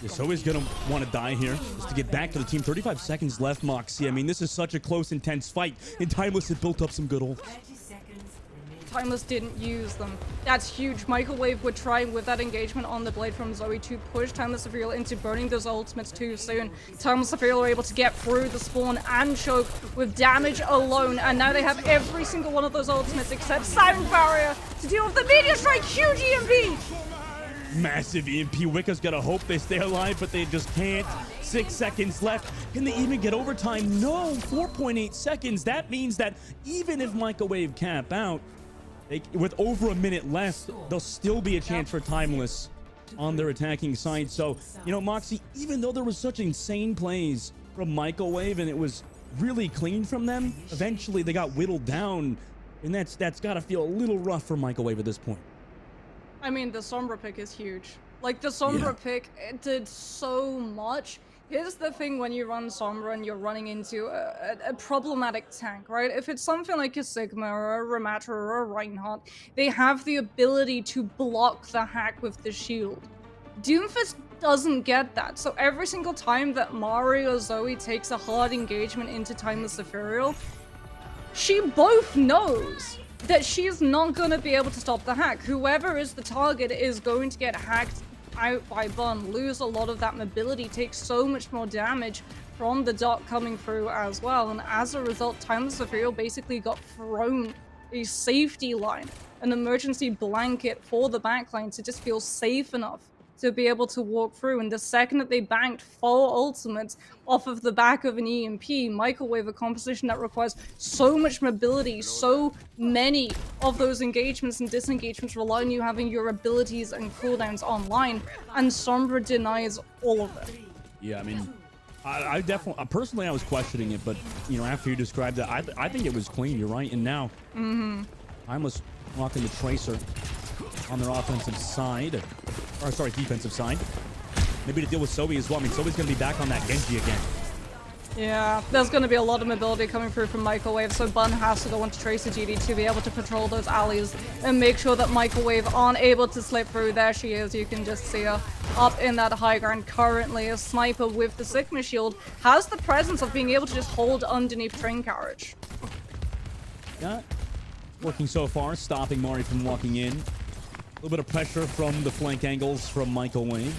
Yeah, Zoe's gonna want to die here just to get back to the team. 35 seconds left, Moxie. I mean, this is such a close, intense fight, and Timeless had built up some good ult. Timeless didn't use them. That's huge. Microwave were trying with that engagement on the blade from Zoe to push Timeless Imperial into burning those ultimates too soon. Timeless Imperial were able to get through the spawn and choke with damage alone, and now they have every single one of those ultimates except Sound Barrier to deal with the Meteor Strike. Huge EMP! Massive EMP. Wicca's gotta hope they stay alive, but they just can't. 6 seconds left. Can they even get overtime? No, 4.8 seconds. That means that even if Microwave cap out, with over a minute left, there'll still be a chance for Timeless on their attacking side. So, you know, Moxie, even though there was such insane plays from Microwave and it was really clean from them, eventually they got whittled down, and that's got to feel a little rough for Microwave at this point. I mean, the Sombra pick is huge. Like, the Sombra pick, it did so much. Here's the thing when you run Sombra and you're running into a problematic tank, right? If it's something like a Sigma or a Ramatra or a Reinhardt, they have the ability to block the hack with the shield. Doomfist doesn't get that, so every single time that Mari or Zoe takes a hard engagement into Timeless Ethereal, she both knows that she's not going to be able to stop the hack. Whoever is the target is going to get hacked out by Bun, lose a lot of that mobility, take so much more damage from the dot coming through as well, and as a result, Timeless Ethereal basically got thrown a safety line, an emergency blanket for the backline to just feel safe enough to be able to walk through. And the second that they banked 4 ultimates off of the back of an EMP, Microwave, a composition that requires so much mobility, so many of those engagements and disengagements rely on you having your abilities and cooldowns online, and Sombra denies all of it. Yeah, I mean, I definitely, personally, I was questioning it, but, you know, after you described it, I think it was clean, you're right, and now, Timeless locking the Tracer on their offensive side, or sorry, defensive side. Maybe to deal with Zoe as well. I mean, Zoe's going to be back on that Genji again. Yeah, there's going to be a lot of mobility coming through from Microwave, so Bun has to go into Tracer duty to be able to patrol those alleys and make sure that Microwave aren't able to slip through. There she is, you can just see her up in that high ground currently. A Sniper with the Sigma shield has the presence of being able to just hold underneath train carriage. Yeah, working so far, stopping Mari from walking in. A little bit of pressure from the flank angles from Microwave.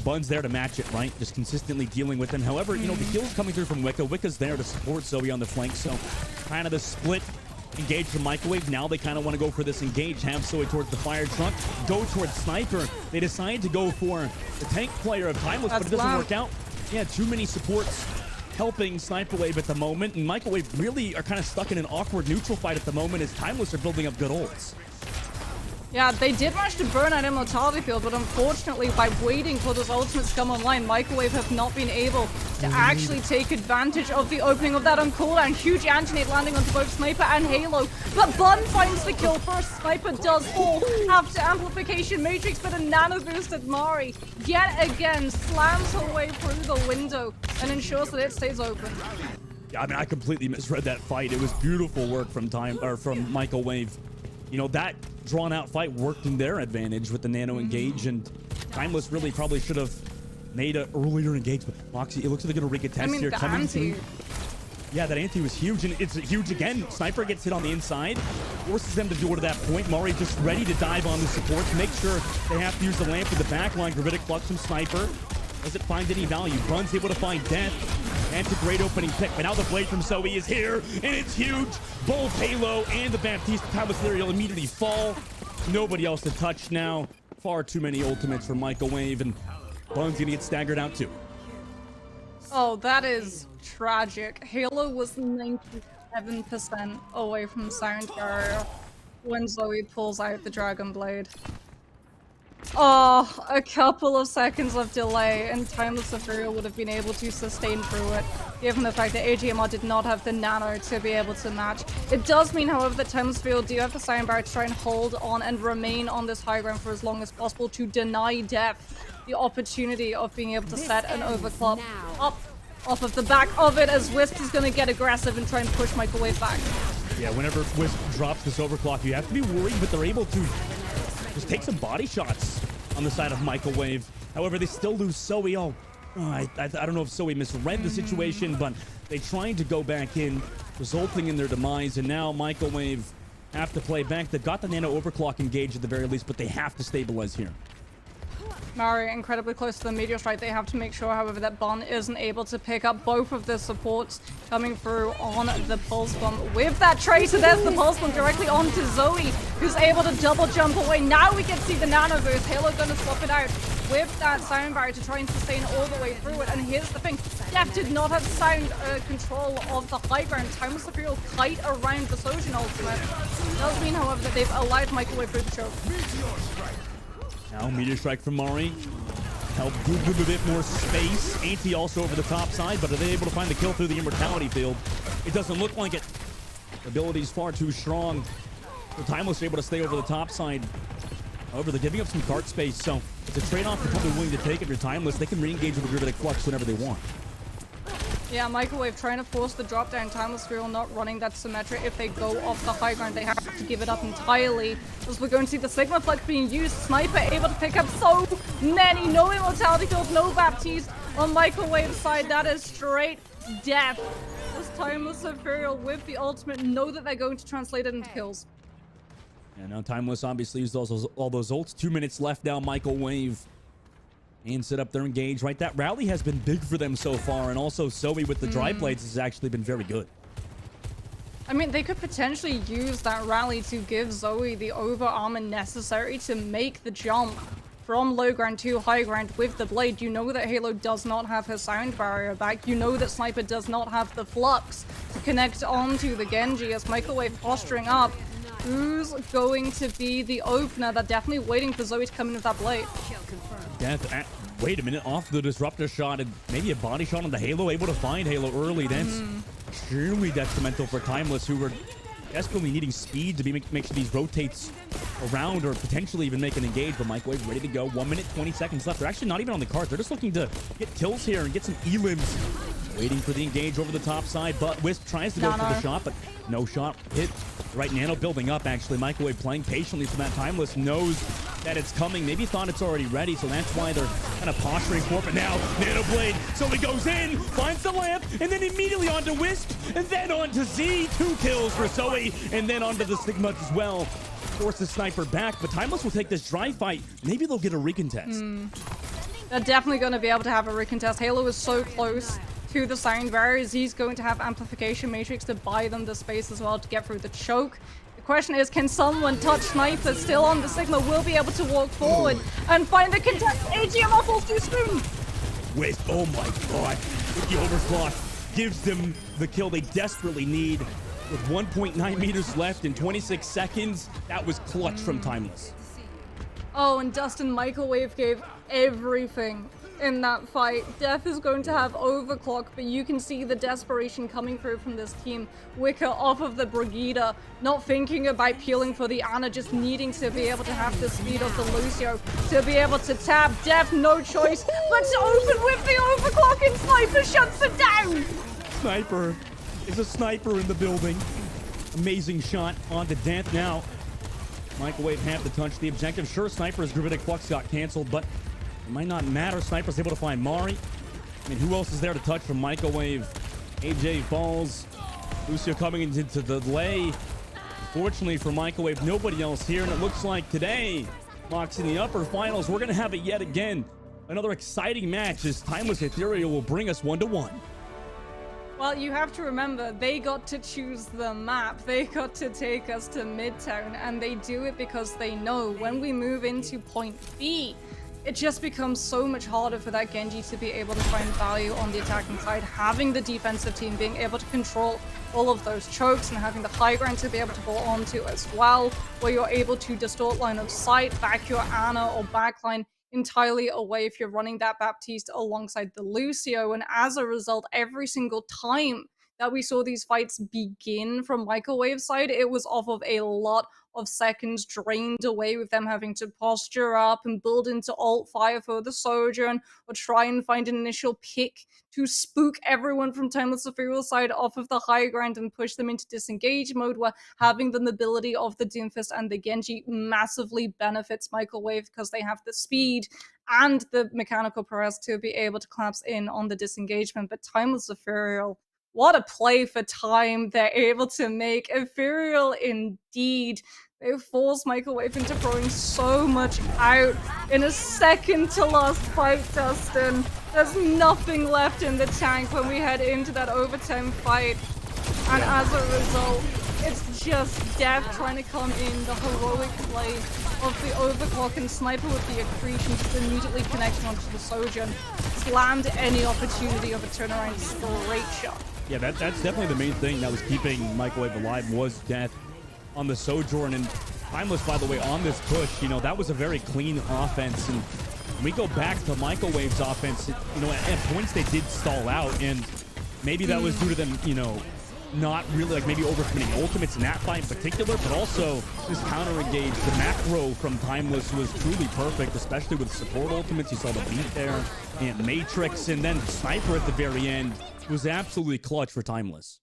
Bun's there to match it, right? Just consistently dealing with him. However, you know, the heal's coming through from Wicca. Wicca's there to support Zoe on the flank, so kind of the split engage from Microwave. Now they kind of want to go for this engage, have Zoe towards the fire truck, go towards Sniper. They decide to go for the tank player of Timeless, but it doesn't work out. Yeah, too many supports helping Sniper Wave at the moment, and Microwave really are kind of stuck in an awkward neutral fight at the moment as Timeless are building up good ults. Yeah, they did manage to burn an Immortality Field, but unfortunately, by waiting for those ultimates to come online, Microwave have not been able to actually take advantage of the opening of that on cooldown. Huge anti-nade landing onto both Sniper and Halo, but Bun finds the kill first. Sniper does fall after Amplification Matrix, but a nano boosted Mari yet again slams her way through the window and ensures that it stays open. Yeah, I mean, I completely misread that fight. It was beautiful work from Microwave. You know, that drawn-out fight worked in their advantage with the nano engage, and Timeless really probably should have made an earlier engagement. Moxie, it looks like they're going to recontest here. Coming through. Yeah, that anti was huge, and it's huge again. Sniper gets hit on the inside, forces them to do it to that point. Mari just ready to dive on the supports, make sure they have to use the lamp for the backline. Gravitic Flux from Sniper. Does it find any value? Bun's able to find Death. And it's a great opening pick. But now the blade from Zoe is here, and it's huge. Both Halo and the Baptiste Timeless Ethereal immediately fall. Nobody else to touch now. Far too many ultimates for Microwave, and Bun's gonna get staggered out too. Oh, that is tragic. Halo was 97% away from Sound Barrier when Zoe pulls out the Dragon Blade. Oh, a couple of seconds of delay and Timeless Ethereal would have been able to sustain through it, given the fact that AGMR did not have the nano to be able to match. It does mean, however, that Timeless Ethereal do have the Sound Barrier to try and hold on and remain on this high ground for as long as possible to deny Depth the opportunity of being able to set an overclock up off of the back of it, as Wisp is going to get aggressive and try and push Microwave back. Yeah, whenever Wisp drops this overclock, you have to be worried, but they're able to just take some body shots on the side of Microwave. However, they still lose Zoe. I don't know if Zoe misread the situation, but they trying to go back in, resulting in their demise. And now Microwave have to play back. They've got the nano overclock engaged at the very least, but they have to stabilize here. Mari incredibly close to the meteor strike. They have to make sure, however, that Bun isn't able to pick up both of the supports coming through on the pulse bomb. With that tracer, there's the pulse bomb directly onto Zoe, who's able to double jump away. Now we can see the nano boost. Halo gonna swap it out with that sound barrier to try and sustain it all the way through it. And here's the thing, Def did not have sound control of the high ground. Timeless Ethereal kite around the Sojin ultimate. Does mean, however, that they've allowed Microwave through the choke. Now Meteor Strike from Mari. Help give them a bit more space. Anti also over the top side, but are they able to find the kill through the Immortality field? It doesn't look like it. The ability's far too strong. The Timeless able to stay over the top side. However, they're giving up some cart space, so it's a trade-off they're probably willing to take if you're Timeless. They can re-engage with the Riveted Flux whenever they want. Yeah, Microwave trying to force the drop down. Timeless Ethereal not running that Symmetra. If they go off the high ground, they have to give it up entirely. As we're going to see the Sigma Flex being used. Sniper able to pick up so many. No Immortality Field, no Baptiste on Microwave side. That is straight death. This Timeless Ethereal with the ultimate know that they're going to translate it into kills. And now Timeless obviously used all those ults. 2 minutes left now, Microwave. And set up their engage, right? That rally has been big for them so far, and also Zoe with the dry blades has actually been very good. I mean, they could potentially use that rally to give Zoe the over armor necessary to make the jump from low ground to high ground with the blade. You know that Halo does not have her sound barrier back. You know that Sniper does not have the flux to connect onto the Genji as Microwave posturing up. Who's going to be the opener? They're definitely waiting for Zoe to come in with that blade. Death, wait a minute, off the disruptor shot and maybe a body shot on the Halo, able to find Halo early. That's extremely detrimental for Timeless, who were desperately needing speed to make sure these rotates around or potentially even make an engage. But Microwave ready to go. 1 minute, 20 seconds left. They're actually not even on the cart. They're just looking to get kills here and get some elims. Waiting for the engage over the top side, but Wisp tries to go for the shot, but no shot hit. Right, Nano building up, actually. Microwave playing patiently for that. Timeless knows that it's coming. Maybe thought it's already ready, so that's why they're kind of posturing for it. But now, Nano Blade, so he goes in, finds the lamp, and then immediately onto Wisp, and then onto Z. 2 kills for Zoe, and then onto the Sigma as well. Force the Sniper back, but Timeless will take this dry fight. Maybe they'll get a recontest. They're definitely going to be able to have a recontest. Halo is so close to the sound barriers. He's going to have amplification matrix to buy them the space as well to get through the choke. The question is, can someone touch Sniper? Still on the Sigma, will be able to walk forward and find the contest. AGM falls too soon. With, oh my god, with the overclock gives them the kill they desperately need. With 1.9 meters left in 26 seconds, that was clutch from Timeless. Oh, and Dustin Microwave gave everything in that fight. Death is going to have overclock, but you can see the desperation coming through from this team. Wicker off of the Brigida, not thinking about peeling for the Ana, just needing to be able to have the speed of the Lucio to be able to tap. Death, no choice but to open with the overclock, and Sniper shuts it down. Sniper is a sniper in the building. Amazing shot onto Death now. Microwave have to touch the objective. Sure, Sniper's Gravitic Flux got canceled, but it might not matter. Sniper's able to find Mari. I mean, who else is there to touch from Microwave? AJ falls. Lucio coming into the delay. Fortunately for Microwave, nobody else here. And it looks like today, Mox in the upper finals, we're going to have it yet again. another exciting match as Timeless Ethereal will bring us 1-1. Well, you have to remember, they got to choose the map. They got to take us to Midtown, and they do it because they know when we move into point B, it just becomes so much harder for that Genji to be able to find value on the attacking side. Having the defensive team being able to control all of those chokes and having the high ground to be able to hold on to as well, where you're able to distort line of sight, back your Ana or backline entirely away if you're running that Baptiste alongside the Lucio. And as a result, every single time that we saw these fights begin from Microwave side, it was off of a lot of seconds drained away with them having to posture up and build into alt fire for the Sojourn or try and find an initial pick to spook everyone from Timeless Ethereal side off of the high ground and push them into disengage mode, where having the mobility of the Doomfist and the Genji massively benefits Microwave because they have the speed and the mechanical press to be able to collapse in on the disengagement. But Timeless Ethereal, what a play for time they're able to make. Ethereal indeed. They force Microwave into throwing so much out in a second to last fight, Dustin. There's nothing left in the tank when we head into that overtime fight. And as a result, it's just Death trying to come in, the heroic play of the overclock and Sniper with the accretion just immediately connecting onto the Sojourn. Slammed any opportunity of a turnaround straight shot. Yeah, that's definitely the main thing that was keeping Microwave alive was Death on the Sojourn. And Timeless, by the way, on this push, you know, that was a very clean offense. And when we go back to Microwave's offense, you know, at points they did stall out, and maybe that was due to them, you know, not really, like, maybe overcommitting ultimates in that fight in particular, but also this counter engage. The macro from Timeless was truly perfect, especially with support ultimates. You saw the beat there, and Matrix, and then Sniper at the very end was absolutely clutch for Timeless.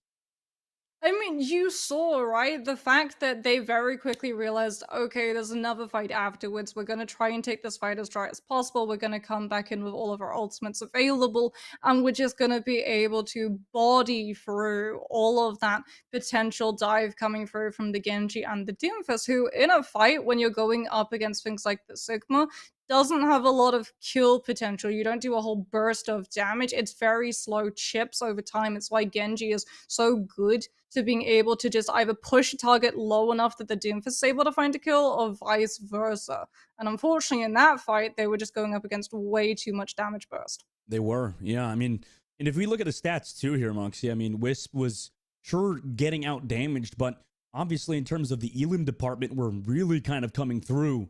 I mean, you saw, right? The fact that they very quickly realized, okay, there's another fight afterwards. We're going to try and take this fight as dry as possible. We're going to come back in with all of our ultimates available, and we're just going to be able to body through all of that potential dive coming through from the Genji and the Doomfist, who in a fight, when you're going up against things like the Sigma, doesn't have a lot of kill potential. You don't do a whole burst of damage. It's very slow chips over time. It's why Genji is so good to being able to just either push a target low enough that the Doomfist is able to find a kill, or vice versa. And unfortunately, in that fight, they were just going up against way too much damage burst. They were, yeah. I mean, and if we look at the stats too here, Moxie, I mean, Wisp was sure getting out damaged, but obviously in terms of the Elim department, we're really kind of coming through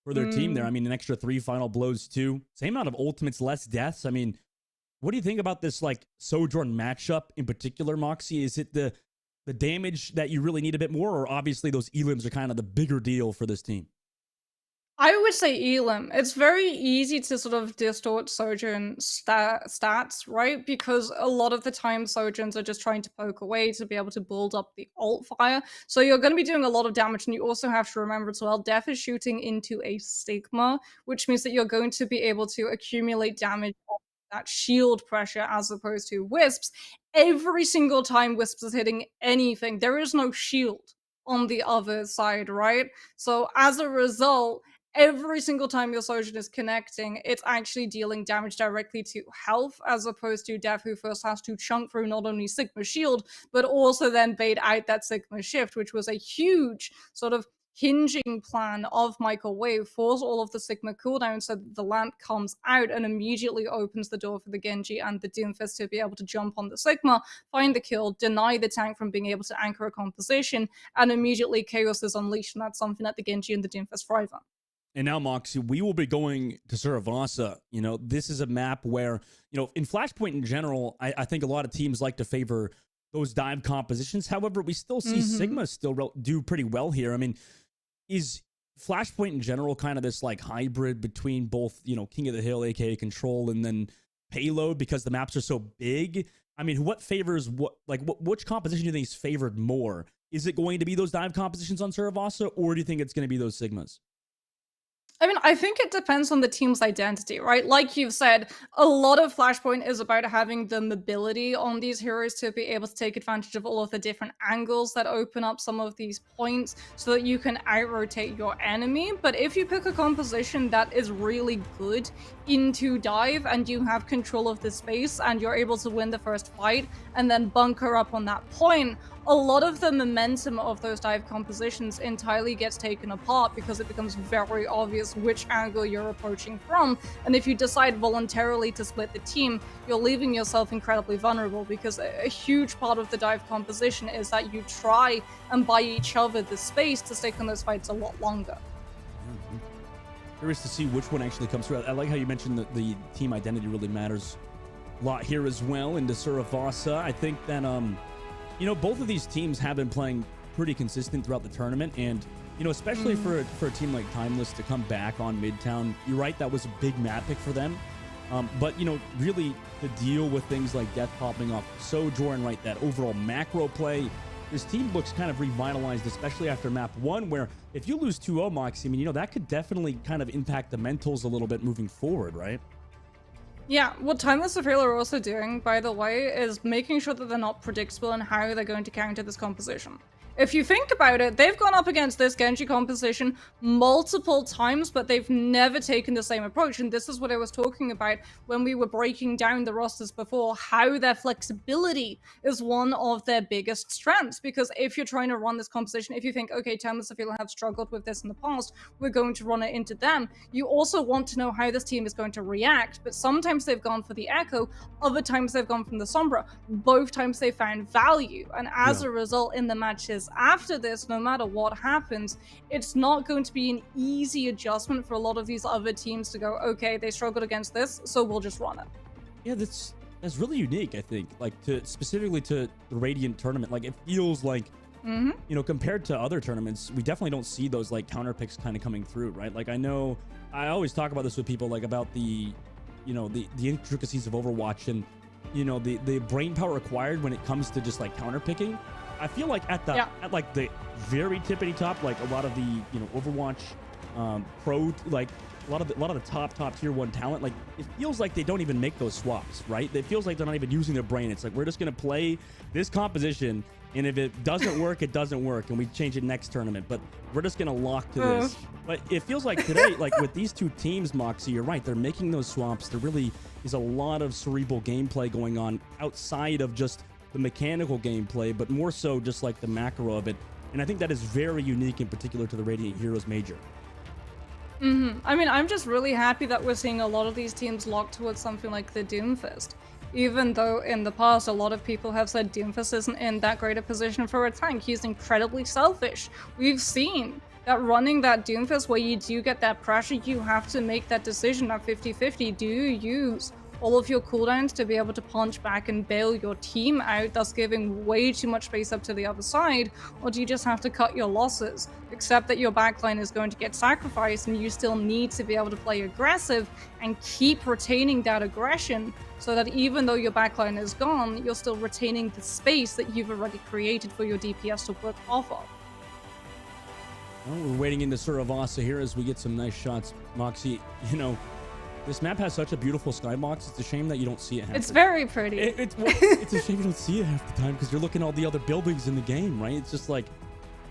for their team there. I mean, an extra 3 final blows too. Same amount of ultimates, less deaths. I mean, what do you think about this, like, Sojourn matchup in particular, Moxie? Is it the damage that you really need a bit more, or obviously those Elims are kind of the bigger deal for this team? I would say Elim. It's very easy to sort of distort Sojourn stats, right? Because a lot of the time Sojourns are just trying to poke away to be able to build up the alt fire. So you're going to be doing a lot of damage, and you also have to remember as well, Death is shooting into a Stigma, which means that you're going to be able to accumulate damage off that shield pressure as opposed to Wisps. Every single time Wisps is hitting anything, there is no shield on the other side, right? So as a result, every single time your Sojourn is connecting, it's actually dealing damage directly to health, as opposed to Death, who first has to chunk through not only Sigma shield, but also then bait out that Sigma shift, which was a huge sort of hinging plan of Microwave, force all of the Sigma cooldown so that the lamp comes out and immediately opens the door for the Genji and the Doomfist to be able to jump on the Sigma, find the kill, deny the tank from being able to anchor a composition, and immediately chaos is unleashed, and that's something that the Genji and the Doomfist thrive on. And now, Moxie, we will be going to Saravasa. You know, this is a map where, you know, in Flashpoint in general, I think a lot of teams like to favor those dive compositions. However, we still see Sigma still do pretty well here. I mean, is Flashpoint in general kind of this, like, hybrid between both, you know, King of the Hill, aka Control, and then Payload, because the maps are so big? I mean, what favors what? Like, which composition do you think is favored more? Is it going to be those dive compositions on Saravasa, or do you think it's going to be those Sigmas? I mean, I think it depends on the team's identity, right? Like you've said, a lot of Flashpoint is about having the mobility on these heroes to be able to take advantage of all of the different angles that open up some of these points so that you can out-rotate your enemy. But if you pick a composition that is really good into dive and you have control of the space and you're able to win the first fight and then bunker up on that point, a lot of the momentum of those dive compositions entirely gets taken apart because it becomes very obvious which angle you're approaching from. And if you decide voluntarily to split the team, you're leaving yourself incredibly vulnerable because a huge part of the dive composition is that you try and buy each other the space to stick in those fights a lot longer. Curious to see which one actually comes through. I like how you mentioned that the team identity really matters a lot here as well. And Suravasa, I think that you know, both of these teams have been playing pretty consistent throughout the tournament, and you know, especially for a team like Timeless to come back on Midtown, you're right, that was a big map pick for them. But you know, really to deal with things like death popping off Sojourn, right, that overall macro play, this team looks kind of revitalized, especially after map 1, where if you lose 2-0, Moxie, I mean, you know, that could definitely kind of impact the mentals a little bit moving forward, right? Yeah, what Timeless Ethereal are also doing, by the way, is making sure that they're not predictable in how they're going to counter this composition. If you think about it, they've gone up against this Genji composition multiple times, but they've never taken the same approach. And this is what I was talking about when we were breaking down the rosters before, how their flexibility is one of their biggest strengths. Because if you're trying to run this composition, if you think, okay, Timeless Ethereal have struggled with this in the past, we're going to run it into them. You also want to know how this team is going to react. But sometimes they've gone for the Echo, other times they've gone from the Sombra. Both times they found value. And as a result, in the matches after this, no matter what happens, it's not going to be an easy adjustment for a lot of these other teams to go, okay, they struggled against this, so we'll just run it. Yeah, that's really unique, I think, like specifically to the Radiant tournament. Like, it feels like, you know, compared to other tournaments, we definitely don't see those like counter picks kind of coming through, right? Like, I know I always talk about this with people, like about the, you know, the intricacies of Overwatch and, you know, the brain power required when it comes to just like counter picking. I feel like at like the very tippity top, like a lot of the, you know, Overwatch pro, like a lot of the top tier 1 talent, like it feels like they don't even make those swaps, right? It feels like they're not even using their brain. It's like, we're just gonna play this composition, and if it doesn't work, it doesn't work, and we change it next tournament. But we're just gonna lock to this. But it feels like today, like with these two teams, Moxie, you're right, they're making those swaps. There really is a lot of cerebral gameplay going on outside of just the mechanical gameplay, but more so just like the macro of it. And I think that is very unique in particular to the Radiant Heroes Major. I mean, I'm just really happy that we're seeing a lot of these teams lock towards something like the Doomfist. Even though in the past a lot of people have said Doomfist isn't in that great a position for a tank, he's incredibly selfish. We've seen that running that Doomfist where you do get that pressure, you have to make that decision at 50-50. Do you use all of your cooldowns to be able to punch back and bail your team out, thus giving way too much space up to the other side, or do you just have to cut your losses, accept that your backline is going to get sacrificed and you still need to be able to play aggressive and keep retaining that aggression so that even though your backline is gone, you're still retaining the space that you've already created for your DPS to work off of. Well, we're waiting into Suravasa here as we get some nice shots. Moxie, you know, this map has such a beautiful skybox. It's a shame that you don't see it half It's the very pretty. It's a shame you don't see it half the time because you're looking at all the other buildings in the game, right? It's just like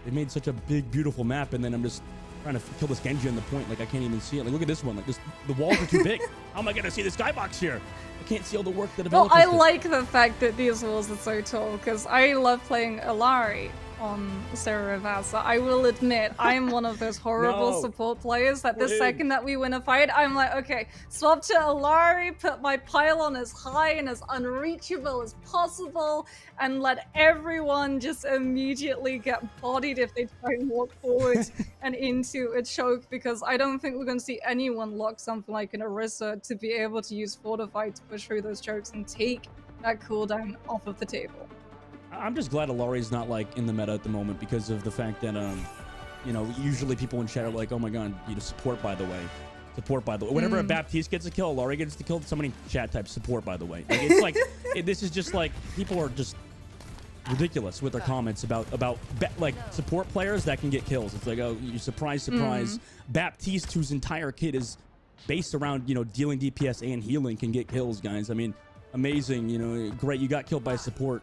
they made such a big, beautiful map, and then I'm just trying to kill this Genji on the point. Like, I can't even see it. Like, look at this one. Like, the walls are too big. How am I gonna see the skybox here? I can't see all the work that developers Well, I did. like the fact that these walls are so tall because I love playing Alari on Suravasa. I will admit, I'm one of those horrible No. support players that the Please. second that we win a fight, I'm like, okay, swap to Alari, put my pylon as high and as unreachable as possible, and let everyone just immediately get bodied if they try and walk forward and into a choke, because I don't think we're going to see anyone lock something like an Orisa to be able to use Fortify to push through those chokes and take that cooldown off of the table. I'm just glad Alari's not like in the meta at the moment because of the fact that you know, usually people in chat are like, oh my god, you know, support by the way. Support by the way. Whenever a Baptiste gets a kill, Alari gets the kill, somebody in chat types support by the way. Like, it's like this is just like people are just ridiculous with their comments about like support players that can get kills. It's like, oh, you surprise. Baptiste, whose entire kit is based around, you know, dealing DPS and healing, can get kills, guys. I mean, amazing. You know, great. You got killed by support,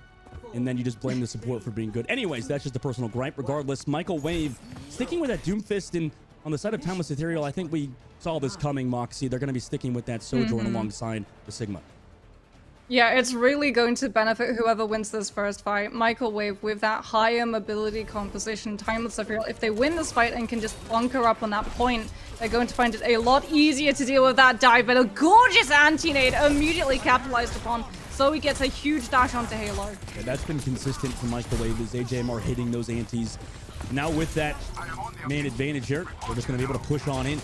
and then you just blame the support for being good. Anyways, that's just a personal gripe. Regardless, Michael Wave sticking with that Doomfist, and on the side of Timeless Ethereal, I think we saw this coming, Moxie. They're going to be sticking with that Sojourn alongside the Sigma. Yeah, it's really going to benefit whoever wins this first fight. Michael Wave with that higher mobility composition, Timeless Ethereal, if they win this fight and can just bunker up on that point, they're going to find it a lot easier to deal with that dive, but a gorgeous anti-nade immediately capitalized upon. So he gets a huge dash onto Halo. Yeah, that's been consistent for Michael Wave, is AJMR hitting those antis. Now with that man advantage here, we're just going to be able to push on in.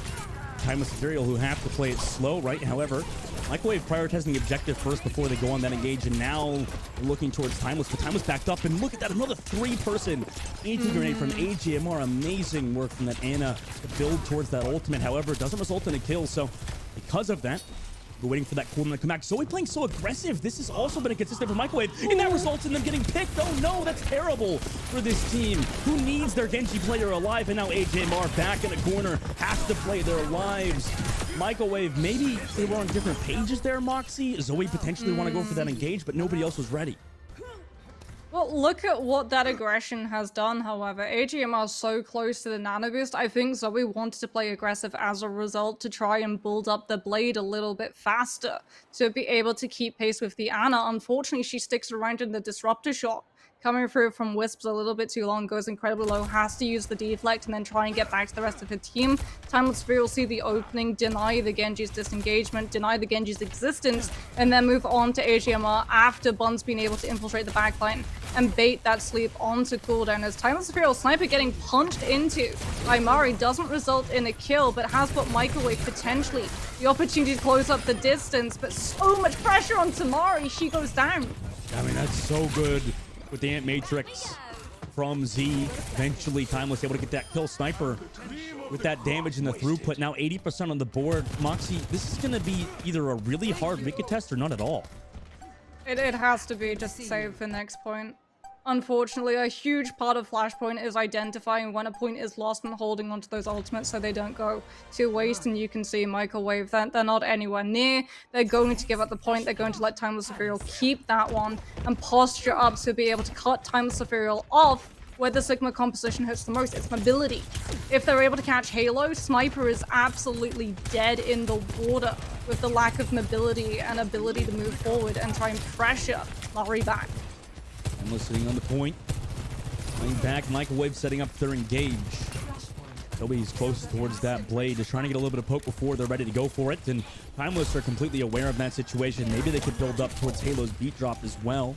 Timeless Ethereal, who have to play it slow, right? However, Michael Wave prioritizing the objective first before they go on that engage, and now looking towards Timeless, but Timeless backed up, and look at that, another 3-person anti-grenade from AJMR. Amazing work from that Ana to build towards that ultimate. However, it doesn't result in a kill, so because of that, we're waiting for that cooldown to come back. Zoe playing so aggressive. This has also been inconsistent for Michael Wave, and that results in them getting picked. Oh no, that's terrible for this team, who needs their Genji player alive, and now AJMR back in the corner, have to play their lives. Michael Wave, maybe they were on different pages there, Moxie. Zoe potentially want to go for that engage, but nobody else was ready. Well, look at what that aggression has done, however. AGMR is so close to the nano boost. I think Zoe wanted to play aggressive as a result to try and build up the blade a little bit faster to be able to keep pace with the Ana. Unfortunately, she sticks around in the disruptor shot. Coming through from Wisps a little bit too long, goes incredibly low, has to use the deflect and then try and get back to the rest of her team. Timeless Sphere will see the opening, deny the Genji's disengagement, deny the Genji's existence, and then move on to AGMR after Bun's been able to infiltrate the backline and bait that sleep onto cooldown. As Timeless Imperial Sniper getting punched into by Mari doesn't result in a kill, but has put Microwave potentially the opportunity to close up the distance, but so much pressure on Tamari, she goes down. I mean, that's so good with the Ant Matrix from Z. Eventually, Timeless able to get that kill. Sniper with that damage and the throughput. Now 80% on the board. Moxie, this is going to be either a really hard wicked test or not at all. It has to be just to save the next point. Unfortunately, a huge part of Flashpoint is identifying when a point is lost and holding onto those ultimates so they don't go to waste. And you can see Microwave that they're not anywhere near. They're going to give up the point. They're going to let Timeless Ethereal keep that one and posture up to be able to cut Timeless Ethereal off where the Sigma composition hurts the most. It's mobility. If they're able to catch Halo, Sniper is absolutely dead in the water with the lack of mobility and ability to move forward and try and pressure Murray back. Timeless sitting on the point. Playing back, Microwave setting up their engage. Toby's close towards that blade, just trying to get a little bit of poke before they're ready to go for it. And Timeless are completely aware of that situation. Maybe they could build up towards Halo's beat drop as well.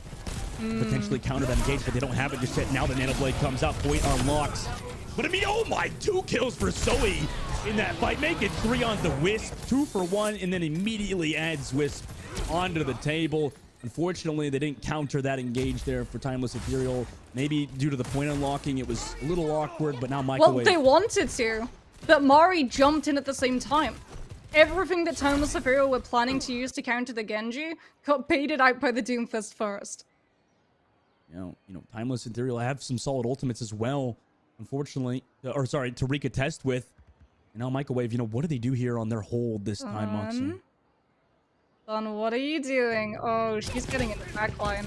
Potentially counter that engage, but they don't have it just yet. Now the Nano Blade comes out, point unlocks. But I mean, oh my, 2 kills for Zoe in that fight. Make it 3 on the Wisp, 2 for 1, and then immediately adds Wisp onto the table. Unfortunately, they didn't counter that engage there for Timeless Ethereal. Maybe due to the point unlocking, it was a little awkward, but now Microwave. Well, they wanted to, but Mari jumped in at the same time. Everything that Timeless Ethereal were planning to use to counter the Genji got baited out by the Doomfist first. You know, Timeless Ethereal have some solid ultimates as well, unfortunately. Or sorry, to recontest with. And now Microwave, you know, what do they do here on their hold this time, Moxie? Son, what are you doing? Oh, she's getting in the backline.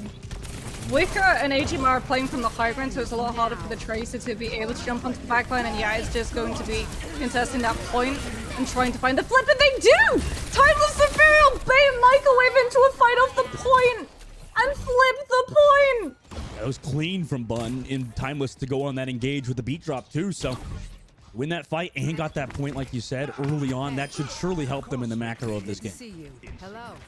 Wicker and AGMR are playing from the high ground, so it's a lot harder for the Tracer to be able to jump onto the backline, and yeah, it's just going to be contesting that point and trying to find the flip, and they do! Timeless Ethereal bait Microwave into a fight off the point and flip the point! That was clean from Bun in Timeless to go on that engage with the beat drop too, so win that fight and got that point, like you said, early on. That should surely help them in the macro of this game.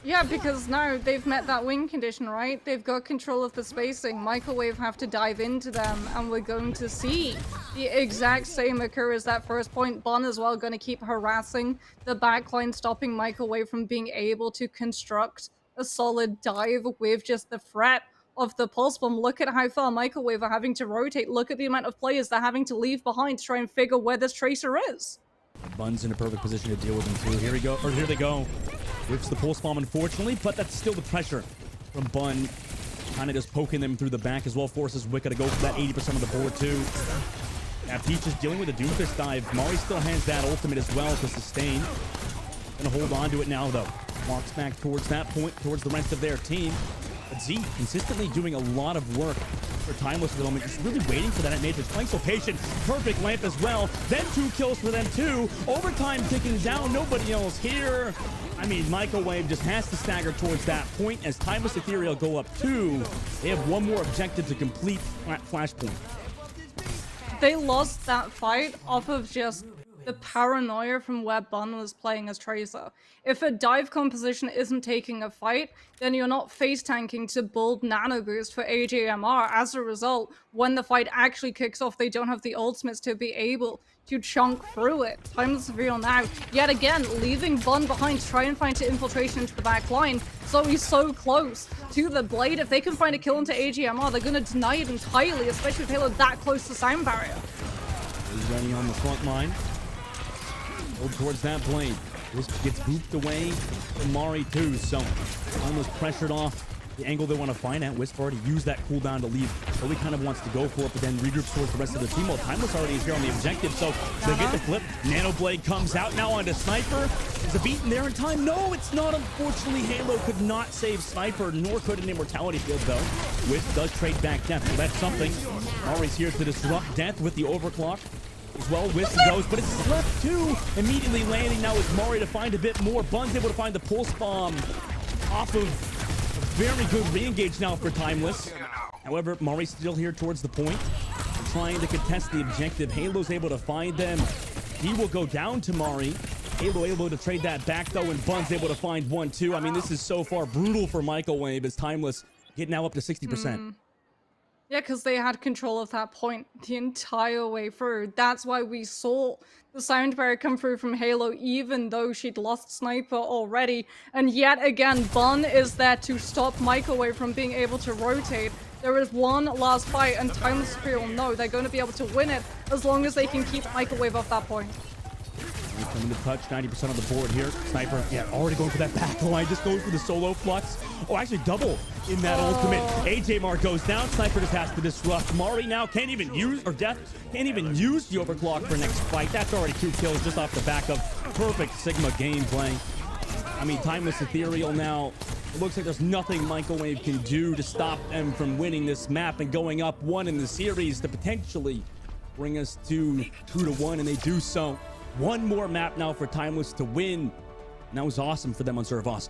Yeah, because now they've met that win condition, right? They've got control of the spacing. Microwave have to dive into them, and we're going to see the exact same occur as that first point. Bun as well going to keep harassing the backline, stopping Microwave from being able to construct a solid dive with just the threat of the pulse bomb. Look at how far Microwave are having to rotate. Look at the amount of players they're having to leave behind to try and figure where this Tracer is. Bun's in a perfect position to deal with him too. Here they go. Whips the pulse bomb, unfortunately, but that's still the pressure from Bun. kind of just poking them through the back as well, forces Wicca to go for that 80% of the board too. Now Peach is dealing with a Doomfist dive. Mari still has that ultimate as well to sustain. Gonna hold on to it now though. Walks back towards that point, towards the rest of their team. But Z consistently doing a lot of work for Timeless at the moment, just really waiting for that at Matrix. Playing so patient. Perfect lamp as well. Then 2 kills for them too. Overtime ticking down. Nobody else here. I mean, Microwave just has to stagger towards that point as Timeless Ethereal go up 2. They have one more objective to complete Flashpoint. They lost that fight off of just the paranoia from where Bun was playing as Tracer. If a dive composition isn't taking a fight, then you're not face tanking to build nano boost for AJMR. As a result, when the fight actually kicks off, they don't have the ultimates to be able to chunk through it. Timeless Reveal now, yet again, leaving Bun behind to try and find an infiltration into the back line. So he's so close to the blade. If they can find a kill into AJMR, they're going to deny it entirely, especially with Halo that close to sound barrier. He's running on the front line. Go towards that blade. This gets booped away from Mari too, so almost pressured off the angle they want to find at. Wisp already used that cooldown to leave, so he kind of wants to go for it, but then regroups towards the rest of the team. Well, Timeless already is here on the objective, so they get the flip. Nano Blade comes out now onto Sniper. Is the beat in there in time? No, it's not. Unfortunately, Halo could not save Sniper, nor could an Immortality Field, though. Wisp does trade back Death, so that's something. Mari's here to disrupt Death with the Overclock. As well, Wisp goes, but it's left too. Immediately landing now with Mari to find a bit more. Bun's able to find the pulse bomb off of a very good re-engage now for Timeless. However, Mari's still here towards the point, trying to contest the objective. Halo's able to find them. He will go down to Mari. Halo able to trade that back though, and Bun's able to find 1-2. I mean, this is so far brutal for Microwave as Timeless getting now up to 60%. Yeah, because they had control of that point the entire way through. That's why we saw the sound barrier come through from Halo, even though she'd lost Sniper already. And yet again, Bun is there to stop Microwave from being able to rotate. There is one last fight, and Timeless will know they're going to be able to win it as long as they can keep Microwave off that point. Coming to touch 90% of the board here. Sniper, yeah, already going for that back line. Just going for the solo flux. Oh, actually double in that ultimate. AJMR goes down. Sniper just has to disrupt. Mari now can't even use, or Death can't even use the overclock for next fight. That's already 2 kills just off the back of perfect Sigma gameplay. I mean, Timeless Ethereal now. It looks like there's nothing Microwave can do to stop them from winning this map and going up 1 in the series to potentially bring us to 2-1, and they do so. One more map now for Timeless to win. And that was awesome for them on Survasa.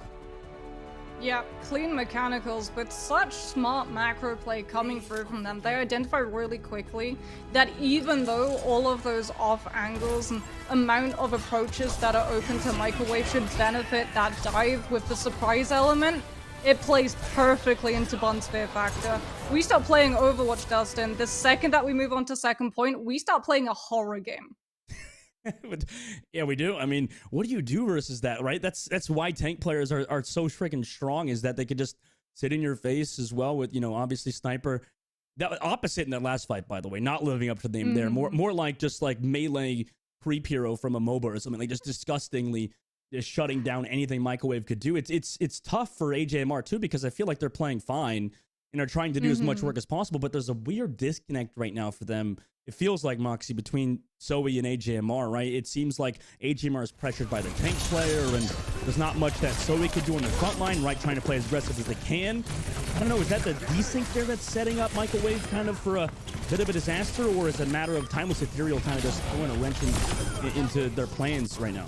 Yeah, clean mechanicals, but such smart macro play coming through from them. They identify really quickly that even though all of those off angles and amount of approaches that are open to Microwave should benefit that dive with the surprise element, it plays perfectly into Bun's fear factor. We start playing Overwatch, Dustin. The second that we move on to second point, we start playing a horror game. But, yeah, we do. I mean, what do you do versus that, right? That's why tank players are so freaking strong, is that they could just sit in your face as well with, you know, obviously Sniper. That was opposite in that last fight, by the way, not living up to the name there. More like just like melee creep hero from a MOBA or something, like just disgustingly just shutting down anything Microwave could do. It's tough for AJMR too, because I feel like they're playing fine and are trying to do as much work as possible, but there's a weird disconnect right now for them. It feels like, Moxie, between Zoe and AJMR, right? It seems like AJMR is pressured by the tank player, and there's not much that Zoe could do on the front line, right? Trying to play as aggressive as they can. I don't know, is that the desync there that's setting up Microwave kind of for a bit of a disaster, or is it a matter of Timeless Ethereal kind of just throwing a wrench into their plans right now?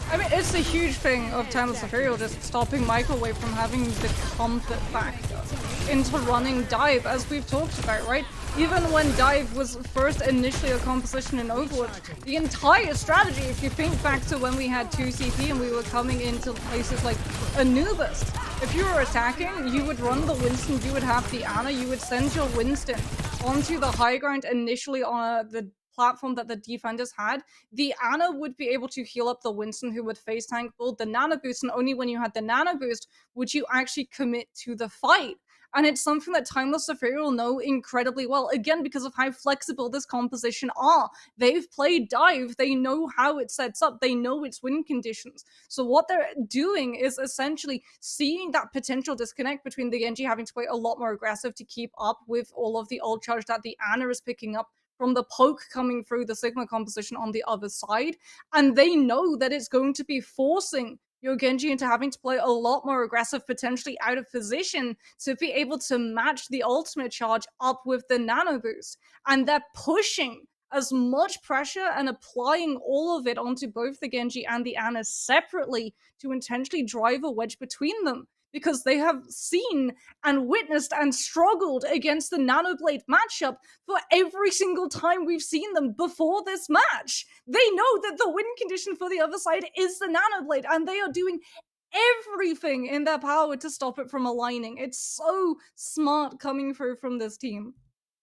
I mean, it's a huge thing of Timeless Ethereal just stopping Microwave from having the comfort factor into running Dive, as we've talked about, right? Even when Dive was first initially a composition in Overwatch, the entire strategy, if you think back to when we had 2 CP and we were coming into places like Anubis, if you were attacking, you would run the Winston, you would have the Ana, you would send your Winston onto the high ground initially on the platform that the defenders had. The Ana would be able to heal up the Winston, who would face tank build the nano boost, and only when you had the nano boost would you actually commit to the fight. And it's something that Timeless Ethereal know incredibly well, again, because of how flexible this composition are. They've played Dive, they know how it sets up, they know its win conditions. So what they're doing is essentially seeing that potential disconnect between the Genji having to play a lot more aggressive to keep up with all of the ult charge that the Ana is picking up from the poke coming through the Sigma composition on the other side. And they know that it's going to be forcing your Genji into having to play a lot more aggressive, potentially out of position, to be able to match the ultimate charge up with the nano boost. And they're pushing as much pressure and applying all of it onto both the Genji and the Ana separately to intentionally drive a wedge between them, because they have seen and witnessed and struggled against the Nanoblade matchup for every single time we've seen them before this match. They know that the win condition for the other side is the Nanoblade, and they are doing everything in their power to stop it from aligning. It's so smart coming through from this team.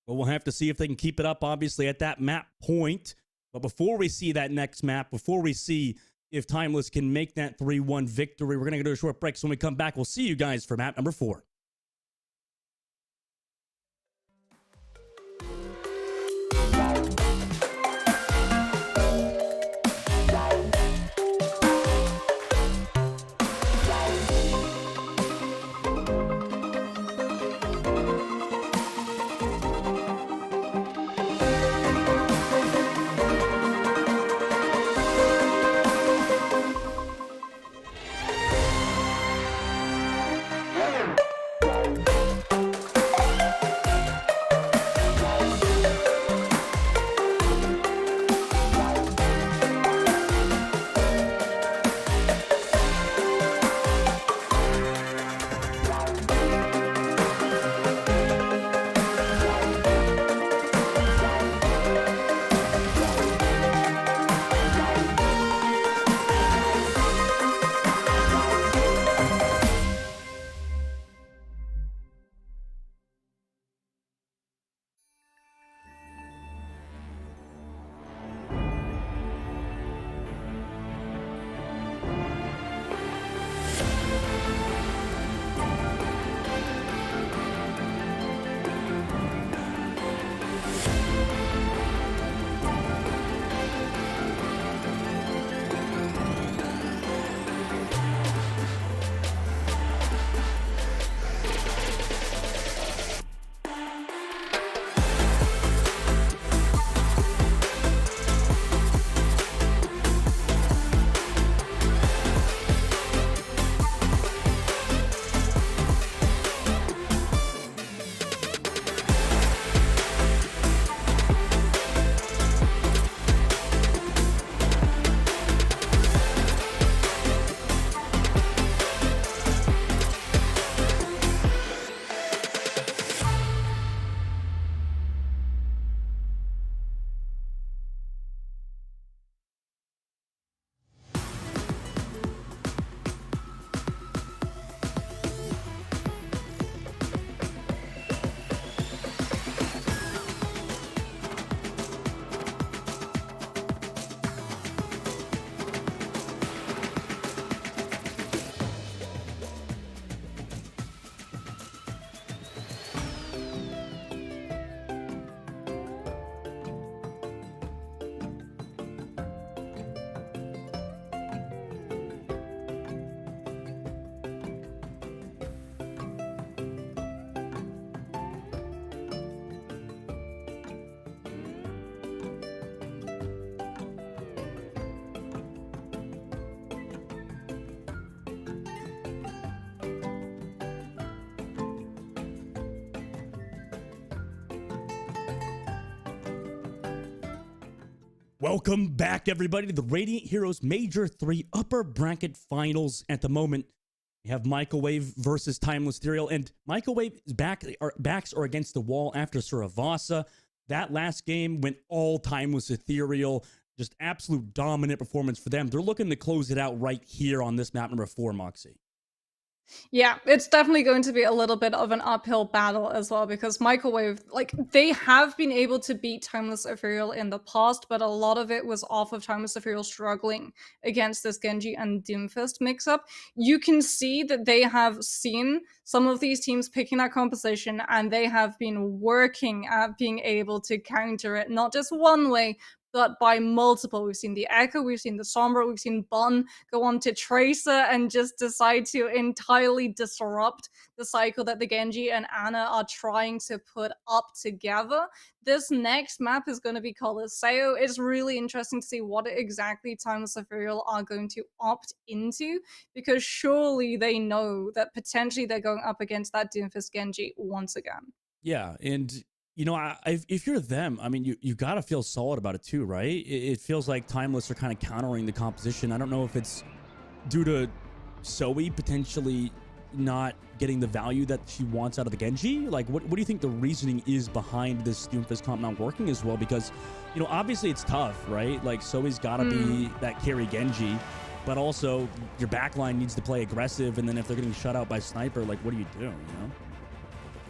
Well, we'll have to see if they can keep it up, obviously, at that map point. But before we see that next map, before we see if Timeless can make that 3-1 victory, we're going to go to a short break. So when we come back, we'll see you guys for map number 4. Welcome back, everybody, to the Radiant Heroes Major 3 Upper Bracket Finals. At the moment, we have Microwave versus Timeless Ethereal, and Microwave's backs are against the wall after Suravasa. That last game went all Timeless Ethereal. Just absolute dominant performance for them. They're looking to close it out right here on this map number 4, Moxie. Yeah, it's definitely going to be a little bit of an uphill battle as well because Microwave, like, they have been able to beat Timeless Ethereal in the past, but a lot of it was off of Timeless Ethereal struggling against this Genji and Doomfist mix-up. You can see that they have seen some of these teams picking that composition and they have been working at being able to counter it, not just one way, but by multiple. We've seen the Echo, we've seen the Sombra, we've seen Bun go on to Tracer and just decide to entirely disrupt the cycle that the Genji and Ana are trying to put up together. This next map is going to be Colosseo. It's really interesting to see what exactly Timeless Ethereal are going to opt into, because surely they know that potentially they're going up against that Doomfist Genji once again. Yeah, and you know, if you're them, I mean, you got to feel solid about it too, right? It feels like Timeless are kind of countering the composition. I don't know if it's due to Zoe potentially not getting the value that she wants out of the Genji. Like, what do you think the reasoning is behind this Doomfist comp not working as well? Because, you know, obviously it's tough, right? Like, Zoe's got to be that carry Genji, but also your backline needs to play aggressive. And then if they're getting shut out by Sniper, like, what do you do, you know?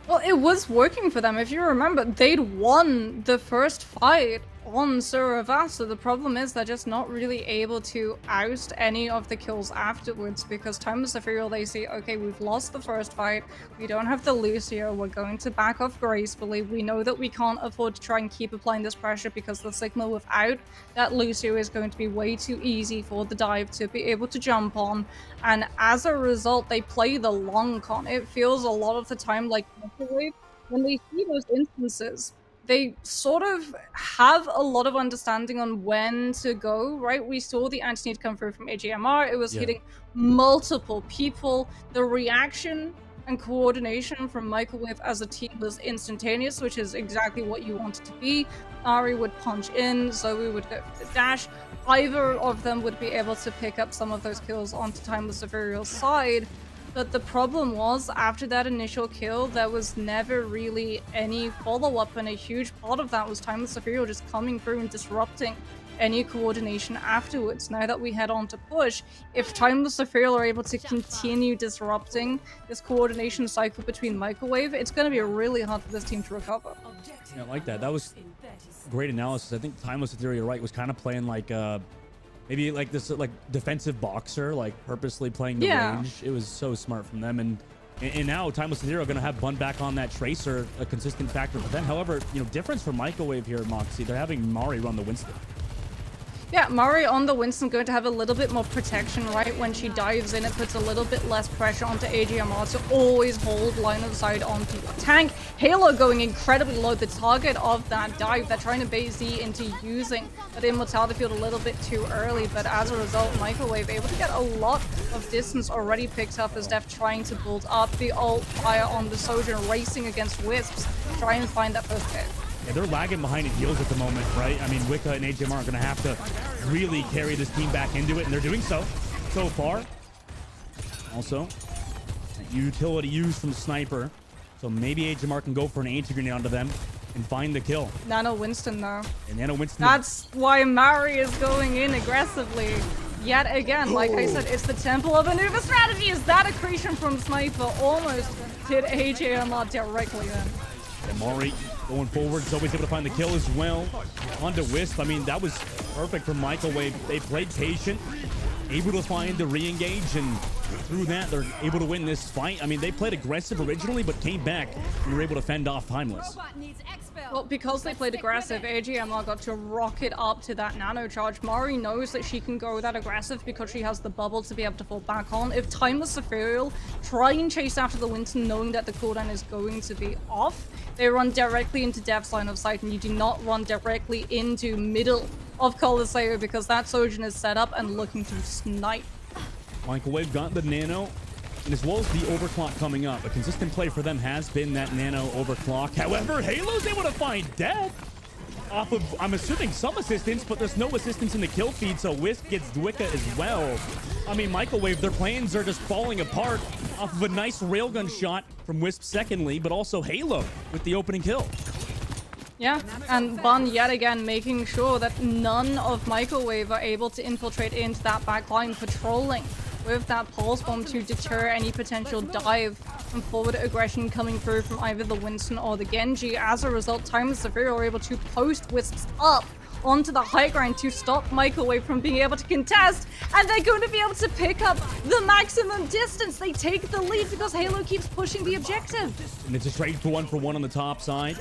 Well, it was working for them. If you remember, they'd won the first fight on Suravasa. The problem is they're just not really able to oust any of the kills afterwards because Timeless Ethereal, they see, okay, we've lost the first fight, we don't have the Lucio, we're going to back off gracefully. We know that we can't afford to try and keep applying this pressure because the Sigma without that Lucio is going to be way too easy for the dive to be able to jump on. And as a result, they play the long con. It feels a lot of the time like Microwave, when they see those instances, they sort of have a lot of understanding on when to go, right? We saw the anti-need come through from AGMR. It was hitting multiple people. The reaction and coordination from Microwave as a team was instantaneous, which is exactly what you want it to be. Ari would punch in, Zoe would go for the dash. Either of them would be able to pick up some of those kills onto Timeless Ethereal's side. But the problem was, after that initial kill, there was never really any follow-up, and a huge part of that was Timeless Ethereal just coming through and disrupting any coordination afterwards. Now that we head on to push, if Timeless Ethereal are able to continue disrupting this coordination cycle between Microwave, it's going to be really hard for this team to recover. Yeah, I like that. That was great analysis. I think Timeless Ethereal, right, was kind of playing like maybe like this like defensive boxer, like purposely playing the range. It was so smart from them. And now Timeless Ethereal going to have Bun back on that Tracer, a consistent factor for them. However, you know, difference for Microwave here, Moxie, they're having Mari run the Winston. Yeah, Mari on the Winston going to have a little bit more protection, right? When she dives in, it puts a little bit less pressure onto AGMR to always hold line of sight onto the tank. Halo going incredibly low, the target of that dive. They're trying to bait Z into using that immortality field a little bit too early, but as a result, Microwave able to get a lot of distance already picked up as Def trying to build up the ult fire on the Soldier, racing against Wisps, try and find that first hit. Yeah, they're lagging behind in heals at the moment, right? I mean, Wicca and AJMR are going to have to really carry this team back into it, and they're doing so far. Also, utility use from Sniper, so maybe AJMR can go for an anti-grenade onto them and find the kill. Nano Winston, though. And Nano Winston. That's why Mari is going in aggressively. Yet again, like I said, it's the Temple of Anuva strategy. Is that accretion from Sniper almost did AJMR directly then? And Mari going forward, is always able to find the kill as well. Onto Wisp. I mean, that was perfect for Microwave. They played patient, able to find the re-engage, and through that, they're able to win this fight. I mean, they played aggressive originally, but came back and were able to fend off Timeless. Well, because they played aggressive, AGMR got to rocket up to that nano charge. Mari knows that she can go that aggressive because she has the bubble to be able to fall back on. If Timeless Ethereal try and chase after the Winston, knowing that the cooldown is going to be off, they run directly into Dev's line of sight, and you do not run directly into middle of Colosseo because that Sojourn is set up and looking to snipe. Microwave got the nano, and as well as the overclock coming up. A consistent play for them has been that nano overclock. However, Halo's able to find Death off of, I'm assuming, some assistance, but there's no assistance in the kill feed, so Wisp gets Wicca as well. I mean, Microwave, their plans are just falling apart off of a nice railgun shot from Wisp secondly, but also Halo with the opening kill. Yeah, and Bun yet again making sure that none of Microwave are able to infiltrate into that back line, patrolling with that pulse bomb to deter any potential dive and forward aggression coming through from either the Winston or the Genji. As a result, Timeless Severe are able to post Wisps up onto the high ground to stop Microwave from being able to contest, and they're going to be able to pick up the maximum distance. They take the lead because Halo keeps pushing the objective. And it's a straight to 1-for-1 on the top side.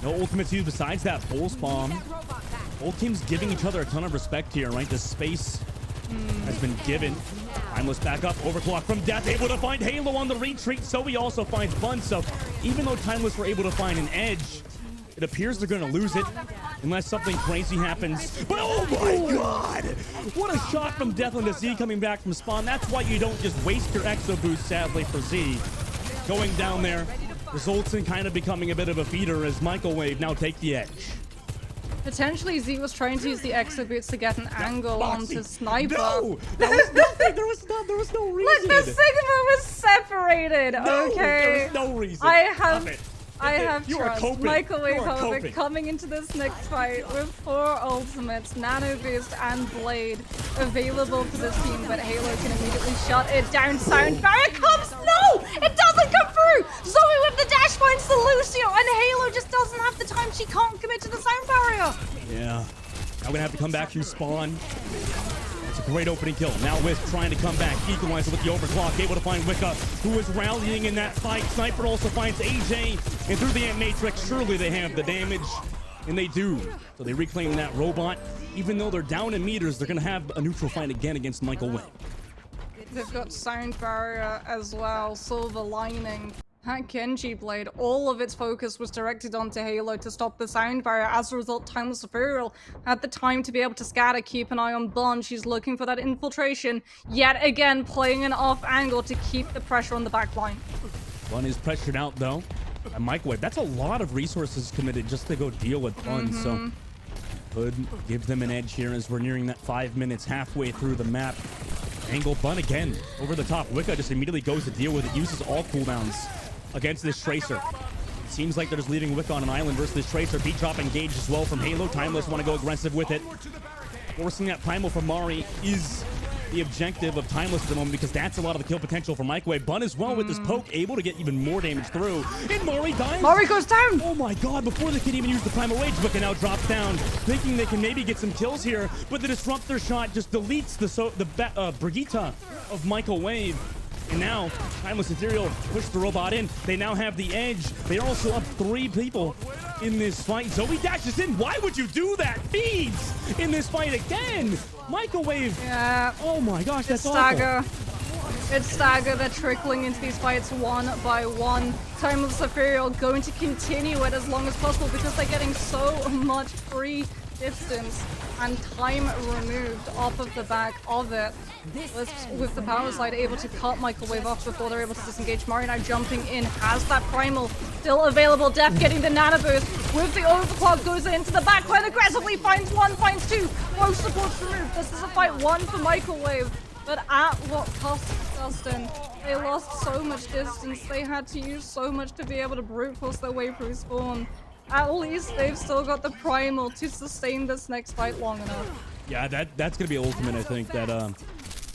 No ultimates used besides that pulse bomb. Both teams giving each other a ton of respect here, right? The space has been given. Timeless back up, overclock from Death, able to find Halo on the retreat, so he also finds Bun. So even though Timeless were able to find an edge, it appears they're going to lose it unless something crazy happens. But oh my god! What a shot from Deathland to Z coming back from spawn. That's why you don't just waste your exo boost, sadly, for Z. Going down there results in kind of becoming a bit of a feeder as Microwave now take the edge. Potentially, Z was trying to use the exo boots to get an angle onto Sniper. No! There was nothing! There was no reason! Look, the Sigma was separated, No, okay? there was no reason. I have You are trust. coping. Microwave, You are however, coping. coming into this next fight with 4 ultimates, Nano Boost and Blade available for this team, but Halo can immediately shut it down. Sound barrier comes! No! It doesn't come through! Zoe with the dash finds the Lucio, and Halo just doesn't have the time. She can't commit to the sound barrier. Yeah. Now we're gonna have to come back from spawn. It's a great opening kill. Now Wisp trying to come back. Equalizer with the overclock. Able to find Wicca, who is rallying in that fight. Sniper also finds AJ. And through the Ant Matrix, surely they have the damage. And they do. So they reclaim that robot. Even though they're down in meters, they're going to have a neutral fight again against Michael Wing. They've got sound barrier as well. Silver lining. That Genji blade, all of its focus was directed onto Halo to stop the sound barrier. As a result, Timeless Ethereal had the time to be able to scatter, keep an eye on Bond. She's looking for that infiltration, yet again playing an off angle to keep the pressure on the back line. Bun is pressured out though. And Microwave, that's a lot of resources committed just to go deal with Bun. So could give them an edge here as we're nearing that 5 minutes halfway through the map. Angle Bun again over the top. Wicca just immediately goes to deal with it, uses all cooldowns against this Tracer. Seems like they're just leaving Wick on an island versus this Tracer. Beat drop engaged as well from Halo. Timeless want to go aggressive with it. Forcing that Primal from Mari is the objective of Timeless at the moment because that's a lot of the kill potential for Microwave. Bun as well with this poke, able to get even more damage through. And Mari dies. Mari goes down! Oh my god, before they can even use the Primal Rage, Wicca now drops down, thinking they can maybe get some kills here, but the Disruptor shot just deletes the Brigitte of Microwave. And now, Timeless Ethereal push the robot in. They now have the edge. They are also up 3 people in this fight. Zoe dashes in. Why would you do that? Feeds in this fight again. Microwave. Yeah. Oh my gosh, that's Stagger. awful. It's Stagger. They're trickling into these fights one by one. Timeless Ethereal going to continue it as long as possible because they're getting so much free distance and time removed off of the back of it. Wisps with the power slide able to cut Microwave off before they're able to disengage. Mari now jumping in, has that Primal still available. Death getting the nano boost with the overclock, goes into the backline aggressively, finds 1, finds 2. Most supports removed. This is a fight 1 for Microwave, but at what cost, Dustin? They lost so much distance. They had to use so much to be able to brute force their way through spawn. At least they've still got the Primal to sustain this next fight long enough. Yeah, that's going to be ultimate, I think, that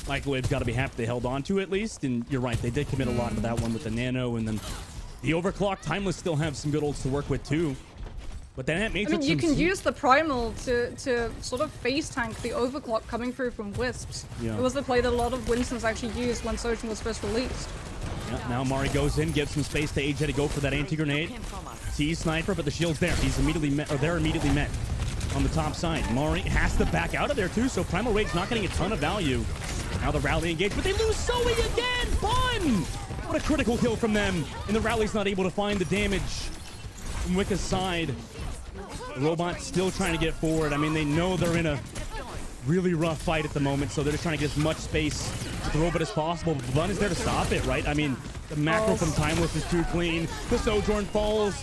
Microwave's got to be happy they held on to at least. And you're right, they did commit a lot to that one with the Nano. And then the Overclock. Timeless still have some good ults to work with, too. But then that Matrix... I mean, you can use the Primal to sort of face tank the Overclock coming through from Wisps. Yeah. It was the play that a lot of Winstons actually used when Sojin was first released. Yeah, now Mari goes in, gives some space to AJ to go for that anti-grenade. Sees Sniper, but the shield's there. He's immediately met, or they're immediately met on the top side. Mari has to back out of there too, so Primal Rage's not getting a ton of value. Now the rally engaged, but they lose Zoe again! Bun! What a critical kill from them, and the rally's not able to find the damage from Wicca's side. The robot's still trying to get forward. I mean, they know they're in a really rough fight at the moment, so they're just trying to get as much space with the robot as possible. But Bun is there to stop it, right? I mean, the macro from Timeless is too clean. The Sojourn falls.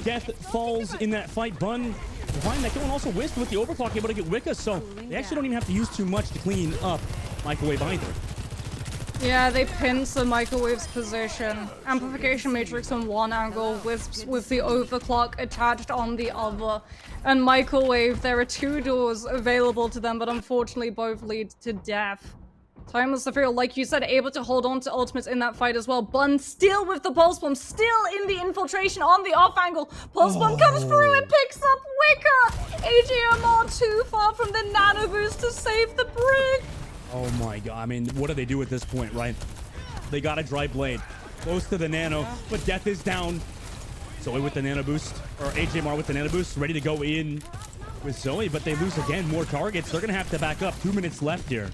Death falls in that fight. Bun behind that kill, and also Wisp with the overclock able to get Wicca, so they actually don't even have to use too much to clean up Microwave either. Yeah, they pinned the Microwave's position. Amplification Matrix on one angle, Wisps with the overclock attached on the other. And Microwave, there are 2 doors available to them, but unfortunately both lead to death. Timeless Ethereal, like you said, able to hold on to ultimates in that fight as well. Bun still with the Pulse Bomb, still in the infiltration on the off angle. Pulse Bomb comes through and picks up Wicker. AGMR too far from the Nano Boost to save the brig. Oh my god. I mean, what do they do at this point, right? They got a Dry Blade. Close to the Nano, but Death is down. Zoe with the Nano Boost, or HMR with the Nano Boost, ready to go in with Zoe, but they lose again. More targets. They're going to have to back up. 2 minutes left here.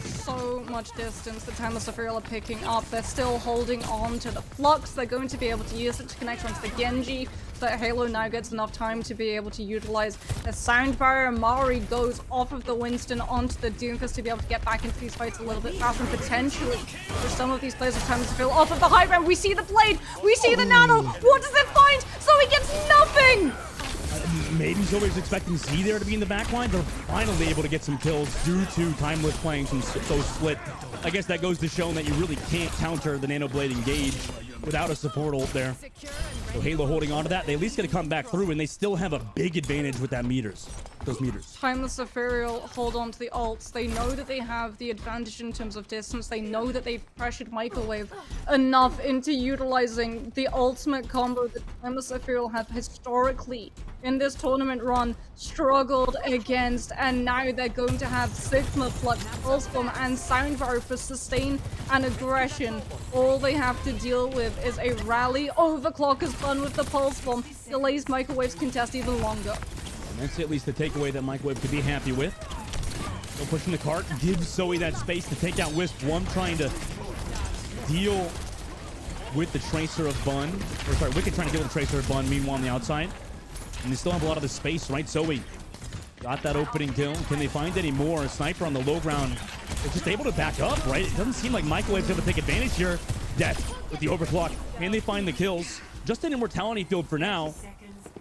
So much distance the Timeless Ethereal are picking up. They're still holding on to the Flux. They're going to be able to use it to connect onto the Genji, so that Halo now gets enough time to be able to utilize a sound barrier. Mari goes off of the Winston onto the Doomfist to be able to get back into these fights a little bit faster, and potentially for some of these players of Timeless Ethereal off of the high ground. We see the Blade, we see the Nano. What does it find? So he gets nothing. Maybe Zoe's expecting Z there to be in the backline. They're finally able to get some kills due to Timeless playing some so split. I guess that goes to show that you really can't counter the Nano Blade engage without a support ult there. So Halo holding on to that. They at least got to come back through, and they still have a big advantage with that meters. Those meters. Timeless Ethereal hold on to the ults. They know that they have the advantage in terms of distance. They know that they've pressured Microwave enough into utilizing the ultimate combo that Timeless Ethereal have historically in this tournament run struggled against, and now they're going to have Sigma, Flux, Pulse Bomb, and Soundbar for sustain and aggression. All they have to deal with is a rally. Overclock is done with the Pulse Bomb, delays Microwave's contest even longer. And that's at least the takeaway that Microwave could be happy with. So pushing the cart, gives Zoe that space to take out Wisp. One trying to deal with the Tracer of Bun. Or sorry, Wicked trying to deal with the Tracer of Bun, meanwhile on the outside. And they still have a lot of the space, right? Zoe got that opening kill. Can they find any more? A Sniper on the low ground. They're just able to back up, right? It doesn't seem like Microwave's able to take advantage here. Death with the overclock. Can they find the kills? Just an Immortality field for now.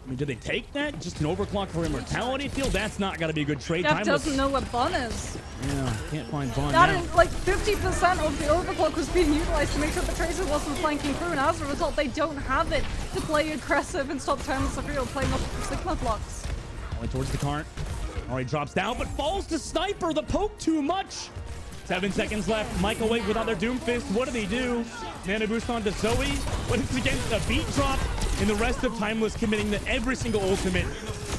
I mean, do they take that? Just an overclock for Immortality field? That's not going to be a good trade. Jeff doesn't know what Bun is. Yeah, can't find Bun That now. is like 50% of the overclock was being utilized to make sure the Tracer wasn't flanking through, and as a result, they don't have it to play aggressive and stop Timeless Ethereal playing off the Sigma Flux. Only towards the cart. Alright, drops down, but falls to Sniper. The poke too much. 7 seconds left. Microwave without their Doomfist. What do they do? Mana boost on to Zoe. But it's against a beat drop. And the rest of Timeless committing to every single ultimate.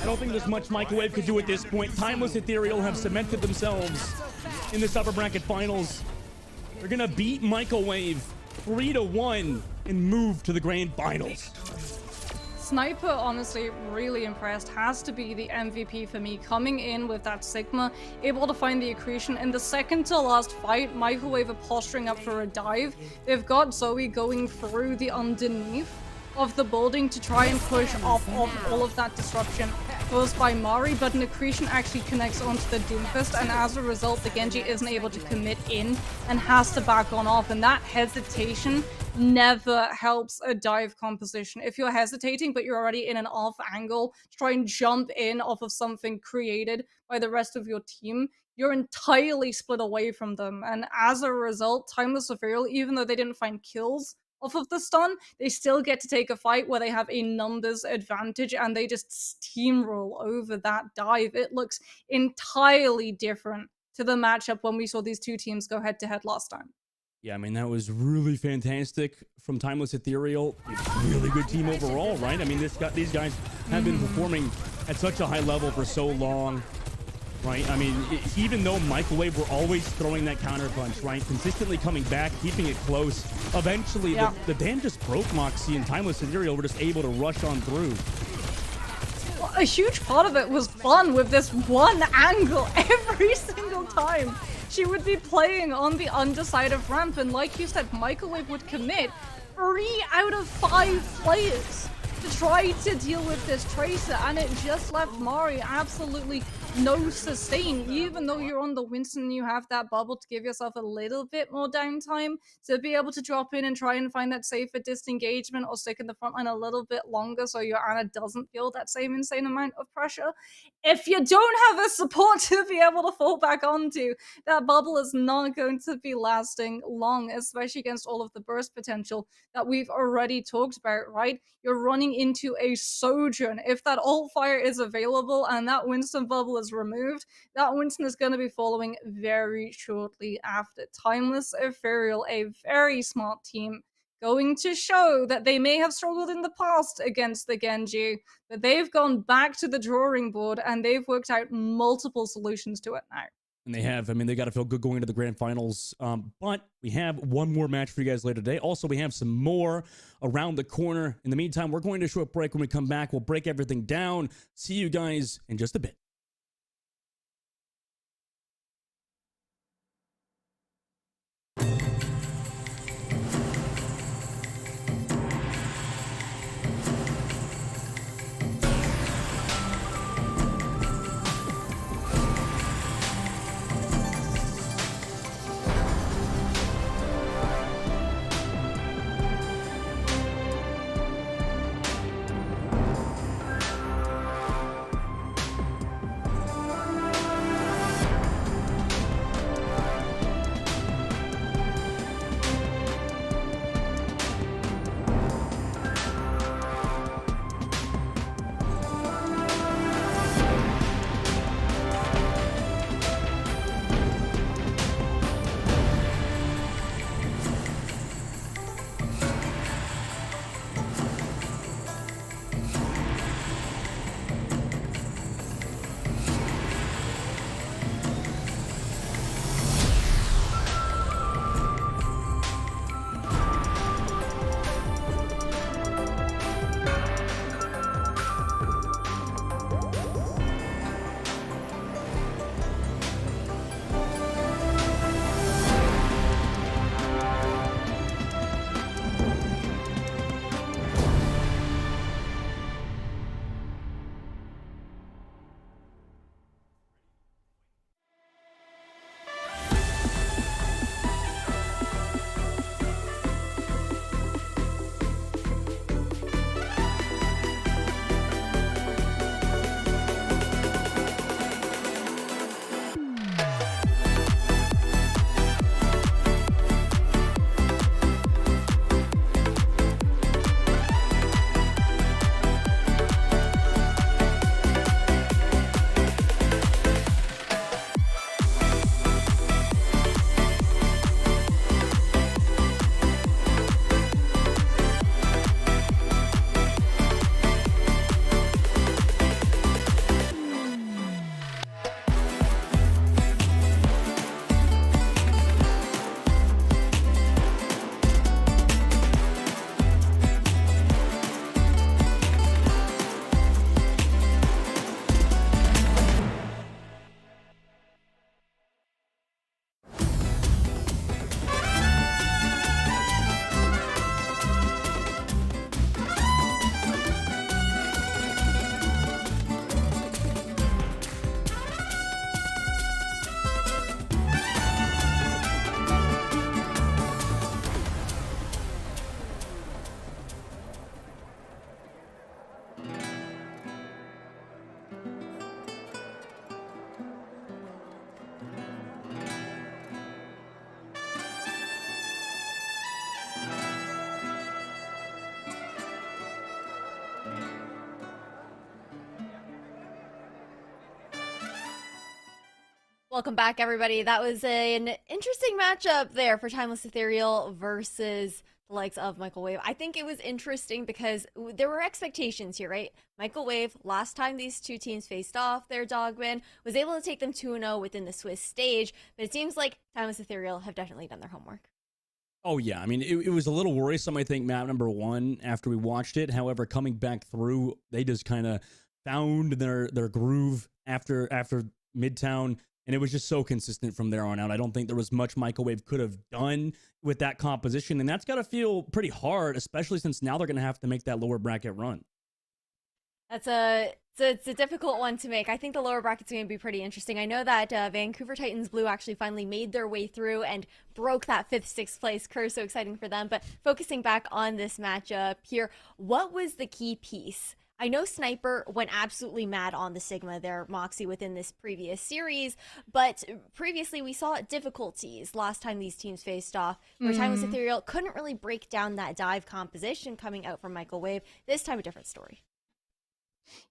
I don't think there's much Microwave could do at this point. Timeless Ethereal have cemented themselves in this upper bracket finals. They're gonna beat Microwave 3-1 and move to the grand finals. Sniper, honestly, really impressed. Has to be the MVP for me. Coming in with that Sigma, able to find the accretion. In the second to last fight, Microwave are posturing up for a dive. They've got Zoe going through the underneath of the building to try and push off of all of that disruption caused by Mari, but an accretion actually connects onto the Doomfist, and as a result, the Genji isn't able to commit in and has to back on off, and that hesitation never helps a dive composition. If you're hesitating, but you're already in an off angle to try and jump in off of something created by the rest of your team, you're entirely split away from them, and as a result, Timeless Ethereal, even though they didn't find kills off of the stun, they still get to take a fight where they have a numbers advantage and they just steamroll over that dive. It looks entirely different to the matchup when we saw these two teams go head to head last time. Yeah, I mean, that was really fantastic from Timeless Ethereal. Really good team overall, right? I mean, these guys have been performing at such a high level for so long. Right, I mean, even though Microwave were always throwing that counter punch, right, consistently coming back, keeping it close, eventually the dam just broke Moxie, and Timeless Ethereal were just able to rush on through. Well, a huge part of it was fun with this one angle every single time. She would be playing on the underside of ramp, and like you said, Microwave would commit 3 out of 5 players to try to deal with this Tracer, and it just left Mari absolutely no sustain. Even though you're on the Winston, you have that bubble to give yourself a little bit more downtime to be able to drop in and try and find that safer disengagement or stick in the front line a little bit longer so your Ana doesn't feel that same insane amount of pressure. If you don't have a support to be able to fall back onto, that bubble is not going to be lasting long, especially against all of the burst potential that we've already talked about, right? You're running going into a Sojourn. If that alt fire is available and that Winston bubble is removed, that Winston is going to be following very shortly after. Timeless Ethereal, a very smart team, going to show that they may have struggled in the past against the Genji, but they've gone back to the drawing board and they've worked out multiple solutions to it now. And they have. I mean, they got to feel good going into the grand finals. But we have one more match for you guys later today. Also, we have some more around the corner. In the meantime, we're going to a short break. When we come back, we'll break everything down. See you guys in just a bit. Welcome back, everybody. That was an interesting matchup there for Timeless Ethereal versus the likes of Michael Wave. I think it was interesting because there were expectations here, right? Michael Wave, last time these two teams faced off, their Dogman, was able to take them 2-0 within the Swiss stage, but it seems like Timeless Ethereal have definitely done their homework. Oh, yeah. I mean, it was a little worrisome, I think, map number one after we watched it. However, coming back through, they just kind of found their groove after Midtown. And it was just so consistent from there on out. I don't think there was much Microwave could have done with that composition. And that's got to feel pretty hard, especially since now they're going to have to make that lower bracket run. It's a difficult one to make. I think the lower bracket's going to be pretty interesting. I know that Vancouver Titans Blue actually finally made their way through and broke that 5th, 6th place curse. So exciting for them. But focusing back on this matchup here, what was the key piece? I know Sniper went absolutely mad on the Sigma, their Moxie, within this previous series, but previously we saw difficulties last time these teams faced off, where Timeless Ethereal couldn't really break down that dive composition coming out from Michael Wave. This time, a different story.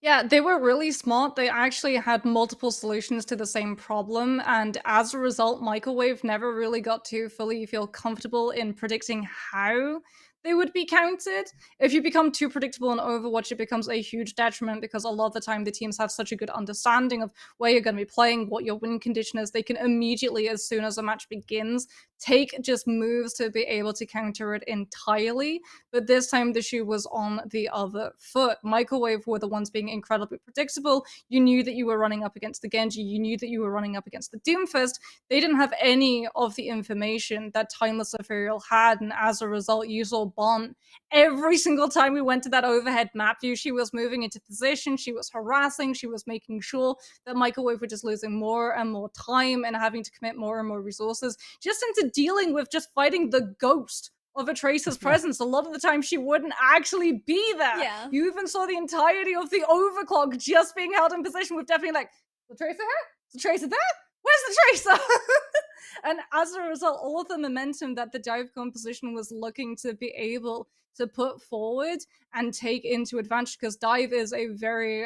Yeah, they were really smart. They actually had multiple solutions to the same problem, and as a result, Microwave never really got to fully feel comfortable in predicting how they would be counted. If you become too predictable in Overwatch, it becomes a huge detriment because a lot of the time the teams have such a good understanding of where you're going to be playing, what your win condition is. They can immediately, as soon as a match begins, take just moves to be able to counter it entirely. But this time the shoe was on the other foot. Microwave were the ones being incredibly predictable. You knew that you were running up against the Genji. You knew that you were running up against the Doomfist. They didn't have any of the information that Timeless Ethereal had, and as a result, you saw Bond every single time we went to that overhead map view. She was moving into position. She was harassing. She was making sure that Microwave were just losing more and more time and having to commit more and more resources just into dealing with just fighting the ghost of a Tracer's presence. A lot of the time she wouldn't actually be there. Yeah. You even saw the entirety of the overclock just being held in position with definitely like, the Tracer here? Is the Tracer there? Where's the Tracer? And as a result, all of the momentum that the dive composition was looking to be able to put forward and take into advantage, because dive is a very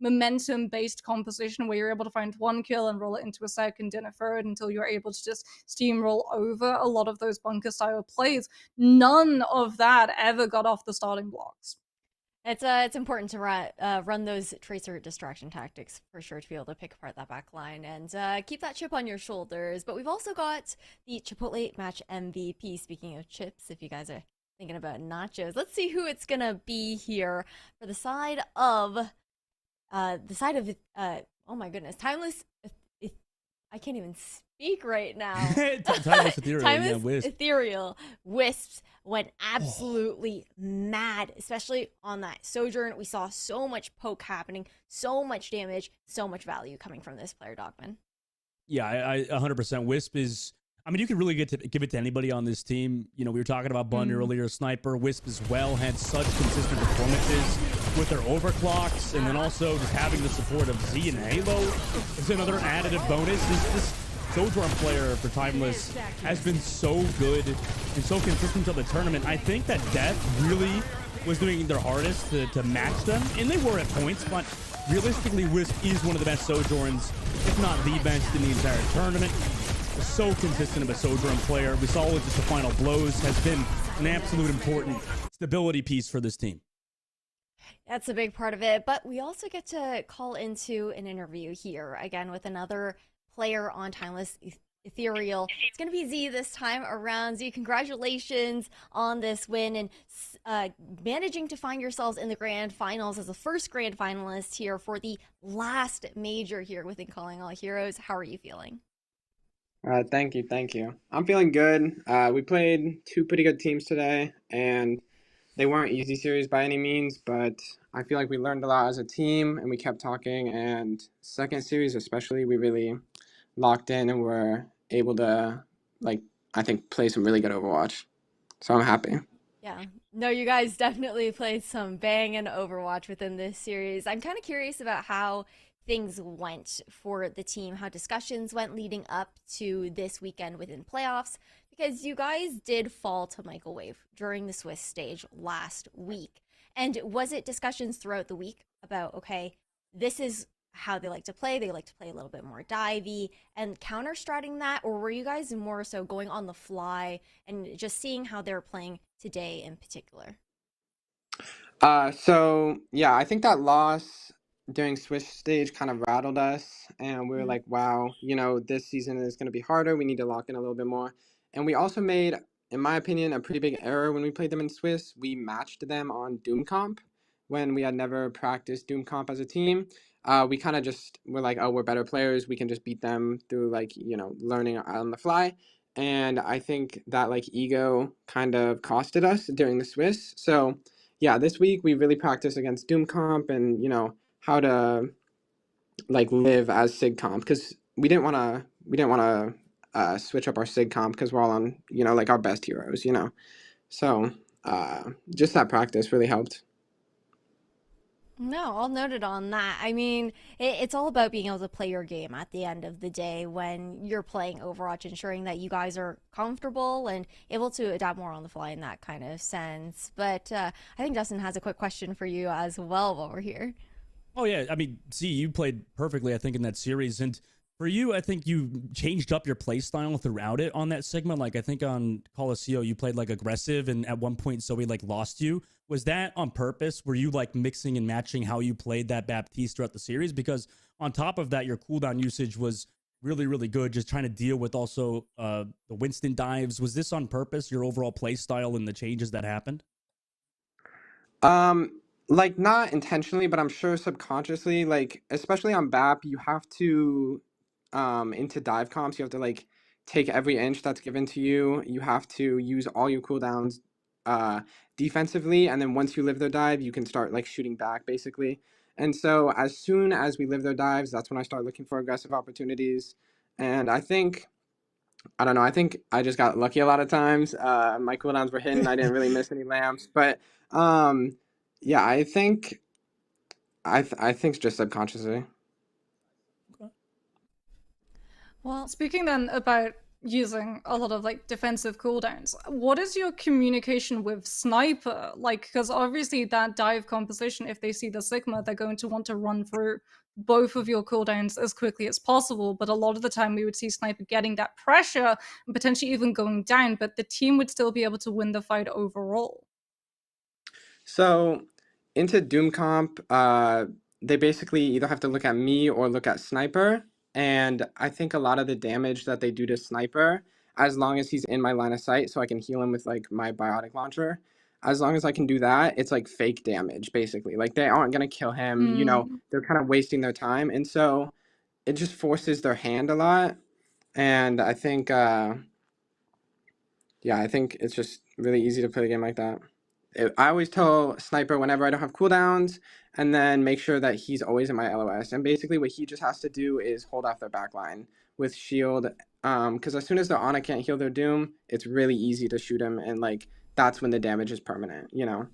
momentum-based composition where you're able to find one kill and roll it into a second and a third until you're able to just steamroll over a lot of those bunker-style plays. None of that ever got off the starting blocks. It's important to run those tracer distraction tactics for sure to be able to pick apart that back line and keep that chip on your shoulders. But we've also got the Chipotle match MVP. Speaking of chips, if you guys are thinking about nachos, let's see who it's gonna be here for the side of oh my goodness, Timeless. I can't even speak right now. Timeless Ethereal, Timeless yeah, Wisp. Ethereal Wisps went absolutely mad, especially on that Sojourn. We saw so much poke happening, so much damage, so much value coming from this player, Dogman. Yeah, I 100%. Wisp is, I mean, you could really give it to anybody on this team. You know, we were talking about Bun earlier, Sniper. Wisp as well had such consistent performances with their overclocks, and then also just having the support of Z and Halo is another additive bonus. This Sojourn player for Timeless has been so good and so consistent to the tournament. I think that Death really was doing their hardest to match them, and they were at points, but realistically, Wisp is one of the best Sojourns, if not the best in the entire tournament. So consistent of a Sojourn player. We saw with just the final blows has been an absolute important stability piece for this team. That's a big part of it, but we also get to call into an interview here again with another player on Timeless Ethereal. It's going to be Z this time around. Z, congratulations on this win and managing to find yourselves in the grand finals as the first grand finalist here for the last major here within Calling All Heroes. How are you feeling? Thank you. I'm feeling good. We played two pretty good teams today, and they weren't easy series by any means, but I feel like we learned a lot as a team, and we kept talking, and second series especially, we really locked in and were able to, I think, play some really good Overwatch. So I'm happy. Yeah. No, you guys definitely played some banging Overwatch within this series. I'm kind of curious about how things went for the team, how discussions went leading up to this weekend within playoffs, because you guys did fall to Michael Wave during the Swiss stage last week. And was it discussions throughout the week about, okay, this is how they like to play. They like to play a little bit more divey and counter-stratting that, or were you guys more so going on the fly and just seeing how they're playing today in particular? So yeah, I think that loss during Swiss stage kind of rattled us, and we were like, wow, this season is going to be harder. We need to lock in a little bit more. And we also made, in my opinion, a pretty big error when we played them in Swiss. We matched them on Doom Comp when we had never practiced Doom Comp as a team. We kind of just were like, oh, we're better players. We can just beat them through learning on the fly. And I think that ego kind of costed us during the Swiss. So yeah, this week we really practiced against Doom Comp and how to live as Sig Comp, because we didn't want to switch up our Sig Comp because we're all on our best heroes. So just that practice really helped. No, all noted on that. I mean, it's all about being able to play your game at the end of the day when you're playing Overwatch, ensuring that you guys are comfortable and able to adapt more on the fly in that kind of sense. But I think Justin has a quick question for you as well while we're here. Oh yeah, I mean, see, you played perfectly, I think, in that series, and for you, I think you changed up your play style throughout it on that segment. Like I think on Colosseo, you played like aggressive, and at one point, Zoe like lost you. Was that on purpose? Were you like mixing and matching how you played that Baptiste throughout the series? Because on top of that, your cooldown usage was really, really good. Just trying to deal with also the Winston dives. Was this on purpose? Your overall play style and the changes that happened? Um, like not intentionally, but I'm sure subconsciously, like especially on BAP, you have to into dive comps, you have to like take every inch that's given to you. You have to use all your cooldowns uh defensively, and then once you live their dive, you can start like shooting back basically. And so as soon as we live their dives, that's when I start looking for aggressive opportunities. And I don't know. I think I just got lucky a lot of times. My cooldowns were hidden. I didn't really miss any lamps, but um, yeah, I think just subconsciously. Well, speaking then about using a lot of like defensive cooldowns, what is your communication with Sniper like? Because obviously that dive composition, if they see the Sigma, they're going to want to run through both of your cooldowns as quickly as possible. But a lot of the time, we would see Sniper getting that pressure and potentially even going down, but the team would still be able to win the fight overall. So into Doom Comp, they basically either have to look at me or look at Sniper. And I think a lot of the damage that they do to Sniper, as long as he's in my line of sight, so I can heal him with like my biotic launcher. As long as I can do that, it's like fake damage, basically. Like they aren't gonna kill him, Mm. they're kind of wasting their time. And so it just forces their hand a lot. And I think yeah, I think it's just really easy to play a game like that. I always tell Sniper whenever I don't have cooldowns, and then make sure that he's always in my LOS. And basically, what he just has to do is hold off their backline with shield. Because as soon as their Ana can't heal their Doom, it's really easy to shoot him, and like that's when the damage is permanent. You know.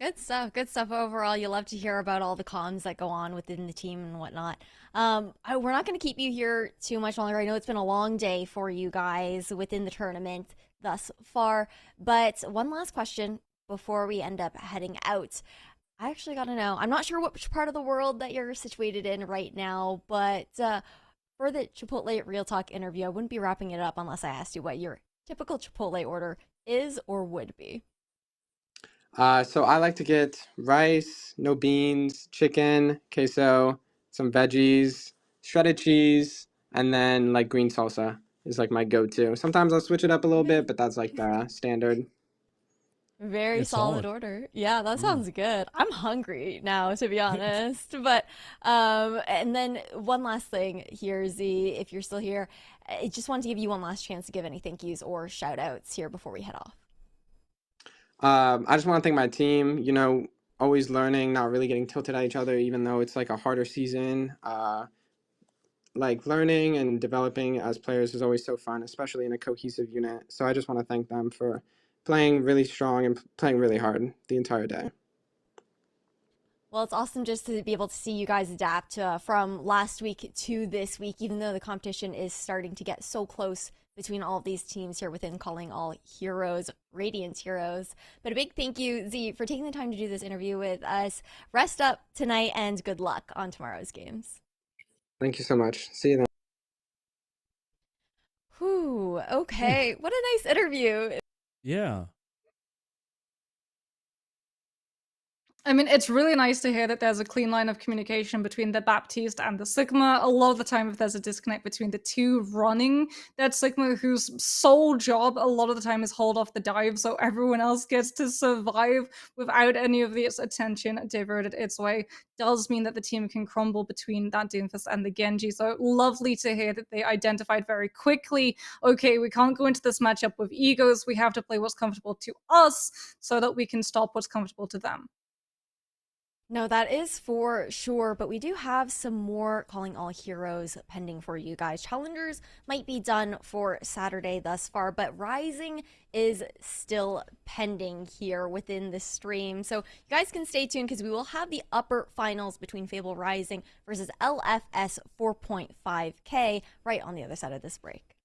Good stuff. Good stuff overall. You love to hear about all the cons that go on within the team and whatnot. We're not going to keep you here too much longer. I know it's been a long day for you guys within the tournament thus far. But one last question before we end up heading out. I actually got to know. I'm not sure which part of the world that you're situated in right now, but for the Chipotle Real Talk interview, I wouldn't be wrapping it up unless I asked you what your typical Chipotle order is or would be. So I like to get rice, no beans, chicken, queso, some veggies, shredded cheese, and then like green salsa is like my go-to. Sometimes I'll switch it up a little bit, but that's like the standard. Very It's solid solid. order. Yeah, that Yeah. sounds good. I'm hungry now, to be honest. But and then one last thing here, Z, if you're still here, I just wanted to give you one last chance to give any thank yous or shout outs here before we head off. I just want to thank my team. Always learning, not really getting tilted at each other, even though it's like a harder season. Like learning and developing as players is always so fun, especially in a cohesive unit. So I just want to thank them for playing really strong and playing really hard the entire day. Well, it's awesome just to be able to see you guys adapt from last week to this week, even though the competition is starting to get so close between all of these teams here within Calling All Heroes, Radiant Heroes. But a big thank you, Z, for taking the time to do this interview with us. Rest up tonight and good luck on tomorrow's games. Thank you so much. See you then. Whew, okay. What a nice interview. Yeah. I mean, it's really nice to hear that there's a clean line of communication between the Baptiste and the Sigma. A lot of the time, if there's a disconnect between the two running that Sigma, whose sole job a lot of the time is hold off the dive, so everyone else gets to survive without any of this attention diverted its way, does mean that the team can crumble between that Doomfist and the Genji. So lovely to hear that they identified very quickly, okay, we can't go into this matchup with egos, we have to play what's comfortable to us so that we can stop what's comfortable to them. No, that is for sure, but we do have some more Calling All Heroes pending for you guys. Challengers might be done for Saturday thus far, but Rising is still pending here within the stream. So you guys can stay tuned because we will have the upper finals between Fable Rising versus LFS 4.5K right on the other side of this break.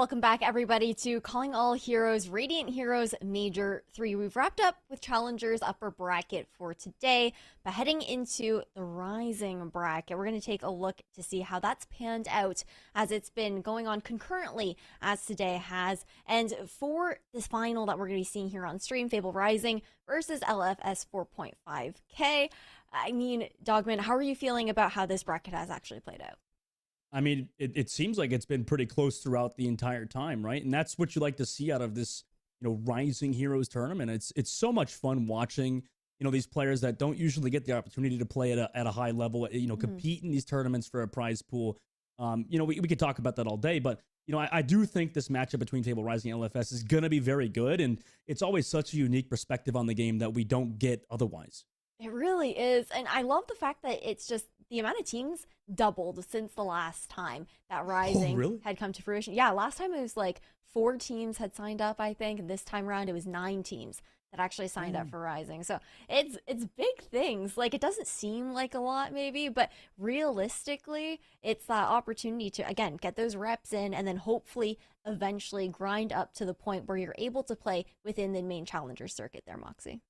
Welcome back, everybody, to Calling All Heroes Radiant Heroes Major 3. We've wrapped up with Challengers upper bracket for today, but heading into the Rising bracket, we're going to take a look to see how that's panned out as it's been going on concurrently as today has. And for this final that we're going to be seeing here on stream, Fable Rising versus LFS 4.5K. I mean, Dogman, how are you feeling about how this bracket has actually played out? I mean, it seems like it's been pretty close throughout the entire time, right? And that's what you like to see out of this, Rising Heroes tournament. It's so much fun watching, these players that don't usually get the opportunity to play at a high level, compete in these tournaments for a prize pool. We could talk about that all day, but I do think this matchup between Fable Rising and LFS is going to be very good, and it's always such a unique perspective on the game that we don't get otherwise. It really is. And I love the fact that it's just the amount of teams doubled since the last time that Rising had come to fruition. Yeah, last time it was like 4 teams had signed up, I think, and this time around it was 9 teams that actually signed up for Rising. So it's big things. Like, it doesn't seem like a lot maybe, but realistically, it's that opportunity to, again, get those reps in and then hopefully eventually grind up to the point where you're able to play within the main challenger circuit there, Moxie.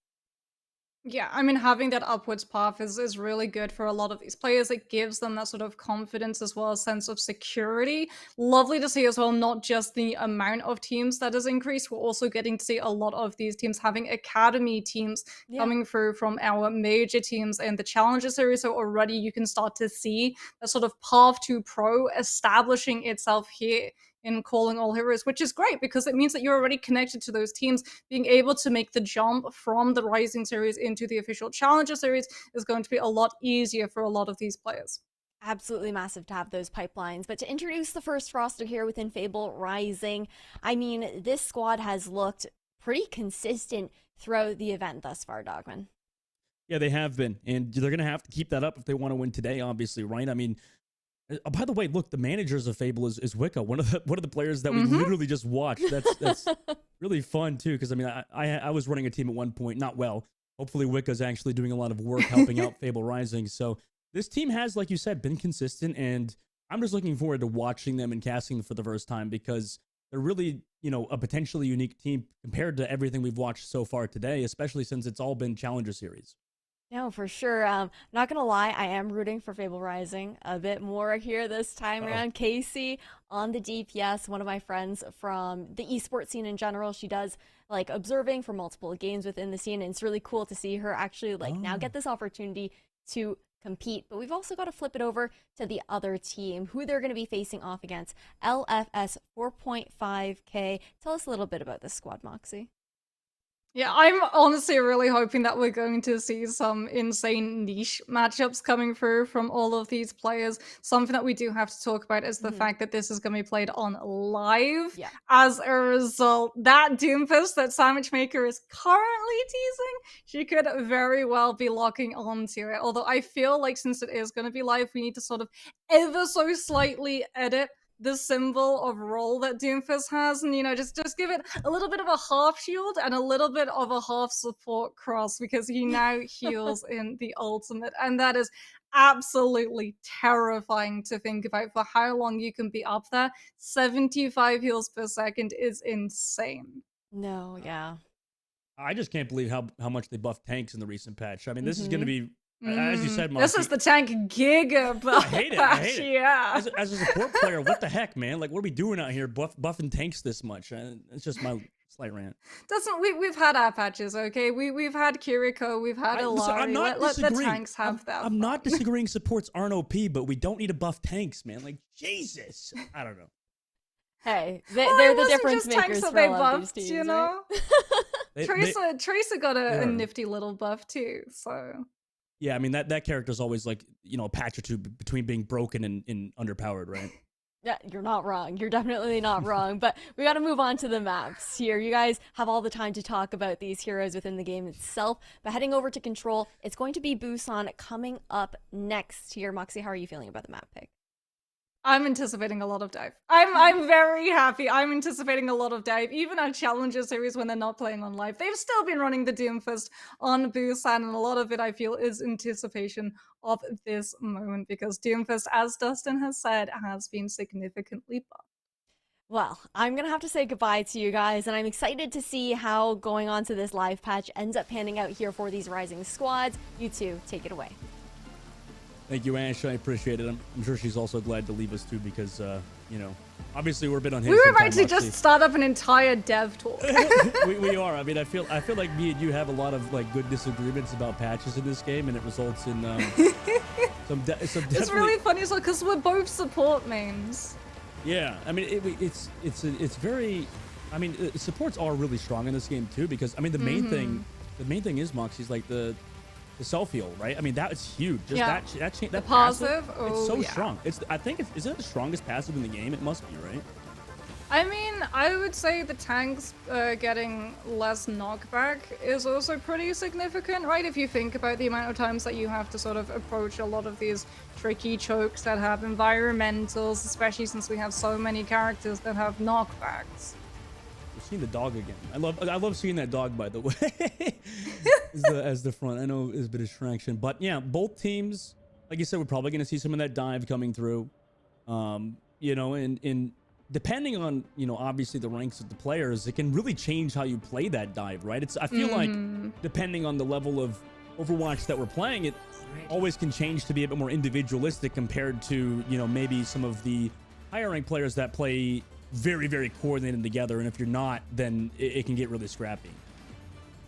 Yeah, I mean, having that upwards path is really good for a lot of these players. It gives them that sort of confidence as well as sense of security. Lovely to see as well, not just the amount of teams that has increased, we're also getting to see a lot of these teams having academy teams coming through from our major teams in the Challenger Series. So already you can start to see that sort of path to pro establishing itself here in Calling All Heroes, which is great because it means that you're already connected to those teams. Being able to make the jump from the Rising Series into the official Challenger Series is going to be a lot easier for a lot of these players. Absolutely massive to have those pipelines. But to introduce the first roster here within Fable Rising, I mean, this squad has looked pretty consistent throughout the event thus far, Dogman. Yeah, they have been. And they're going to have to keep that up if they want to win today, obviously, right? I mean, by the way, look, the managers of Fable is Wicca, one of the players that we literally just watched. That's really fun too, because I mean, I was running a team at one point, not well. Hopefully, Wicca's actually doing a lot of work helping out Fable Rising. So this team has, like you said, been consistent, and I'm just looking forward to watching them and casting them for the first time because they're really, a potentially unique team compared to everything we've watched so far today, especially since it's all been Challenger Series. No, for sure. Not gonna lie, I am rooting for Fable Rising a bit more here this time around. Casey on the DPS, one of my friends from the esports scene in general. She does like observing for multiple games within the scene, and it's really cool to see her actually now get this opportunity to compete. But we've also got to flip it over to the other team, who they're going to be facing off against. LFS 4.5K. Tell us a little bit about this squad, Moxie. Yeah, I'm honestly really hoping that we're going to see some insane niche matchups coming through from all of these players. Something that we do have to talk about is the fact that this is going to be played on live. Yeah. As a result, that Doomfist that Sandwichmaker is currently teasing, she could very well be locking onto it. Although I feel like since it is going to be live, we need to sort of ever so slightly edit the symbol of roll that Doomfist has, and just give it a little bit of a half shield and a little bit of a half support cross because he now heals in the ultimate, and that is absolutely terrifying to think about for how long you can be up there. 75 heals per second is insane. No, yeah. I just can't believe how much they buffed tanks in the recent patch. I mean, this is going to be, as you said, Moxie, this is the tank giga buff. I hate it. Yeah. As a support player, what the heck, man? Like, what are we doing out here buffing tanks this much? It's just my slight rant. We've had our patches, okay? We've had Kiriko, we've had Ilari. Let the tanks have that. I'm not disagreeing supports aren't OP, but we don't need to buff tanks, man. Like, Jesus. I don't know. Hey, they're the difference makers for they all buffed, of these teams, you know? Right? Tracer got a nifty little buff too, so... Yeah, I mean, that character's always like, a patch or two between being broken and underpowered, right? Yeah, you're not wrong. You're definitely not wrong. But we got to move on to the maps here. You guys have all the time to talk about these heroes within the game itself. But heading over to Control, it's going to be Busan coming up next here. Moxie, how are you feeling about the map pick? I'm anticipating a lot of dive. I'm very happy. I'm anticipating a lot of dive. Even our Challenger series when they're not playing on live, they've still been running the Doomfist on Busan, and a lot of it I feel is anticipation of this moment because Doomfist, as Dustin has said, has been significantly buffed. Well, I'm going to have to say goodbye to you guys, and I'm excited to see how going on to this live patch ends up panning out here for these rising squads. You two, take it away. Thank you, Ash. I appreciate it. I'm sure she's also glad to leave us too because, you know, obviously we're a bit on his. We were sometime, about to just start up an entire dev talk. we are. I mean, I feel like me and you have a lot of like good disagreements about patches in this game, and it results in some definitely. It's really funny as well because we're both support mains. Yeah, I mean, it's very. I mean, supports are really strong in this game too because I mean the main thing is Moxie's like the self heal, right? I mean that's huge. Just that passive. It's so strong. I think is it the strongest passive in the game? It must be, right? I mean, I would say the tanks getting less knockback is also pretty significant, right? If you think about the amount of times that you have to sort of approach a lot of these tricky chokes that have environmentals, especially since we have so many characters that have knockbacks. We've seen the dog again. I love seeing that dog, by the way, as the front. I know it's a bit of distraction, but yeah, both teams, like you said, we're probably going to see some of that dive coming through. You know, in depending on, you know, obviously the ranks of the players, it can really change how you play that dive, right? I feel like depending on the level of Overwatch that we're playing, it always can change to be a bit more individualistic compared to, you know, maybe some of the higher ranked players that play very, very coordinated together. And if you're not, then it can get really scrappy.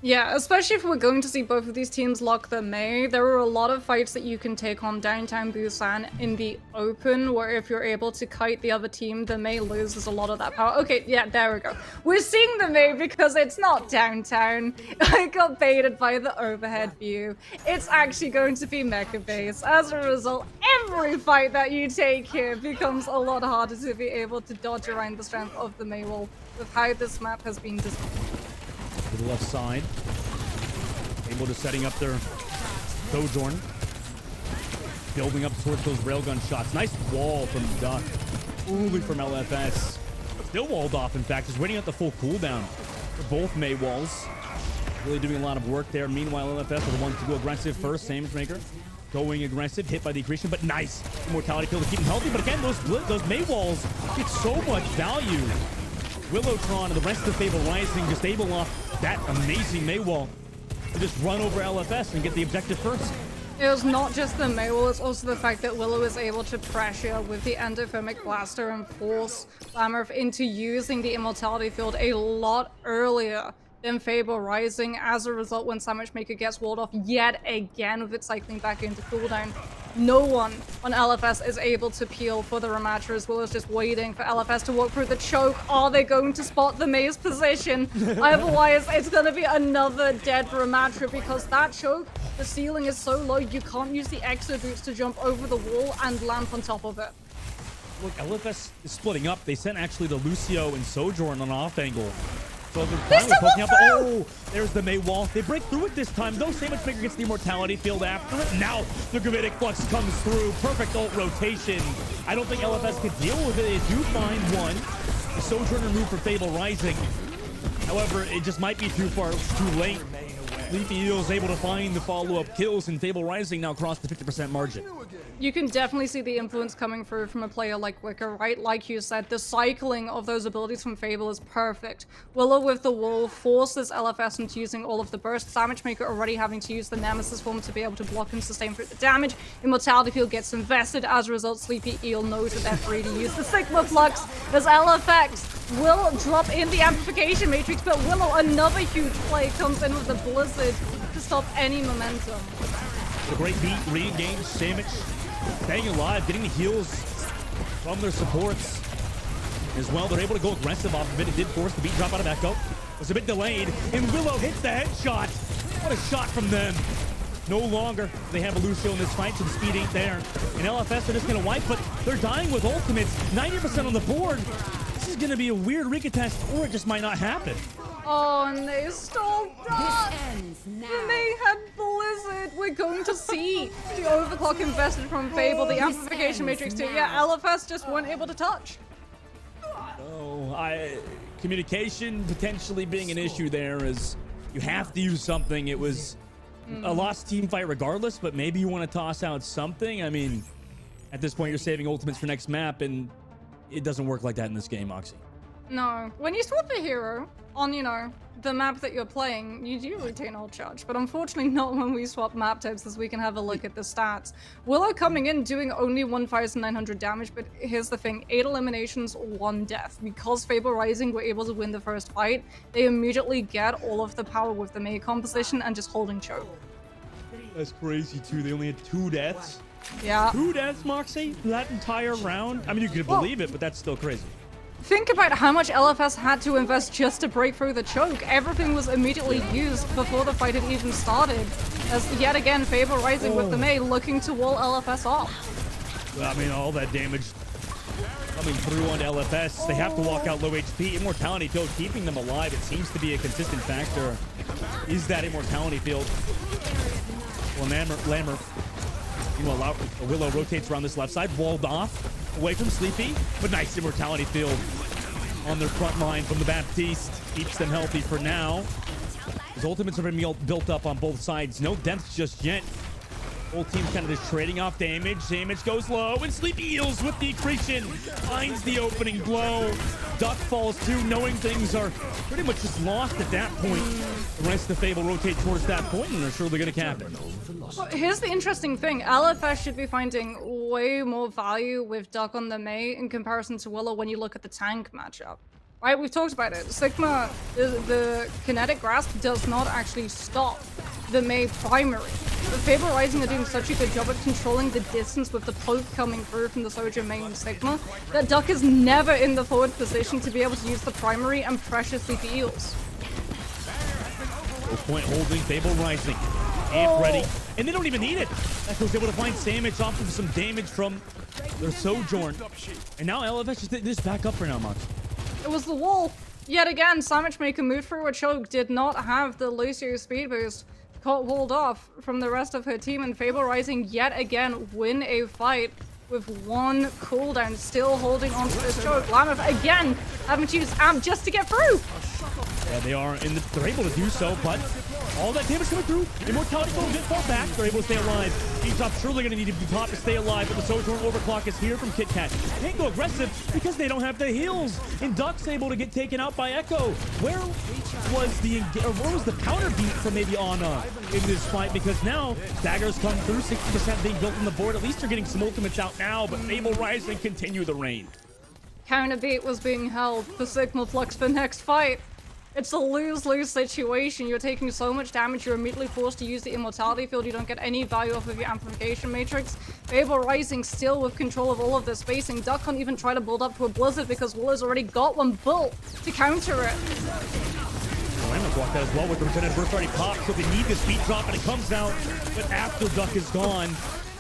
Yeah, especially if we're going to see both of these teams lock the Mei. There are a lot of fights that you can take on downtown Busan in the open, where if you're able to kite the other team, the Mei loses a lot of that power. Okay, yeah, there we go. We're seeing the Mei because it's not downtown. I got baited by the overhead view. It's actually going to be Mecha Base. As a result, every fight that you take here becomes a lot harder to be able to dodge around the strength of the Mei wall with how this map has been designed. To the left side, able to setting up their Sojourn, building up towards those railgun shots. Nice wall from Duck, moving from LFS, still walled off. In fact, just waiting out the full cooldown for both Mei walls. Really doing a lot of work there. Meanwhile, LFS are the ones to go aggressive first. Samemaker going aggressive, hit by the accretion, but nice immortality kill to keep him healthy. But again, those Mei walls get so much value. Willowtron and the rest of Fable Rising just able off that amazing Mei wall to just run over LFS and get the objective first. It was not just the Mei wall, it's also the fact that Willow is able to pressure with the endothermic blaster and force Lammerth into using the immortality field a lot earlier than Fable Rising. As a result, when Sandwichmaker gets walled off yet again with it cycling back into cooldown, no one on LFS is able to peel for the rematcher, as well as just waiting for LFS to walk through the choke. Are they going to spot the Mei's position? Otherwise, it's going to be another dead rematcher because that choke, the ceiling is so low, you can't use the exo boots to jump over the wall and land on top of it. Look, LFS is splitting up. They sent actually the Lucio and Sojourn on off angle. So they're poking up. Oh, there's the Mei wall. They break through it this time. No, Samemaker gets the immortality field after it. Now the Gravitic Flux comes through. Perfect ult rotation. I don't think LFS can deal with it. They do find one. The Sojourner move for Fable Rising. However, it just might be too late. Leafy Eagle's able to find the follow-up kills, and Fable Rising now crossed the 50% margin. You can definitely see the influence coming through from a player like Wicker, right? Like you said, the cycling of those abilities from Fable is perfect. Willow with the wall forces LFS into using all of the bursts. Sandwichmaker already having to use the Nemesis form to be able to block and sustain through the damage. Immortality field gets invested. As a result, Sleepy Eel knows that they're free to use the Sigma Flux as LFX will drop in the amplification matrix, but Willow, another huge play, comes in with the Blizzard to stop any momentum. A great beat, re-engage, Sandwich staying alive, getting the heals from their supports as well. They're able to go aggressive off of it. It did force the beat drop out of Echo. It was a bit delayed, and Willow hits the headshot. What a shot from them. No longer they have a Lucio in this fight, so the speed ain't there. And LFS are just going to wipe, but they're dying with ultimates. 90% on the board. This is going to be a weird recontest, or it just might not happen. Oh, and they stole that! And they had Blizzard! We're going to see the overclock invested from Fable, the amplification matrix too. Yeah, LFS just weren't able to touch. Oh, communication potentially being an issue there, is you have to use something. It was a lost team fight regardless, but maybe you want to toss out something. I mean, at this point, you're saving ultimates for next map, and it doesn't work like that in this game, Moxie. No. When you swap a hero on, the map that you're playing, you do retain hold charge, but unfortunately not when we swap map types, as we can have a look at the stats. Willow coming in doing only 1,900 damage, but here's the thing, 8 eliminations, 1 death. Because Fable Rising were able to win the first fight, they immediately get all of the power with the Mei composition and just holding choke. That's crazy too. They only had 2 deaths. Yeah. 2 deaths, Moxie, that entire round. I mean, you could believe it, but that's still crazy. Think about how much LFS had to invest just to break through the choke. Everything was immediately used before the fight had even started. As yet again, Fable Rising with the Mei looking to wall LFS off. Well, I mean, all that damage coming through on LFS. They have to walk out low HP. Immortality Field keeping them alive. It seems to be a consistent factor. Is that Immortality Field? Well, Lammer. Meanwhile, Willow rotates around this left side, walled off. Away from Sleepy, but nice Immortality Field on their front line from the Baptiste. Keeps them healthy for now. His ultimates have been built up on both sides. No deaths just yet. Both teams kind of just trading off damage. Damage goes low, and Sleepy heals with the accretion. Finds the opening blow. Duck falls too, knowing things are pretty much just lost at that point. The rest of Fable rotate towards that point, and they're surely going to cap it. Well, here's the interesting thing. LFS should be finding way more value with Duck on the Mei in comparison to Willow when you look at the tank matchup. Right, we've talked about it. Sigma, the kinetic grasp does not actually stop the Mei primary. The Fable Rising are doing such a good job at controlling the distance with the poke coming through from the Soldier Mei and Sigma that Duck is never in the forward position to be able to use the primary and pressure Sleepy Eels. Point holding, Fable Rising. Amp ready. And they don't even need it. Echo's able to find Sandwich off of some damage from their Sojourn. And now LFS just back up for now, Mox. It was the wall. Yet again, Sandwich Maker moved through a choke, did not have the Lucio speed boost. Caught walled off from the rest of her team, and Fable Rising yet again win a fight with 1 cooldown, still holding onto this choke. Lameth again having to use Amp just to get through. Yeah, they're able to do so, but all that damage coming through. Immortality will get far back. They're able to stay alive. T-Top surely going to need to be top to stay alive, but the Sojourn Overclock is here from Kit Kat. Can't go aggressive because they don't have the heals. And Duck's able to get taken out by Echo. Where was the counter beat from maybe Ana in this fight? Because now daggers come through, 60% being built on the board. At least they're getting some ultimates out now, but Fable Rising continue the reign. Counter beat was being held for Sigma Flux for next fight. It's a lose-lose situation. You're taking so much damage, you're immediately forced to use the Immortality Field. You don't get any value off of your Amplification Matrix. Fable Rising still with control of all of the spacing. Duck can't even try to build up to a Blizzard because Willow's already got one built to counter it. Lamech blocked that as well with the Lieutenant Burst already popped, so they need this beat drop, and it comes out. But after Duck is gone,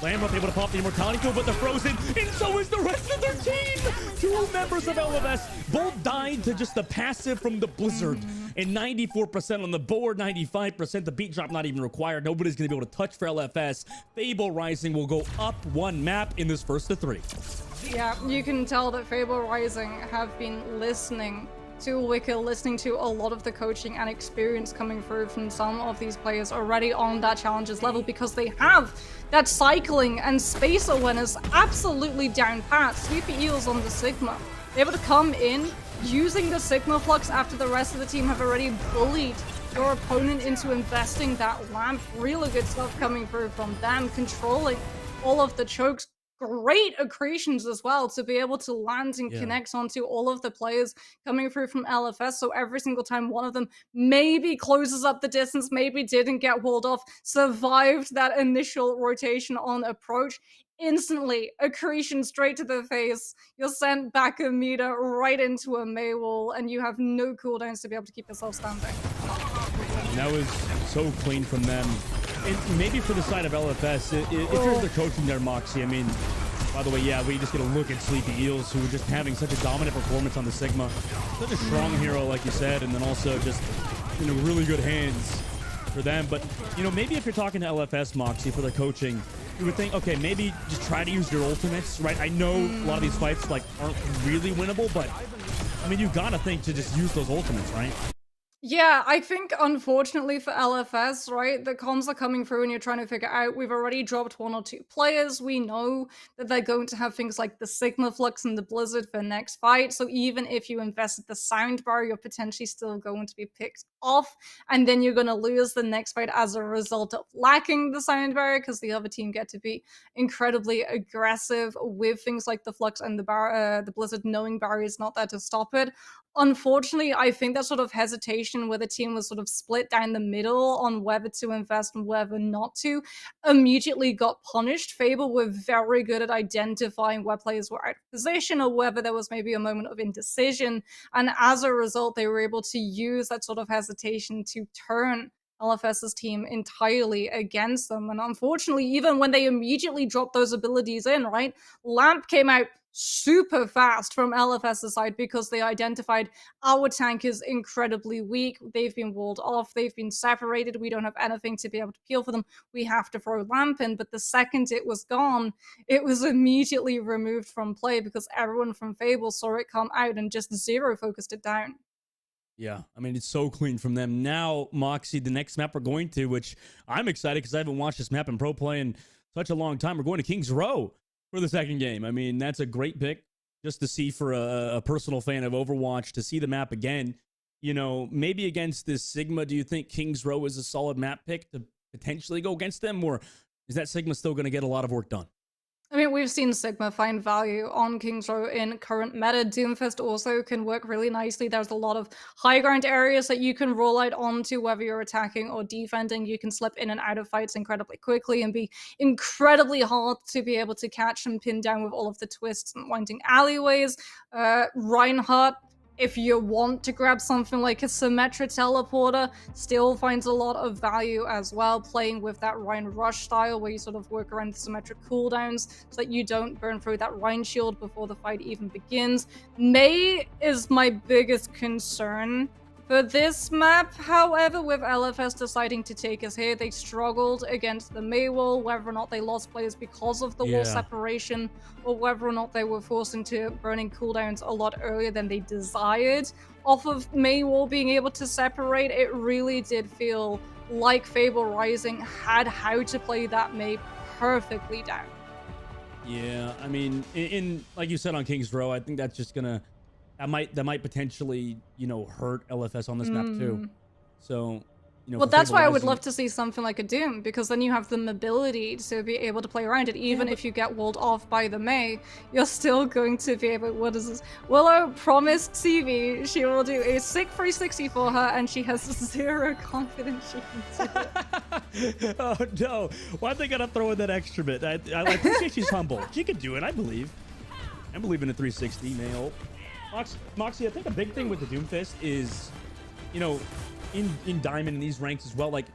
Lamech able to pop the Immortality Field, but they're frozen, and so is the rest of their team! 2 members of LFS both died to just the passive from the Blizzard. And 94% on the board, 95%. The beat drop not even required. Nobody's going to be able to touch for LFS. Fable Rising will go up 1 map in this first of 3. Yeah, you can tell that Fable Rising have been listening to Wicker, listening to a lot of the coaching and experience coming through from some of these players already on that challenges level, because they have that cycling and space awareness absolutely down pat. Sleepy Eels on the Sigma, they're able to come in using the Sigma Flux after the rest of the team have already bullied your opponent into investing that lamp. Really good stuff coming through from them, controlling all of the chokes. Great accretions as well to be able to land and connect onto all of the players coming through from LFS. So every single time one of them maybe closes up the distance, maybe didn't get walled off, survived that initial rotation on approach, instantly accretion straight to the face. You're sent back a meter right into a Mei wall, and you have no cooldowns to be able to keep yourself standing. And that was so clean from them. And maybe for the side of LFS, if you're the coaching there, Moxie, I mean, by the way, yeah, we just get a look at Sleepy Eels, who are just having such a dominant performance on the Sigma. Such a strong hero, like you said, and then also just, really good hands for them. But, maybe if you're talking to LFS, Moxie, for the coaching, you would think, okay, maybe just try to use your ultimates, right? I know a lot of these fights, aren't really winnable, but, I mean, you gotta think to just use those ultimates, right? Yeah, I think unfortunately for LFS, right, the comms are coming through and you're trying to figure out we've already dropped 1 or 2 players. We know that they're going to have things like the Sigma Flux and the Blizzard for next fight. So even if you invested the sound bar, you're potentially still going to be picked off. And then you're going to lose the next fight as a result of lacking the sound barrier because the other team get to be incredibly aggressive with things like the Flux and the Blizzard, knowing barrier is not there to stop it. Unfortunately, I think that sort of hesitation where the team was sort of split down the middle on whether to invest and whether not to immediately got punished. Fable were very good at identifying where players were out of position or whether there was maybe a moment of indecision. And as a result, they were able to use that sort of hesitation to turn LFS's team entirely against them. And unfortunately, even when they immediately dropped those abilities in, right, Lamp came out super fast from LFS's side because they identified our tank is incredibly weak. They've been walled off. They've been separated. We don't have anything to be able to peel for them. We have to throw Lamp in. But the second it was gone, it was immediately removed from play because everyone from Fable saw it come out and just zero focused it down. Yeah, I mean, it's so clean from them. Now, Moxie, the next map we're going to, which I'm excited because I haven't watched this map in pro play in such a long time. We're going to King's Row for the second game. I mean, that's a great pick just to see for a personal fan of Overwatch, to see the map again. You know, maybe against this Sigma, do you think King's Row is a solid map pick to potentially go against them? Or is that Sigma still going to get a lot of work done? I mean, we've seen Sigma find value on King's Row in current meta. Doomfist also can work really nicely. There's a lot of high ground areas that you can roll out onto, whether you're attacking or defending. You can slip in and out of fights incredibly quickly and be incredibly hard to be able to catch and pin down with all of the twists and winding alleyways. Reinhardt, if you want to grab something like a Symmetra teleporter, still finds a lot of value as well, playing with that Rhine Rush style where you sort of work around the Symmetric cooldowns so that you don't burn through that Rhine shield before the fight even begins. Mei is my biggest concern for this map. However, with LFS deciding to take us here, they struggled against the Mei wall, whether or not they lost players because of the wall separation, or whether or not they were forced into burning cooldowns a lot earlier than they desired. Off of Mei wall being able to separate, it really did feel like Fable Rising had how to play that Mei perfectly down. Yeah, I mean, in like you said on King's Row, I think that's just gonna that might potentially, you know, hurt LFS on this map too. So, you know, well, that's why I would love to see something like a Doom, because then you have the mobility to be able to play around it. Even if you get walled off by the Mei, you're still going to be able. What is this? Willow promised CV she will do a sick 360 for her, and she has zero confidence she can do it. Oh no! Why are they gonna throw in that extra bit? I appreciate she's humble. She could do it. I believe. I believe in the 360 nail. Moxie, I think a big thing with the Doomfist is, you know, in Diamond in these ranks as well, like,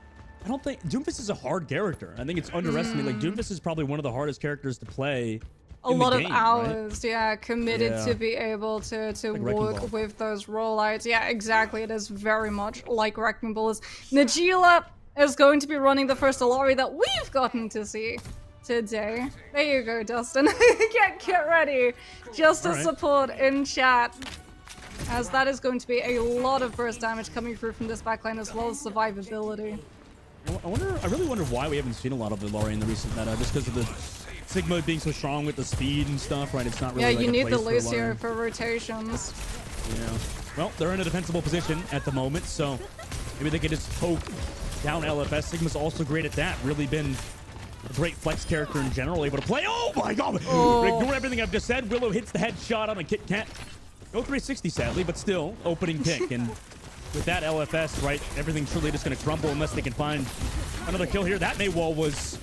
I don't think Doomfist is a hard character. I think it's underestimated. Like, Doomfist is probably one of the hardest characters to play. A lot of hours, yeah, committed to be able to like work with those rollouts. Yeah, exactly. It is very much like Wrecking Balls. Najila is going to be running the first Alari that we've gotten to see today. There you go, Dustin. get ready just to support in chat, as that is going to be a lot of burst damage coming through from this backline, as well as survivability. I really wonder why we haven't seen a lot of the Lori in the recent meta, just because of the Sigma being so strong with the speed and stuff, right? It's not really you need the Lucio for rotations. Yeah. Well, they're in a defensible position at the moment, so maybe they could just poke down LFS. Sigma's also great at that. Really been a great flex character in general, able to play. Oh my god! Ignore everything I've just said. Willow hits the headshot on a Kit Kat. No 360, sadly, but still opening pick. And with that LFS, right, everything's truly just going to crumble unless they can find another kill here. That Mei wall was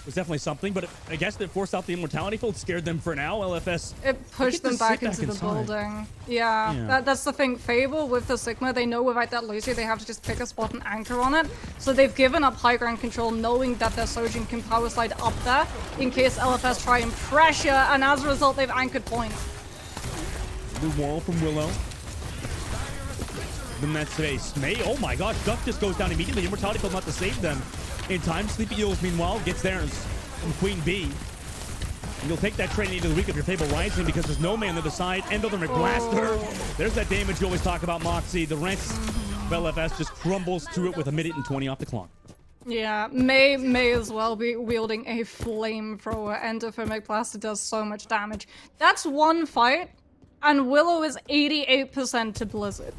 definitely something, but I guess it forced out the immortality field, scared them for now. LFS, it pushed them back into the building. Yeah. That's the thing. Fable with the Sigma, they know without that Lucio, they have to just pick a spot and anchor on it. So they've given up high ground control, knowing that their Sojin can power slide up there in case LFS try and pressure, and as a result, they've anchored point. The wall from Willow. Then that space. Mei, oh my gosh, Duck just goes down immediately. Immortality field not to save them in time. Sleepy Eels, meanwhile, gets there from Queen Bee. And you'll take that training into the week of your Fable Rising because there's no man on the side. End of the McBlaster. There's that damage you always talk about, Moxie. The rents LFS just crumbles to it with 1:20 off the clock. Yeah, may as well be wielding a flamethrower. Endothermic Blaster does so much damage. That's one fight, and Willow is 88% to Blizzard.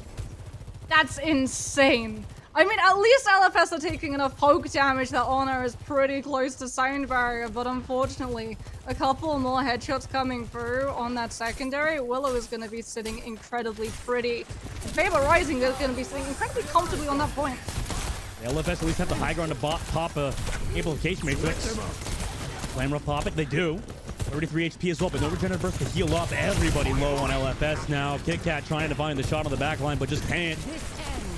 That's insane. I mean, at least LFS are taking enough poke damage that Honor is pretty close to Sound Barrier, but unfortunately, a couple more headshots coming through on that secondary. Willow is going to be sitting incredibly pretty. Faber Rising is going to be sitting incredibly comfortably on that point. The LFS at least have the high ground to pop a amplification matrix. Flamera pop it, they do. 33 HP as well, but no regenerative burst to heal up. Everybody low on LFS now. KitKat trying to find the shot on the back line, but just can't.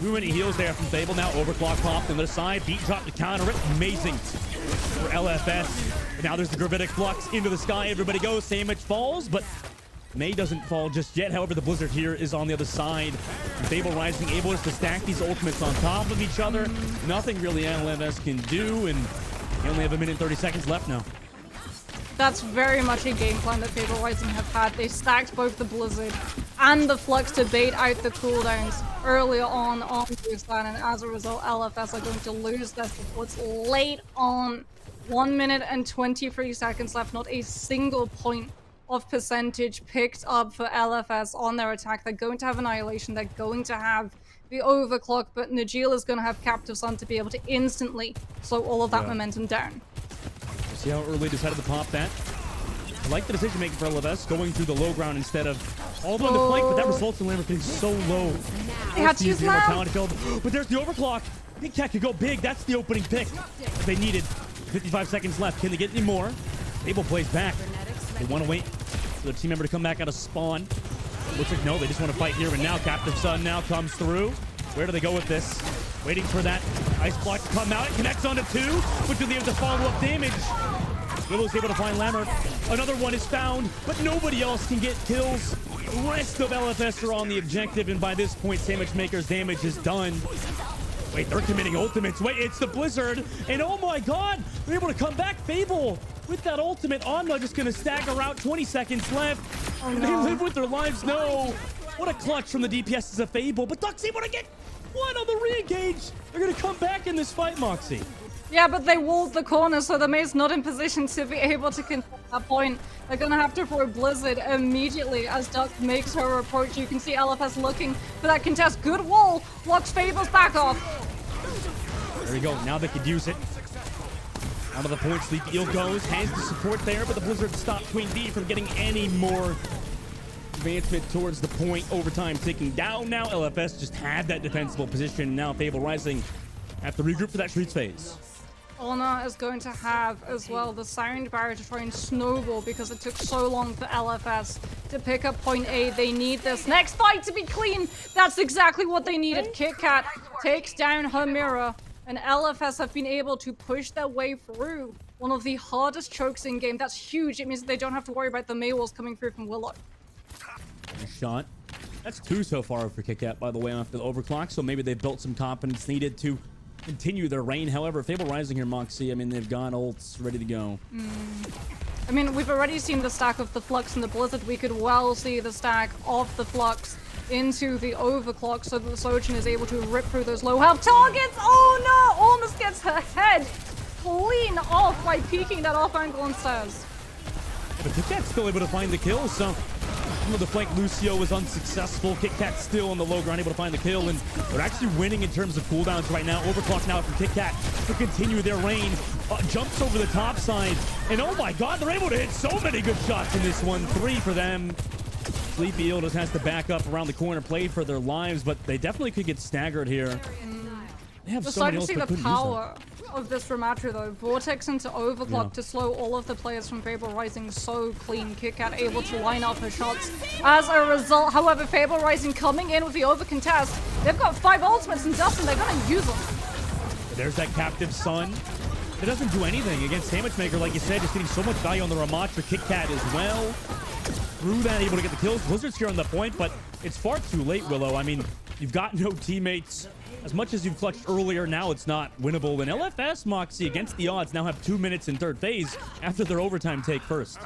Too many heals there from Fable. Now Overclock popped on the side. Beat drop to counter it. Amazing for LFS. And now there's the Gravitic Flux into the sky. Everybody goes. Sandwich falls, but May doesn't fall just yet. However, the Blizzard here is on the other side. And Fable Rising able to stack these ultimates on top of each other. Nothing really LFS can do, and they only have 1:30 left now. That's very much a game plan that Fable Rising have had. They stacked both the Blizzard and the Flux to bait out the cooldowns earlier on this land, and as a result, LFS are going to lose their supports late on. 1:23 left, not a single point of percentage picked up for LFS on their attack. They're going to have Annihilation, they're going to have the Overclock, but Najeel is going to have Captive Sun to be able to instantly slow all of that momentum down. See how early decided to pop that. I like the decision making for LFS, going through the low ground instead of all the way on the flank, but that results in Lambert getting so low. They had to use the immortality field, but there's the Overclock. Big Cat could go big. That's the opening pick. They needed 55 seconds left. Can they get any more? Fable plays back. They want to wait for the team member to come back out of spawn. Looks like no, they just want to fight here and now. Captive Sun now comes through. Where do they go with this? Waiting for that ice block to come out. It connects onto two, but do they have to follow up damage? Willow's able to find Lambert. Another one is found, but nobody else can get kills. The rest of LFS are on the objective, and by this point, Sandwich Maker's damage is done. Wait, they're committing ultimates. Wait, it's the Blizzard, and oh my god, they're able to come back. Fable with that ultimate. Anma just gonna stagger out. 20 seconds left. Oh, no. They live with their lives. No. What a clutch from the DPSs of Fable, but Duck's able to get one on the re-engage. They're gonna come back in this fight, Moxie. Yeah, but they walled the corner, so the May's not in position to be able to contest that point. They're gonna have to throw Blizzard immediately as Duck makes her approach. You can see LFS looking for that contest. Good wall, blocks Fable's back off. There we go, now they could use it. Out of the point, Sleep Eel goes, has the support there, but the Blizzard stopped Queen Bee from getting any more advancement towards the point. Overtime ticking down now. LFS just had that defensible position. Now Fable Rising have to regroup for that Streets phase. Honor is going to have as well the Sound Barrier to try and snowball because it took so long for LFS to pick up point A. They need this next fight to be clean. That's exactly what they needed. KitKat takes down her mirror, and LFS have been able to push their way through one of the hardest chokes in game. That's huge. It means that they don't have to worry about the May walls coming through from Willow. Nice shot. That's two so far for KitKat, by the way, after the overclock, so maybe they've built some confidence needed to continue their reign. However, Fable Rising here, Moxie, I mean, they've got ults ready to go. I mean, we've already seen the stack of the Flux and the Blizzard. We could well see the stack of the Flux into the Overclock so that the Sojourn is able to rip through those low health targets. Oh no! Almost gets her head clean off by peeking that off angle on stairs. But KitKat's still able to find the kill, so the flank Lucio was unsuccessful. KitKat still on the low ground, able to find the kill, and they're actually winning in terms of cooldowns right now. Overclock now from KitKat to continue their reign. Jumps over the top side, and oh my god, they're able to hit so many good shots in this one. 3 for them. Sleepy Eel just has to back up around the corner, play for their lives, but they definitely could get staggered here. They have We're so many starting to see ults, but the couldn't use them. power of this Ramattra though. Vortex into Overclock to slow all of the players from Fable Rising so clean. KitKat able to line up her shots as a result. However, Fable Rising coming in with the overcontest. They've got 5 ultimates and Dustin, they're gonna use them. There's that Captive Sun. It doesn't do anything against Sandwich Maker, like you said, just getting so much value on the Ramattra. KitKat as well. Through that, able to get the kills. Blizzard's here on the point, but it's far too late, Willow. I mean, you've got no teammates. As much as you've clutched earlier, now it's not winnable. And LFS, Moxie, against the odds, now have 2 minutes in third phase after their overtime take first.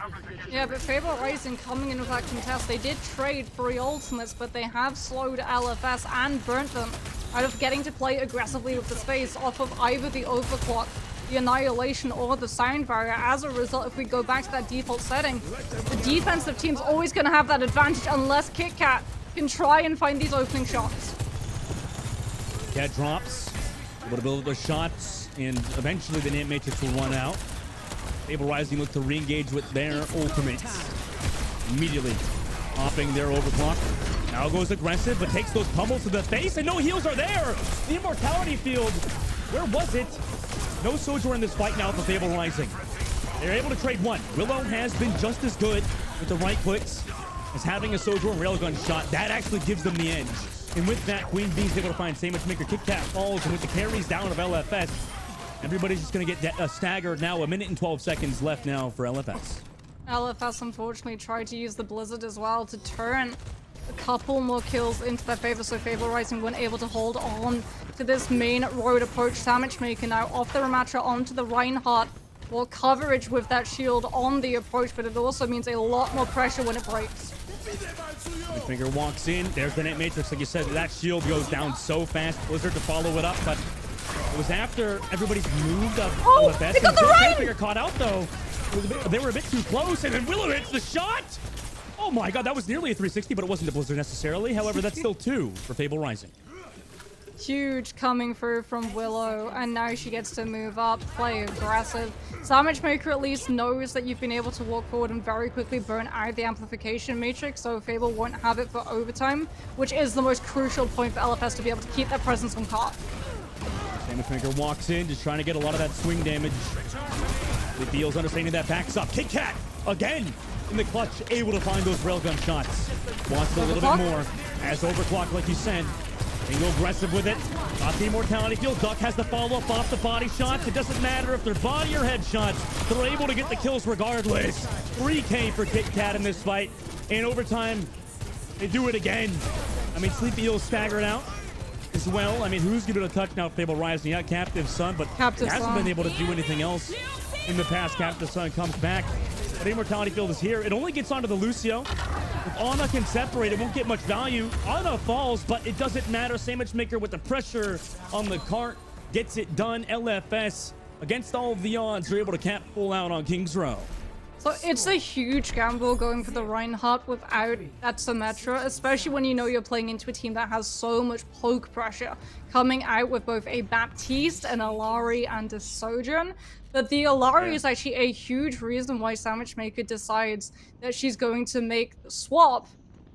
Yeah, but Fable Rising coming in with that contest, they did trade 3 ultimates, but they have slowed LFS and burnt them out of getting to play aggressively with the space off of either the overclock, the annihilation, or the sound barrier. As a result, if we go back to that default setting, the defensive team's always going to have that advantage unless KitKat can try and find these opening shots. Cat drops, able to build those shots, and eventually the Name Matrix will run out. Fable Rising look to re-engage with their ultimates. Immediately popping their overclock. Now goes aggressive, but takes those pummels to the face, and no heals are there! The Immortality Field, where was it? No Sojourn in this fight now for Fable Rising. They're able to trade one. Willow has been just as good with the right clicks as having a Sojourn Railgun shot. That actually gives them the edge. And with that, Queen Bee's able to find Sandwich Maker. KitKat falls, and with the carries down of LFS, everybody's just going to get staggered now. 1 minute and 12 seconds left now for LFS. LFS unfortunately tried to use the Blizzard as well to turn a couple more kills into their favor, so Fable Rising weren't able to hold on to this main road approach. Sandwich Maker now off the Ramatra onto the Reinhardt. More coverage with that shield on the approach, but it also means a lot more pressure when it breaks. Finger walks in. There's the Net Matrix. Like you said, that shield goes down so fast. Blizzard to follow it up, but it was after everybody's moved up. Oh, they got the rain! Finger caught out though. They were a bit too close, and then Willow hits the shot. Oh my god, that was nearly a 360, but it wasn't a Blizzard necessarily. However, that's still 2 for Fable Rising. Huge coming through from Willow, and now she gets to move up, play aggressive. Sandwich Maker at least knows that you've been able to walk forward and very quickly burn out the amplification matrix, so Fable won't have it for overtime, which is the most crucial point for LFS to be able to keep their presence on cart. Sandwich Maker walks in, just trying to get a lot of that swing damage. The deals understanding that backs up. KitKat again in the clutch, able to find those railgun shots. Wants a little bit more. As overclock, like you said. They go aggressive with it. Got the Immortality Field. Duck has the follow-up off the body shots. It doesn't matter if they're body or head shots. They're able to get the kills regardless. 3K for KitKat in this fight. In overtime, they do it again. I mean, Sleepy Eels staggered out as well. I mean, who's giving it a touch now? Fable Rising. Yeah, Captive Sun, but Captive hasn't Sun. been able to do anything else in the past. Captive Sun comes back. But Immortality Field is here. It only gets onto the Lucio. If Ana can separate, it won't get much value. Ana falls, but it doesn't matter. Sandwich Maker with the pressure on the cart gets it done. LFS, against all of the odds, are able to cap full out on King's Row. So it's a huge gamble going for the Reinhardt without that Symmetra, especially when you know you're playing into a team that has so much poke pressure, coming out with both a Baptiste, an Alari, and a Sojourn. But the Alari is actually a huge reason why Sandwich Maker decides that she's going to make the swap,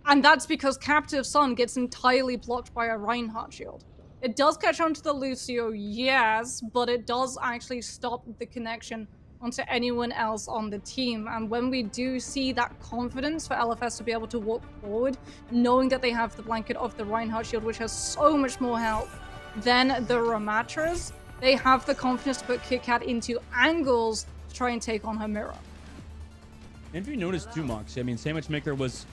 and that's because Captive Sun gets entirely blocked by a Reinhardt shield. It does catch onto the Lucio, yes, but it does actually stop the connection onto anyone else on the team. And when we do see that confidence for LFS to be able to walk forward, knowing that they have the blanket of the Reinhardt shield, which has so much more help than the Ramatras, they have the confidence to put KitKat into angles to try and take on her mirror. And if you notice too, Moxie, I mean, Sandwich Maker was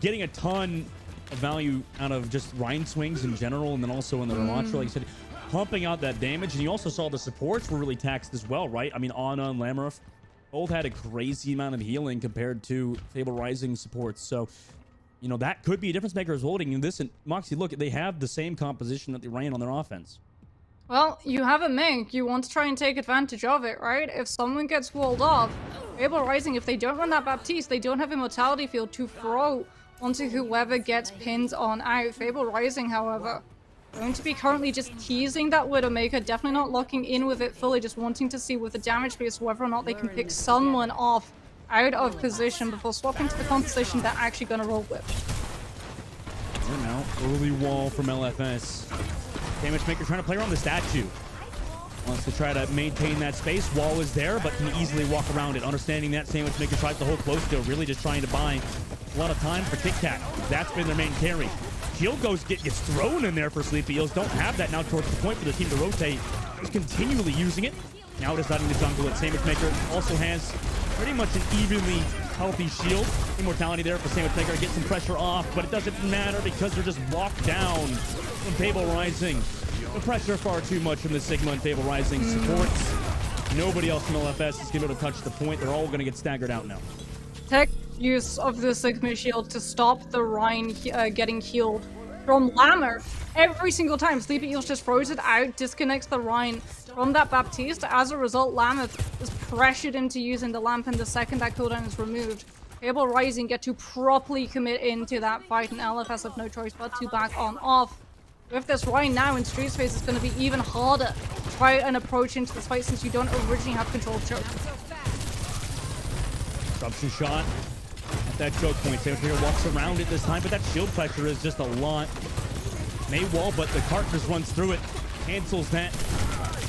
getting a ton of value out of just Rhine swings in general, and then also in the Ramatra, like you said, pumping out that damage. And you also saw the supports were really taxed as well, right? I mean, Ana and Lamarif both had a crazy amount of healing compared to Fable Rising supports. So, you know, that could be a difference maker as holding in this. And Moxie, look, they have the same composition that they ran on their offense. Well, you have a Mink. You want to try and take advantage of it, right? If someone gets walled off, Fable Rising, if they don't run that Baptiste, they don't have Immortality Field to throw onto whoever gets pinned on out. Fable Rising, however, going to be currently just teasing that Widowmaker, definitely not locking in with it fully, just wanting to see with the damage base whether or not they can pick someone off out of position before swapping to the composition they're actually going to roll with. And now, early wall from LFS. Damage Maker trying to play around the statue. Wants to try to maintain that space. Wall is there, but can easily walk around it. Understanding that, Sandwich Maker tries to hold close to it, really just trying to buy a lot of time for KitKat. That's been their main carry. Shield gets thrown in there for Sleepy Eels. Don't have that now towards the point for the team to rotate. Just continually using it. Now deciding to jungle it. Sandwich Maker also has pretty much an evenly healthy shield. Immortality there for Sandwich Maker. Get some pressure off, but it doesn't matter because they're just locked down from Fable Rising. The pressure far too much from the Sigma and Fable Rising supports. Nobody else from LFS is going to be able to touch the point. They're all going to get staggered out now. Tech use of the Sigma shield to stop the Rhine getting healed from Lammer every single time. Sleepy Eels just throws it out, disconnects the Rhine from that Baptiste. As a result, Lammer is pressured into using the lamp, and the second that cooldown is removed, Fable Rising get to properly commit into that fight, and LFS have no choice but to back on off. With this Rhine now in Street Space, it's going to be even harder to try and approach into this fight since you don't originally have control of choke. Disruption shot at that choke point. Saber walks around it this time, but that shield pressure is just a lot. May wall, but the cart just runs through it, cancels that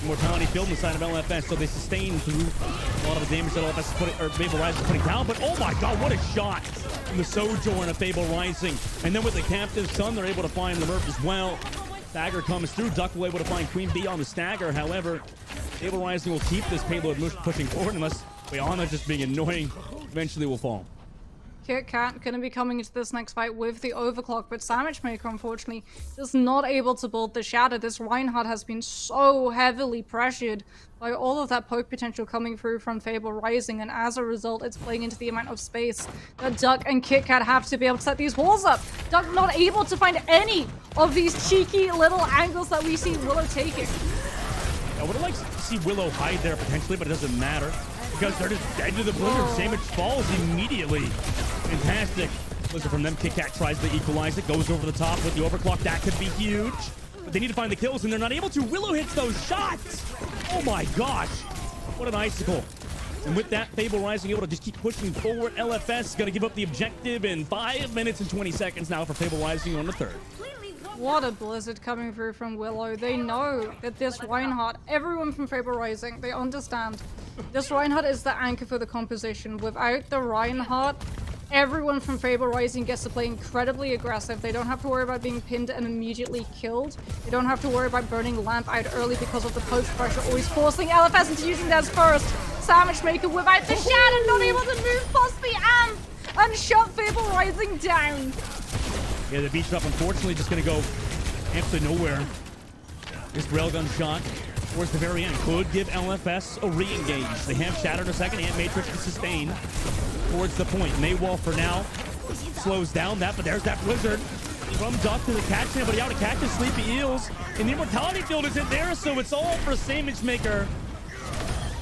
mortality field inside of LFS, so they sustain through a lot of the damage that LFS is putting, or Fable Rising is putting down. But oh my god, what a shot from the Sojourn of Fable Rising. And then with the Captive Sun, they're able to find the Murph as well. Stagger comes through. Duck will able to find Queen Bee on the Stagger. However, Fable Rising will keep this payload pushing forward unless Bayana just being annoying eventually will fall. Kit Kat going to be coming into this next fight with the overclock, but Sandwich Maker, unfortunately, is not able to build the shatter. This Reinhardt has been so heavily pressured by all of that poke potential coming through from Fable Rising, and as a result, it's playing into the amount of space that Duck and Kit Kat have to be able to set these walls up. Duck not able to find any of these cheeky little angles that we see Willow taking. I would have liked to see Willow hide there potentially, but it doesn't matter because they're just dead to the blizzard. Sandwich falls immediately. Fantastic. Blizzard from them. Kit Kat tries to equalize it, goes over the top with the overclock. That could be huge, but they need to find the kills, and they're not able to. Willow hits those shots. Oh my gosh, what an icicle. And with that, Fable Rising able to just keep pushing forward. LFS is going to give up the objective in 5 minutes and 20 seconds now for Fable Rising on the third. What a blizzard coming through from Willow. They know that this Reinhardt, everyone from Fable Rising, they understand. This Reinhardt is the anchor for the composition. Without the Reinhardt, everyone from Fable Rising gets to play incredibly aggressive. They don't have to worry about being pinned and immediately killed. They don't have to worry about burning Lamp out early because of the poke pressure, always forcing LFS into using theirs first. Sandwich Maker without the shatter, not able to move past the amp and shut Fable Rising down. Yeah, the beach up unfortunately just gonna go absolutely nowhere. This railgun shot towards the very end could give LFS a re-engage. They have Shattered a second and Matrix to sustain towards the point. Maywall for now slows down that, but there's that blizzard from Duck to the catch. Anybody out to catch the Sleepy Eels, and the immortality field isn't there, so it's all for Sandwich Maker.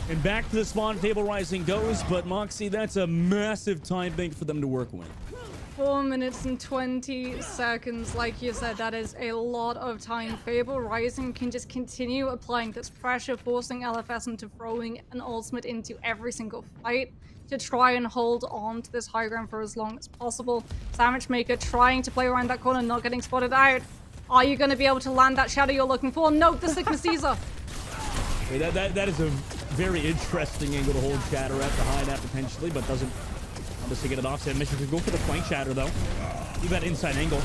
And back to the spawn, Fable Rising goes, but Moxie, that's a massive time bank for them to work with. 4 minutes and 20 seconds, like you said, that is a lot of time. Fable Rising can just continue applying this pressure, forcing LFS into throwing an ultimate into every single fight to try and hold on to this high ground for as long as possible. Sandwich Maker trying to play around that corner, not getting spotted out. Are you going to be able to land that shadow you're looking for? No, the Sickness Caesar. That is a very interesting angle to hold Shatter at, to hide at potentially, but doesn't obviously get it offset. Mission could go for the flank Shatter though. Leave that inside angle.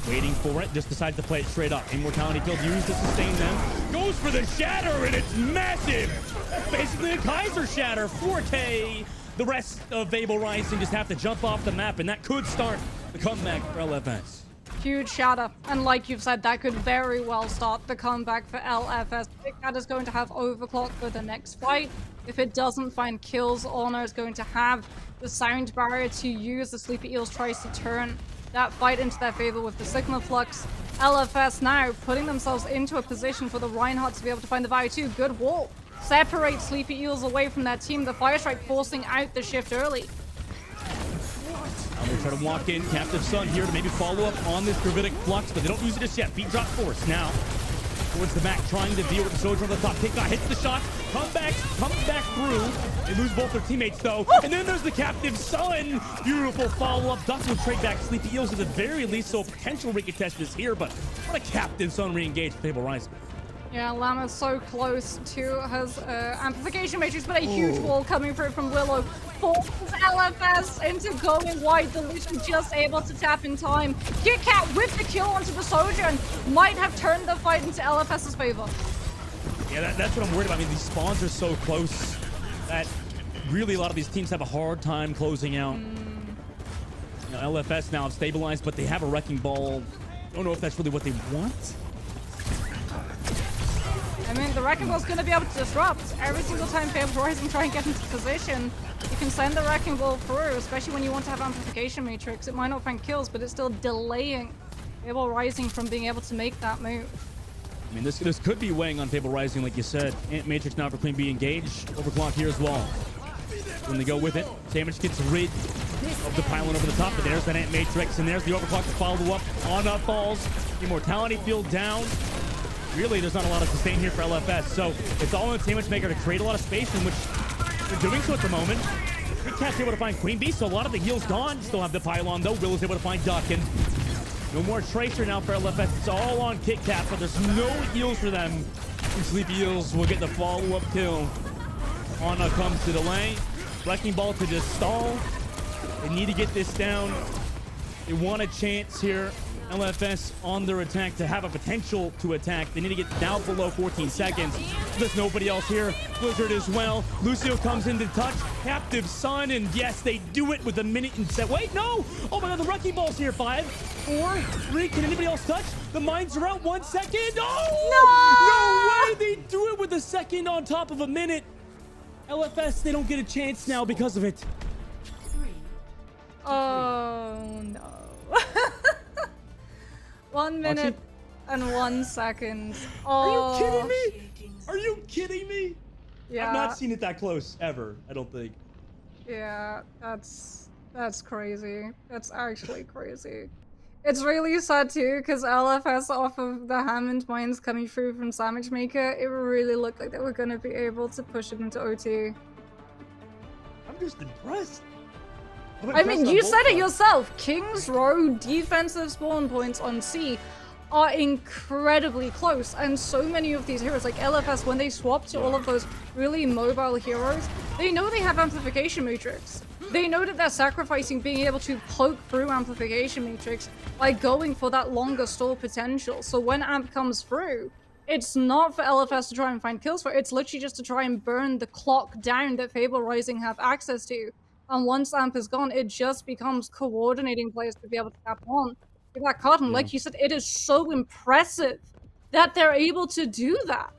Waiting for it, just decides to play it straight up. Immortality field used to sustain them. Goes for the Shatter, and it's massive! That's basically a Kaiser Shatter. 4K. The rest of Fable Rising just have to jump off the map, and that could start the comeback for LFS. Huge shatter, and like you've said, that could very well start the comeback for LFS. Big Cat is going to have overclock for the next fight. If it doesn't find kills, Honor is going to have the sound barrier to use. The Sleepy Eels tries to turn that fight into their favor with the Sigma Flux. LFS now putting themselves into a position for the Reinhardt to be able to find the value too. Good wall. Separate Sleepy Eels away from that team. The Fire Strike forcing out the shift early. Now they try to walk in. Captive Sun here to maybe follow up on this Gravitic Flux, but they don't use it just yet. Beat drop force now towards the back, trying to deal with the Soldier on the top. Kick hits the shot, comes back through. They lose both their teammates though. And then there's the Captive Sun. Beautiful follow-up. Duck will trade back Sleepy Eels at the very least, so potential recontest is here, but what a Captive Sun re-engage for Fable Rising. Yeah, Llama's so close to his amplification matrix, but a huge wall coming through from Willow forces LFS into going wide. The Lucian just able to tap in time. Kit Kat with the kill onto the Soldier and might have turned the fight into LFS's favor. Yeah, that's what I'm worried about. I mean, these spawns are so close that really a lot of these teams have a hard time closing out. You know, LFS now have stabilized, but they have a Wrecking Ball. Don't know if that's really what they want. I mean, the Wrecking Ball's going to be able to disrupt. Every single time Fable Rising try and get into position, you can send the Wrecking Ball through, especially when you want to have Amplification Matrix. It might not find kills, but it's still delaying Fable Rising from being able to make that move. I mean, this could be weighing on Fable Rising, like you said. Ant Matrix now for Queen Bee engaged. Overclock here as well. When they go with it, Damage gets rid of the pylon over the top, but there's that Ant Matrix, and there's the Overclock to follow up on up falls. Immortality field down. Really, there's not a lot of sustain here for LFS, so it's all on the Damage Maker to create a lot of space, in which they're doing so at the moment. Good Cat's able to find Queen Bee, so a lot of the heal's gone. Still have the pylon, though. Will is able to find Duck, and no more Tracer now for LFS. It's all on Kit Kat, but there's no heals for them. And Sleepy Heals will get the follow-up kill. Ana comes to delay. Wrecking Ball to just stall. They need to get this down. They want a chance here. LFS on their attack to have a potential to attack. They need to get down below 14 seconds. There's nobody else here. Blizzard as well. Lucio comes into touch. Captive Sun, and yes, they do it with a minute and set. Wait, no! Oh my god, the Wrecking Ball's here. 5, 4, 3. Can anybody else touch? The mines are out. 1 second. Oh! No way! They do it with a second on top of a minute. LFS, they don't get a chance now because of it. Oh no. 1 minute and 1 second. Oh. Are you kidding me? Are you kidding me? Yeah. I've not seen it that close ever, I don't think. Yeah, that's crazy. That's actually crazy. It's really sad too, because LFS off of the Hammond mines coming through from Sandwich Maker, it really looked like they were going to be able to push it into OT. I'm just impressed. I mean, you said it yourself. King's Row defensive spawn points on C are incredibly close, and so many of these heroes, like LFS, when they swap to all of those really mobile heroes, they know they have Amplification Matrix. They know that they're sacrificing being able to poke through Amplification Matrix by going for that longer stall potential. So when Amp comes through, it's not for LFS to try and find kills for, it's literally just to try and burn the clock down that Fable Rising have access to. And once Amp is gone, it just becomes coordinating players to be able to tap on with that card. And like you said, it is so impressive that they're able to do that.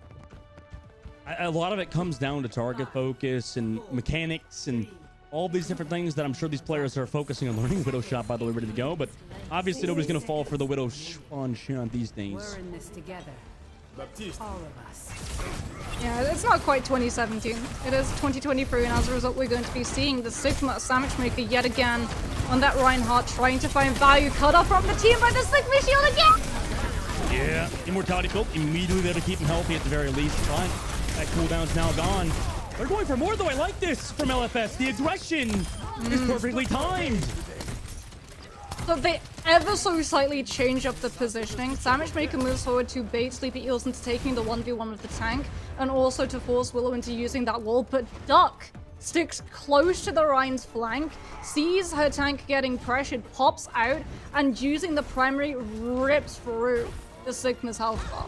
A lot of it comes down to target focus and mechanics and all these different things that I'm sure these players are focusing on learning. Widow shot, by the way, ready to go. But obviously nobody's going to fall for the Widow Swan shot these days. We're in this together. All of us. Yeah, it's not quite 2017. It is 2023, and as a result, we're going to be seeing the Sigma Sandwich Maker yet again on that Reinhardt, trying to find value. Cut off from the team by the Sigma Shield again! Yeah, Immortality built immediately there to keep him healthy at the very least. But that cooldown's now gone. They're going for more, though. I like this from LFS. The aggression is perfectly timed. So they ever so slightly change up the positioning. Sandwich Maker moves forward to bait Sleepy Eels into taking the 1v1 with the tank, and also to force Willow into using that wall, but Duck sticks close to the Rhine's flank, sees her tank getting pressured, pops out, and using the primary rips through the Sigma's health bar.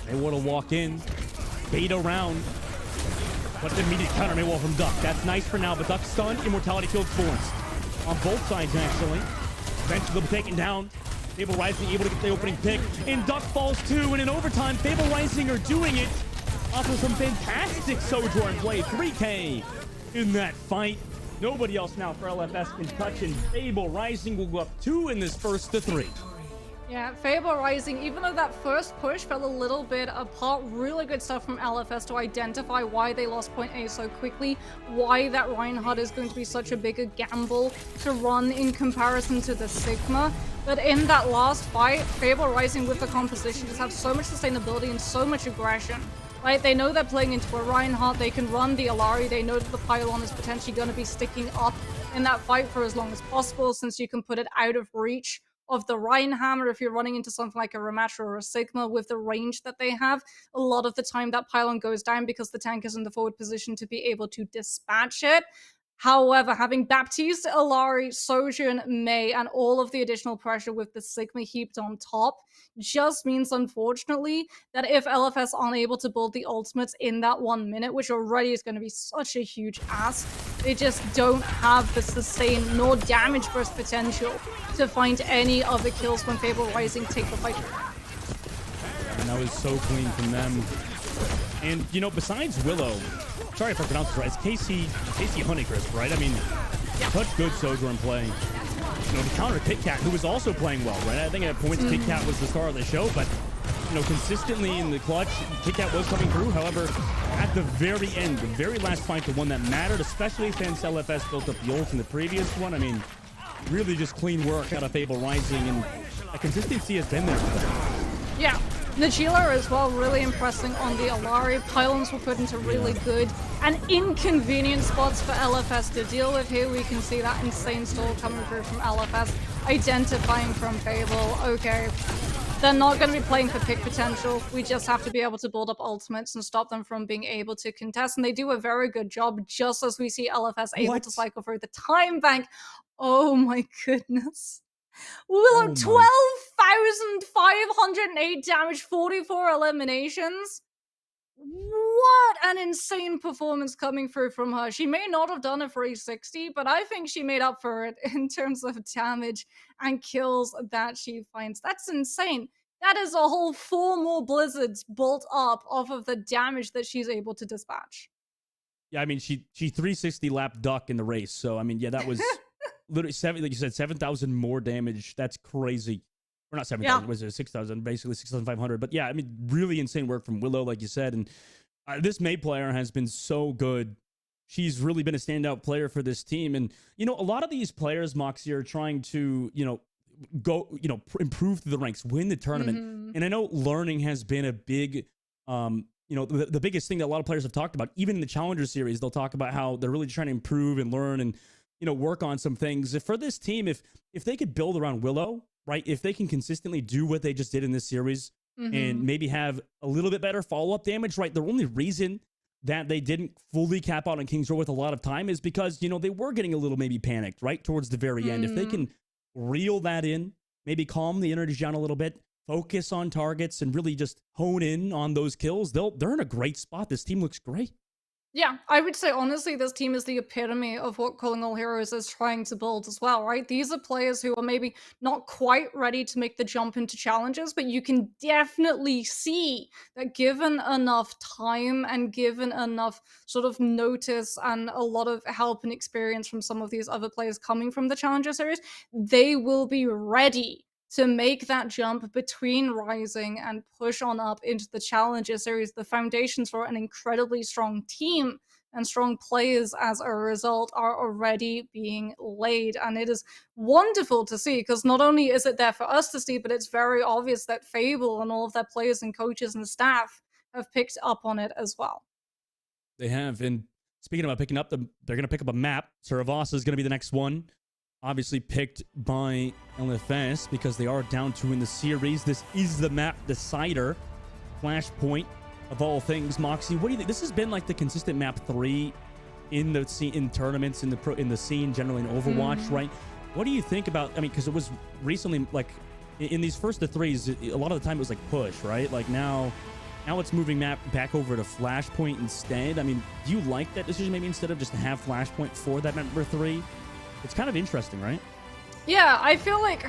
They want to walk in, bait around, but the immediate counter may wall from Duck. That's nice for now, but Duck's stunned. Immortality field forced on both sides, actually. Eventually they'll be taken down. Fable Rising able to get the opening pick, and Duck falls too, and in overtime, Fable Rising are doing it off of some fantastic Sojourn play. 3K in that fight. Nobody else now for LFS can touch, and Fable Rising will go up 2 in this first to 3. Yeah, Fable Rising, even though that first push fell a little bit apart, really good stuff from LFS to identify why they lost point A so quickly, why that Reinhardt is going to be such a bigger gamble to run in comparison to the Sigma. But in that last fight, Fable Rising with the composition just have so much sustainability and so much aggression. Right? They know they're playing into a Reinhardt, they can run the Alari, they know that the pylon is potentially going to be sticking up in that fight for as long as possible, since you can put it out of reach of the Reinhammer if you're running into something like a Ramatra or a Sigma with the range that they have. A lot of the time that pylon goes down because the tank is in the forward position to be able to dispatch it. However, having Baptiste, Alari, Sojourn, Mei, and all of the additional pressure with the Sigma heaped on top just means, unfortunately, that if LFS aren't able to build the ultimates in that 1 minute, which already is going to be such a huge ask, they just don't have the sustain nor damage burst potential to find any other kills when Fable Rising take the fight. And that was so clean from them. And, you know, besides Willow, sorry if I pronounced it right, it's Casey Honeycrisp, right? I mean, such good Sojourn play. to counter Kit Kat, who was also playing well, right? I think at points Kit Kat was the star of the show, but consistently in the clutch, Kit Kat was coming through. However, at the very end, the very last fight, the one that mattered, especially since LFS built up the ult in the previous one. I mean, really just clean work out of Fable Rising, and the consistency has been there. Yeah. Najila as well, really impressing on the Alari. Pylons were put into really good and inconvenient spots for LFS to deal with. Here we can see that insane stall coming through from LFS, identifying from Fable. Okay, they're not going to be playing for pick potential. We just have to be able to build up ultimates and stop them from being able to contest. And they do a very good job, just as we see LFS able to cycle through the time bank. Oh my goodness. Willow, 12,508 damage, 44 eliminations. What an insane performance coming through from her. She may not have done a 360, but I think she made up for it in terms of damage and kills that she finds. That's insane. That is a whole 4 more blizzards built up off of the damage that she's able to dispatch. Yeah, I mean, she 360 lapped Duck in the race. So, I mean, yeah, that was literally like you said, 7,000 more damage. That's crazy. Or not 7,000, was it 6,000? Basically 6,500. But yeah, I mean, really insane work from Willow, like you said. And this May player has been so good. She's really been a standout player for this team. And, a lot of these players, Moxie, are trying to, go, improve through the ranks, win the tournament. Mm-hmm. And I know learning has been a big, the biggest thing that a lot of players have talked about. Even in the Challenger Series, they'll talk about how they're really trying to improve and learn and, work on some things. For this team, if they could build around Willow, right? If they can consistently do what they just did in this series and maybe have a little bit better follow-up damage, right? The only reason that they didn't fully cap out on King's Row with a lot of time is because, they were getting a little maybe panicked, right? Towards the very end. If they can reel that in, maybe calm the energy down a little bit, focus on targets and really just hone in on those kills, they're in a great spot. This team looks great. Yeah, I would say, honestly, this team is the epitome of what Calling All Heroes is trying to build as well, right? These are players who are maybe not quite ready to make the jump into challenges, but you can definitely see that given enough time and given enough sort of notice and a lot of help and experience from some of these other players coming from the Challenger Series, they will be ready to make that jump between Rising and push on up into the Challenger Series. The foundations for an incredibly strong team and strong players as a result are already being laid. And it is wonderful to see, because not only is it there for us to see, but it's very obvious that Fable and all of their players and coaches and staff have picked up on it as well. They have. And speaking about picking up, they're going to pick up a map. Saravasa is going to be the next one. Obviously picked by LFS because they are down 2 in the series. This is the map decider. Flashpoint of all things. Moxie, what do you think? This has been like the consistent map 3 in the scene, in tournaments, in the scene generally in Overwatch, right? What do you think about? I mean, because it was recently like in these first 3s, a lot of the time it was like push, right? Like now it's moving map back over to Flashpoint instead. I mean, do you like that decision maybe instead of just to have Flashpoint for that number 3? It's kind of interesting, right? Yeah, I feel like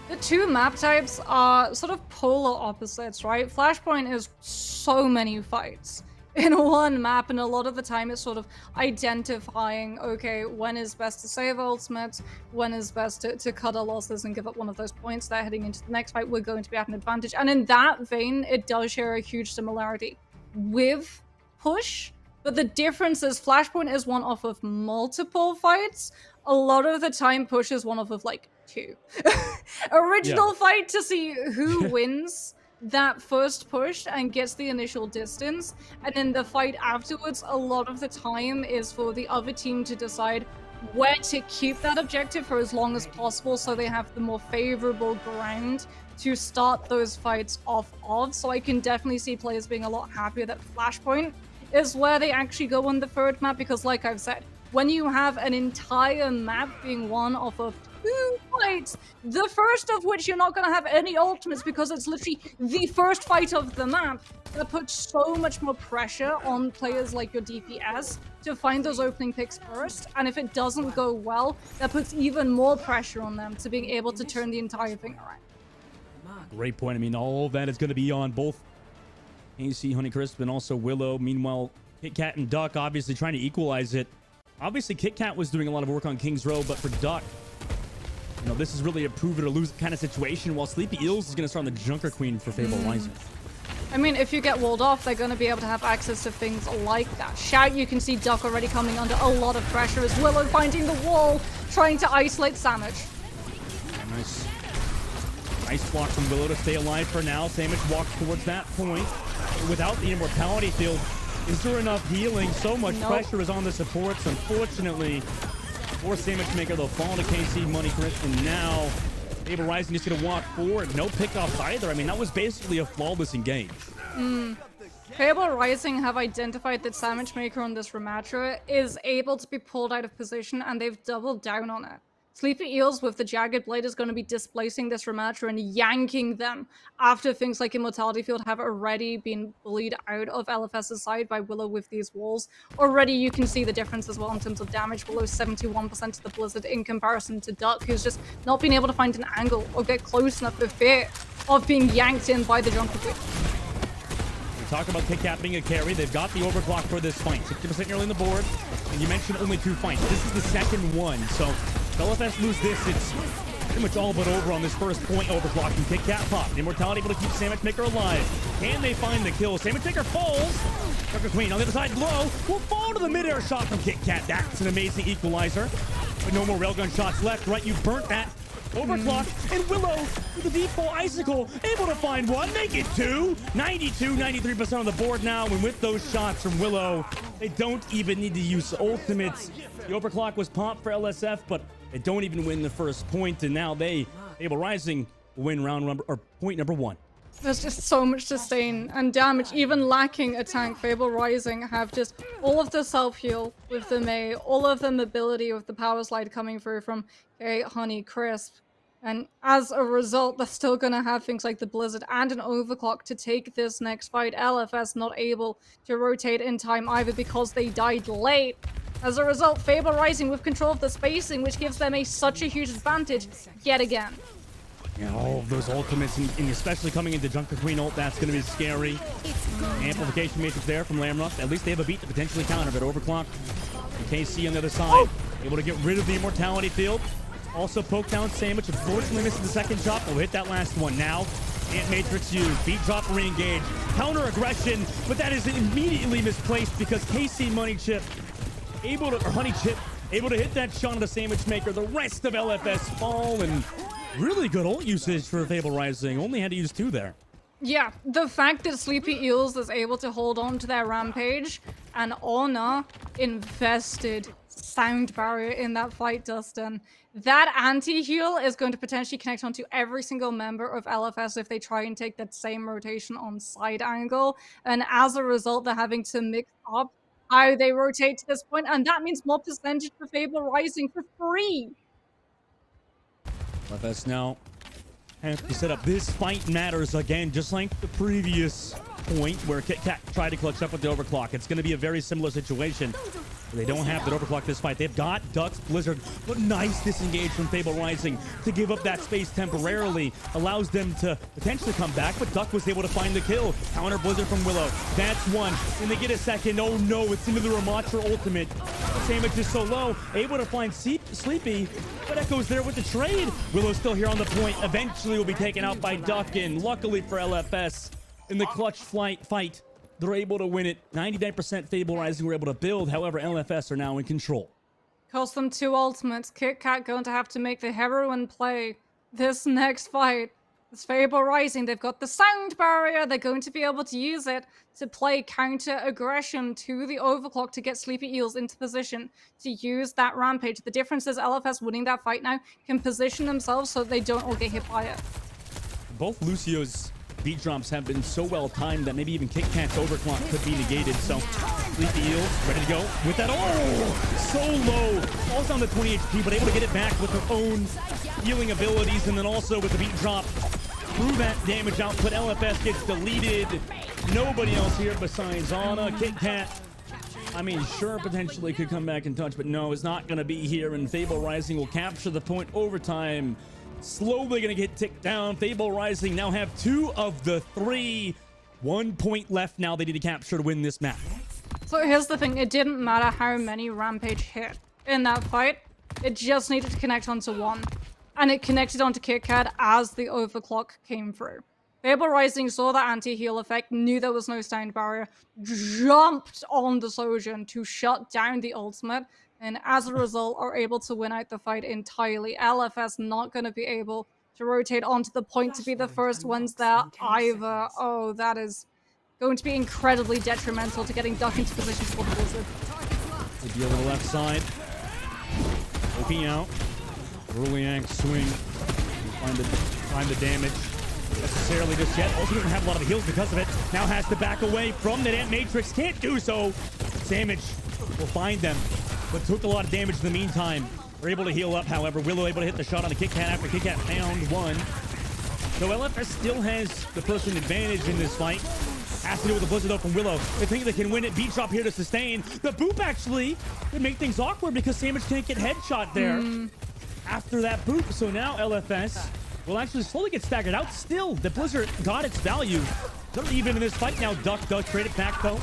the 2 map types are sort of polar opposites, right? Flashpoint is so many fights in one map, and a lot of the time it's sort of identifying, okay, when is best to save ultimates, when is best to cut our losses and give up one of those points that heading into the next fight we're going to be at an advantage. And in that vein, it does share a huge similarity with Push. But the difference is Flashpoint is one off of multiple fights. A lot of the time, Push is one off of like 2. Original fight to see who wins that first push and gets the initial distance. And then the fight afterwards, a lot of the time is for the other team to decide where to keep that objective for as long as possible so they have the more favorable ground to start those fights off of. So I can definitely see players being a lot happier that Flashpoint is where they actually go on the 3rd map, because like I've said, when you have an entire map being won off of 2 fights, the first of which you're not going to have any ultimates because it's literally the first fight of the map, that puts so much more pressure on players like your DPS to find those opening picks first, and if it doesn't go well, that puts even more pressure on them to being able to turn the entire thing around. Great point. I mean, all of that is going to be on both AC, Honeycrisp, and also Willow. Meanwhile, Kit Kat and Duck obviously trying to equalize it. Obviously, Kit Kat was doing a lot of work on King's Row, but for Duck, You know, this is really a prove it or lose it kind of situation, while Sleepy Eels is going to start on the Junker Queen for Fable Rising. I mean, if you get walled off, they're going to be able to have access to things like that. Shout, you can see Duck already coming under a lot of pressure as Willow finding the wall, trying to isolate Sandwich. Nice. Nice block from Willow to stay alive for now. Sandwich walks towards that point. Without the immortality field, is there enough healing? So much pressure is on the supports. Unfortunately, for Sandwich Maker, they'll fall to KC Money Chris, and now Fable Rising just going to walk forward. No pickoffs either. I mean, that was basically a flawless engage. Fable Rising have identified that Sandwich Maker on this rematcher is able to be pulled out of position, and they've doubled down on it. Sleepy Eels with the Jagged Blade is going to be displacing this rematcher and yanking them after things like Immortality Field have already been bullied out of LFS's side by Willow with these walls. Already you can see the difference as well in terms of damage. Below 71% to the Blizzard in comparison to Duck, who's just not been able to find an angle or get close enough for fear of being yanked in by the Junker Queen. We talk about KitKat being a carry. They've got the overclock for this fight. 60% nearly on the board. And you mentioned only 2 fights. This is the second one, so if LFS lose this, it's pretty much all but over on this first point. Overclocking KitKat pop. Immortality able to keep Sandwich Maker alive. Can they find the kill? Sandwich Maker falls. Junker Queen on the other side, low. Will fall to the mid-air shot from KitKat. That's an amazing equalizer. But no more railgun shots left, right? You burnt that. Overclock, and Willow with the default icicle, able to find one, make it 2. 92, 93% on the board now, and with those shots from Willow, they don't even need to use ultimates. The overclock was popped for LSF, but they don't even win the first point, and now they, Fable Rising, win point number 1. There's just so much sustain and damage, even lacking a tank. Fable Rising have just all of the self-heal with the Mei, all of the mobility with the power slide coming through from Honey Crisp. And as a result, they're still going to have things like the Blizzard and an overclock to take this next fight. LFS not able to rotate in time either because they died late. As a result, Fable Rising with control of the spacing, which gives them such a huge advantage yet again. Yeah, all of those ultimates, and especially coming into Junker Queen ult, that's going to be scary. Amplification matrix there from Lamruff. At least they have a beat to potentially counter, but overclock. And KC on the other side, able to get rid of the immortality field. Also poke down Sandwich, unfortunately misses the second shot, but we'll hit that last one now. Ant Matrix used, beat drop, re-engage, counter aggression, but that is immediately misplaced because KC Money Chip, Honey Chip, able to hit that shot on the Sandwich Maker. The rest of LFS fall, and really good ult usage for Fable Rising. Only had to use 2 there. Yeah, the fact that Sleepy Eels is able to hold on to their rampage and Honor invested sound barrier in that fight, Dustin. That anti-heal is going to potentially connect onto every single member of LFS if they try and take that same rotation on side angle. And as a result, they're having to mix up how they rotate to this point, and that means more percentage for Fable Rising for free. LFS now have to set up. This fight matters again, just like the previous point where KitKat tried to clutch up with the overclock. It's going to be a very similar situation. They don't have the overclock this fight. They've got Ducks, Blizzard, but nice disengage from Fable Rising to give up that space temporarily. Allows them to potentially come back, but Duck was able to find the kill. Counter Blizzard from Willow. That's one. And they get a second. Oh no, it's into the Ramatra ultimate. Sandwich is so low. Able to find Sleepy, but Echo's there with the trade. Willow's still here on the point. Eventually will be taken out by Duck, and luckily for LFS, in the clutch fight, they're able to win it. 99% Fable Rising were able to build. However, LFS are now in control. Cost them 2 ultimates. KitKat going to have to make the heroine play this next fight. It's Fable Rising. They've got the sound barrier. They're going to be able to use it to play counter aggression to the overclock to get Sleepy Eels into position to use that rampage. The difference is LFS winning that fight now can position themselves so that they don't all get hit by it. Both Lucio's beat drops have been so well timed that maybe even KitKat's overclock could be negated. So Sleepy Eels ready to go with that. Oh, so low. Falls down to 20 HP, but able to get it back with her own healing abilities, and then also with the beat drop through that damage output. LFS gets deleted. Nobody else here besides Ana. KitKat, I mean, sure, potentially could come back and touch, but no, is not going to be here. And Fable Rising will capture the point. Overtime slowly going to get ticked down. Fable Rising now have 2 of the 3. 1 point left now they need to capture to win this map. So here's the thing. It didn't matter how many Rampage hit in that fight. It just needed to connect onto 1. and it connected onto KitKat as the overclock came through. Fable Rising saw that anti-heal effect, knew there was no sound barrier, jumped on the Sojourn to shut down the ultimate, and as a result are able to win out the fight entirely. LFS not going to be able to rotate onto the point to be the first ones there either. Oh, that is going to be incredibly detrimental to getting Duck into position for the Blizzard. The deal on the left side. Poking out. Raidiant swing. Find the damage. Necessarily just yet. Also doesn't have a lot of heals because of it. Now has to back away from the Matrix. Can't do so. Damage will find them, but took a lot of damage in the meantime. We're able to heal up, however. Willow able to hit the shot on the KitKat after KitKat found one. So LFS still has the first advantage in this fight. Has to do with the Blizzard though from Willow. They think they can win it. Beat drop here to sustain. The boop actually would make things awkward because Sandwich can't get headshot there after that boop. So now LFS will actually slowly get staggered out. Still, the Blizzard got its value. They're even in this fight now. Duck does trade it back though.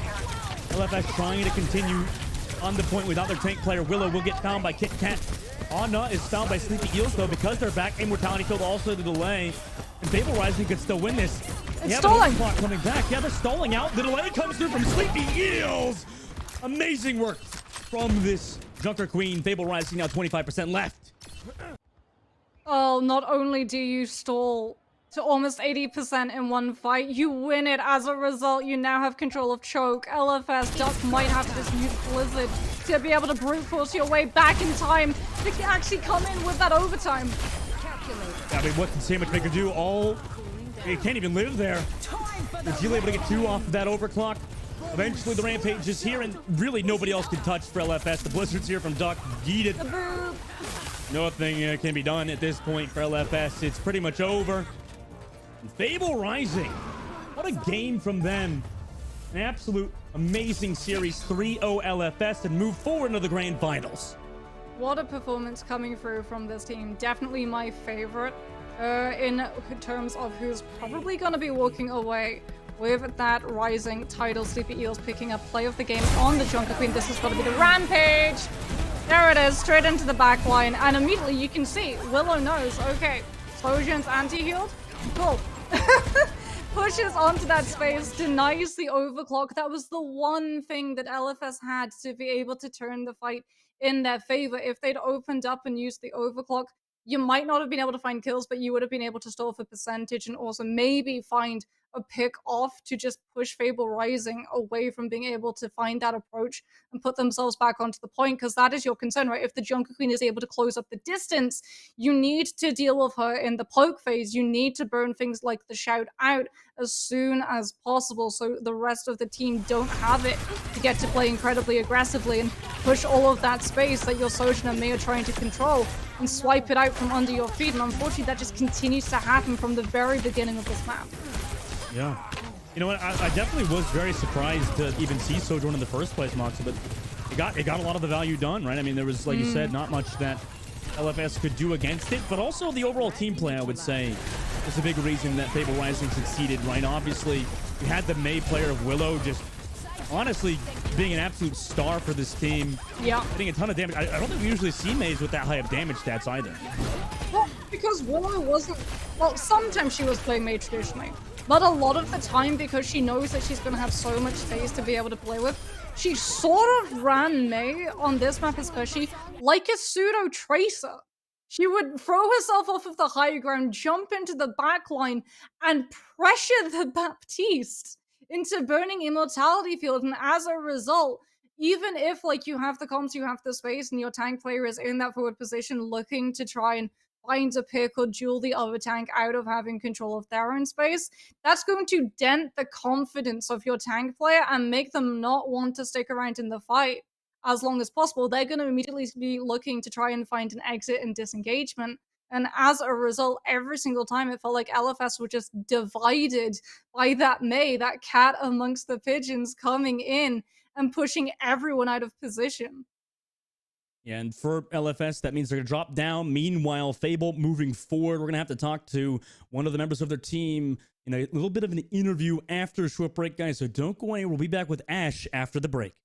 LFS trying to continue on the point without their tank player. Willow will get found by KitKat. Ana is found by Sleepy Eels though because they're back. Immortality killed also the delay. And Fable Rising could still win this. It's stalling. Clock coming back. Yeah, they're stalling out. The delay comes through from Sleepy Eels. Amazing work from this Junker Queen. Fable Rising now 25% left. Oh, not only do you stall to almost 80% in one fight, you win it. As a result, you now have control of Choke. LFS Duck might have to just use Blizzard to be able to brute force your way back in time to actually come in with that overtime. I mean, what can Sandwich Maker do? He can't even live there. Is he able to get two off of that overclock? Eventually, the Rampage is here, and really nobody else can touch for LFS. The Blizzard's here from Duck. Yeeted. Nothing can be done at this point for LFS. It's pretty much over. And Fable Rising. What a game from them. An absolute amazing series. 3-0 LFS and move forward into the grand finals. What a performance coming through from this team. Definitely my favorite in terms of who's probably going to be walking away with that Rising title. Sleepy Eels picking up play of the game on the Junker Queen. This is going to be the Rampage. There it is, straight into the back line. And immediately you can see Willow knows, okay, Sojourn's anti-healed. Cool. Pushes onto that space, denies the overclock. That was the one thing that LFS had to be able to turn the fight in their favor. If they'd opened up and used the overclock, you might not have been able to find kills, but you would have been able to stall for percentage and also maybe find a pick off to just push Fable Rising away from being able to find that approach and put themselves back onto the point, because that is your concern, right? If the Junker Queen is able to close up the distance, you need to deal with her in the poke phase. You need to burn things like the shout out as soon as possible so the rest of the team don't have it to get to play incredibly aggressively and push all of that space that your Sojourn and May are trying to control and swipe it out from under your feet. And unfortunately, that just continues to happen from the very beginning of this map. Yeah. You know what? I definitely was very surprised to even see Sojourn in the first place, Moxa, but it got a lot of the value done, right? I mean, there was, like you said, not much that LFS could do against it, but also the overall team play, I would say, is a big reason that Fable Rising succeeded, right? Obviously, you had the May player of Willow just honestly being an absolute star for this team. Yeah. Hitting a ton of damage. I don't think we usually see Mays with that high of damage stats either. Well, because Willow wasn't... Well, sometimes she was playing May traditionally. But a lot of the time, because she knows that she's going to have so much space to be able to play with, she sort of ran May, on this map especially, like a pseudo Tracer. She would throw herself off of the high ground, jump into the back line, and pressure the Baptiste into burning Immortality Field. And as a result, even if like you have the comms, you have the space, and your tank player is in that forward position looking to try and find a pick or duel the other tank out of having control of their own space, that's going to dent the confidence of your tank player and make them not want to stick around in the fight as long as possible. They're going to immediately be looking to try and find an exit and disengagement. And as a result, every single time it felt like LFS were just divided by that May, that cat amongst the pigeons coming in and pushing everyone out of position. Yeah, and for LFS, that means they're going to drop down. Meanwhile, Fable moving forward. We're going to have to talk to one of the members of their team in a little bit of an interview after a short break, guys. So don't go away. We'll be back with Ash after the break.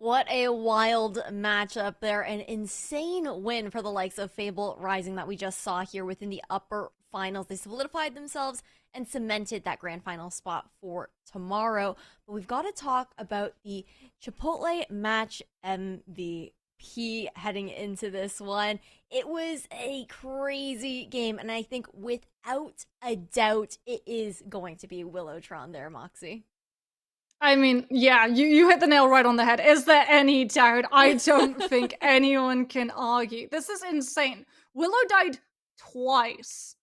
What a wild matchup there. An insane win for the likes of Fable Rising that we just saw here within the upper finals. They solidified themselves and cemented that grand final spot for tomorrow. But we've got to talk about the Chipotle match MVP heading into this one. It was a crazy game, and I think without a doubt, it is going to be Willowtron there, Moxie. I mean, yeah, you hit the nail right on the head. Is there any doubt? I don't think anyone can argue. This is insane. Willow died twice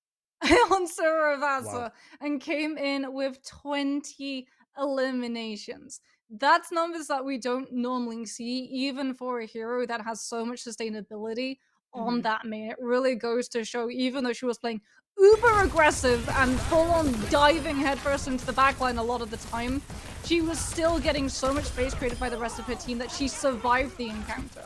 on Suravasa Wow. and came in with 20 eliminations. That's numbers that we don't normally see, even for a hero that has so much sustainability on that main. It really goes to show, even though she was playing uber aggressive and full on diving headfirst into the backline a lot of the time, she was still getting so much space created by the rest of her team that she survived the encounter.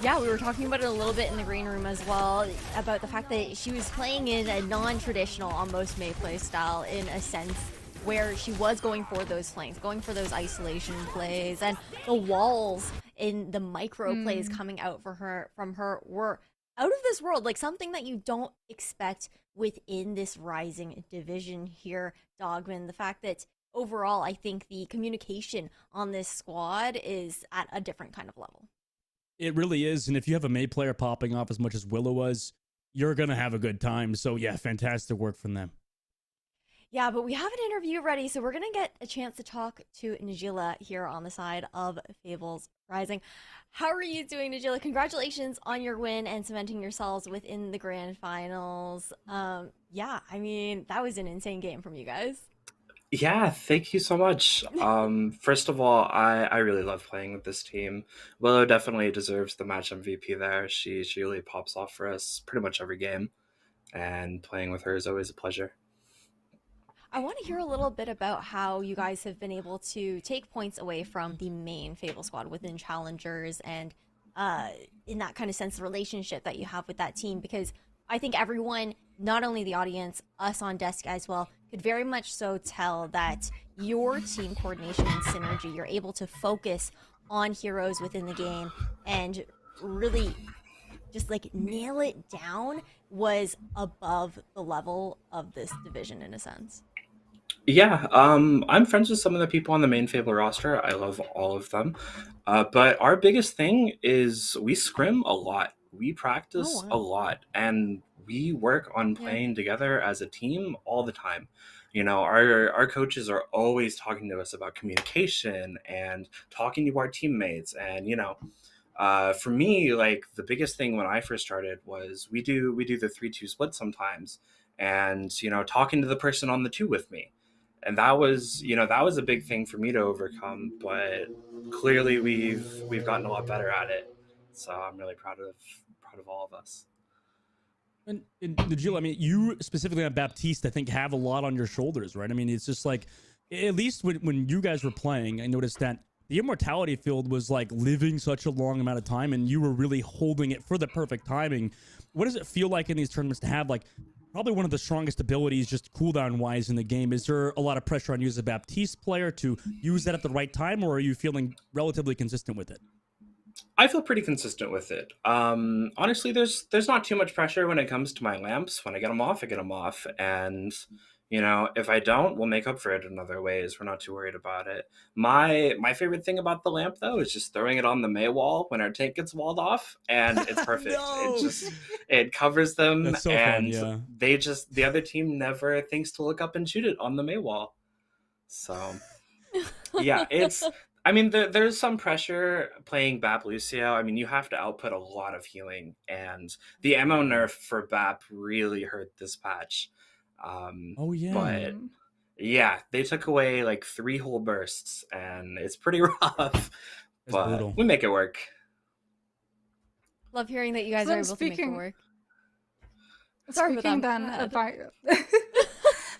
Yeah, we were talking about it a little bit in the green room as well, about the fact that she was playing in a non-traditional, almost May play style, in a sense where she was going for those flanks, going for those isolation plays, and the walls in the micro plays coming out for her from her were out of this world, like something that you don't expect within this Rising division here, Dogman. The fact that overall, I think the communication on this squad is at a different kind of level. It really is. And if you have a May player popping off as much as Willow was, you're going to have a good time. So, yeah, fantastic work from them. Yeah, but we have an interview ready, so we're going to get a chance to talk to Najila here on the side of Fables Rising. How are you doing, Najila? Congratulations on your win and cementing yourselves within the grand finals. Yeah, I mean, that was an insane game from you guys. Yeah, thank you so much. First of all, I really love playing with this team. Willow definitely deserves the match MVP there. She really pops off for us pretty much every game, and playing with her is always a pleasure. I want to hear a little bit about how you guys have been able to take points away from the main Fable squad within Challengers and in that kind of sense, the relationship that you have with that team. Because I think everyone, not only the audience, us on desk as well, could very much so tell that your team coordination and synergy, you're able to focus on heroes within the game and really just like nail it down was above the level of this division in a sense. Yeah, I'm friends with some of the people on the main Fable roster. I love all of them. But our biggest thing is we scrim a lot. We practice a Wow. lot, and we work on Yeah. playing together as a team all the time. You know, our coaches are always talking to us about communication and talking to our teammates. And for me, like the biggest thing when I first started was we do the 3-2 split sometimes, and talking to the person on the two with me, and that was a big thing for me to overcome. But clearly we've gotten a lot better at it, so I'm really proud of all of us. And Najil, I mean, you specifically on Baptiste, I think, have a lot on your shoulders, right? I mean, it's just like, at least when you guys were playing, I noticed that the immortality field was like living such a long amount of time, and you were really holding it for the perfect timing. What does it feel like in these tournaments to have like probably one of the strongest abilities just cooldown wise in the game? Is there a lot of pressure on you as a Baptiste player to use that at the right time, or are you feeling relatively consistent with it? I feel pretty consistent with it. Honestly, there's not too much pressure when it comes to my lamps. When I get them off, I get them off, and if I don't, we'll make up for it in other ways. We're not too worried about it. My favorite thing about the lamp though is just throwing it on the May wall when our tank gets walled off, and it's perfect. No! It covers them, That's so fun, and yeah. the other team never thinks to look up and shoot it on the May wall. So yeah, I mean, there's some pressure playing Bap Lucio. I mean, you have to output a lot of healing, and the ammo nerf for Bap really hurt this patch. Oh yeah. But yeah, they took away like 3 whole bursts, and it's pretty rough. That's But brutal. we make it work. Love hearing that you guys So are able to make it work. Sorry for Speaking them. then Go about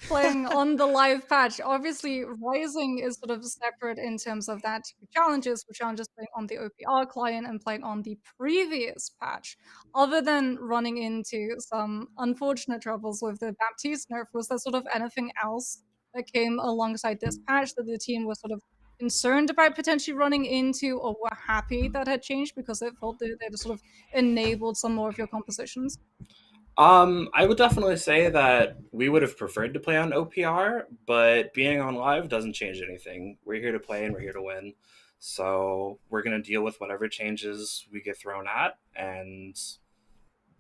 playing on the live patch, obviously Rising is sort of separate in terms of that challenges, which challenges playing on the OPR client and playing on the previous patch. Other than running into some unfortunate troubles with the Baptiste nerf, was there sort of anything else that came alongside this patch that the team was sort of concerned about potentially running into, or were happy that had changed because it felt that they'd sort of enabled some more of your compositions? I would definitely say that we would have preferred to play on OPR, but being on live doesn't change anything. We're here to play and we're here to win. So we're gonna deal with whatever changes we get thrown at, and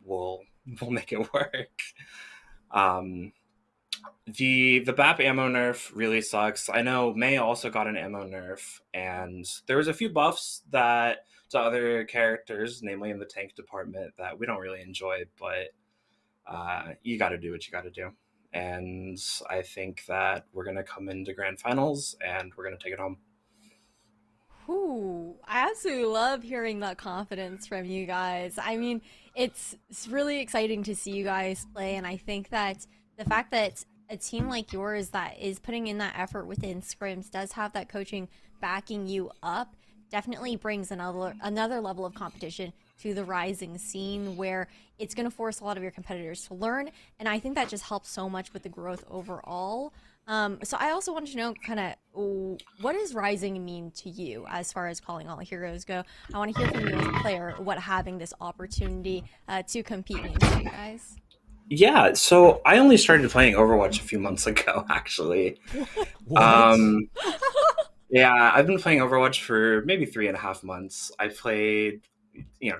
we'll make it work. Um, the BAP ammo nerf really sucks. I know May also got an ammo nerf, and there was a few buffs that to other characters, namely in the tank department, that we don't really enjoy, but you got to do what you got to do. And I think that we're going to come into grand finals and we're going to take it home. Ooh, I absolutely love hearing that confidence from you guys. I mean, it's really exciting to see you guys play, and I think that the fact that a team like yours that is putting in that effort within scrims does have that coaching backing you up definitely brings another level of competition to the rising scene where it's going to force a lot of your competitors to learn, and I think that just helps so much with the growth overall. So I also wanted to know kind of what does rising mean to you as far as calling all heroes go? I want to hear from you as a player what having this opportunity to compete means to you guys. Yeah, so I only started playing Overwatch a few months ago, actually. What? Yeah, I've been playing Overwatch for maybe 3.5 months. I played,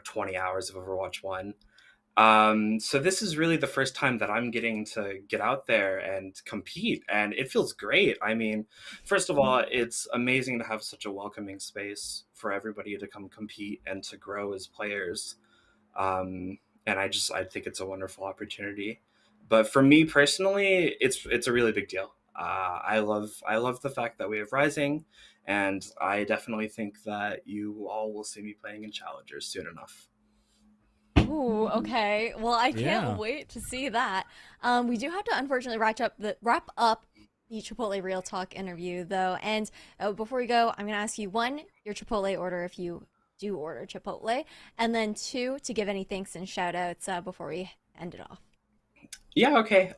20 hours of Overwatch 1. So this is really the first time that I'm getting to get out there and compete, and it feels great. I mean, first of all, it's amazing to have such a welcoming space for everybody to come compete and to grow as players. And I think it's a wonderful opportunity. But for me personally, it's a really big deal. I love the fact that we have Rising, and I definitely think that you all will see me playing in Challengers soon enough. Ooh, okay. Well, I can't Yeah. wait to see that. We do have to unfortunately wrap up the Chipotle Real Talk interview though. And before we go, I'm gonna ask you one, your Chipotle order if you do order Chipotle, and then two, to give any thanks and shout outs before we end it off. Yeah, okay.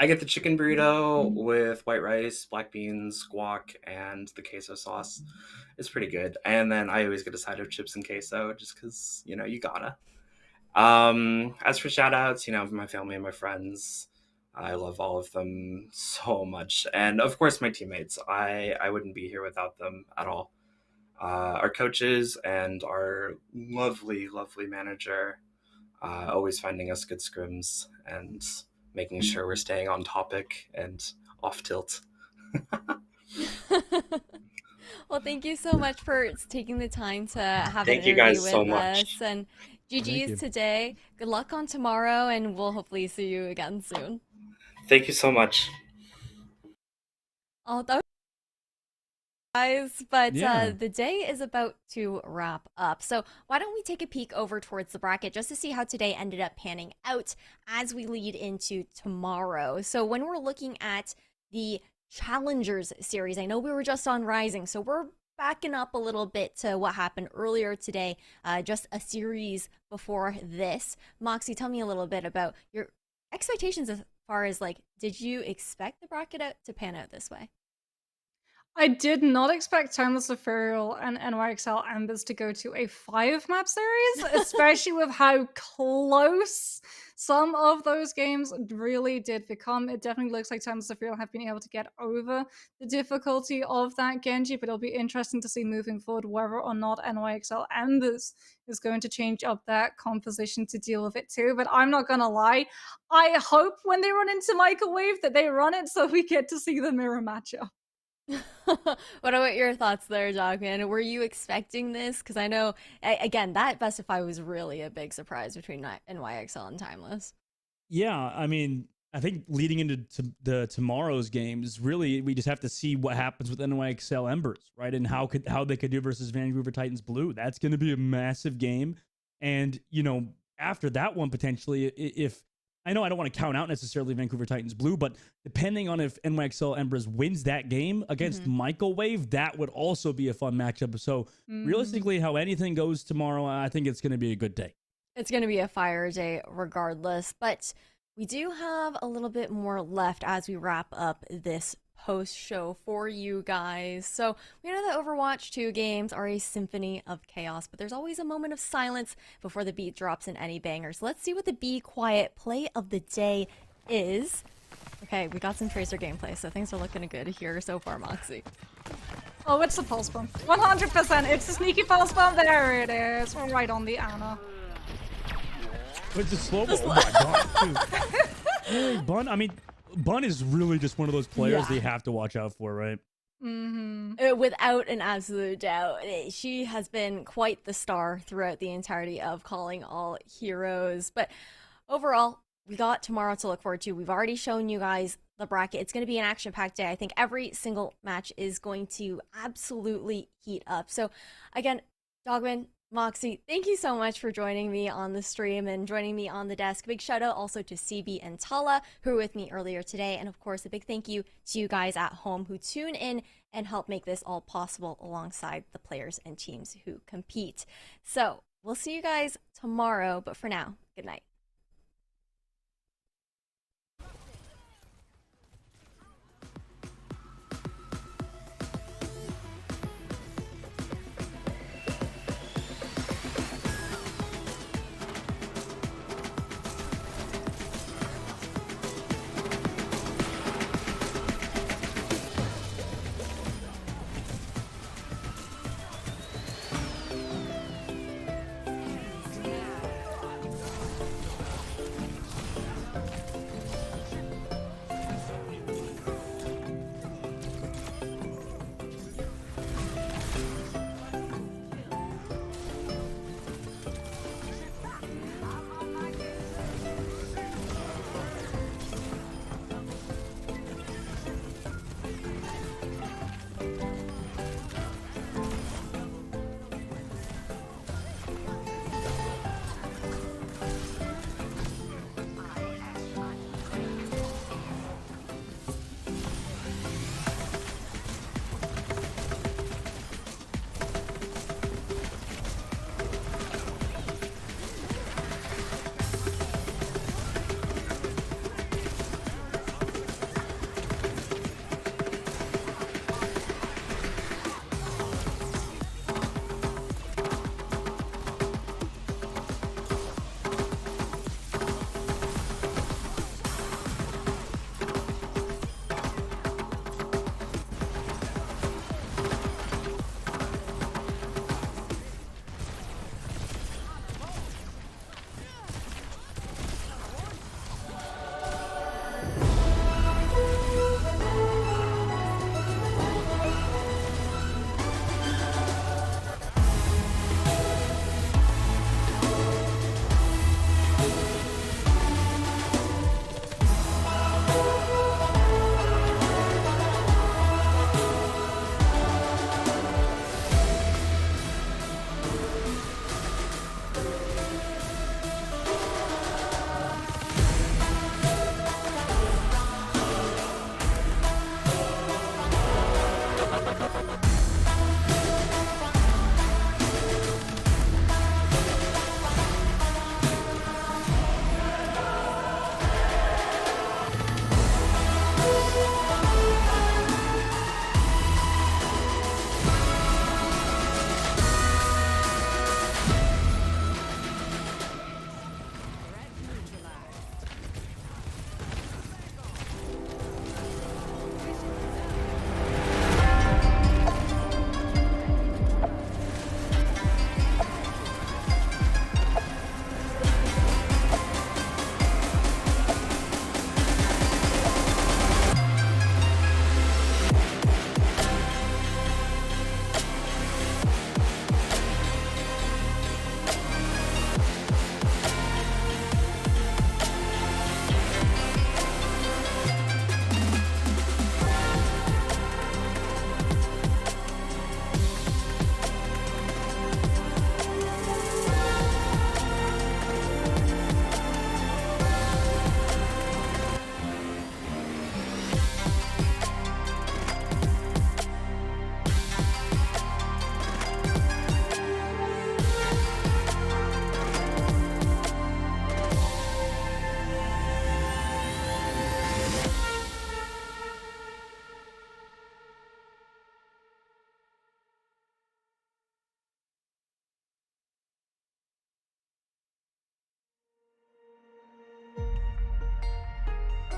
I get the chicken burrito with white rice, black beans, guac, and the queso sauce. It's pretty good. And then I always get a side of chips and queso just because, you gotta. As for shout outs, my family and my friends, I love all of them so much. And of course, my teammates. I wouldn't be here without them at all. Our coaches and our lovely, lovely manager, always finding us good scrims and making sure we're staying on topic and off tilt. Well, thank you so much for taking the time to have an Thank you interview guys so with much. us. And Thank GG's you. today. Good luck on tomorrow, and we'll hopefully see you again soon. Thank you so much. Oh, that was guys, but Yeah. the day is about to wrap up. So why don't we take a peek over towards the bracket just to see how today ended up panning out as we lead into tomorrow. So when we're looking at the Challengers series, I know we were just on Rising, so we're backing up a little bit to what happened earlier today, just a series before this. Moxie, tell me a little bit about your expectations as far as like, did you expect the bracket out to pan out this way? I did not expect Timeless Ethereal and NYXL Embers to go to a 5-map series, especially with how close some of those games really did become. It definitely looks like Timeless Ethereal have been able to get over the difficulty of that Genji, but it'll be interesting to see moving forward whether or not NYXL Embers is going to change up that composition to deal with it too. But I'm not gonna lie, I hope when they run into Microwave that they run it so we get to see the mirror matchup. What about your thoughts there, Dogman? Were you expecting this? Because I know, again, that Best of Five was really a big surprise between NYXL and Timeless. Yeah, I mean, I think leading into the tomorrow's games, really, we just have to see what happens with NYXL Embers, right? And how they could do versus Vancouver Titans Blue. That's going to be a massive game, and after that one potentially, if I know I don't want to count out necessarily Vancouver Titans Blue, but depending on if NYXL Embers wins that game against Microwave, that would also be a fun matchup. So realistically, how anything goes tomorrow, I think it's going to be a good day. It's going to be a fire day regardless, but we do have a little bit more left as we wrap up this post show for you guys. So we know that Overwatch 2 games are a symphony of chaos, but there's always a moment of silence before the beat drops in any bangers. Let's see what the Be Quiet play of the day is. Okay, we got some Tracer gameplay, so things are looking good here so far, Moxie. Oh, it's a pulse bomb. 100%. It's a sneaky pulse bomb. There it is. Right on the Ana. It's a slow mo. Oh my god. Hey, Bun. I mean, Bun is really just one of those players that you have to watch out for, right? Without an absolute doubt. She has been quite the star throughout the entirety of Calling All Heroes. But overall, we got tomorrow to look forward to. We've already shown you guys the bracket. It's going to be an action-packed day. I think every single match is going to absolutely heat up. So again, Dogman, Moxie, thank you so much for joining me on the stream and joining me on the desk. Big shout out also to CB and Tala, who were with me earlier today. And of course, a big thank you to you guys at home who tune in and help make this all possible alongside the players and teams who compete. So we'll see you guys tomorrow. But for now, good night.